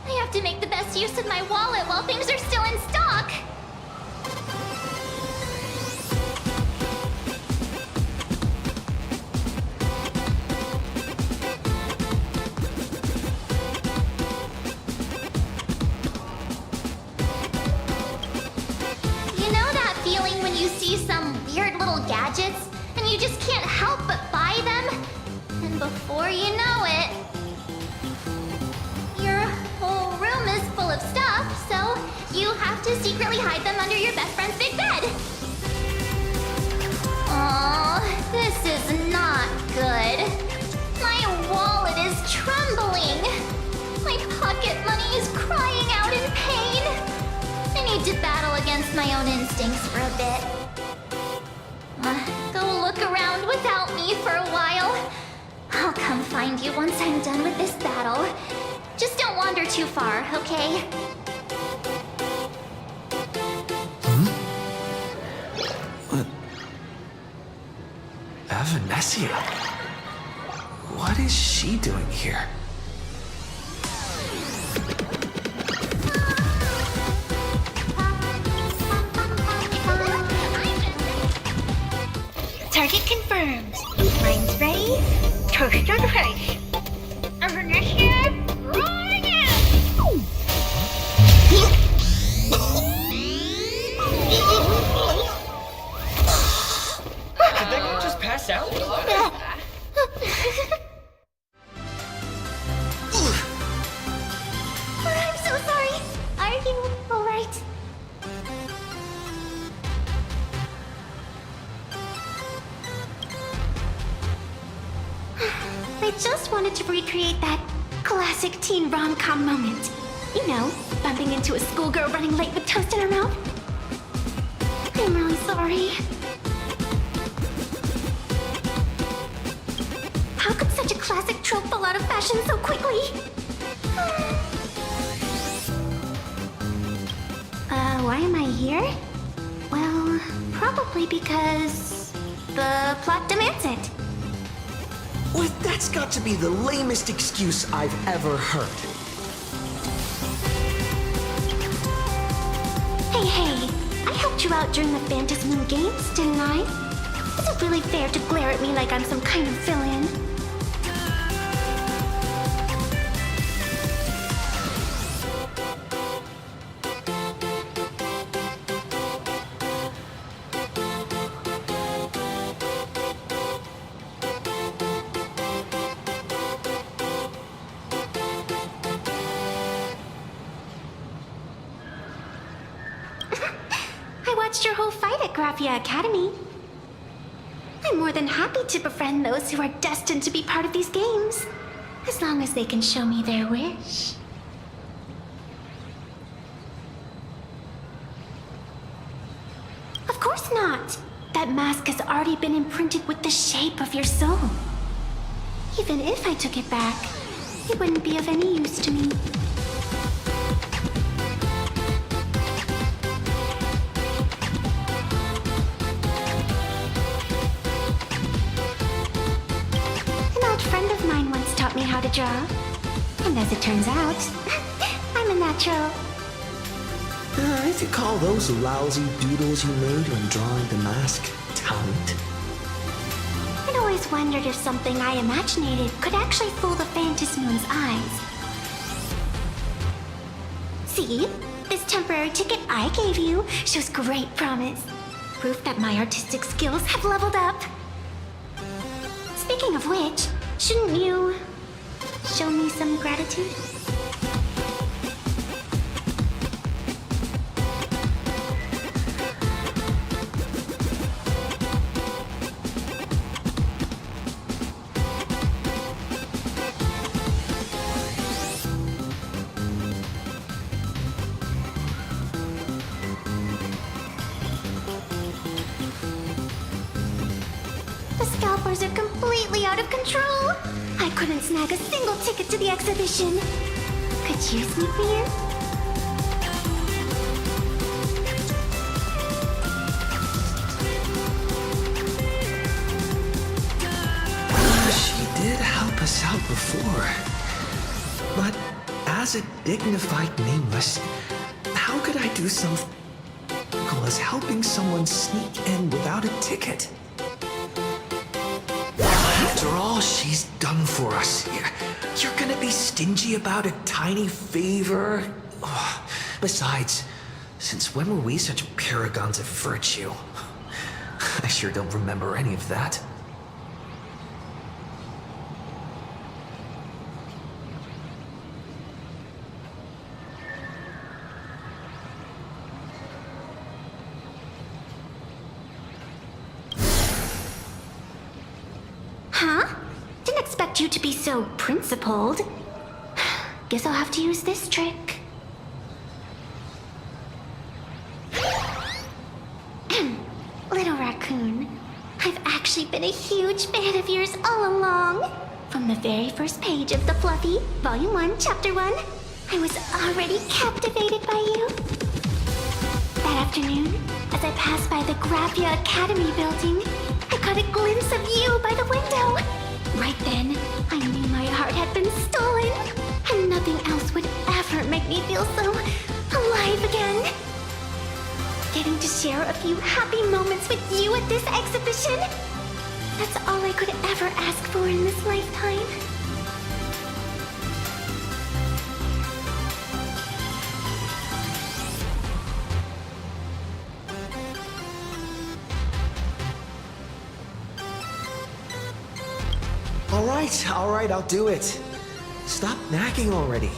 I have to make the best use of my wallet while things are still in stock. You see some weird little gadgets, and you just can't help but buy them. And before you know it, your whole room is full of stuff, so you have to secretly hide them under your best friend's big bed. Aw, this is not good. My wallet is trembling. My pocket money is crying out in pain. I need to battle against my own instincts for a bit. Go look around without me for a while. I'll come find you once I'm done with this battle. Just don't wander too far, okay? Avanessia? What is she doing here? Target confirmed. Mine's ready. Toast on the face. Avanessia, right out! Did they just pass out? I'm so sorry. Are you alright? I just wanted to recreate that classic teen rom-com moment. You know, bumping into a schoolgirl running late with toast in her mouth. I'm really sorry. How could such a classic trope fall out of fashion so quickly? Why am I here? Well, probably because the plot demands it. Well, that's got to be the lamest excuse I've ever heard. Hey, I helped you out during the Phantom Moon Games, didn't I? Is it really fair to glare at me like I'm some kind of villain? I watched your whole fight at Graphia Academy. I'm more than happy to befriend those who are destined to be part of these games, as long as they can show me their wish. Of course not. That mask has already been imprinted with the shape of your soul. Even if I took it back, it wouldn't be of any use to me. Friend of mine once taught me how to draw. And as it turns out, I'm a natural. If you call those lousy doodles you made when drawing the mask talent. I'd always wondered if something I imaginated could actually fool the Phantom Moon's eyes. See? This temporary ticket I gave you shows great promise. Proof that my artistic skills have leveled up. Speaking of which, shouldn't you show me some gratitude? The scalpers are completely out of control. I couldn't snag a single ticket to the exhibition. Could you sneak me in? She did help us out before. But as a dignified nameless, how could I do something as helping someone sneak in without a ticket? After all she's done for us, you're gonna be stingy about a tiny favor? Oh, besides, since when were we such paragons of virtue? I sure don't remember any of that. Huh? Didn't expect you to be so principled. Guess I'll have to use this trick. Little raccoon, I've actually been a huge fan of yours all along. From the very first page of The Fluffy, Volume 1, Chapter 1, I was already captivated by you. That afternoon, as I passed by the Graphia Academy building, I caught a glimpse of you by the window. Right then, I knew my heart had been stolen, and nothing else would ever make me feel so alive again. Getting to share a few happy moments with you at this exhibition, that's all I could ever ask for in this lifetime. All right, I'll do it. Stop nagging already.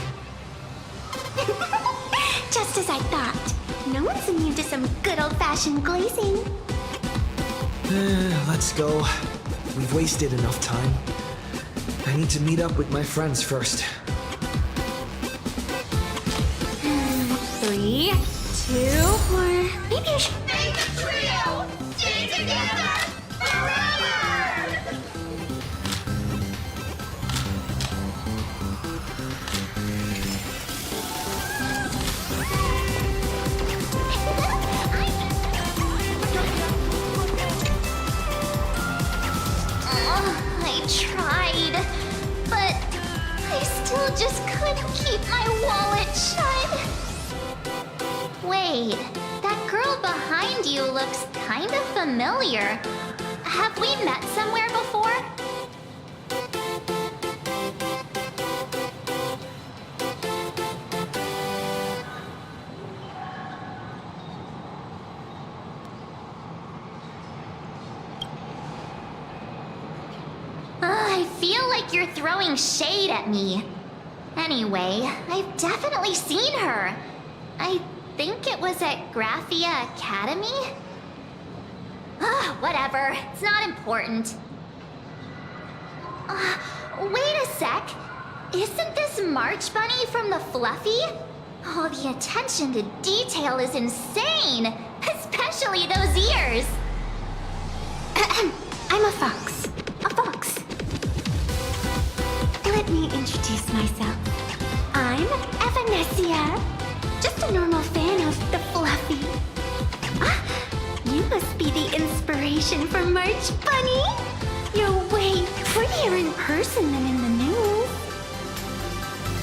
Just as I thought. No one's immune to some good old-fashioned glazing. Let's go. We've wasted enough time. I need to meet up with my friends first. 3, 2, 1. Maybe I should. Make a trio! Stay together forever! I tried, but I still just couldn't keep my wallet shut. Wait, that girl behind you looks kind of familiar. Have we met somewhere before? I feel like you're throwing shade at me. Anyway, I've definitely seen her. I think it was at Graphia Academy? Whatever. It's not important. Wait a sec. Isn't this March Bunny from the Fluffy? Oh, the attention to detail is insane. Especially those ears. I'm a fox. A fox. Let me introduce myself. I'm Evanesia. Just a normal fan of the Fluffy. You must be the inspiration for March Bunny. You're way prettier in person than in the news.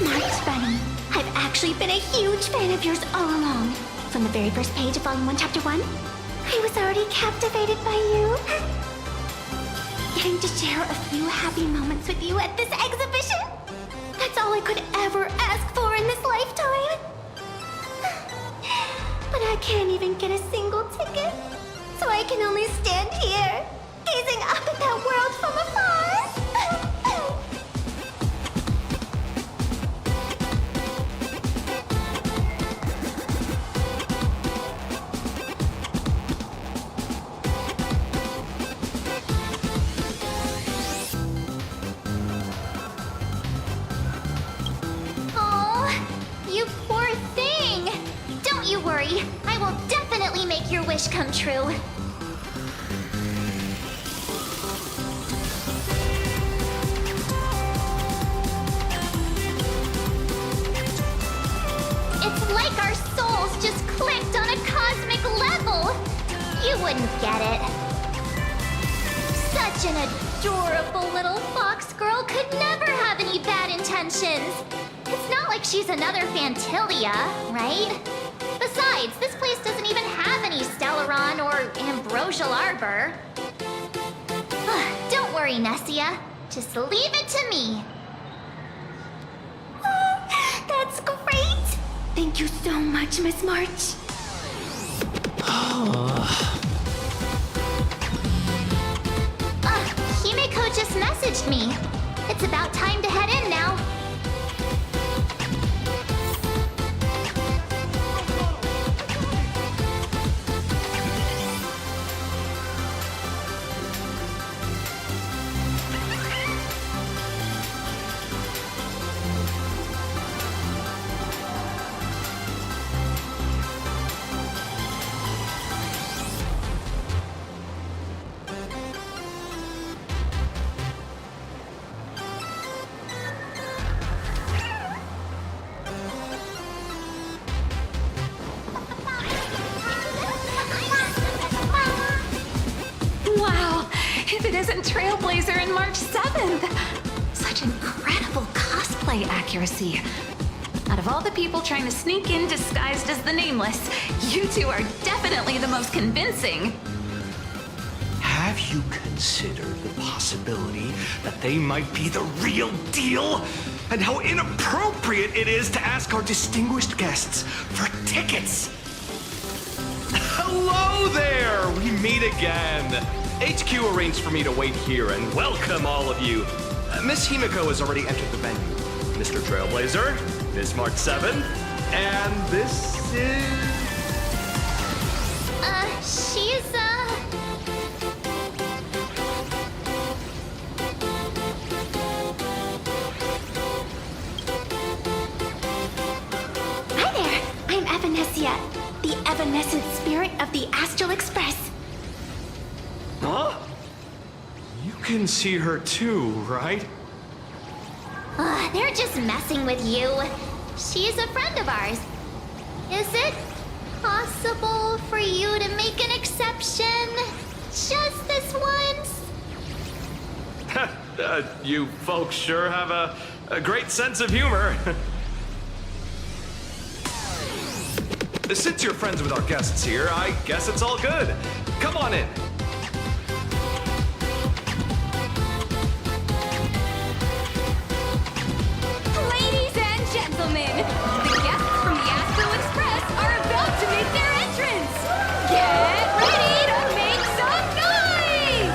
March Bunny, I've actually been a huge fan of yours all along. From the very first page of Volume 1, Chapter 1, I was already captivated by you. Getting to share a few happy moments with you at this exhibition, that's all I could ever ask for in this lifetime. But I can't even get a single ticket, so I can only stand here, gazing up at that world from afar. I will definitely make your wish come true. It's like our souls just clicked on a cosmic level. You wouldn't get it. Such an adorable little fox girl could never have any bad intentions. It's not like she's another Fantilia, right? Besides, this place doesn't even have any Stellaron or Ambrosial Arbor. Don't worry, Nessia. Just leave it to me. That's great! Thank you so much, Miss March. Himeko just messaged me. It's about time to head in now. If it isn't Trailblazer and March 7th! Such incredible cosplay accuracy. Out of all the people trying to sneak in disguised as the Nameless, you two are definitely the most convincing. Have you considered the possibility that they might be the real deal? And how inappropriate it is to ask our distinguished guests for tickets? Hello there! We meet again. HQ arranged for me to wait here and welcome all of you. Miss Himeko has already entered the venue. Mr. Trailblazer, Miss March 7, and this is... She's, evanescent spirit of the Astral Express. Huh? You can see her too, right? They're just messing with you. She's a friend of ours. Is it possible for you to make an exception? Just this once? You folks sure have a great sense of humor. Since you're friends with our guests here, I guess it's all good. Come on in. Ladies and gentlemen, the guests from the Astral Express are about to make their entrance. Get ready to make some noise!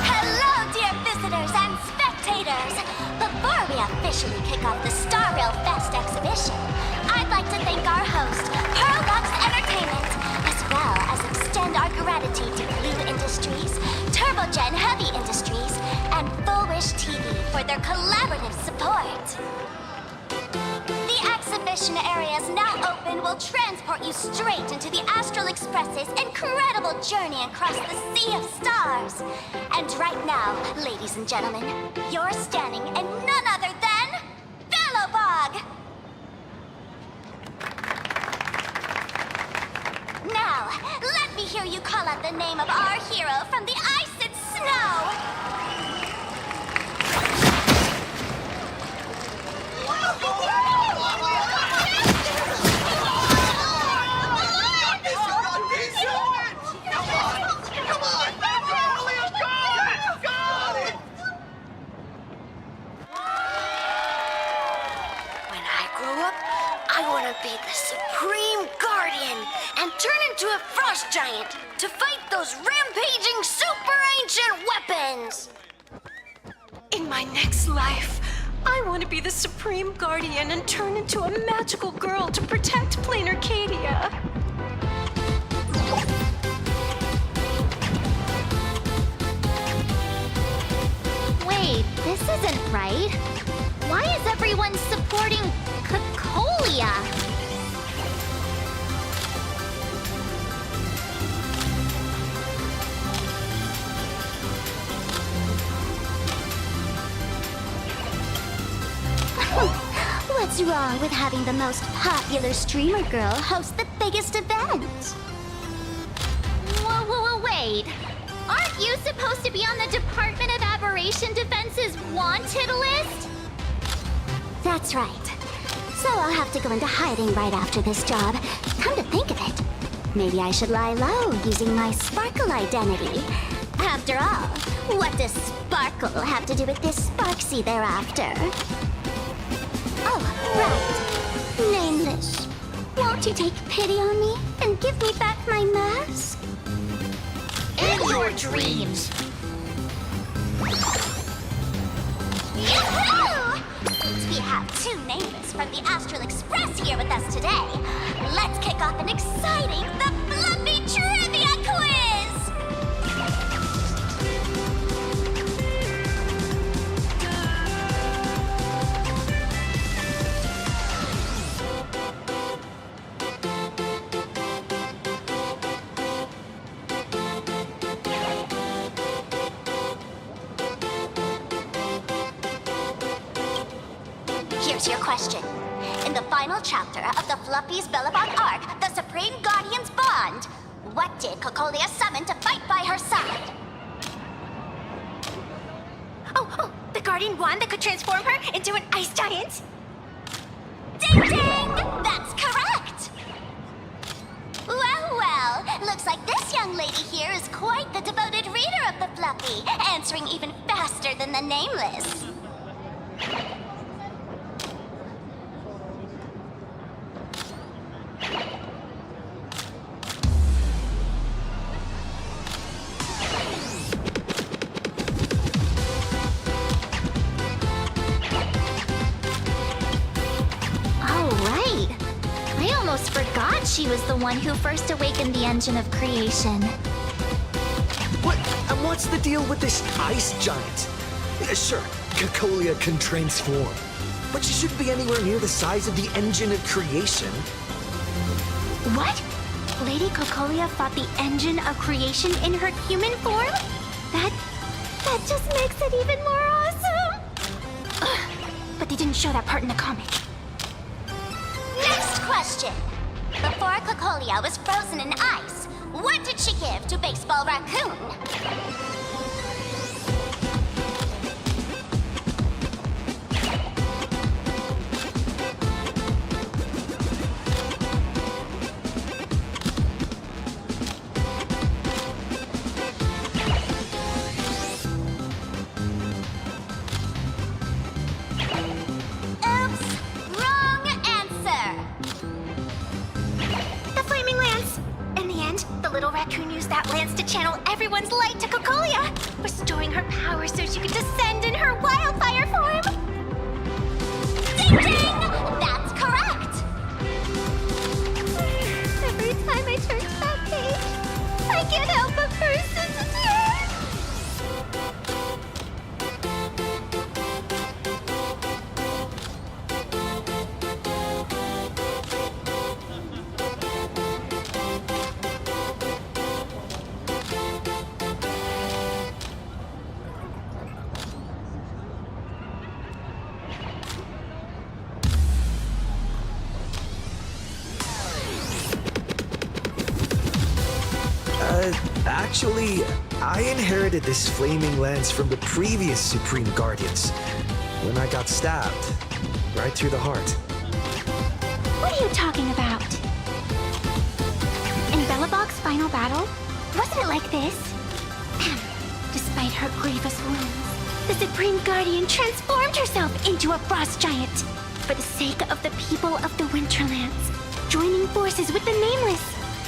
Hello, dear visitors and spectators! Before we officially kick off the Star Rail Fest exhibition, I'd like to thank our host, Pearl Entertainment, as well as extend our gratitude to Blue Industries, Turbogen Heavy Industries, and Full Wish TV for their collaborative support. The exhibition area is now open, will transport you straight into the Astral Express's incredible journey across the sea of stars. And right now, ladies and gentlemen, you're standing in none other than Bellowbog! Now, let me hear you call out the name of our hero from the ice and snow! When I grow up, I want to be the Supreme Guardian and turn into a frost giant to fight those rampaging super ancient weapons. In my next life, I want to be the Supreme Guardian and turn into a magical girl to protect Planarcadia. Wait, this isn't right. Why is everyone supporting Cocolia? What's wrong with having the most popular streamer girl host the biggest event? Whoa, wait. Aren't you supposed to be on the Department of Aberration Defense's wanted list? That's right. So I'll have to go into hiding right after this job. Come to think of it, maybe I should lie low using my Sparkle identity. After all, what does Sparkle have to do with this Sparksy thereafter? Oh, right. Nameless. Won't you take pity on me and give me back my mask? In your dreams. Yahoo! Since we have two nameless from the Astral Express here with us today, let's kick off an exciting The Fluffy Trivia Quiz! Here's your question. In the final chapter of the Fluffy's Bellabog arc, the Supreme Guardian's Bond, what did Cocolia summon to fight by her side? Oh, the guardian wand that could transform her into an ice giant? Ding ding! That's correct! Well, well, looks like this young lady here is quite the devoted reader of the Fluffy, answering even faster than the Nameless. Forgot she was the one who first awakened the engine of creation. What? And what's the deal with this ice giant? Sure, Cocolia can transform, but she shouldn't be anywhere near the size of the engine of creation. What? Lady Cocolia fought the engine of creation in her human form? That just makes it even more awesome! Ugh, but they didn't show that part in the comic. Next question. Before Cocolia was frozen in ice, what did she give to Baseball Raccoon? Channel everyone's light to Cocolia, restoring her power so she could descend in her wildfire form. Ding ding! That's correct! Every time I turn to that page, I can't help but burst into tears. Actually, I inherited this flaming lance from the previous Supreme Guardians when I got stabbed right through the heart. What are you talking about? In Belobog's final battle, wasn't it like this? Despite her grievous wounds, the Supreme Guardian transformed herself into a frost giant for the sake of the people of the Winterlands, joining forces with the Nameless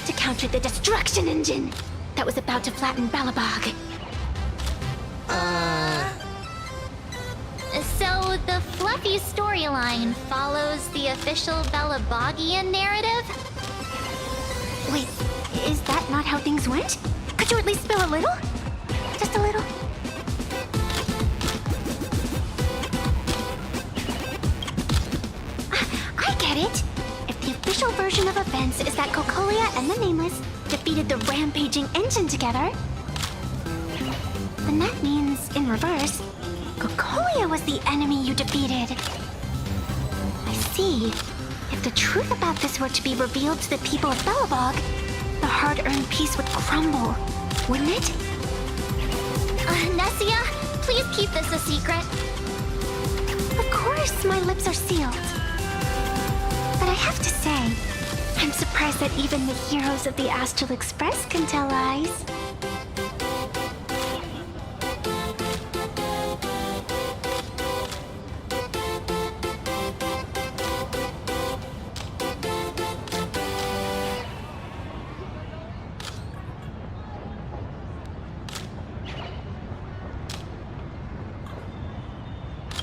to counter the destruction engine that was about to flatten Belobog. So the Fluffy storyline follows the official Belobogian narrative? Wait, is that not how things went? Could you at least spill a little? Just a little? I get it. If the official version of events is that Cocolia and the Nameless defeated the rampaging engine together, then that means, in reverse, Cocolia was the enemy you defeated. I see. If the truth about this were to be revealed to the people of Belobog, the hard-earned peace would crumble, wouldn't it? Nessia, please keep this a secret. Of course, my lips are sealed. But I have to say, I'm surprised that even the heroes of the Astral Express can tell lies.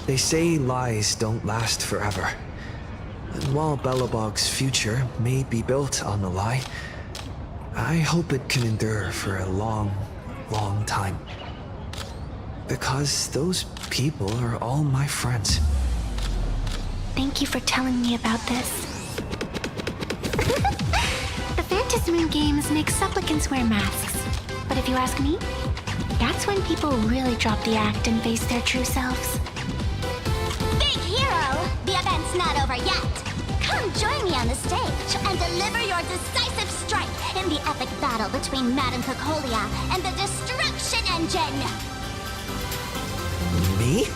They say lies don't last forever. And while Belobog's future may be built on the lie, I hope it can endure for a long, long time. Because those people are all my friends. Thank you for telling me about this. The Phantasmoon games make supplicants wear masks. But if you ask me, that's when people really drop the act and face their true selves. Big hero! The event's not over yet! Come join me on the stage and deliver your decisive strike in the epic battle between Madame Cocolia and the Destruction Engine! Me?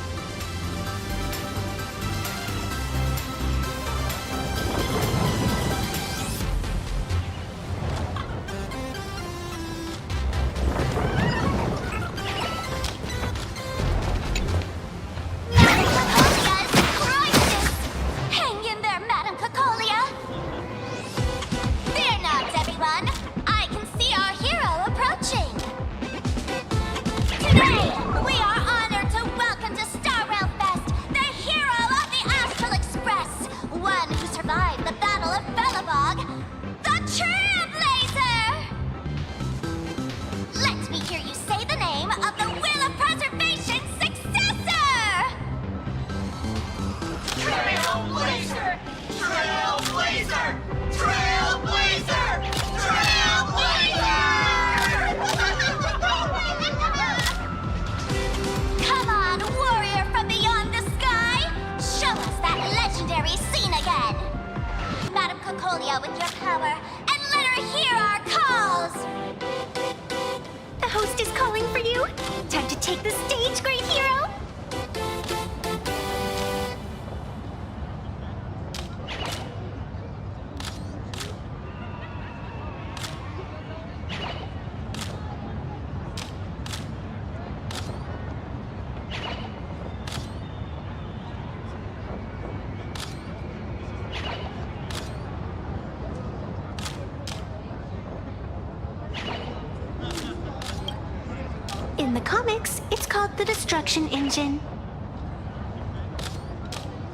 In the comics, it's called the Destruction Engine.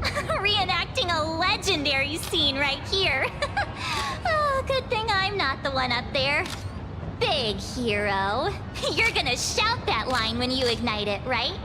Reenacting a legendary scene right here. Oh, good thing I'm not the one up there. Big hero. You're gonna shout that line when you ignite it, right?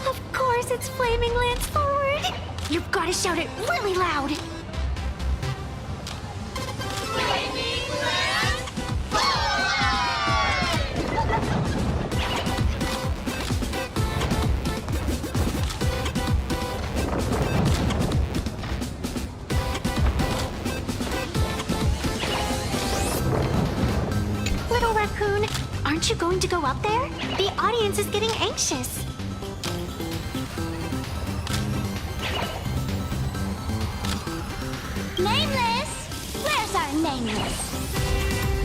Of course it's Flaming Lance forward! You've got to shout it really loud! Flaming Lance Little Raccoon, aren't you going to go up there? The audience is getting anxious. Nameless! Where's our Nameless?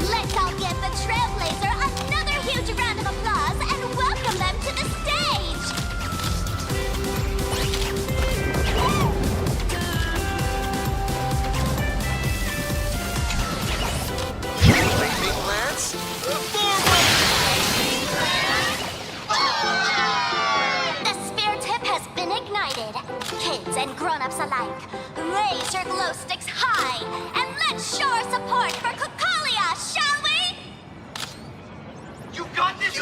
Let's all give the Trailblazer another huge round of applause and welcome them to the stage! Flaming Lance? The sphere tip has been ignited. Kids and grown-ups alike, raise your glow sticks high and let's show our support for Cocolia, shall we? You got this,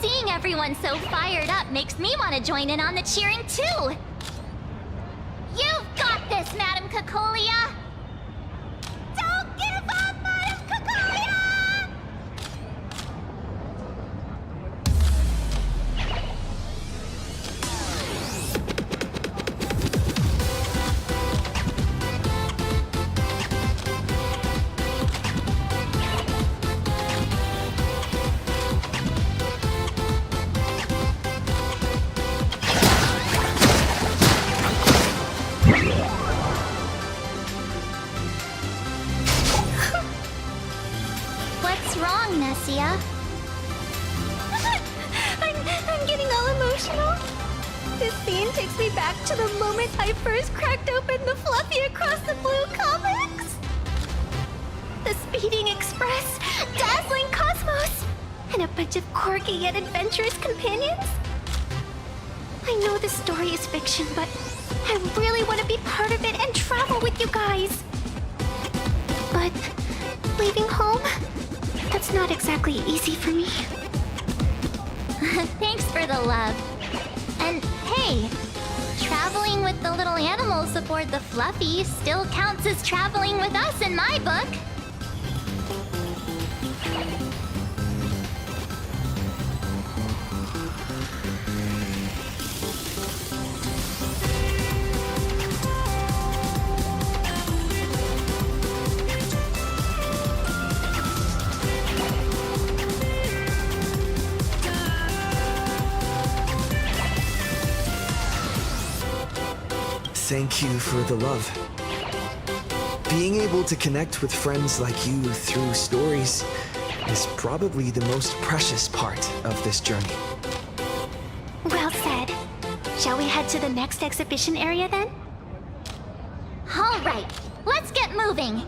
Seeing everyone so fired up makes me want to join in on the cheering too. You've got this, Madam Cocolia! Don't give up, Madam Cocolia! What's wrong, Nessia? I'm getting all emotional. This scene takes me back to the moment I first cracked open the Fluffy Across the Blue comics. The Speeding Express, Dazzling Cosmos, and a bunch of quirky yet adventurous companions. I know this story is fiction, but I really want to be part of it and travel with you guys. But leaving home, that's not exactly easy for me. Thanks for the love. And hey, traveling with the little animals aboard the Fluffy still counts as traveling with us in my book. Thank you for the love. Being able to connect with friends like you through stories is probably the most precious part of this journey. Well said. Shall we head to the next exhibition area then? All right, let's get moving.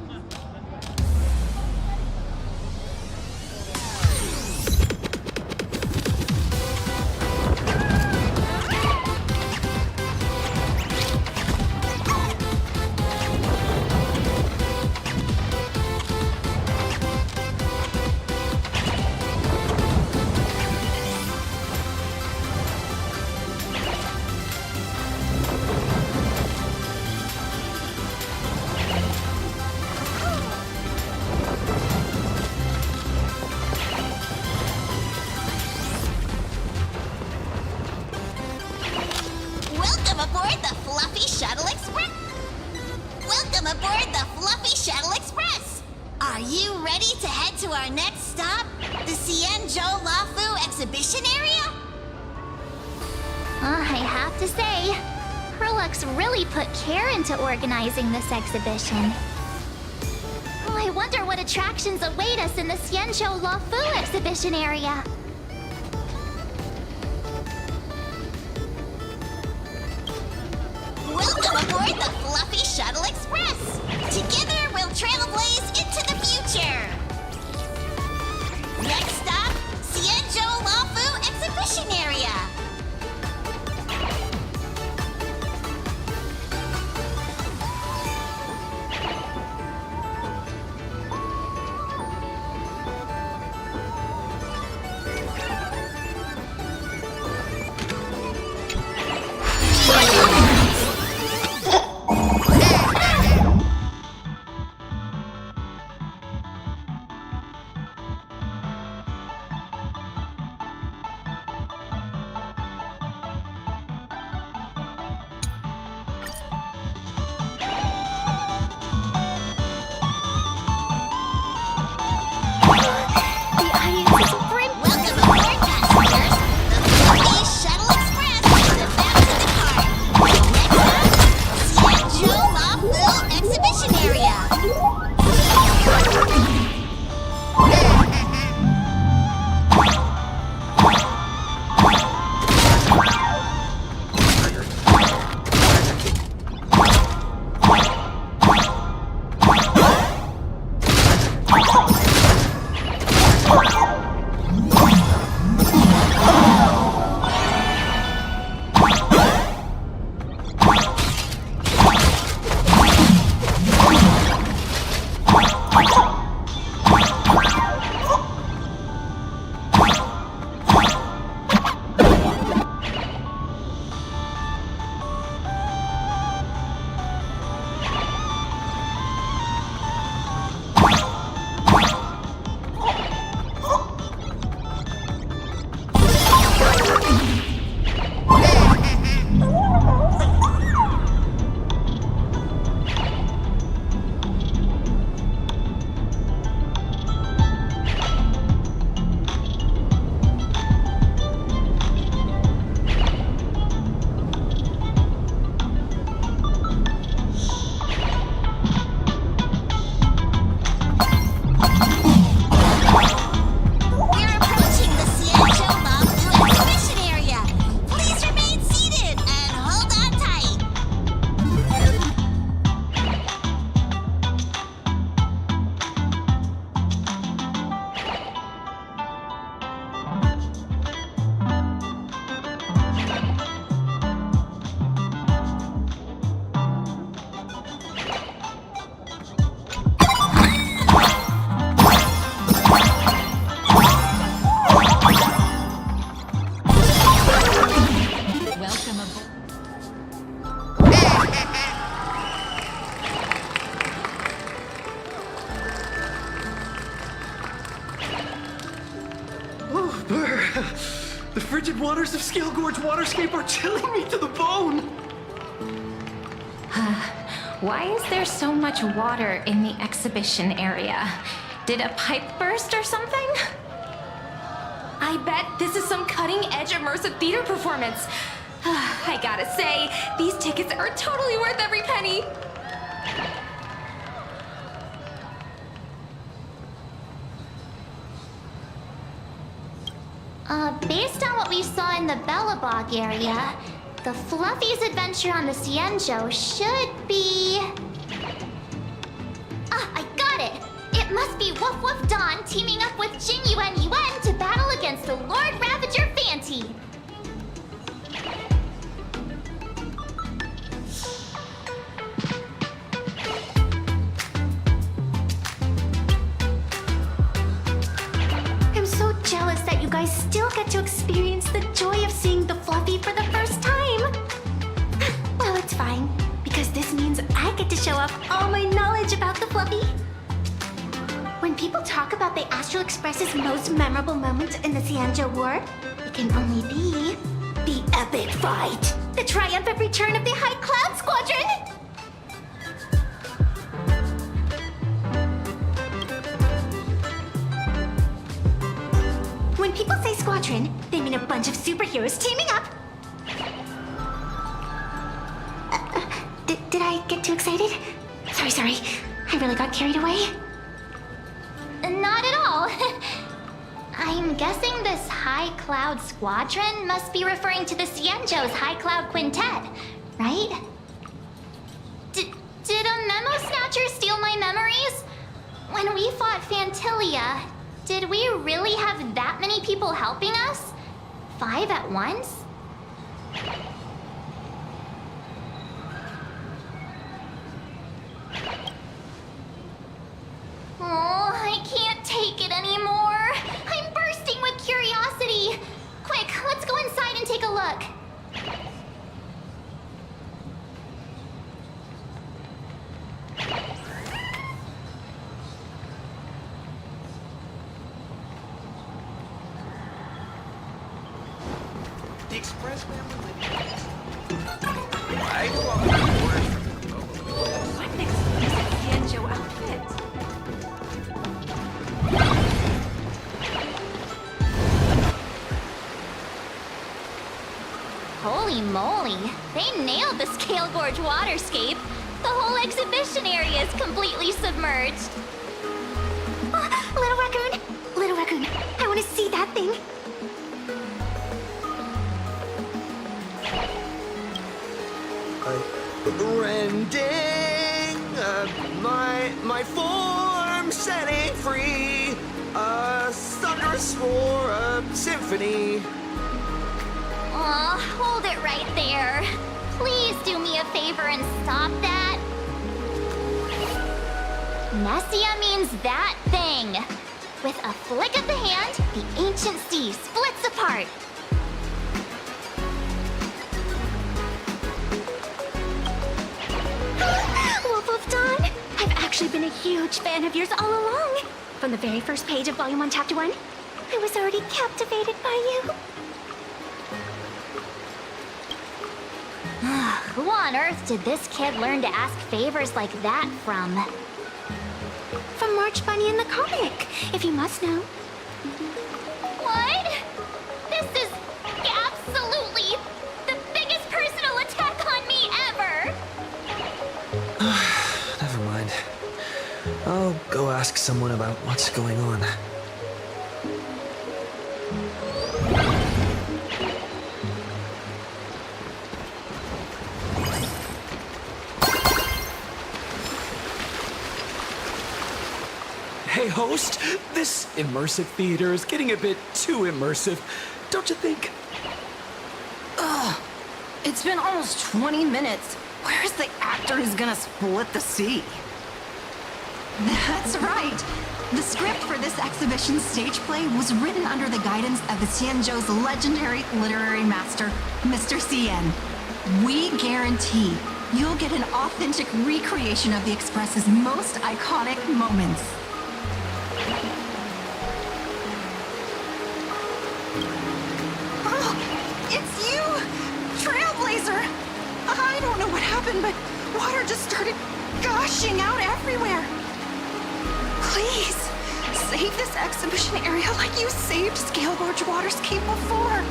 aboard the Fluffy Shuttle Express. Welcome aboard the Fluffy Shuttle Express. Are you ready to head to our next stop, the Xianzhou Lafu exhibition area? I have to say, Herlux really put care into organizing this exhibition. I wonder what attractions await us in the Xianzhou Lafu exhibition area. Welcome aboard the Fluffy Shuttle Express. Together we'll trailblaze into the future. Next stop, Xianzhou Lafu exhibition area. The frigid waters of Scale Gorge Waterscape are chilling me to the bone! Why is there so much water in the exhibition area? Did a pipe burst or something? I bet this is some cutting-edge immersive theater performance. I gotta say, these tickets are totally worth every penny. Based on what we saw in the Bellabog area, the Fluffy's adventure on the Xianzhou should be... Ah, I got it! It must be Woof Woof Dawn teaming up with Jing Yuan Yuan to battle against the Lord Ravager Fanti. I'm so jealous that you guys still get to experience the joy of seeing the Fluffy for the first time. Well, it's fine, because this means I get to show off all my knowledge about the Fluffy. When people talk about the Astral Express's most memorable moment in the Xianzhou War, it can only be The epic fight! The triumphant return of the High Cloud Squadron! When people say squadron, they mean a bunch of superheroes teaming up. Did I get too excited? Sorry. I really got carried away. Not at all. I'm guessing this High Cloud Squadron must be referring to the Cienjo's High Cloud Quintet, right? Did a memo snatcher steal my memories? When we fought Fantilia, did we really have that many people helping us? 5 at once? Oh, I can't take it anymore. I'm bursting with curiosity. Quick, let's go inside and take a look. The Express family What next is a Cienjo outfit? Holy moly, they nailed the Scale Gorge waterscape. The whole exhibition area is completely submerged. Little raccoon, I want to see that thing. Rending my form setting free, a thunderous roar, a symphony. Aw, hold it right there. Please do me a favor and stop that. Nessia means that thing. With a flick of the hand, the ancient sea splits apart. Wolf of Dawn, I've actually been a huge fan of yours all along. From the very first page of Volume 1, Chapter 1, I was already captivated by you. Who on earth did this kid learn to ask favors like that from? From March Bunny in the comic, if you must know. What? This is absolutely the biggest personal attack on me ever! Never mind. I'll go ask someone about what's going on. Hey, host, this immersive theater is getting a bit too immersive, don't you think? Ugh, it's been almost 20 minutes. Where's the actor who's gonna split the sea? That's right. The script for this exhibition stage play was written under the guidance of the Cienjo's legendary literary master, Mr. Cien. We guarantee you'll get an authentic recreation of the Express's most iconic moments. Oh, it's you! Trailblazer! I don't know what happened, but water just started gushing out everywhere. Please, save this exhibition area like you saved Scale Gorge Waterscape before.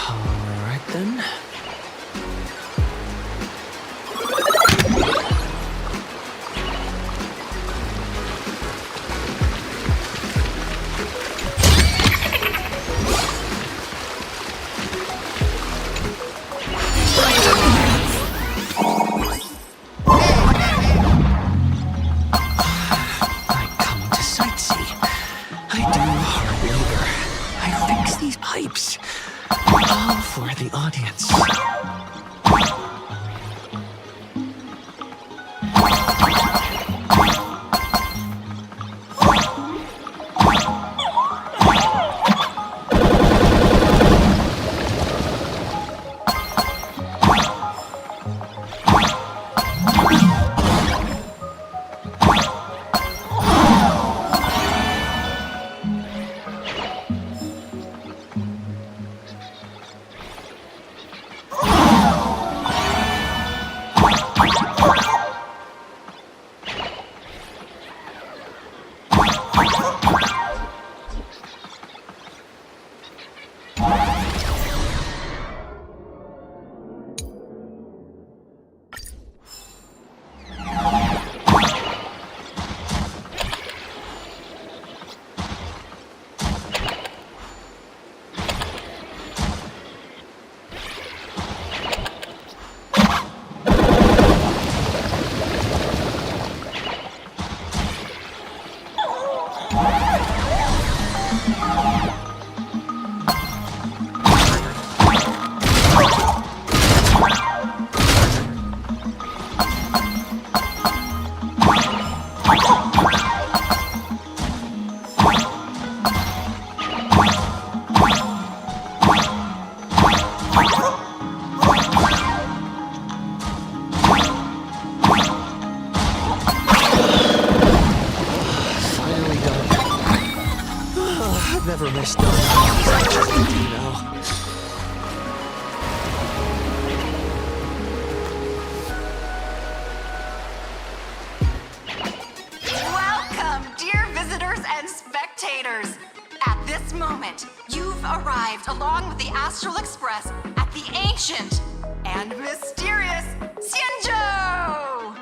All right then. All for the audience. I've never missed it. You know. Welcome, dear visitors and spectators. At this moment, you've arrived along with the Astral Express at the ancient and mysterious Xianzhou!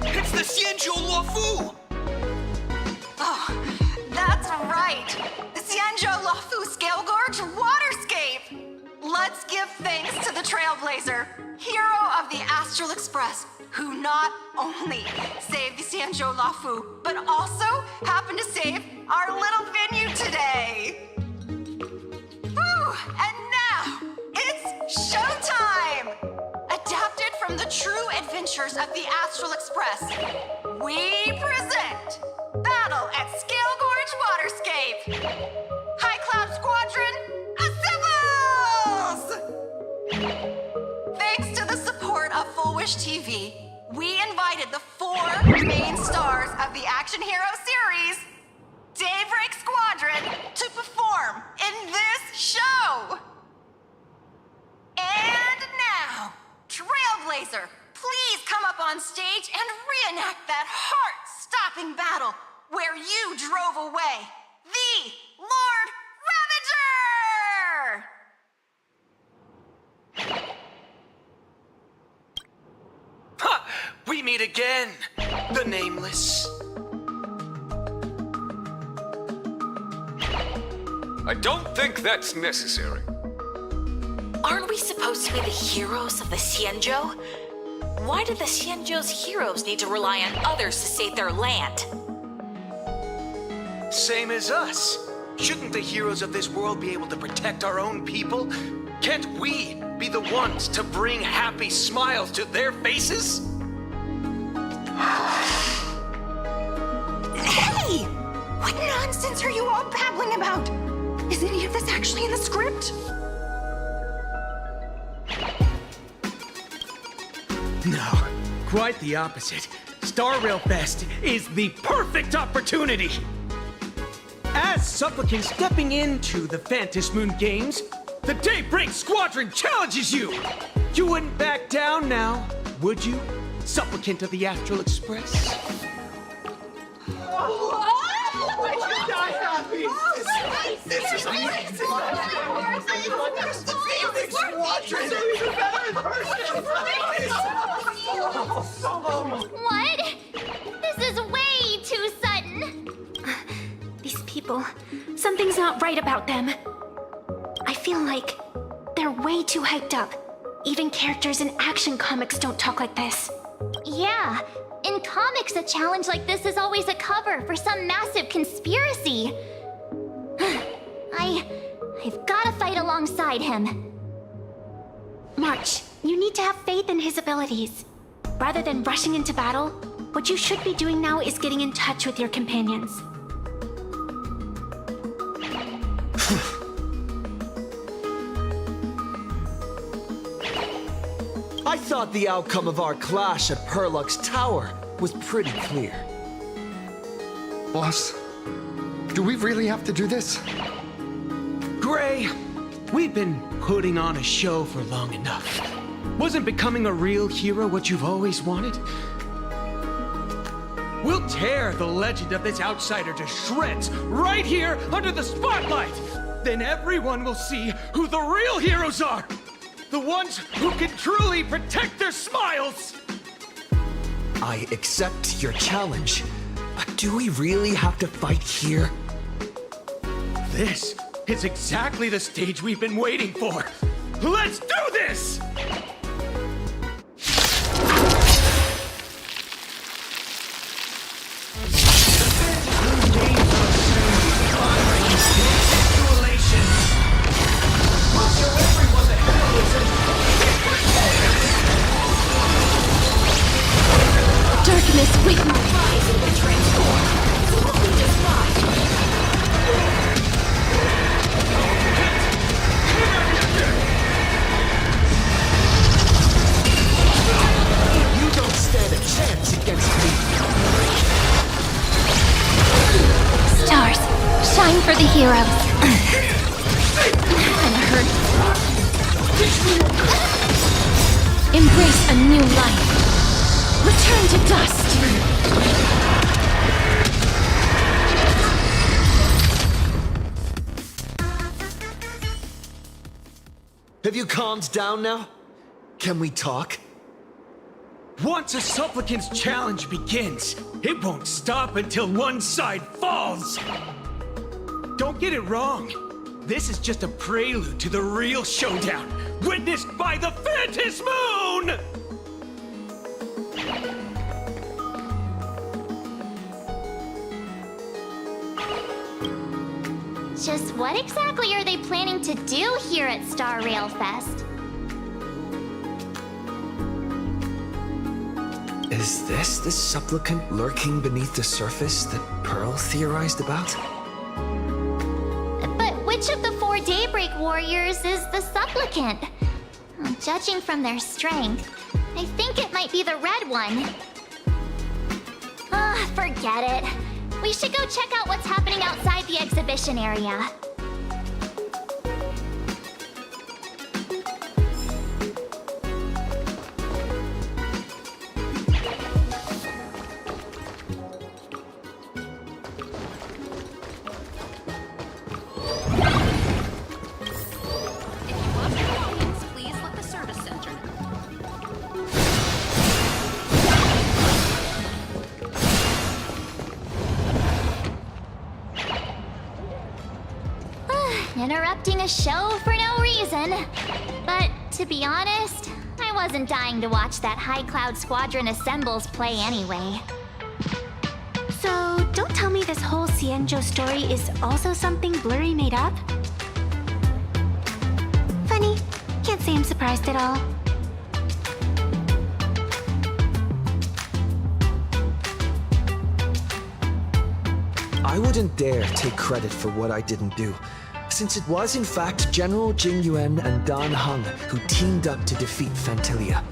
It's the Xianzhou Luofu! Oh, that's right. The Xianzhou Luofu Scale Gorge Waterscape! Let's give thanks to the Trailblazer, hero of the Astral Express, who not only saved the Xianzhou Luofu, but also happened to save our little venue today. Whew, and now, it's showtime! Adapted from the true adventures of the Astral Express, we present Battle at Scale Gorge Waterscape! High Cloud Squadron, assembles! Thanks to the support of Full Wish TV, we invited the 4 main stars of the Action Hero series, Daybreak Squadron, to perform in this show! And now, Trailblazer, please come up on stage and reenact that heart-stopping battle where you drove away the Lord Ravager! Ha! We meet again, the Nameless. I don't think that's necessary. Aren't we supposed to be the heroes of the Xianzhou? Why do the Xianzhou's heroes need to rely on others to save their land? Same as us. Shouldn't the heroes of this world be able to protect our own people? Can't we be the ones to bring happy smiles to their faces? Hey! What nonsense are you all babbling about? Is any of this actually in the script? No, quite the opposite. Star Rail Fest is the perfect opportunity! As supplicants stepping into the Phantom Moon Games, the Daybreak Squadron challenges you! You wouldn't back down now, would you, supplicant of the Astral Express? This is amazing! What? This is way too sudden. These people, something's not right about them. I feel like they're way too hyped up. Even characters in action comics don't talk like this. Yeah, in comics, a challenge like this is always a cover for some massive conspiracy. I've gotta fight alongside him. March, you need to have faith in his abilities. Rather than rushing into battle, what you should be doing now is getting in touch with your companions. I thought the outcome of our clash at Perlux Tower was pretty clear. Boss, do we really have to do this? Gray, we've been putting on a show for long enough. Wasn't becoming a real hero what you've always wanted? We'll tear the legend of this outsider to shreds right here under the spotlight! Then everyone will see who the real heroes are! The ones who can truly protect their smiles! I accept your challenge, but do we really have to fight here? This is exactly the stage we've been waiting for! Let's do this! Darkness, wait, rise and transform. Absolutely despise. Time for the heroes. Kinda hurt. Embrace a new life. Return to dust. Have you calmed down now? Can we talk? Once a supplicant's challenge begins, it won't stop until one side falls. Don't get it wrong. This is just a prelude to the real showdown, witnessed by the Phantom Moon! Just what exactly are they planning to do here at Star Rail Fest? Is this the supplicant lurking beneath the surface that Pearl theorized about? But which of the 4 Daybreak Warriors is the supplicant? Judging from their strength, I think it might be the red one. Forget it. We should go check out what's happening outside the exhibition area. Interrupting a show for no reason. But to be honest, I wasn't dying to watch that High Cloud Squadron Assembles play anyway. So, don't tell me this whole Xianzhou story is also something Blurry made up? Funny. Can't say I'm surprised at all. I wouldn't dare take credit for what I didn't do, since it was in fact General Jing Yuan and Dan Heng who teamed up to defeat Fantilia.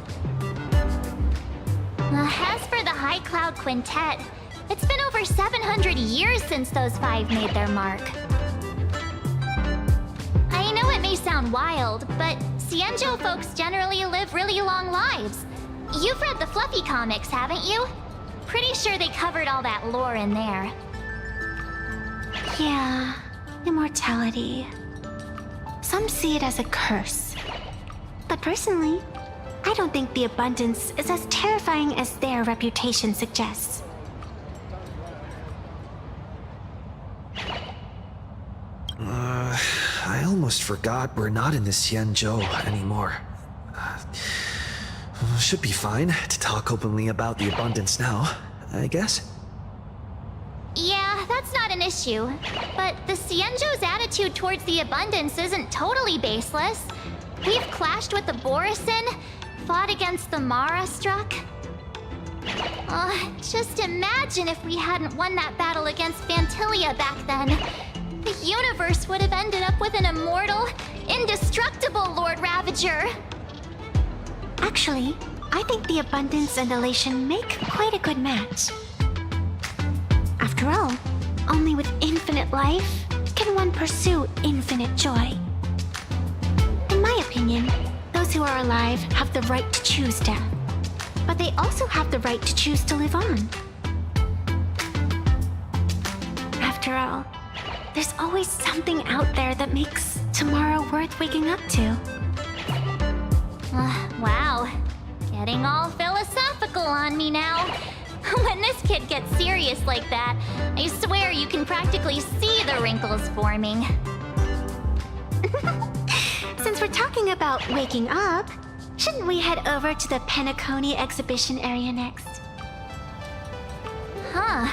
As for the High Cloud Quintet, it's been over 700 years since those 5 made their mark. I know it may sound wild, but Xianzhou folks generally live really long lives. You've read the Fluffy comics, haven't you? Pretty sure they covered all that lore in there. Yeah, immortality. Some see it as a curse. But personally, I don't think the abundance is as terrifying as their reputation suggests. I almost forgot we're not in the Xianzhou anymore. Should be fine to talk openly about the abundance now, I guess. Yeah, that's not an issue. But the Xianzhou's attitude towards the abundance isn't totally baseless. We've clashed with the Borisin, fought against the Mara Struck. Just imagine if we hadn't won that battle against Fantilia back then. The universe would have ended up with an immortal, indestructible Lord Ravager. Actually, I think the abundance and elation make quite a good match. After all, only with infinite life can one pursue infinite joy. In my opinion, those who are alive have the right to choose death, but they also have the right to choose to live on. After all, there's always something out there that makes tomorrow worth waking up to. Wow. Getting all philosophical on me now. When this kid gets serious like that, I swear you can practically see the wrinkles forming. Since we're talking about waking up, shouldn't we head over to the Penacony exhibition area next? Huh.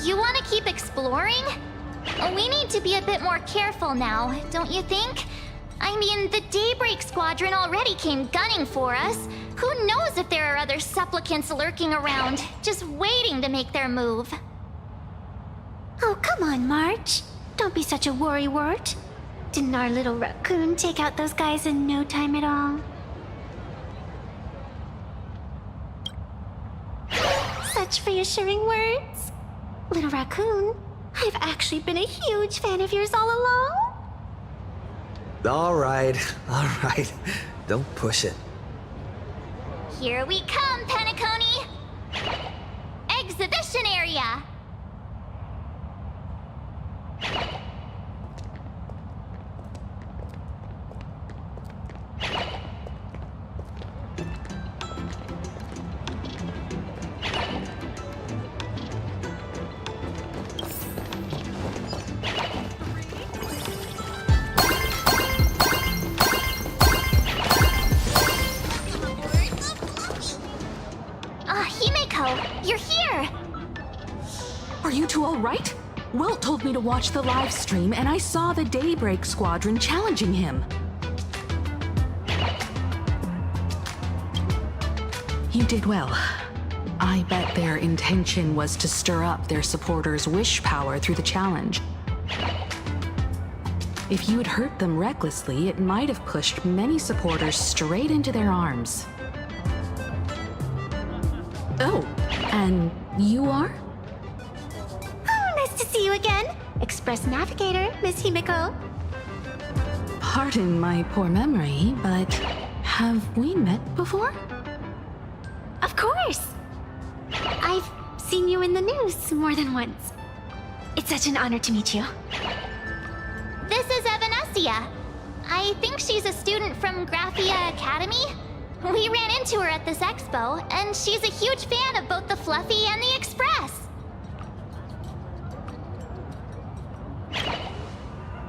You want to keep exploring? We need to be a bit more careful now, don't you think? I mean, the Daybreak Squadron already came gunning for us. Who knows if there are other supplicants lurking around, just waiting to make their move. Oh, come on, March. Don't be such a worrywart. Didn't our little raccoon take out those guys in no time at all? Such reassuring words. Little raccoon, I've actually been a huge fan of yours all along. All right. Don't push it. Here we come, Penacony! Exhibition area! Himeko, you're here! Are you two all right? Wilt told me to watch the live stream, and I saw the Daybreak Squadron challenging him. You did well. I bet their intention was to stir up their supporters' wish power through the challenge. If you had hurt them recklessly, it might have pushed many supporters straight into their arms. Oh, and you are? Oh, nice to see you again. Express Navigator, Miss Himeko. Pardon my poor memory, but have we met before? Of course. I've seen you in the news more than once. It's such an honor to meet you. This is Evanescia. I think she's a student from Graphia Academy. We ran into her at this expo, and she's a huge fan of both the Fluffy and the Express.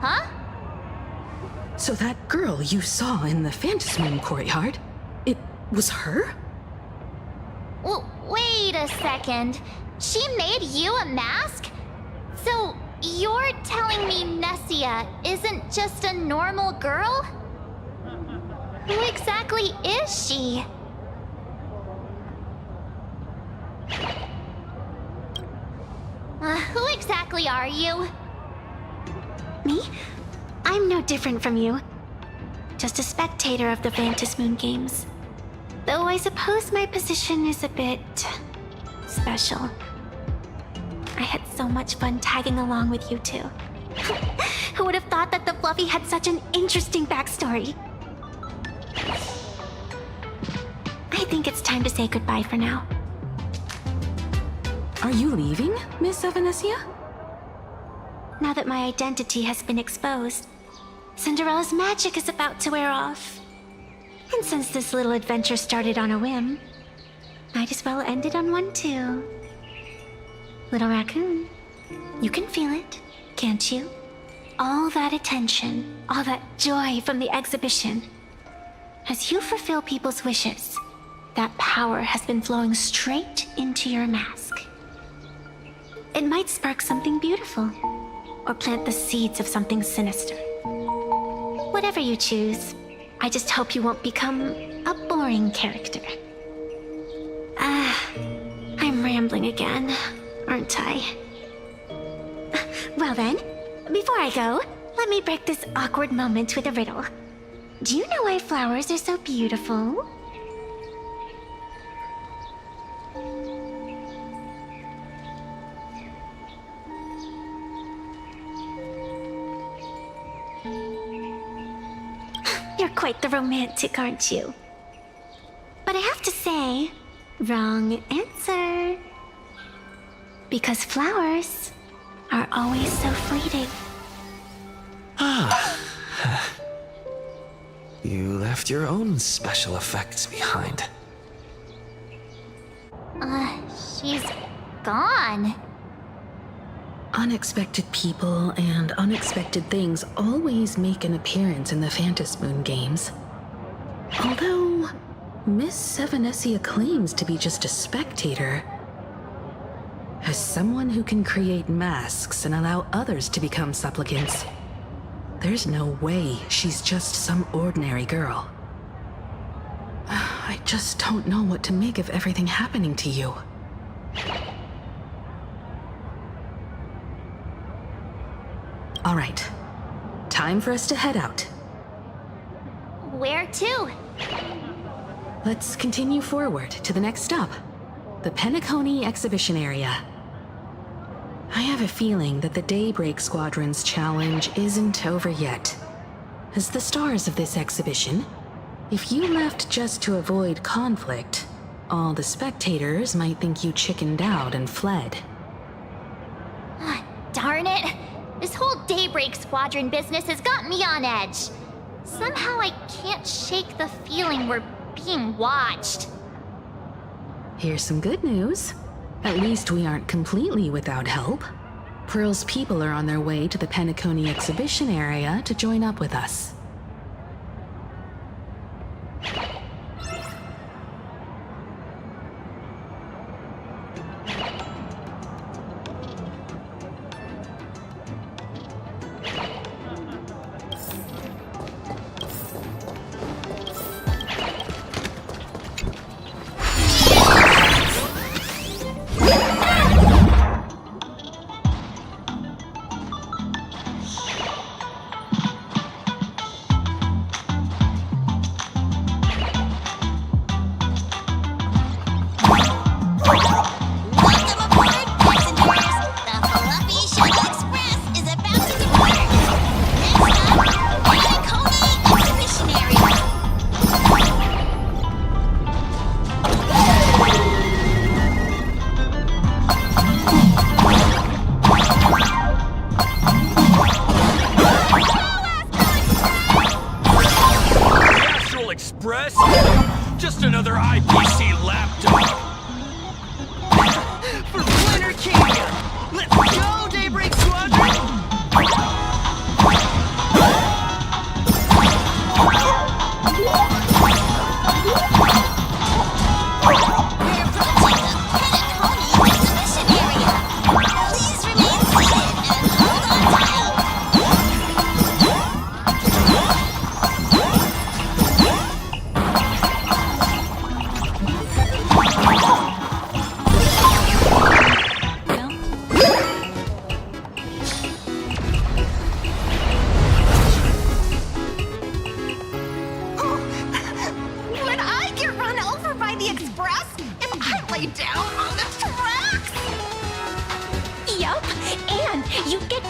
Huh? So that girl you saw in the Phantasmoon courtyard, it was her? Wait a second. She made you a mask? So you're telling me Nessia isn't just a normal girl? Who exactly is she? Who exactly are you? Me? I'm no different from you. Just a spectator of the Phantasmoon games. Though I suppose my position is a bit special. I had so much fun tagging along with you two. Who would have thought that the Fluffy had such an interesting backstory? I think it's time to say goodbye for now. Are you leaving, Miss Evanescia? Now that my identity has been exposed, Cinderella's magic is about to wear off. And since this little adventure started on a whim, might as well end it on one too. Little raccoon, you can feel it, can't you? All that attention, all that joy from the exhibition. As you fulfill people's wishes, that power has been flowing straight into your mask. It might spark something beautiful, or plant the seeds of something sinister. Whatever you choose, I just hope you won't become a boring character. I'm rambling again, aren't I? Well then, before I go, let me break this awkward moment with a riddle. Do you know why flowers are so beautiful? You're quite the romantic, aren't you? But I have to say, wrong answer. Because flowers are always so fleeting. You left your own special effects behind. She's gone. Unexpected people and unexpected things always make an appearance in the Phantasmoon games. Although, Miss Evanescia claims to be just a spectator. As someone who can create masks and allow others to become supplicants, there's no way she's just some ordinary girl. I just don't know what to make of everything happening to you. All right, time for us to head out. Where to? Let's continue forward to the next stop, the Penacony exhibition area. I have a feeling that the Daybreak Squadron's challenge isn't over yet. As the stars of this exhibition, if you left just to avoid conflict, all the spectators might think you chickened out and fled. Darn it! This whole Daybreak Squadron business has got me on edge. Somehow I can't shake the feeling we're being watched. Here's some good news. At least we aren't completely without help. Pearl's people are on their way to the Penacony exhibition area to join up with us. Just another IPC lapdog. For Planarcadia! Let's go, Daybreak Squadron!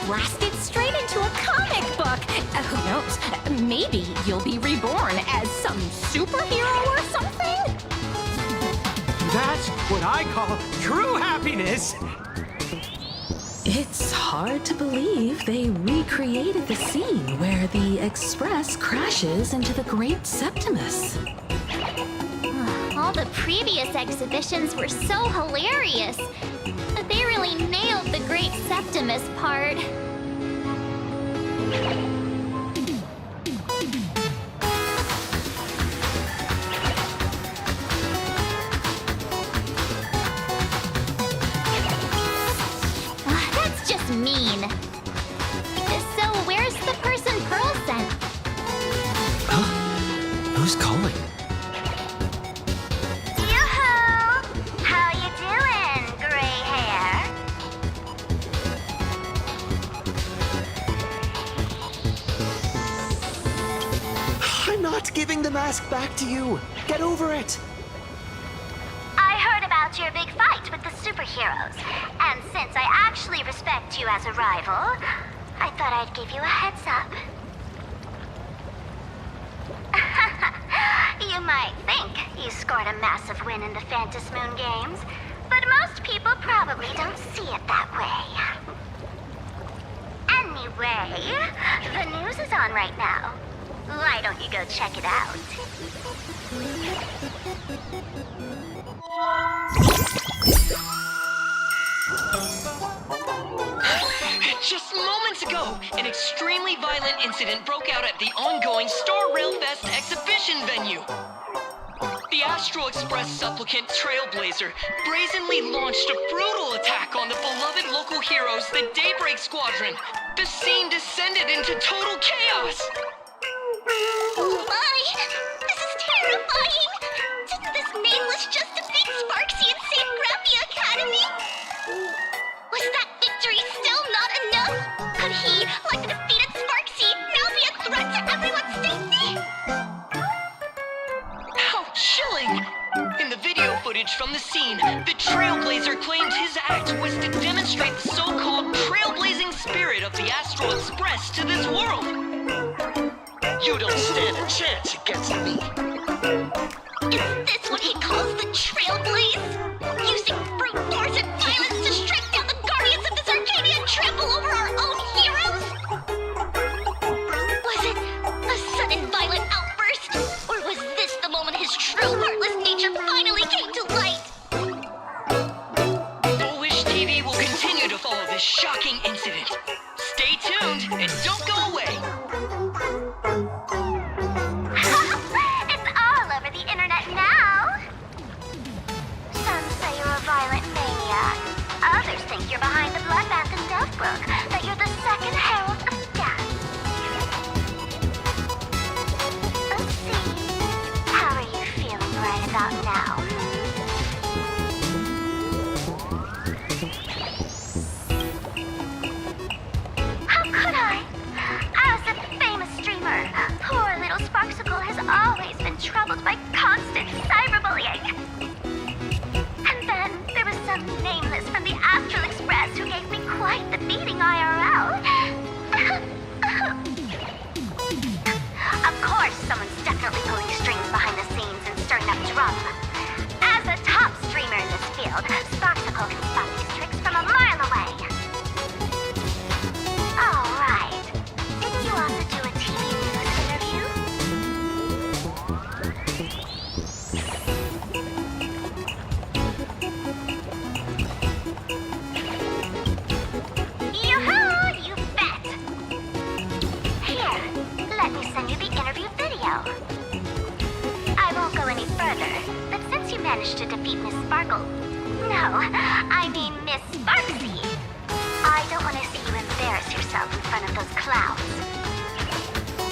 Blasted straight into a comic book. Who knows? Maybe you'll be reborn as some superhero or something? That's what I call true happiness! It's hard to believe they recreated the scene where the Express crashes into the Great Septimus. All the previous exhibitions were so hilarious. They really nailed the Great Septimus part. That's just mean. So where's the person Pearl sent? Huh? Who's calling? Giving the mask back to you. Get over it. I heard about your big fight with the superheroes, and since I actually respect you as a rival, I thought I'd give you a heads up. You might think you scored a massive win in the Fantasmoon Games, but most people probably don't see it that way. Anyway, the news is on right now. Why don't you go check it out? Just moments ago, an extremely violent incident broke out at the ongoing Star Rail Fest exhibition venue. The Astral Express supplicant Trailblazer brazenly launched a brutal attack on the beloved local heroes, the Daybreak Squadron. The scene descended into total chaos. Oh my! This is terrifying! Didn't this nameless just defeat Sparksy and save Grappy Academy? Was that victory still not enough? Could he, like the defeated Sparksy, now be a threat to everyone's safety? How chilling! In the video footage from the scene, the Trailblazer claimed his act was to demonstrate the so-called Astral Express to this world. You don't stand a chance against me. Is this what he calls the Trailblaze? Using brute force and violence to strike down the guardians of this Arcadia and trample over our own heroes? Was it a sudden violent outburst? Or was this the moment his true heartless nature finally came to light? Foolish TV will continue to follow this shocking incident. Stay tuned and don't go away. It's all over the internet now. Some say you're a violent maniac. Others think you're behind the Bloodbath and Deathbook, that you're the second herald of death. Let's see. How are you feeling right about now? How could I? As a famous streamer, poor little Sparksicle has always been troubled by constant cyberbullying. And then there was some nameless from the Astral Express who gave me quite the beating IRL. Of course, someone's definitely pulling strings behind the scenes and stirring up drama. As a top streamer in this field, Sparksicle can spot these tricks from a mile away. All right. Didn't you also do a TV news interview? Yoo-hoo! You bet! Here, let me send you the interview video. I won't go any further, but since you managed to defeat Miss Sparkle... No, I mean Miss Sparksy. I don't want to see you embarrass yourself in front of those clowns.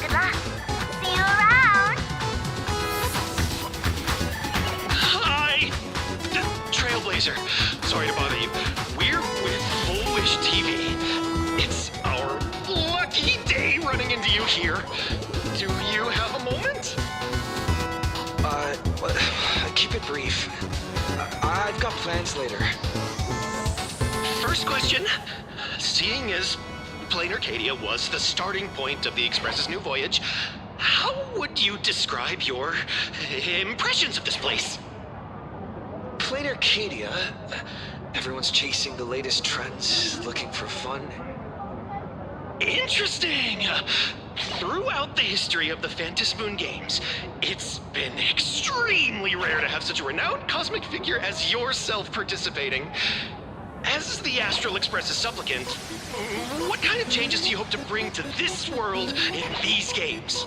Good luck. See you around. Hi! Trailblazer. Sorry to bother you. We're with Foolish TV. It's our lucky day running into you here. Do you have a moment? Keep it brief. I've got plans later. First question. Seeing as Planarcadia was the starting point of the Express's new voyage, how would you describe your impressions of this place? Planarcadia. Everyone's chasing the latest trends, looking for fun. Interesting! Throughout the history of the Fantasmoon games, it's been extremely rare to have such a renowned cosmic figure as yourself participating. As the Astral Express's supplicant, what kind of changes do you hope to bring to this world in these games?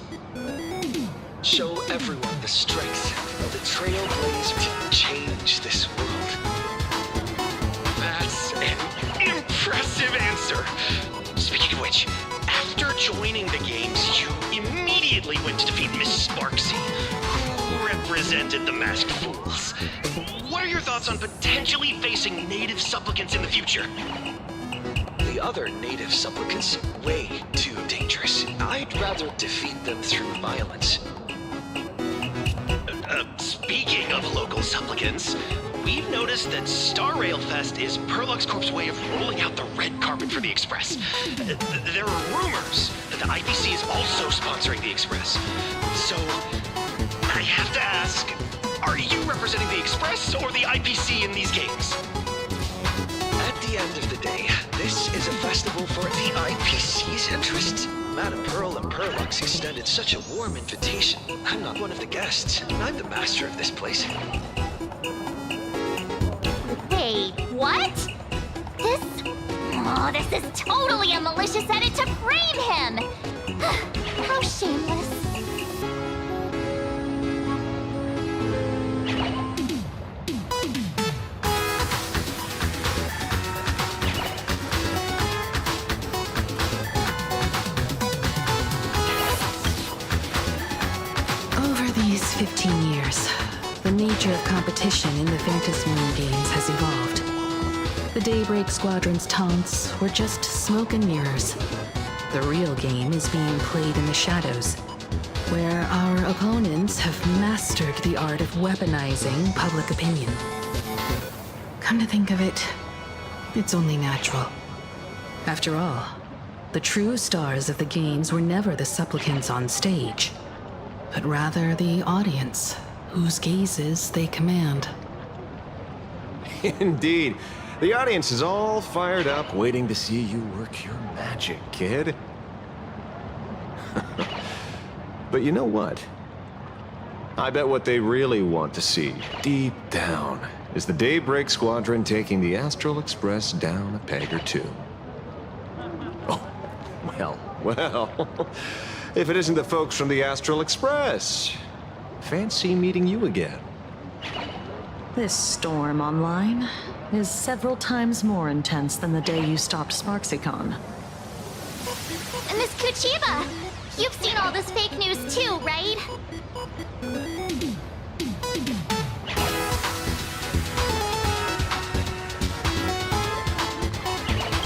Show everyone the strength of the Trailblazer to change this world. That's an impressive answer. Speaking of which, after joining the games, you immediately went to defeat Miss Sparksy, who represented the Masked Fools. What are your thoughts on potentially facing native supplicants in the future? The other native supplicants, way too dangerous. I'd rather defeat them through violence. Speaking of local supplicants, we've noticed that Star Rail Fest is Perlux Corp's way of rolling out the red carpet for the Express. There are rumors that the IPC is also sponsoring the Express. So, I have to ask, are you representing the Express or the IPC in these games? At the end of the day, this is a festival for the IPC's interests. Madame Pearl and Perlux extended such a warm invitation. I'm not one of the guests. I'm the master of this place. Wait, what? This is totally a malicious edit to frame him! How shameless. Over these 15 years, the nature of competition in the Fantasmoon games has evolved. The Daybreak Squadron's taunts were just smoke and mirrors. The real game is being played in the shadows, where our opponents have mastered the art of weaponizing public opinion. Come to think of it, it's only natural. After all, The true stars of the games were never the supplicants on stage, but rather the audience, whose gazes they command. Indeed. The audience is all fired up, waiting to see you work your magic, kid. But you know what? I bet what they really want to see, deep down, is the Daybreak Squadron taking the Astral Express down a peg or two. Oh, well, if it isn't the folks from the Astral Express. Fancy meeting you again. This storm online is several times more intense than the day you stopped Sparksycon. Miss Kuchiba, you've seen all this fake news too, right?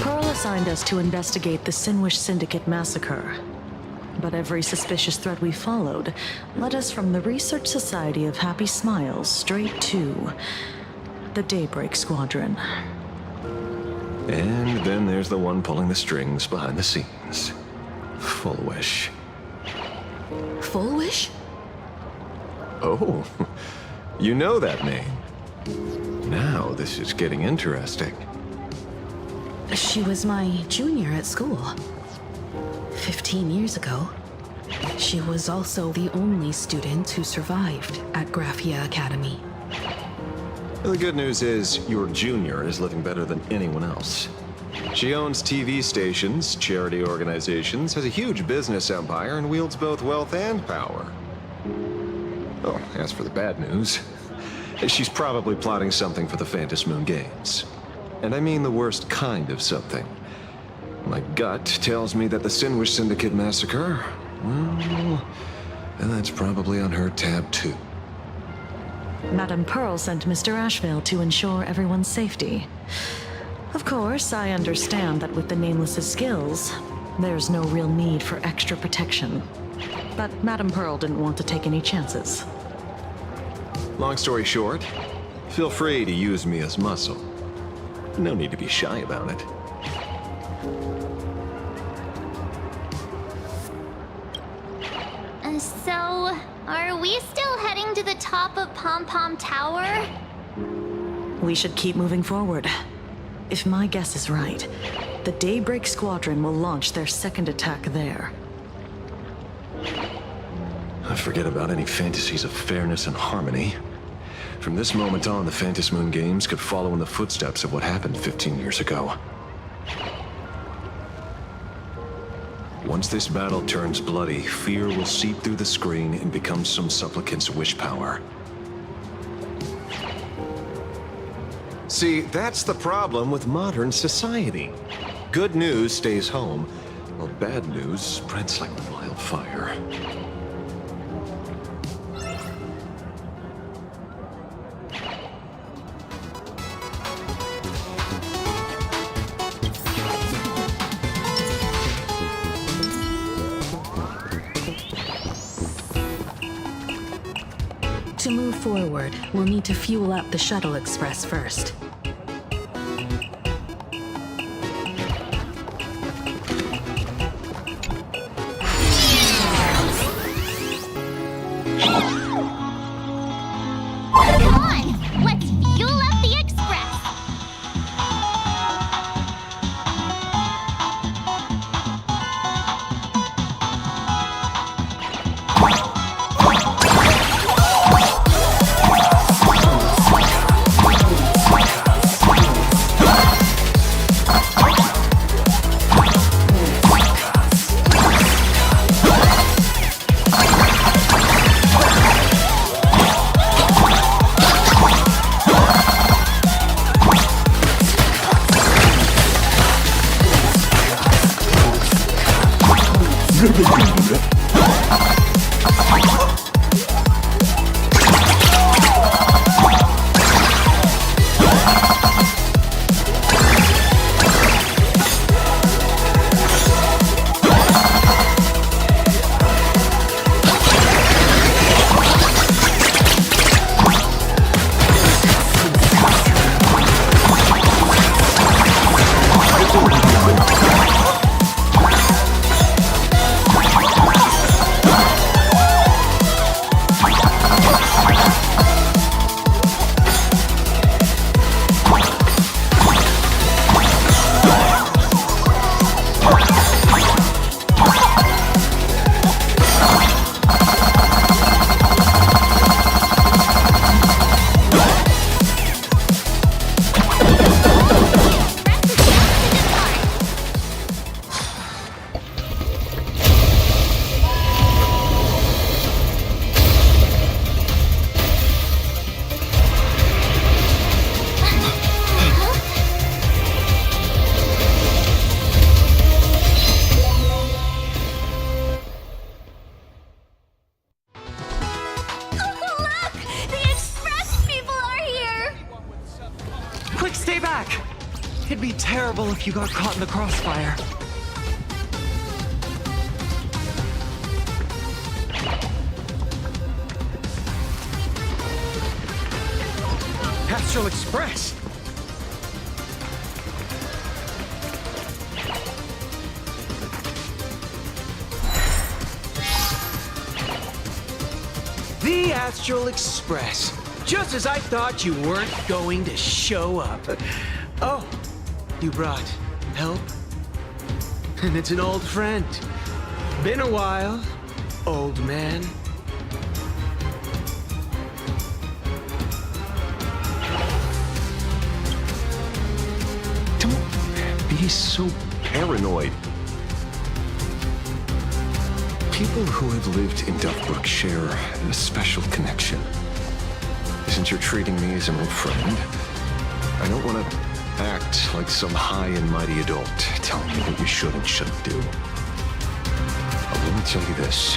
Pearl assigned us to investigate the Sinwish Syndicate massacre. But every suspicious thread we followed led us from the Research Society of Happy Smiles straight to the Daybreak Squadron. And then there's the one pulling the strings behind the scenes. Full Wish. Full Wish? Oh, you know that name. Now this is getting interesting. She was my junior at school. 15 years ago. She was also the only student who survived at Graphia Academy. The good news is, your junior is living better than anyone else. She owns TV stations, charity organizations, has a huge business empire, and wields both wealth and power. Oh, as for the bad news, she's probably plotting something for the Phantasmoon Games. And I mean the worst kind of something. My gut tells me that the Sinwish Syndicate massacre, well, that's probably on her tab too. Madame Pearl sent Mr. Ashvale to ensure everyone's safety. Of course, I understand that with the Nameless's skills, there's no real need for extra protection. But Madame Pearl didn't want to take any chances. Long story short, feel free to use me as muscle. No need to be shy about it. So, are we still heading to the top of Pom Pom Tower? We should keep moving forward. If my guess is right, the Daybreak Squadron will launch their second attack there. I forget about any fantasies of fairness and harmony. From this moment on, the Phantasmoon Games could follow in the footsteps of what happened 15 years ago. Once this battle turns bloody, fear will seep through the screen and become some supplicant's wish power. See, that's the problem with modern society. Good news stays home, while bad news spreads like wildfire. To move forward, we'll need to fuel up the Shuttle Express first. Come on, let's fuel up the Express! terrible if you got caught in the crossfire. Astral Express! The Astral Express. Just as I thought you weren't going to show up. Oh, you brought help? And it's an old friend. Been a while, old man. He's so paranoid. People who have lived in Duffbrook share a special connection. Since you're treating me as an old friend, I don't want to act like some high and mighty adult telling you what you should and shouldn't do. But let me tell you this.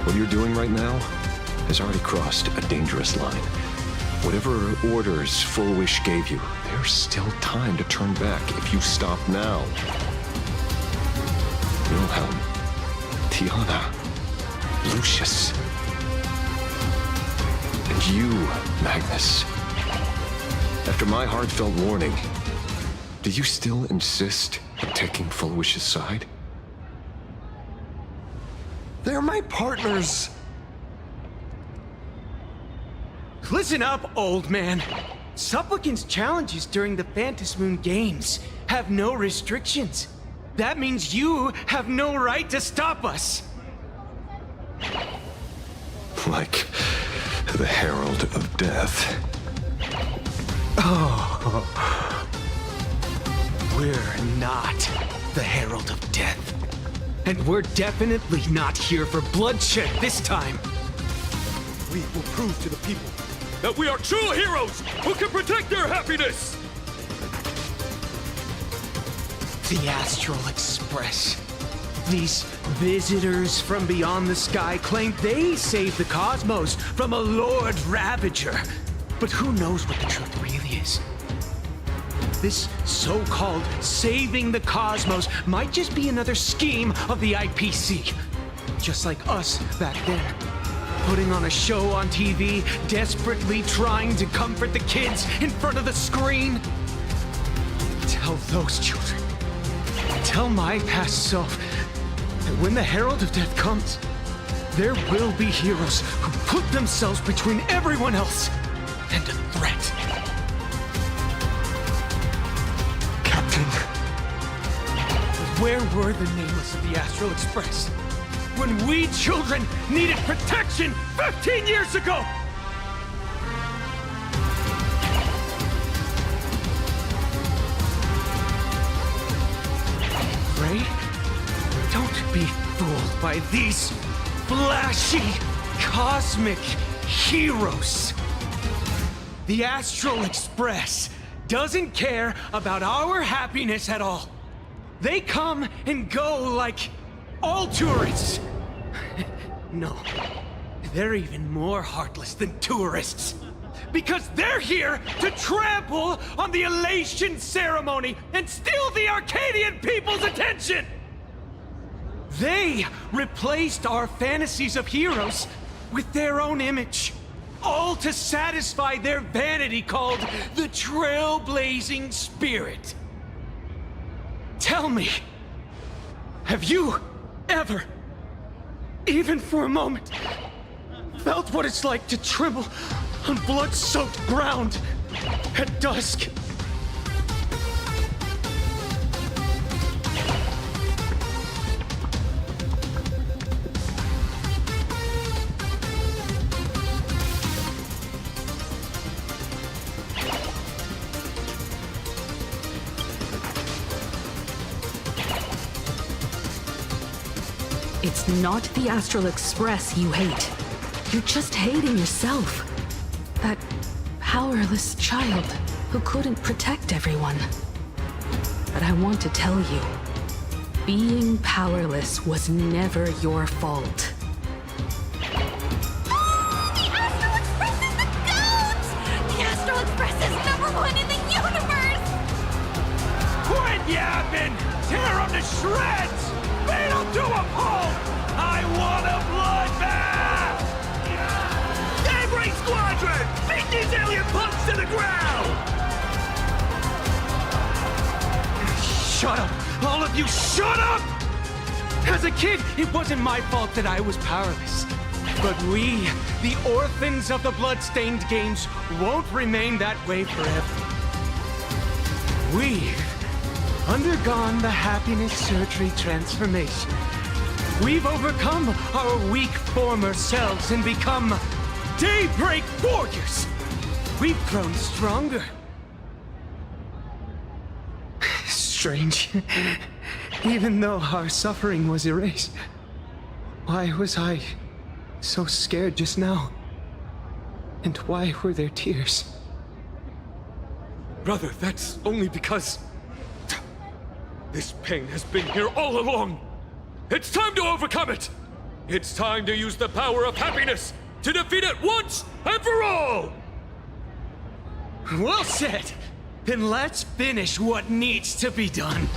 What you're doing right now has already crossed a dangerous line. Whatever orders Full Wish gave you, there's still time to turn back if you stop now. Wilhelm, Tiana, Lucius, and you, Magnus. After my heartfelt warning, do you still insist on taking Full Wish's side? They're my partners. Listen up, old man. Supplicants' challenges during the Phantasmoon Games have no restrictions. That means you have no right to stop us. Like the Herald of Death. Oh. We're not the Herald of Death. And we're definitely not here for bloodshed this time. We will prove to the people that we are true heroes who can protect their happiness! The Astral Express. These visitors from beyond the sky claim they saved the cosmos from a Lord Ravager. But who knows what the truth really is? This so-called saving the cosmos might just be another scheme of the IPC. Just like us back then. Putting on a show on TV, desperately trying to comfort the kids in front of the screen. Tell those children, tell my past self, that when the Herald of Death comes, there will be heroes who put themselves between everyone else and a threat. Captain. Where were the nameless of the Astral Express? When we children needed protection 15 years ago! Ray, don't be fooled by these flashy, cosmic heroes. The Astral Express doesn't care about our happiness at all. They come and go like all tourists. No, they're even more heartless than tourists. Because they're here to trample on the elation ceremony and steal the Arcadian people's attention! They replaced our fantasies of heroes with their own image. All to satisfy their vanity called the Trailblazing Spirit. Tell me, have you ever, even for a moment, felt what it's like to tremble on blood-soaked ground at dusk? It's not the Astral Express you hate. You're just hating yourself. That powerless child who couldn't protect everyone. But I want to tell you, being powerless was never your fault. The Astral Express is #1 in the universe! yapping! Tear them to shreds! Beat them to a pulp! I want a bloodbath! Daybreak Squadron! Beat these alien punks to the ground! Shut up! All of you, shut up! As a kid, it wasn't my fault that I was powerless. But we, the orphans of the bloodstained games, won't remain that way forever. We've undergone the happiness surgery transformation. We've overcome our weak former selves and become Daybreak Warriors. We've grown stronger. Strange. Even though our suffering was erased, why was I so scared just now? And why were there tears? Brother, that's only because... this pain has been here all along. It's time to overcome it! It's time to use the power of happiness to defeat it once and for all! Well said! Then let's finish what needs to be done.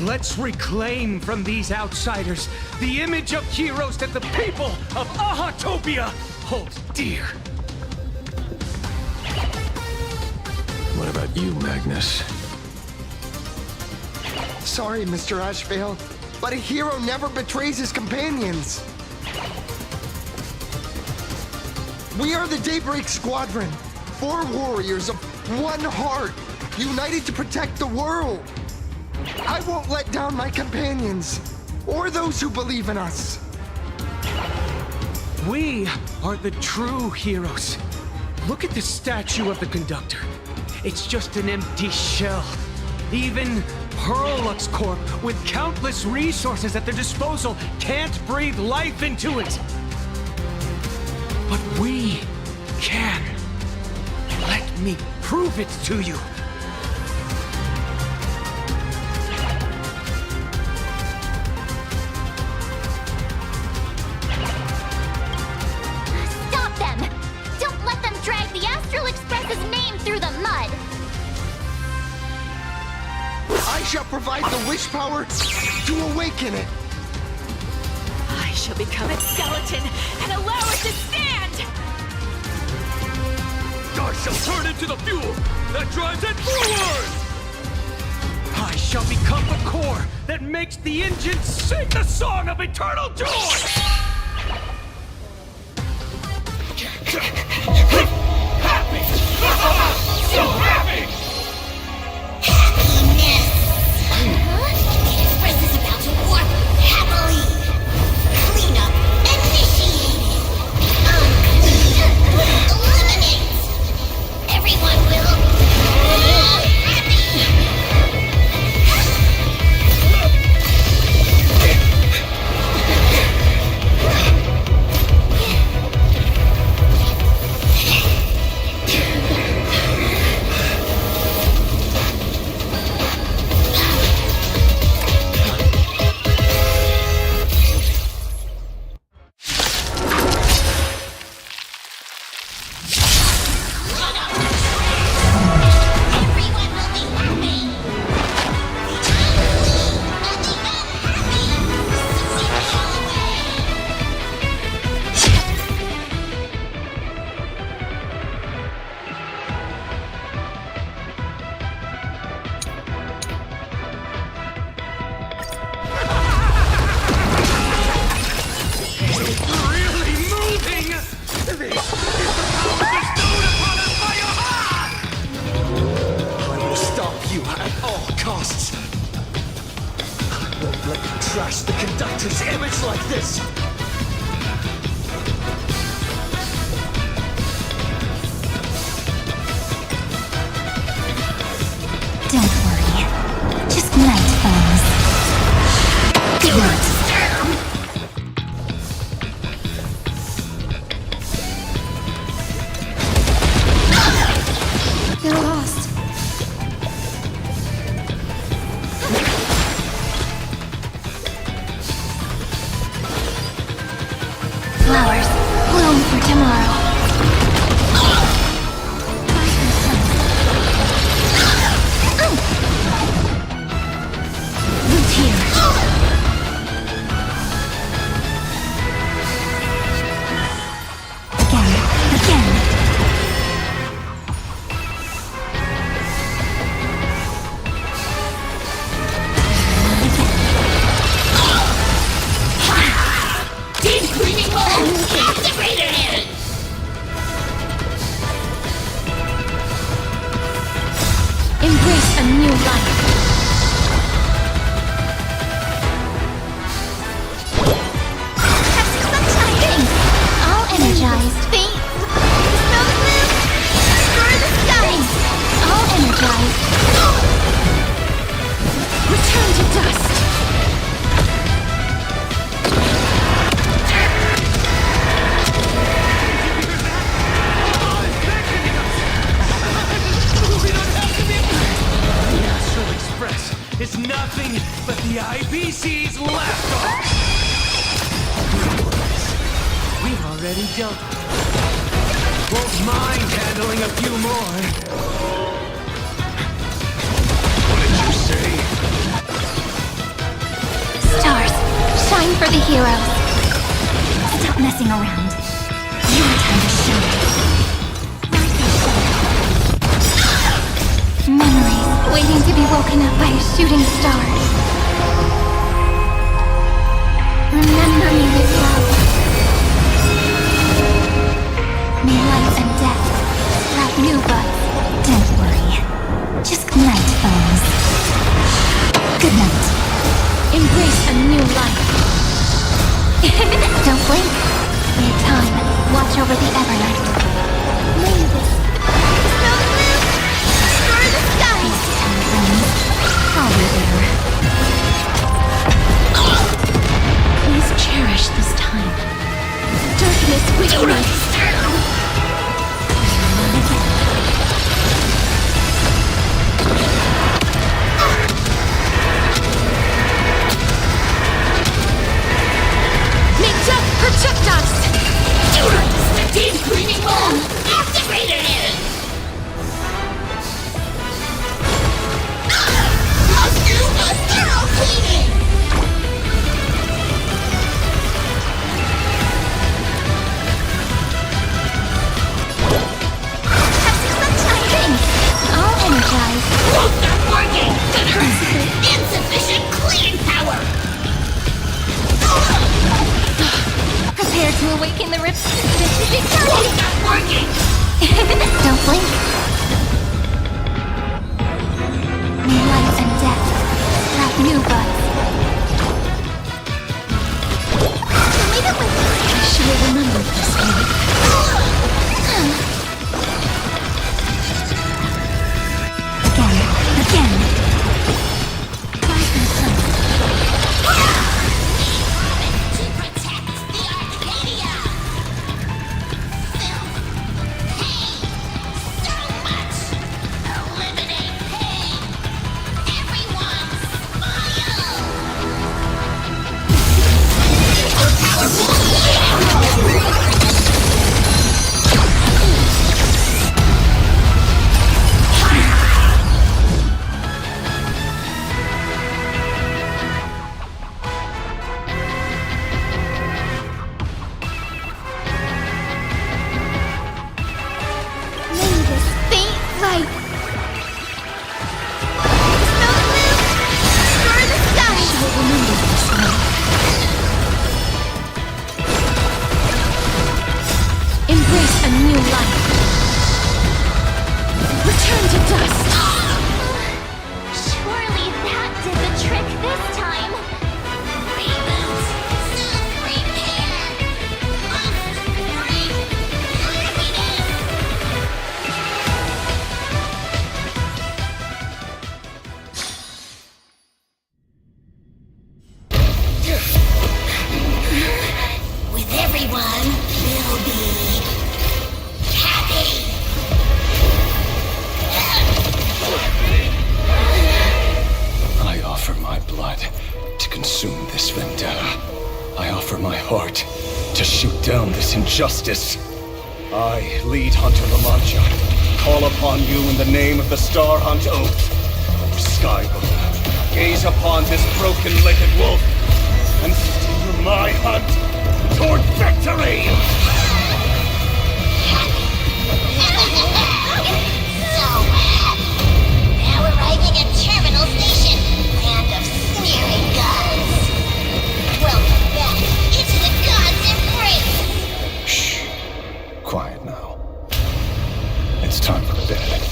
Let's reclaim from these outsiders the image of heroes that the people of Ahatopia hold dear. What about you, Magnus? Sorry, Mr. Ashvale, but a hero never betrays his companions. We are the Daybreak Squadron, 4 warriors of one heart, united to protect the world. I won't let down my companions, or those who believe in us. We are the true heroes. Look at the statue of the conductor. It's just an empty shell. Even Perlux Corp, with countless resources at their disposal, can't breathe life into it. But we can. Let me prove it to you. Stop them! Don't let them drag the Astral Express's name through the mud! I shall provide the wish power to awaken it. I shall become its skeleton and allow it to stand! I shall turn into the fuel that drives it forward! I shall become the core that makes the engine sing the song of eternal joy! Happy! So happy! The Express is about to warp happily. Cleanup initiated. Unclean. Eliminate. Everyone will be happy. trash the conductor's image like this! Don't worry. Just night falls. Do not disturb! You're lost. species left off! We've already dealt with it. Won't mind handling a few more. What did you say? Stars, shine for the heroes. Stop messing around. Your time to shine. Memories waiting to be woken up by a shooting star. Remember me with love. May life and death sprout new buds. Don't worry. Just good night, foes. Good night. Embrace a new life. Don't blink. Your time. Watch over the Evernight. May this snow blue restore the sky. Peace time, friends. I'll be there. Please cherish this time. Darkness weakness. May death protect us! Deep screaming ball! Activated it! Let's do the zero cleaning! I'll energize. Won't stop working! That hurts! Insufficient cleaning power! Prepare to awaken the specific time. Won't stop working! Don't blink. May life and death sprout new buds. Leave it with me. I should have remembered this one. Again. Life and sun. To protect the Arcadia! Filth, pain, so much! Eliminate pain! Everyone, smile! May this faint light. Snow blue, restore the sky. I should have remembered this one. Embrace a new life. Return to dust. Surely that did the trick this time. Reboot! Self-repair! Must bring happiness! With everyone, we'll be happy! I offer my blood to consume this vendetta. I offer my heart to shoot down this injustice. I, lead Hunter La Mancha, call upon you in the name of the Star Hunt Oath. O Skybow, gaze upon this broken-legged wolf and steer my hunt toward victory! So happy! Now arriving at Terminal Station, land of smearing gods! Welcome back into the gods' embrace! Shh. Quiet now. It's time for bed.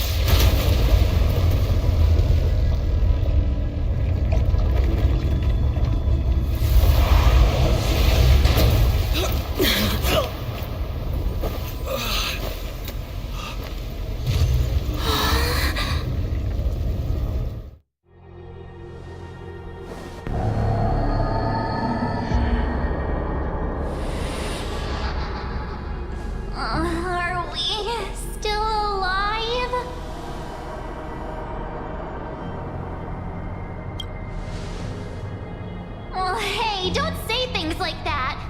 things like that.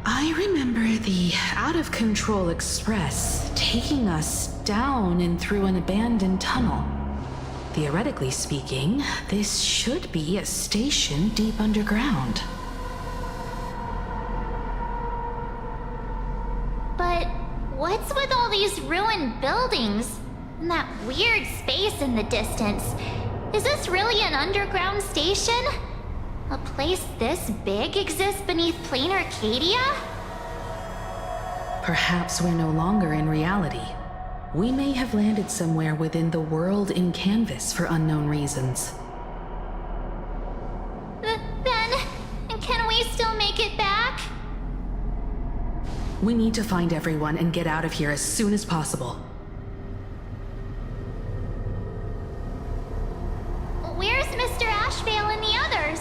I remember the out-of-control express taking us down and through an abandoned tunnel. Theoretically speaking, this should be a station deep underground. But what's with all these ruined buildings? And that weird space in the distance? Is this really an underground station? A place this big exists beneath Planarcadia? Perhaps we're no longer in reality. We may have landed somewhere within the world in canvas for unknown reasons. Then, can we still make it back? We need to find everyone and get out of here as soon as possible. Where's Mr. Ashvale and the others?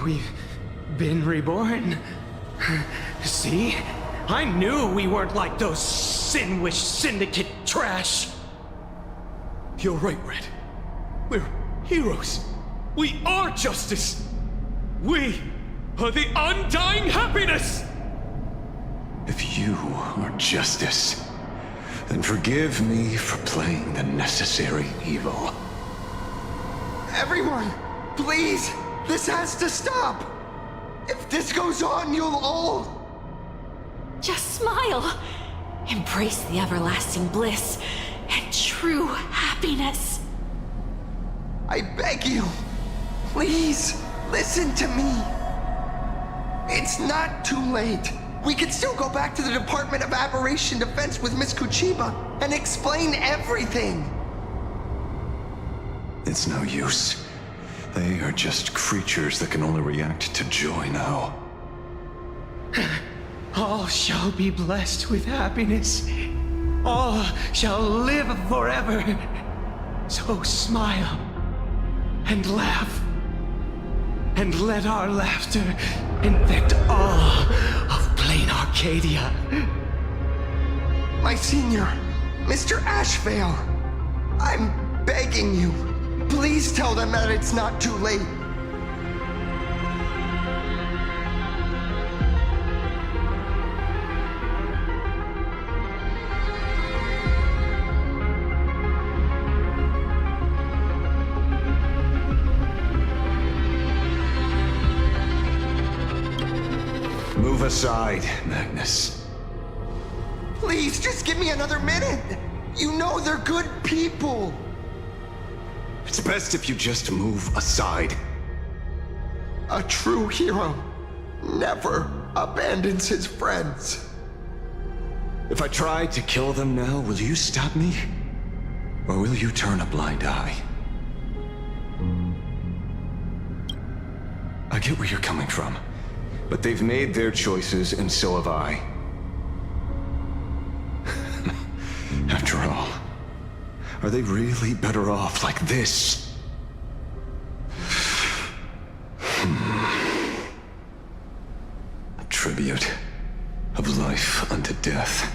We've been reborn. See? I knew we weren't like those Sin-Wish Syndicate trash. You're right, Red. We're heroes. We are justice. We are the undying happiness! If you are justice, then forgive me for playing the necessary evil. Everyone, please! This has to stop! If this goes on, you'll all... Just smile. Embrace the everlasting bliss and true happiness. I beg you, please, listen to me. It's not too late. We can still go back to the Department of Aberration Defense with Miss Kuchiba and explain everything. It's no use. They are just creatures that can only react to joy now. All shall be blessed with happiness. All shall live forever. So smile and laugh. And let our laughter infect all of Planarcadia. My senior, Mr. Ashvale, I'm begging you. Please tell them that it's not too late. Move aside, Magnus. Please, just give me another minute. You know they're good people. It's best if you just move aside. A true hero never abandons his friends. If I try to kill them now, will you stop me? Or will you turn a blind eye? I get where you're coming from, but they've made their choices and so have I. After all, are they really better off like this? Tribute. of life unto death,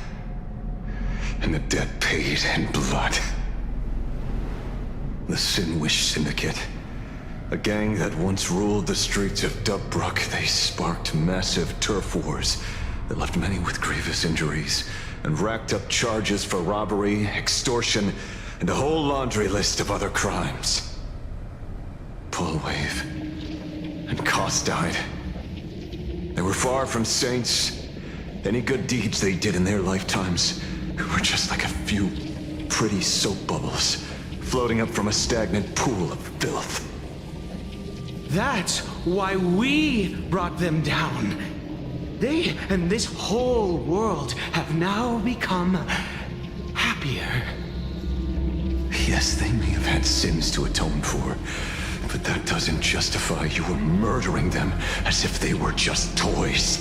and the debt paid in blood. The Sinwish Syndicate, a gang that once ruled the streets of Dubbrook, they sparked massive turf wars that left many with grievous injuries and racked up charges for robbery, extortion, and a whole laundry list of other crimes. Pullwave and Koss died. They were far from saints. Any good deeds they did in their lifetimes were just like a few pretty soap bubbles floating up from a stagnant pool of filth. That's why we brought them down. They and this whole world have now become happier. Yes, they may have had sins to atone for, but that doesn't justify you murdering them as if they were just toys.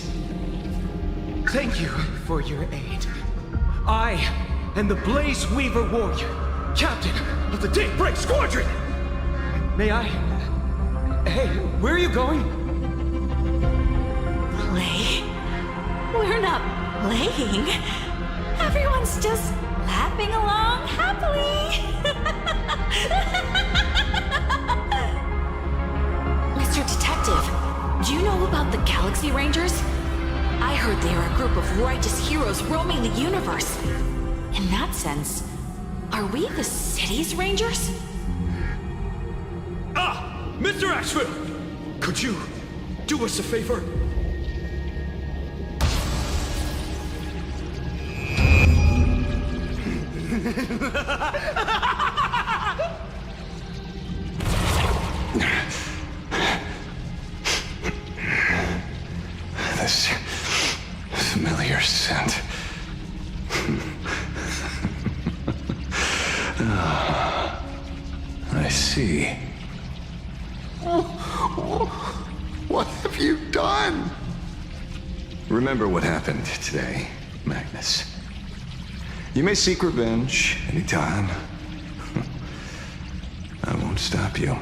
Thank you for your aid. I am the Blaze Weaver Warrior, Captain of the Daybreak Squadron! May I... Hey, where are you going? Play? We're not playing. Everyone's just laughing along happily. Mr. Detective, do you know about the Galaxy Rangers? I heard they are a group of righteous heroes roaming the universe. In that sense, are we the city's Rangers? Ah! Mr. Asheville! Could you do us a favor? This familiar scent. I see. What have you done? Remember what happened today, Magnus. You may seek revenge anytime. I won't stop you.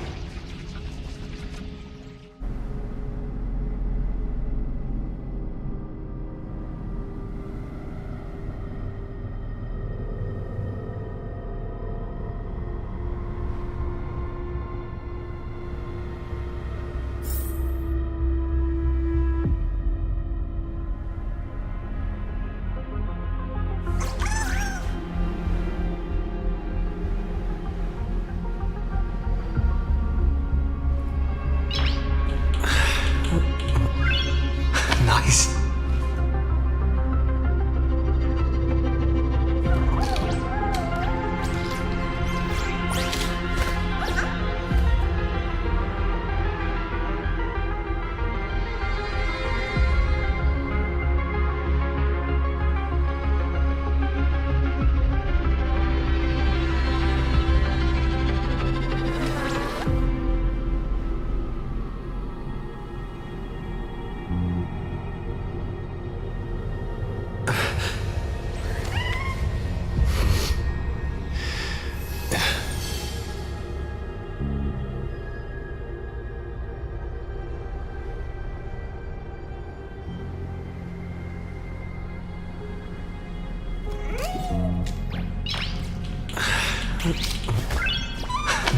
Nice.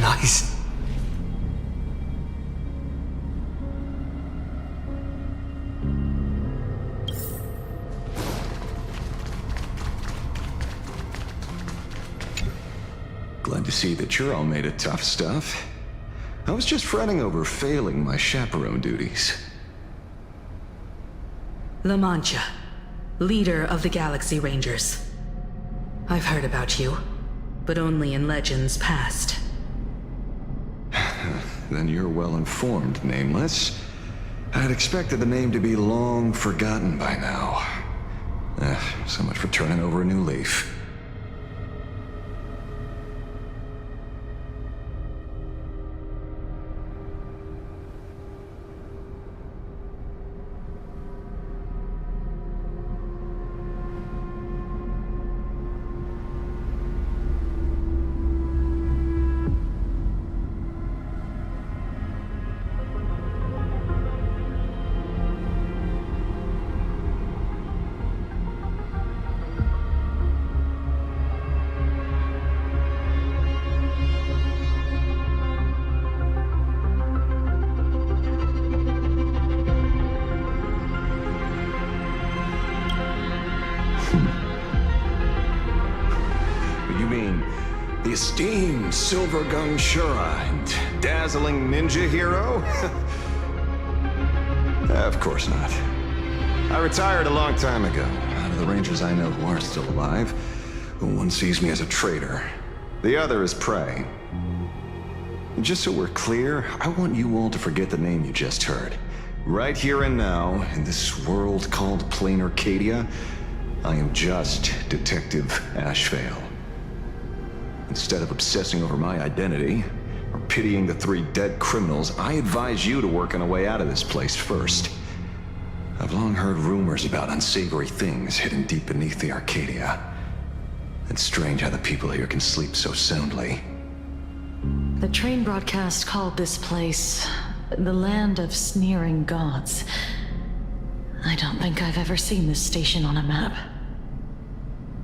Nice. Glad to see that you're all made of tough stuff. I was just fretting over failing my chaperone duties. La Mancha, leader of the Galaxy Rangers. I've heard about you, but only in legends past. Then you're well informed, Nameless. I'd expected the name to be long forgotten by now. So much for turning over a new leaf. You mean the esteemed Silver Gun Shura and dazzling ninja hero? Of course not. I retired a long time ago. Out of the Rangers I know who are still alive, one sees me as a traitor. The other is prey. Just so we're clear, I want you all to forget the name you just heard. Right here and now, in this world called Planarcadia, I am just Detective Ashvale. Instead of obsessing over my identity, or pitying the 3 dead criminals, I advise you to work on a way out of this place first. I've long heard rumors about unsavory things hidden deep beneath the Arcadia. It's strange how the people here can sleep so soundly. The train broadcast called this place the land of sneering gods. I don't think I've ever seen this station on a map.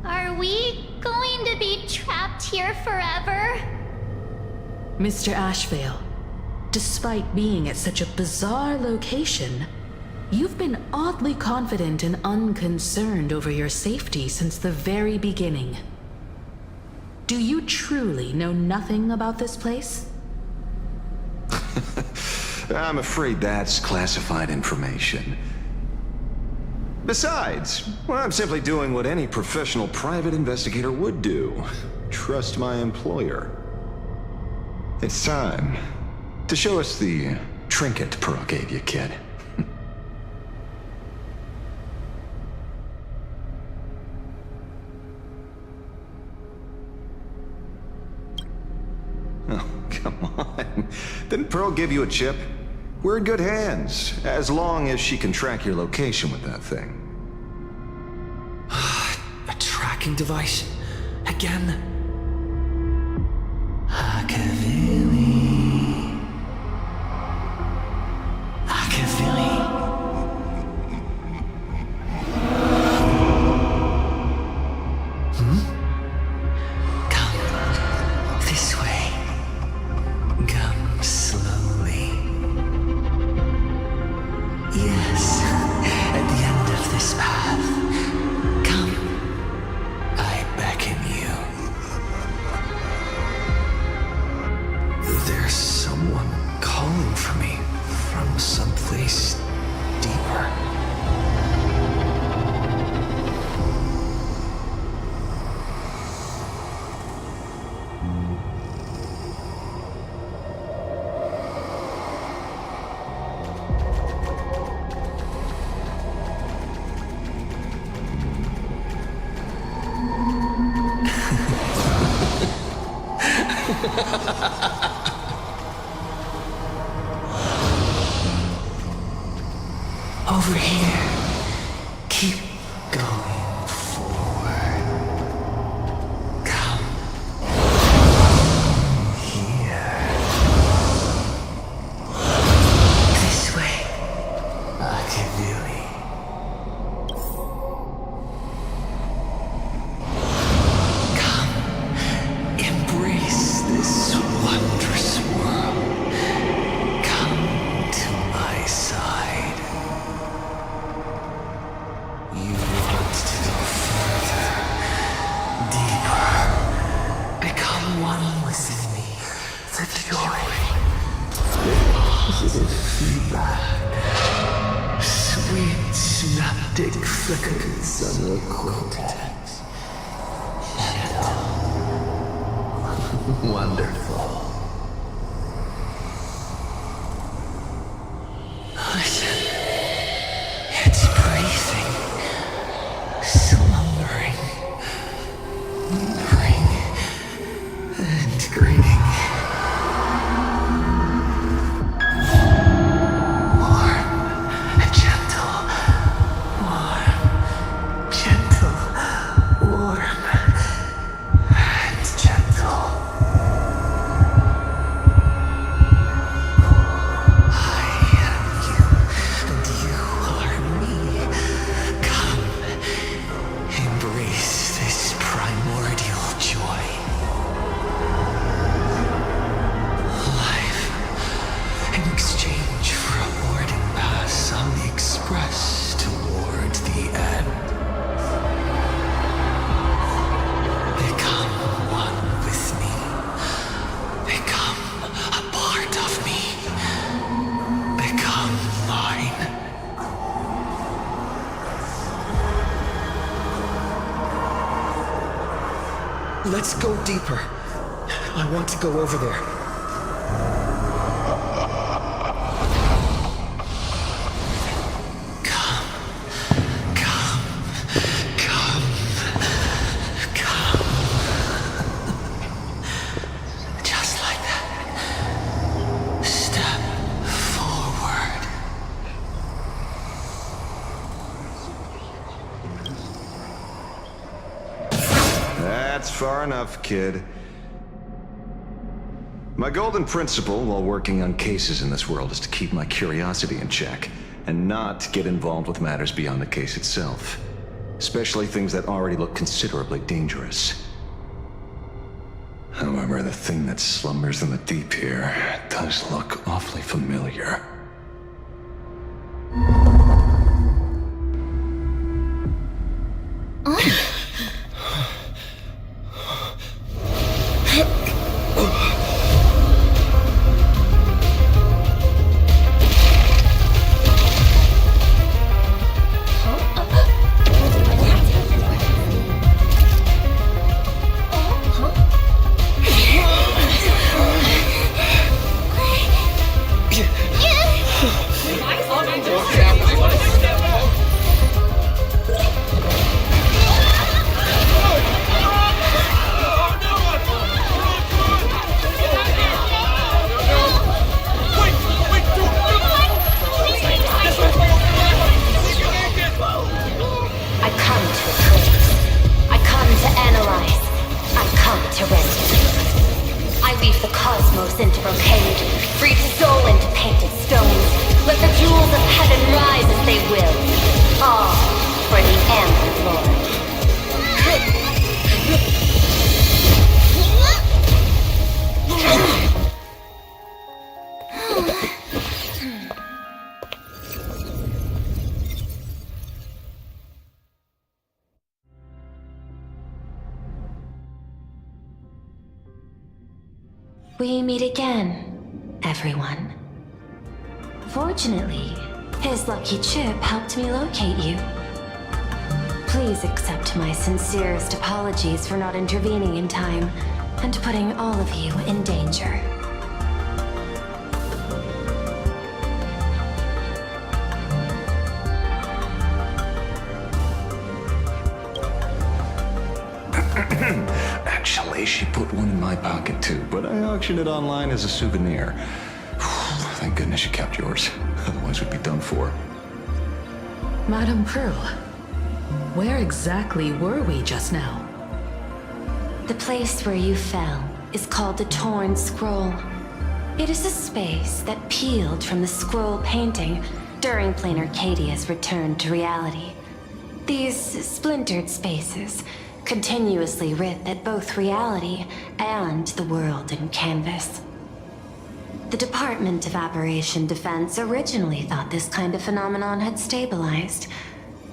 Are we going to be trapped here forever? Mr. Ashvale, despite being at such a bizarre location, you've been oddly confident and unconcerned over your safety since the very beginning. Do you truly know nothing about this place? I'm afraid that's classified information. Besides, well, I'm simply doing what any professional private investigator would do. Trust my employer. It's time to show us the trinket Pearl gave you, kid. Oh, come on. Didn't Pearl give you a chip? We're in good hands, as long as she can track your location with that thing. A tracking device? Again? Over here. Keep going forward. Come. Here. This way. Machiavelli. Come. Embrace this wondrous world. Come to my side. You want to go further, deeper, become one with me. The joy, positive feedback, sweet synaptic flickers on the cortex. Wonderful. Listen, it's breathing. Slumbering, whimpering, and grinning. Warm, gentle, warm, and gentle. Let's go deeper. I want to go over there. Just like that. Step forward. That's far enough, kid. My golden principle while working on cases in this world is to keep my curiosity in check and not get involved with matters beyond the case itself, especially things that already look considerably dangerous. However, the thing that slumbers in the deep here does look awfully familiar. We meet again, everyone. Fortunately, his lucky chip helped me locate you. Please accept my sincerest apologies for not intervening in time and putting all of you in danger. Actually, she put one in my pocket too, but I auctioned it online as a souvenir. Thank goodness you kept yours. Otherwise we'd be done for. Madame Pearl, where exactly were we just now? The place where you fell is called the Torn Scroll. It is a space that peeled from the scroll painting during Planarcadia's return to reality. These splintered spaces continuously rip at both reality and the world in canvas. The Department of Aberration Defense originally thought this kind of phenomenon had stabilized,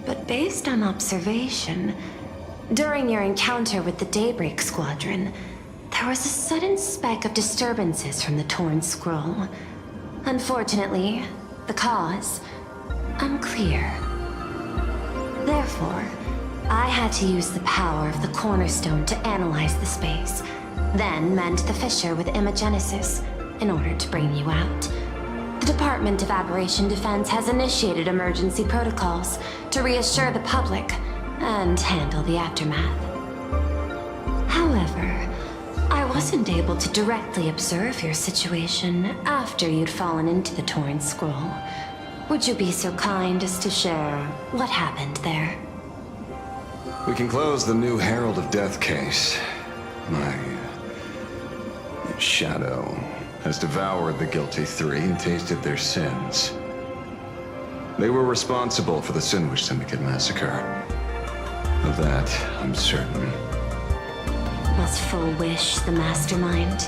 but based on observation, during your encounter with the Daybreak Squadron, there was a sudden spike of disturbances from the Torn Scroll. Unfortunately, the cause, unclear. Therefore, I had to use the power of the Cornerstone to analyze the space, then mend the fissure with imagenesis in order to bring you out. The Department of Aberration Defense has initiated emergency protocols to reassure the public and handle the aftermath. However, I wasn't able to directly observe your situation after you'd fallen into the Torn Scroll. Would you be so kind as to share what happened there? We can close the new Herald of Death case. My shadow has devoured the guilty three and tasted their sins. They were responsible for the Sinwish Syndicate massacre. Of that, I'm certain. Was Full Wish the mastermind?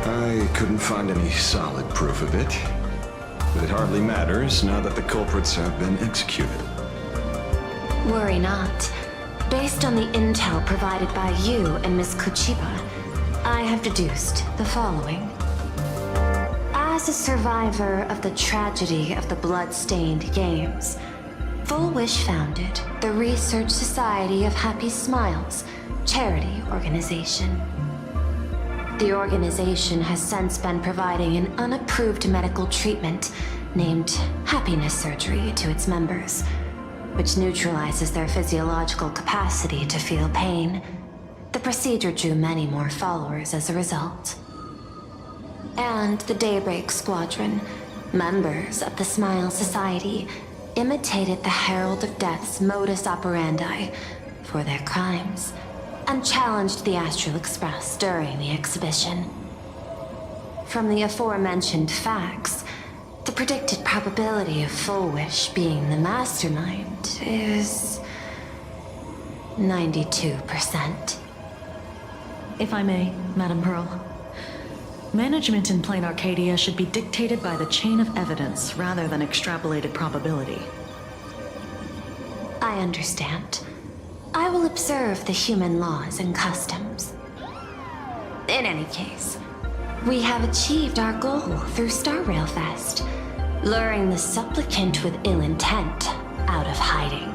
I couldn't find any solid proof of it. But it hardly matters now that the culprits have been executed. Worry not. Based on the intel provided by you and Miss Kuchiba, I have deduced the following. As a survivor of the tragedy of the Blood-Stained Games, Full Wish founded the Research Society of Happy Smiles charity organization. The organization has since been providing an unapproved medical treatment named happiness surgery to its members, which neutralizes their physiological capacity to feel pain. The procedure drew many more followers as a result. And the Daybreak Squadron, members of the Smile Society, imitated the Herald of Death's modus operandi for their crimes, and challenged the Astral Express during the exhibition. From the aforementioned facts, the predicted probability of Full Wish being the mastermind is 92%. If I may, Madam Pearl. Management in Planarcadia should be dictated by the chain of evidence rather than extrapolated probability. I understand. I will observe the human laws and customs. In any case, we have achieved our goal through Star Railfest, luring the supplicant with ill intent out of hiding.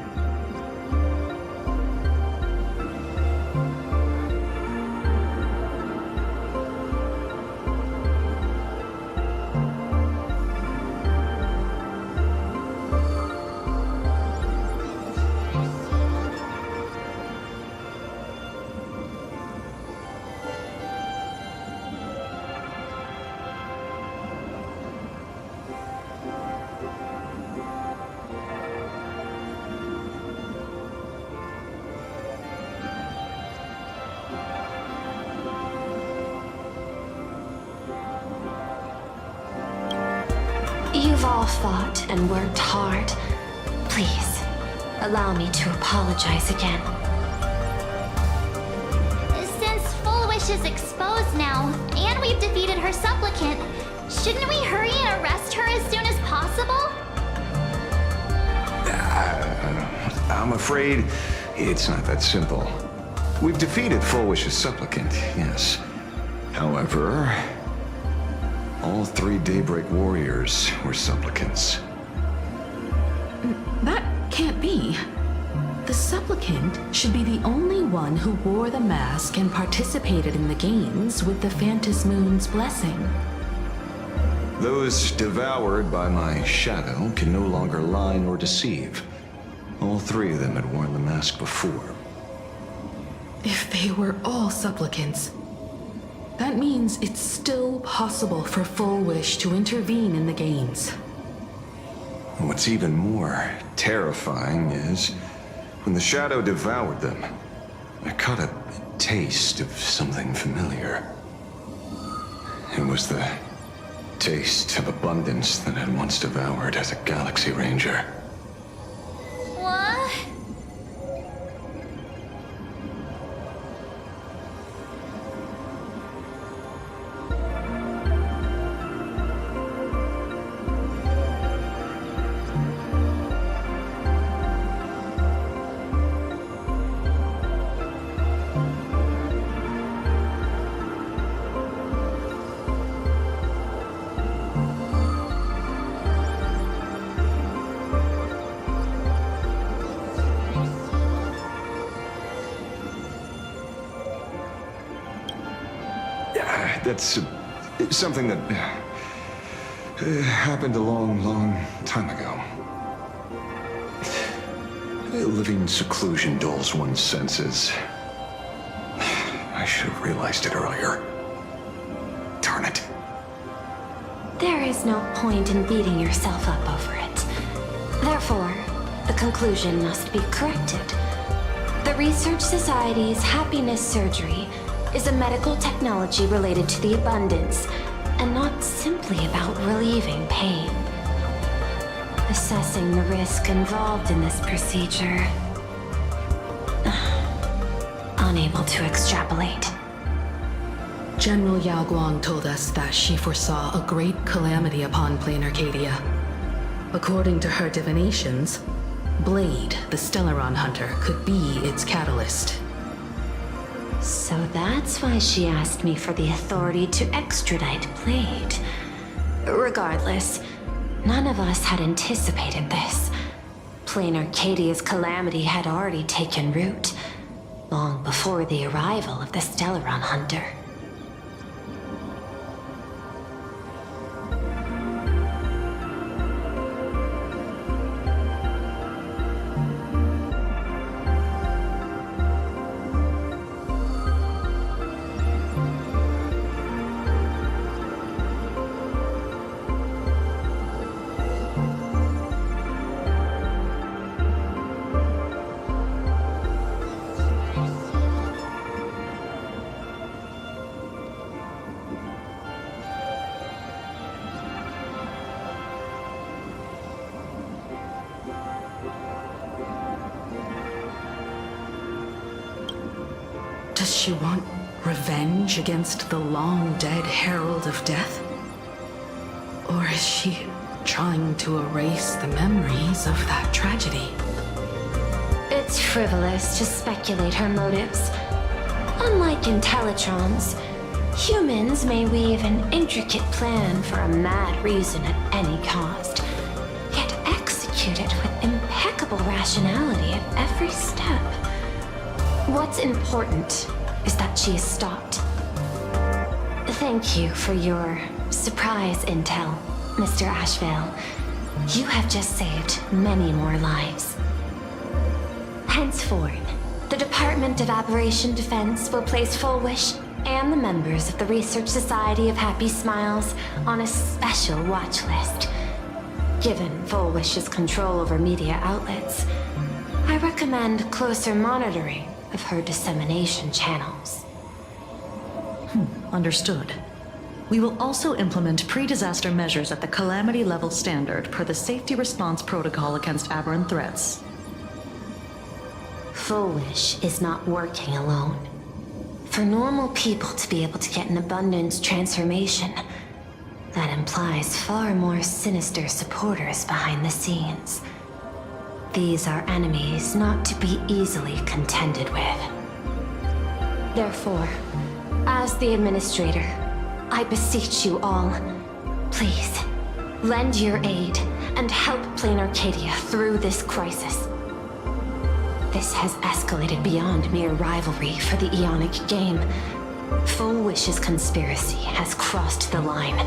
You've all fought and worked hard. Please, allow me to apologize again. Since Full Wish is exposed now, and we've defeated her supplicant, shouldn't we hurry and arrest her as soon as possible? I'm afraid it's not that simple. We've defeated Full Wish's supplicant, yes. However, all 3 Daybreak warriors were supplicants. That can't be. The supplicant should be the only one who wore the mask and participated in the games with the Phantom Moon's blessing. Those devoured by my shadow can no longer lie nor deceive. All 3 of them had worn the mask before. If they were all supplicants, that means it's still possible for Full Wish to intervene in the games. What's even more terrifying is, when the shadow devoured them, I caught a taste of something familiar. It was the taste of abundance that I'd once devoured as a Galaxy Ranger. What? That's something that happened a long, long time ago. Living seclusion dulls one's senses. I should have realized it earlier. Darn it. There is no point in beating yourself up over it. Therefore, the conclusion must be corrected. The Research Society's happiness surgery is a medical technology related to the abundance, and not simply about relieving pain. Assessing the risk involved in this procedure. Unable to extrapolate. General Yao Guang told us that she foresaw a great calamity upon Planarcadia. According to her divinations, Blade, the Stellaron hunter, could be its catalyst. So that's why she asked me for the authority to extradite Blade. Regardless, none of us had anticipated this. Planarcadia's calamity had already taken root. long before the arrival of the Stellaron Hunter. Does she want revenge against the long-dead Herald of Death? Or is she trying to erase the memories of that tragedy? It's frivolous to speculate her motives. Unlike Intellitrons, humans may weave an intricate plan for a mad reason at any cost, yet execute it with impeccable rationality at every step. What's important is that she is stopped. Thank you for your surprise intel, Mr. Ashvale. You have just saved many more lives. Henceforth, the Department of Aberration Defense will place Fullwish and the members of the Research Society of Happy Smiles on a special watch list. Given Fullwish's control over media outlets, I recommend closer monitoring of her dissemination channels. Understood. We will also implement pre-disaster measures at the calamity level standard per the Safety Response Protocol against aberrant threats. Fullwish is not working alone. For normal people to be able to get an abundance transformation, that implies far more sinister supporters behind the scenes. These are enemies not to be easily contended with. Therefore, as the administrator, I beseech you all, please, lend your aid and help Planarcadia through this crisis. This has escalated beyond mere rivalry for the Ionic game. Fullwish's conspiracy has crossed the line.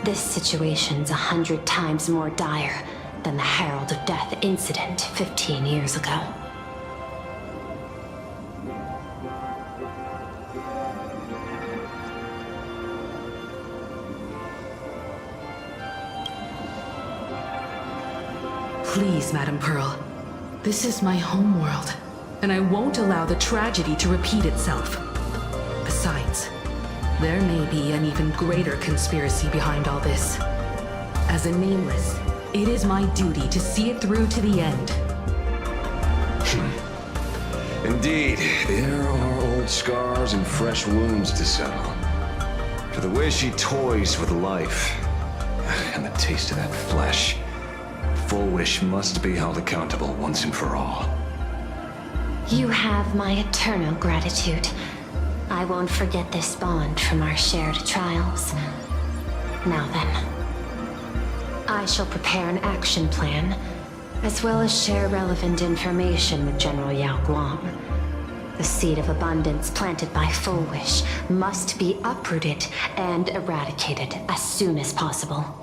This situation's 100 times more dire than the Herald of Death incident 15 years ago. Please, Madame Pearl. This is my homeworld, and I won't allow the tragedy to repeat itself. Besides, there may be an even greater conspiracy behind all this. As a Nameless, it is my duty to see it through to the end. Indeed, there are old scars and fresh wounds to settle. For the way she toys with life, and the taste of that flesh, Fullwish must be held accountable once and for all. You have my eternal gratitude. I won't forget this bond from our shared trials. Now then, I shall prepare an action plan, as well as share relevant information with General Yao Guang. The seed of abundance planted by Fullwish must be uprooted and eradicated as soon as possible.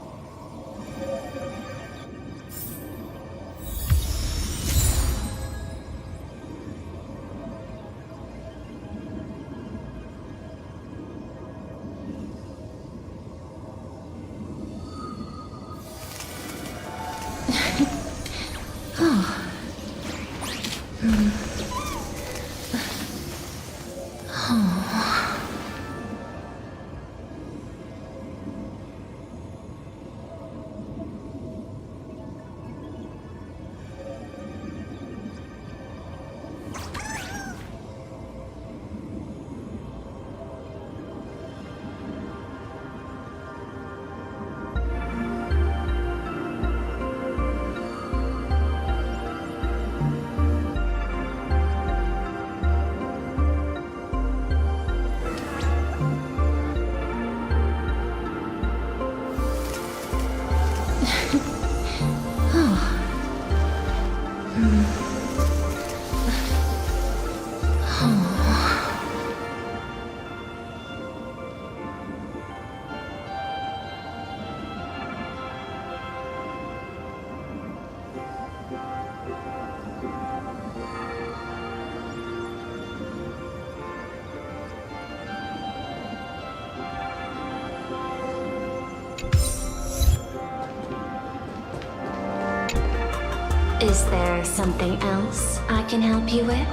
Is there something else I can help you with?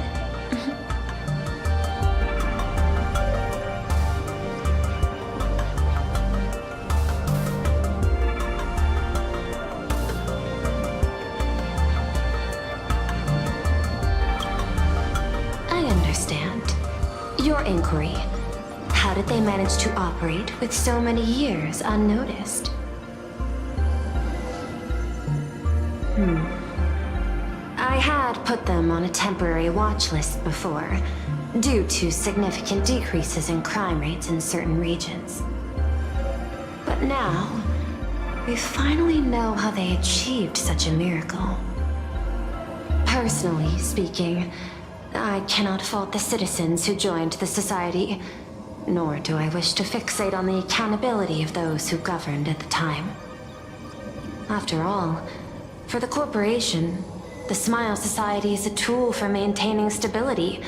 I understand. Your inquiry. How did they manage to operate with so many years unnoticed? I had put them on a temporary watch list before, due to significant decreases in crime rates in certain regions. But now, we finally know how they achieved such a miracle. Personally speaking, I cannot fault the citizens who joined the society, nor do I wish to fixate on the accountability of those who governed at the time. After all, for the corporation, the Smile Society is a tool for maintaining stability,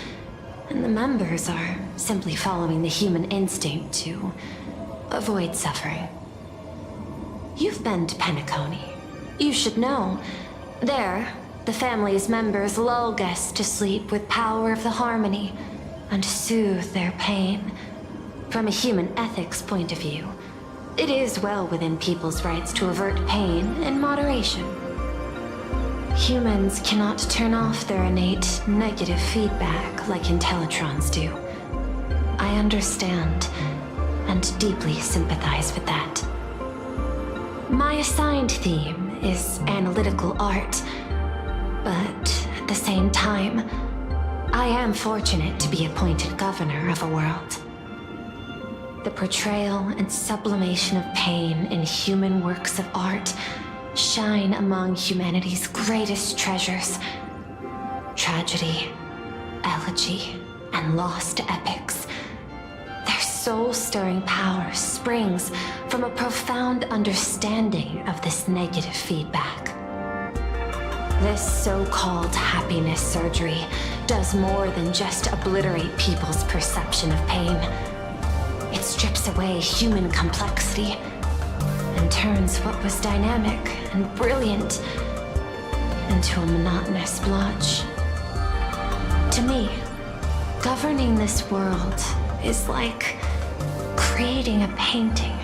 and the members are simply following the human instinct to avoid suffering. You've been to Penacony. You should know. There, the family's members lull guests to sleep with power of the harmony and soothe their pain. From a human ethics point of view, it is well within people's rights to avert pain in moderation. Humans cannot turn off their innate negative feedback like Intellitrons do. I understand and deeply sympathize with that. My assigned theme is analytical art, but at the same time, I am fortunate to be appointed governor of a world. The portrayal and sublimation of pain in human works of art shine among humanity's greatest treasures. Tragedy, elegy, and lost epics. Their soul-stirring power springs from a profound understanding of this negative feedback. This so-called happiness surgery does more than just obliterate people's perception of pain. It strips away human complexity and turns what was dynamic and brilliant into a monotonous blotch. To me, governing this world is like creating a painting.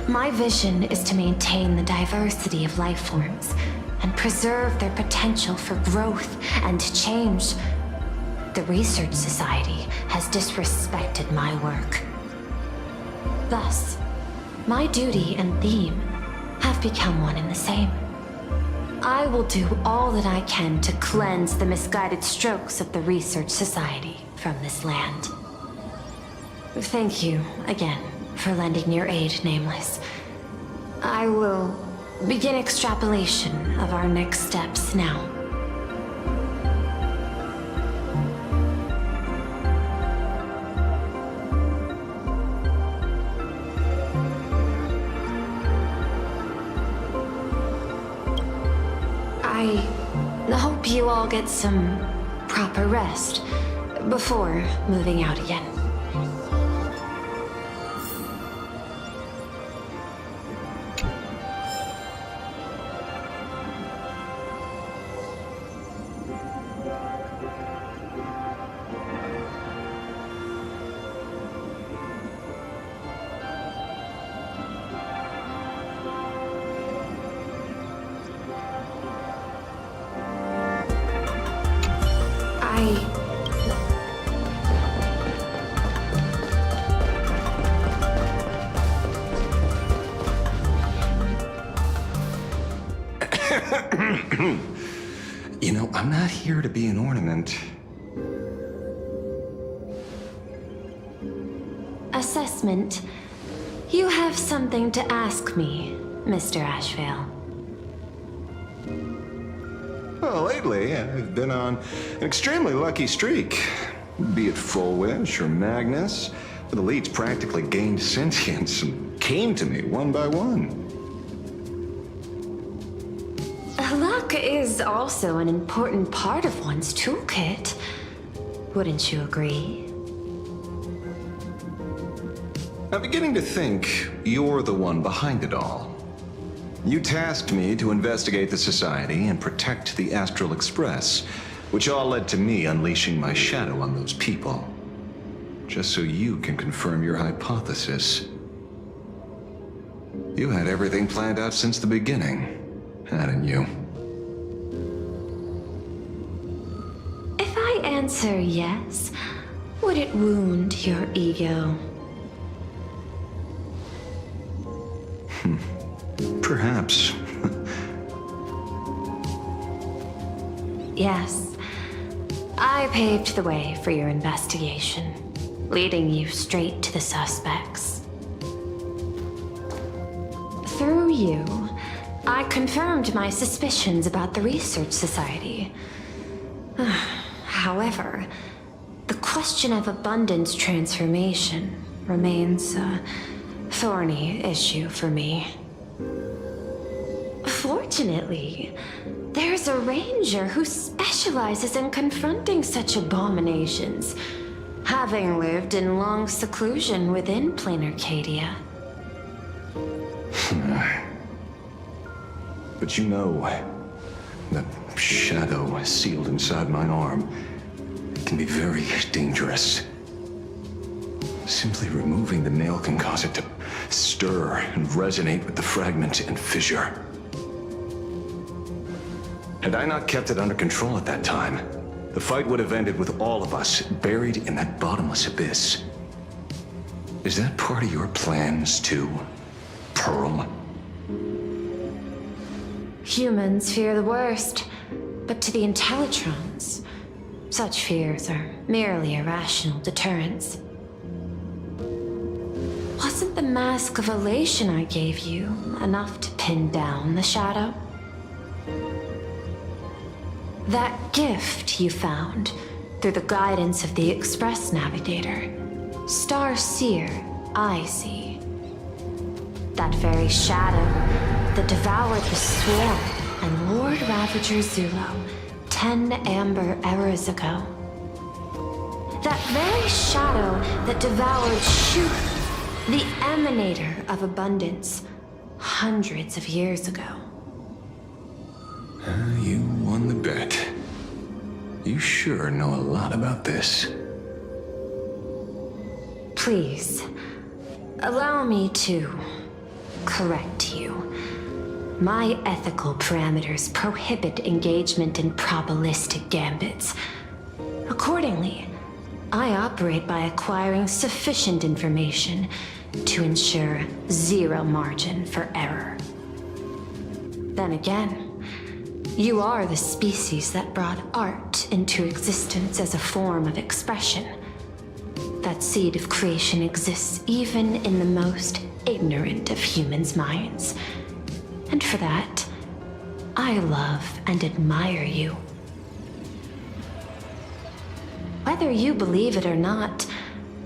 My vision is to maintain the diversity of life forms and preserve their potential for growth and change. The Research Society has disrespected my work. Thus, my duty and theme have become one and the same. I will do all that I can to cleanse the misguided strokes of the Research Society from this land. Thank you again for lending your aid, Nameless. I will begin extrapolation of our next steps now. I hope you all get some proper rest before moving out again. You know, I'm not here to be an ornament. Assessment. You have something to ask me, Mr. Ashvale. Well, lately, I've been on an extremely lucky streak. Be it Full Wish or Magnus, the elites practically gained sentience and came to me one by one. Luck is also an important part of one's toolkit. Wouldn't you agree? I'm beginning to think you're the one behind it all. You tasked me to investigate the Society and protect the Astral Express, which all led to me unleashing my shadow on those people. Just so you can confirm your hypothesis. You had everything planned out since the beginning, hadn't you? If I answer yes, would it wound your ego? Perhaps. Yes. I paved the way for your investigation, leading you straight to the suspects. Through you, I confirmed my suspicions about the Research Society. However, the question of abundance transformation remains a thorny issue for me. Fortunately, there's a ranger who specializes in confronting such abominations, having lived in long seclusion within Planarcadia. But you know, that shadow sealed inside my arm can be very dangerous. Simply removing the nail can cause it to stir and resonate with the fragment and fissure. Had I not kept it under control at that time, the fight would have ended with all of us buried in that bottomless abyss. Is that part of your plans too, Pearl? Humans fear the worst, but to the Intellitrons, such fears are merely irrational deterrents. Wasn't the mask of elation I gave you enough to pin down the shadow? That gift you found through the guidance of the Express Navigator, Star Seer, I see. That very shadow that devoured the Swarm and Lord Ravager Zulo 10 amber eras ago. That very shadow that devoured Shuth, the emanator of abundance, hundreds of years ago. You won the bet. You sure know a lot about this. Please, allow me to correct you. My ethical parameters prohibit engagement in probabilistic gambits. Accordingly, I operate by acquiring sufficient information to ensure zero margin for error. Then again, you are the species that brought art into existence as a form of expression. That seed of creation exists even in the most ignorant of humans' minds. And for that, I love and admire you. Whether you believe it or not,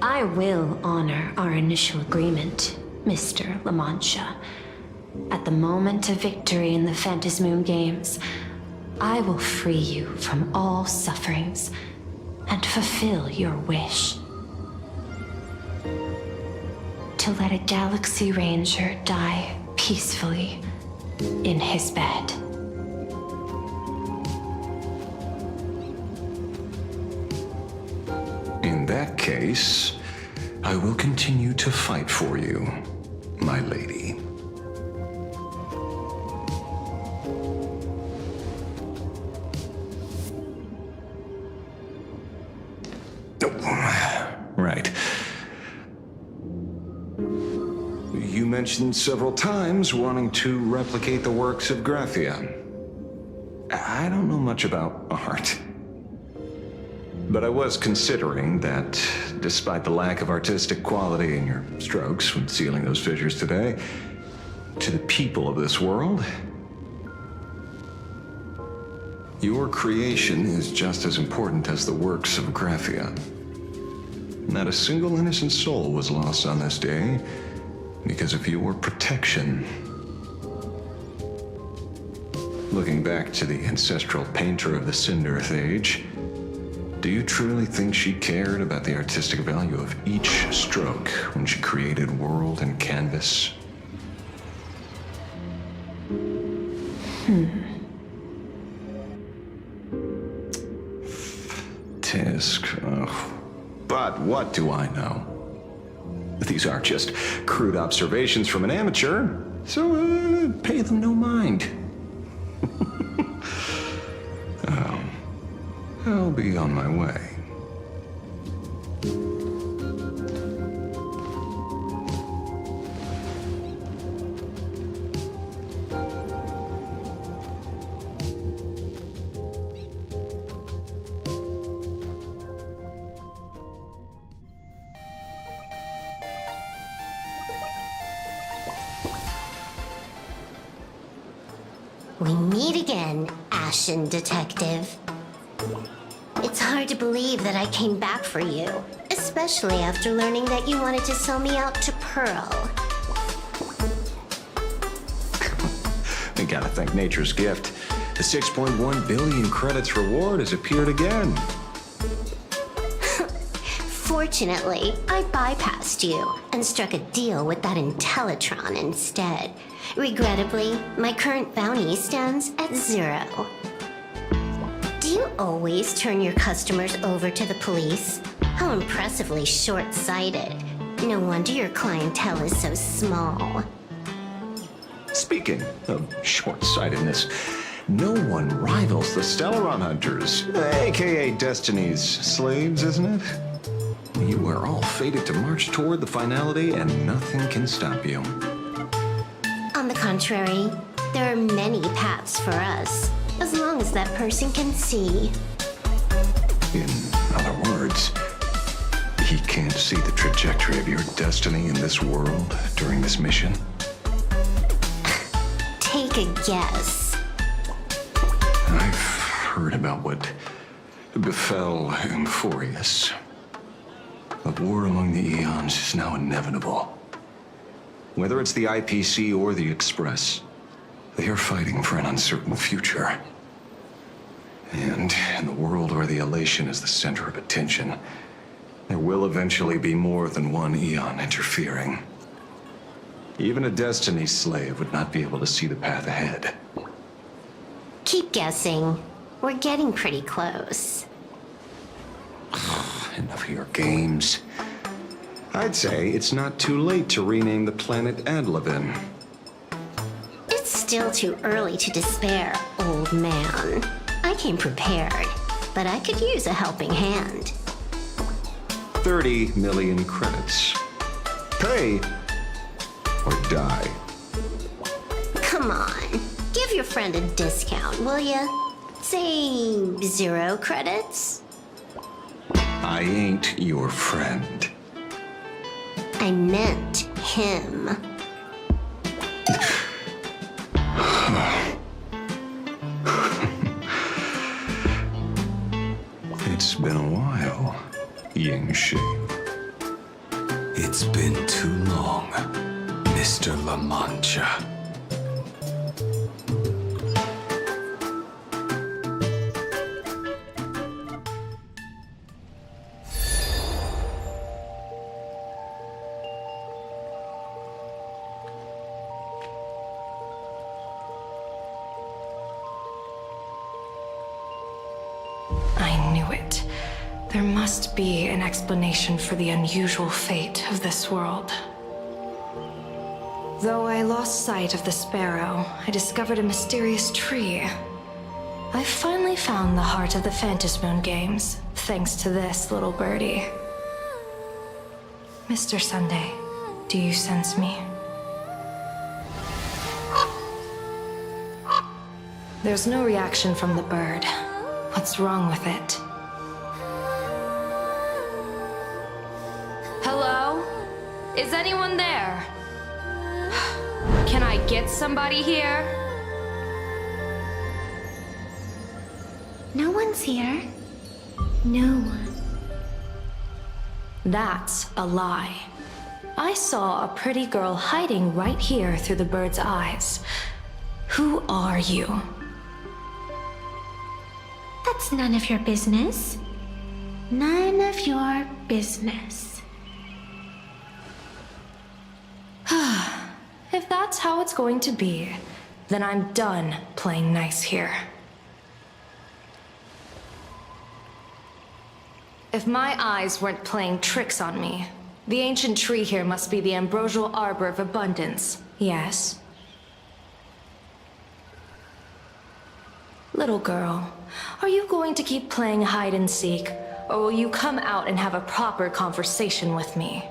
I will honor our initial agreement, Mr. La Mancha. At the moment of victory in the Phantasmoon Games, I will free you from all sufferings and fulfill your wish. To let a Galaxy Ranger die peacefully in his bed. In that case, I will continue to fight for you, my lady. Right. You mentioned several times wanting to replicate the works of Graphia. I don't know much about art. But I was considering that, despite the lack of artistic quality in your strokes when sealing those fissures today, to the people of this world, your creation is just as important as the works of Graphia. Not a single innocent soul was lost on this day because of your protection. Looking back to the ancestral painter of the Cinderth Age, do you truly think she cared about the artistic value of each stroke when she created world and canvas? Tisk. But what do I know? These are just crude observations from an amateur, so pay them no mind. I'll be on my way. We meet again, Ashen Detective. It's hard to believe that I came back for you, especially after learning that you wanted to sell me out to Pearl. We gotta thank nature's gift. The 6.1 billion credits reward has appeared again. Fortunately, I bypassed you and struck a deal with that Intellitron instead. Regrettably, my current bounty stands at 0. Do you always turn your customers over to the police? How impressively short-sighted. No wonder your clientele is so small. Speaking of short-sightedness, no one rivals the Stellaron Hunters, aka Destiny's slaves, isn't it? You are all fated to march toward the finality, and nothing can stop you. On the contrary, there are many paths for us, as long as that person can see. In other words, he can't see the trajectory of your destiny in this world during this mission? Take a guess. I've heard about what befell Euphorius. A war among the eons is now inevitable. Whether it's the IPC or the Express, they are fighting for an uncertain future. And in the world where the elation is the center of attention, there will eventually be more than one eon interfering. Even a Destiny slave would not be able to see the path ahead. Keep guessing. We're getting pretty close. Enough of your games. I'd say it's not too late to rename the planet Adlevin. It's still too early to despair, old man. I came prepared, but I could use a helping hand. 30 million credits. Pay or die. Come on, give your friend a discount, will ya? Say 0 credits? I ain't your friend. I meant him. It's been a while, Yingshi. It's been too long, Mr. La Mancha. I knew it. There must be an explanation for the unusual fate of this world. Though I lost sight of the sparrow, I discovered a mysterious tree. I finally found the heart of the Phantasmoon games, thanks to this little birdie. Mr. Sunday, do you sense me? There's no reaction from the bird. What's wrong with it? Hello? Is anyone there? Can I get somebody here? No one's here. No one. That's a lie. I saw a pretty girl hiding right here through the bird's eyes. Who are you? That's none of your business. None of your business. If that's how it's going to be, then I'm done playing nice here. If my eyes weren't playing tricks on me, the ancient tree here must be the ambrosial arbor of abundance, yes? Little girl, are you going to keep playing hide and seek, or will you come out and have a proper conversation with me?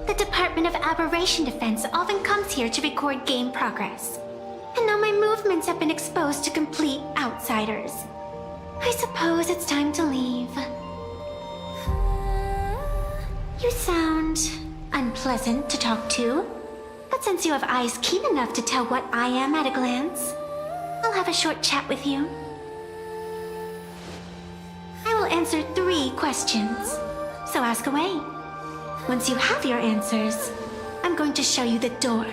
The Department of Aberration Defense often comes here to record game progress. And now my movements have been exposed to complete outsiders. I suppose it's time to leave. You sound unpleasant to talk to, but since you have eyes keen enough to tell what I am at a glance, I'll have a short chat with you. I will answer 3 questions, so ask away. Once you have your answers, I'm going to show you the door.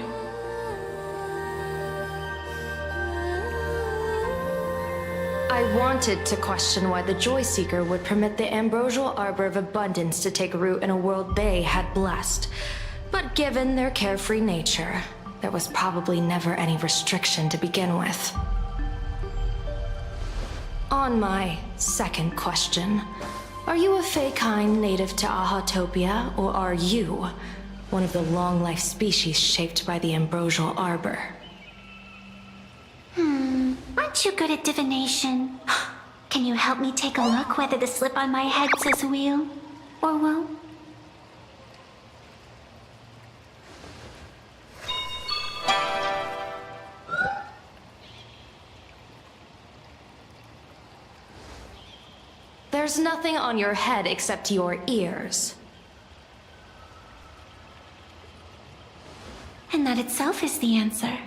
I wanted to question why the Joyseeker would permit the ambrosial arbor of abundance to take root in a world they had blessed. But given their carefree nature, there was probably never any restriction to begin with. On my second question, are you a Fey-kind native to Ahatopia, or are you one of the long-life species shaped by the ambrosial arbor? Aren't you good at divination? Can you help me take a look whether the slip on my head says wheel or woe? There's nothing on your head except your ears. And that itself is the answer.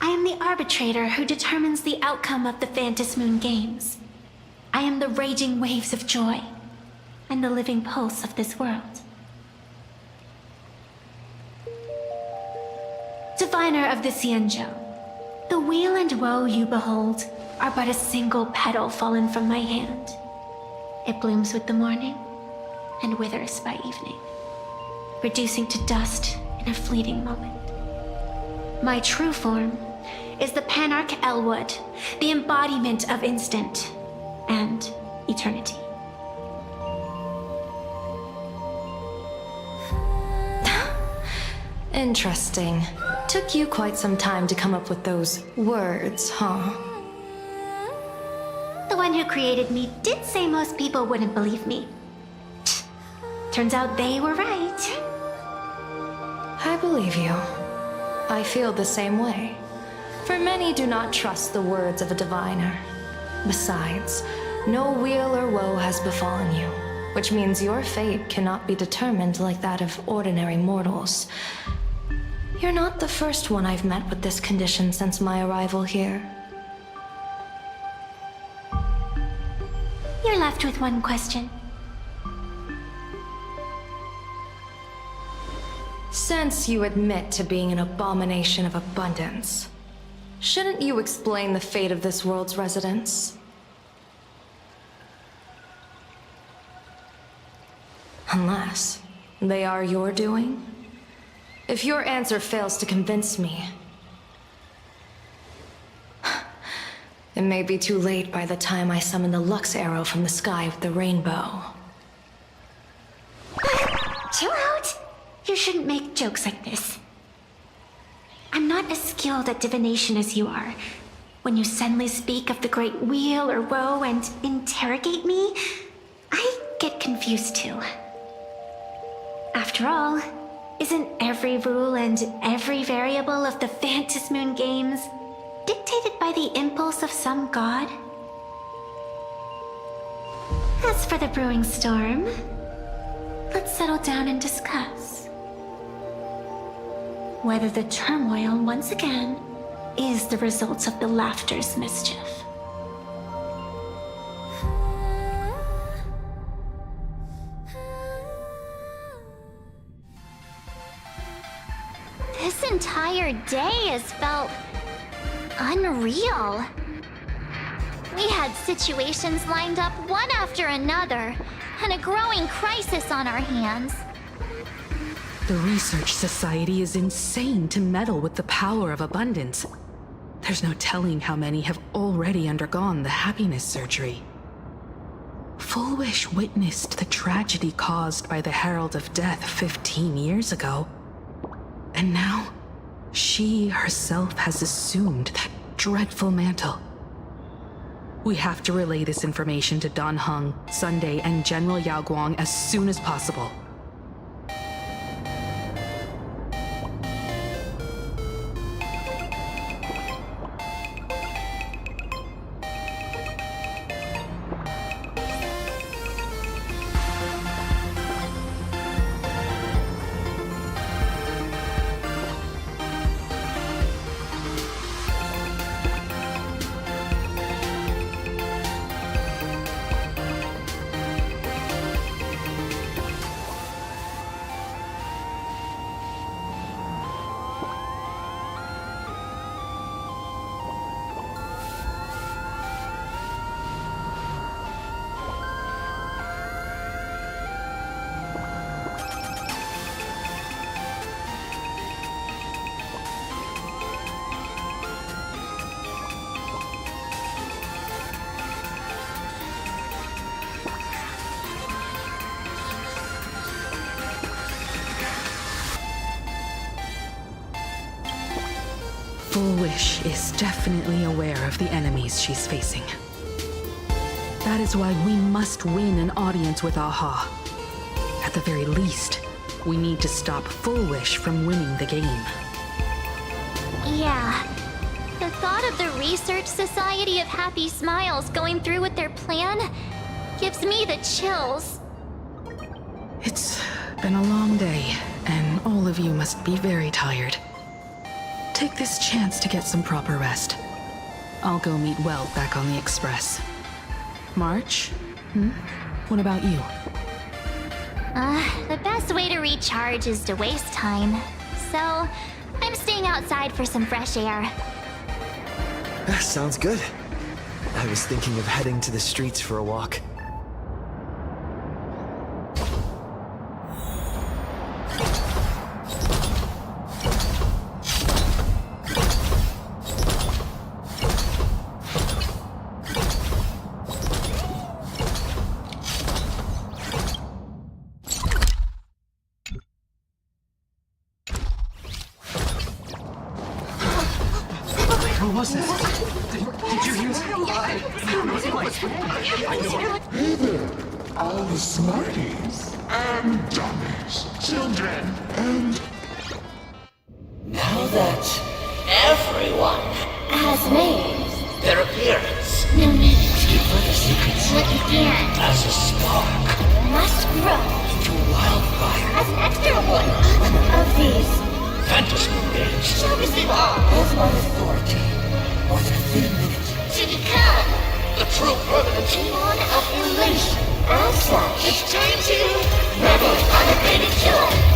I am the arbitrator who determines the outcome of the Phantom Moon Games. I am the raging waves of joy and the living pulse of this world. Diviner of the Xianzhou, the weal and woe you behold are but a single petal fallen from my hand. It blooms with the morning and withers by evening, reducing to dust in a fleeting moment. My true form is the Panarch Elwood, the embodiment of instant and eternity. Interesting. Took you quite some time to come up with those words, huh? The one who created me did say most people wouldn't believe me. Turns out they were right. I believe you. I feel the same way. For many do not trust the words of a diviner. Besides, no weal or woe has befallen you, which means your fate cannot be determined like that of ordinary mortals. You're not the first one I've met with this condition since my arrival here. You're left with one question. Since you admit to being an abomination of abundance, shouldn't you explain the fate of this world's residents? Unless they are your doing? If your answer fails to convince me, it may be too late by the time I summon the Lux Arrow from the sky with the rainbow. Chill out! You shouldn't make jokes like this. I'm not as skilled at divination as you are. When you suddenly speak of the great wheel or woe and interrogate me, I get confused too. After all, isn't every rule and every variable of the Phantom Moon Games dictated by the impulse of some god? As for the brewing storm, let's settle down and discuss whether the turmoil once again is the result of the laughter's mischief. This entire day has felt unreal. We had situations lined up one after another, and a growing crisis on our hands. The Research Society is insane to meddle with the power of abundance. There's no telling how many have already undergone the happiness surgery. Full Wish witnessed the tragedy caused by the Herald of Death 15 years ago. And now, she herself has assumed that dreadful mantle. We have to relay this information to Dan Heng, Sunday, and General Yao Guang as soon as possible. Full Wish is definitely aware of the enemies she's facing. That is why we must win an audience with Aha. At the very least, we need to stop Full Wish from winning the game. Yeah. The thought of the Research Society of Happy Smiles going through with their plan gives me the chills. It's been a long day, and all of you must be very tired. Take this chance to get some proper rest. I'll go meet Weld back on the Express. March? What about you? The best way to recharge is to waste time. So, I'm staying outside for some fresh air. Sounds good. I was thinking of heading to the streets for a walk. What was that? Did you hear that? Hey there, all the smarties and dummies, children and... Now that everyone has made their appearance, no need to keep further secrets. What began as a spark must grow into a wildfire. As an extra one of these fantasy games shall receive all of my authority within minutes to become the true permanent demon of elation. As such, it's time to revel in unabated joy.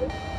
Bye.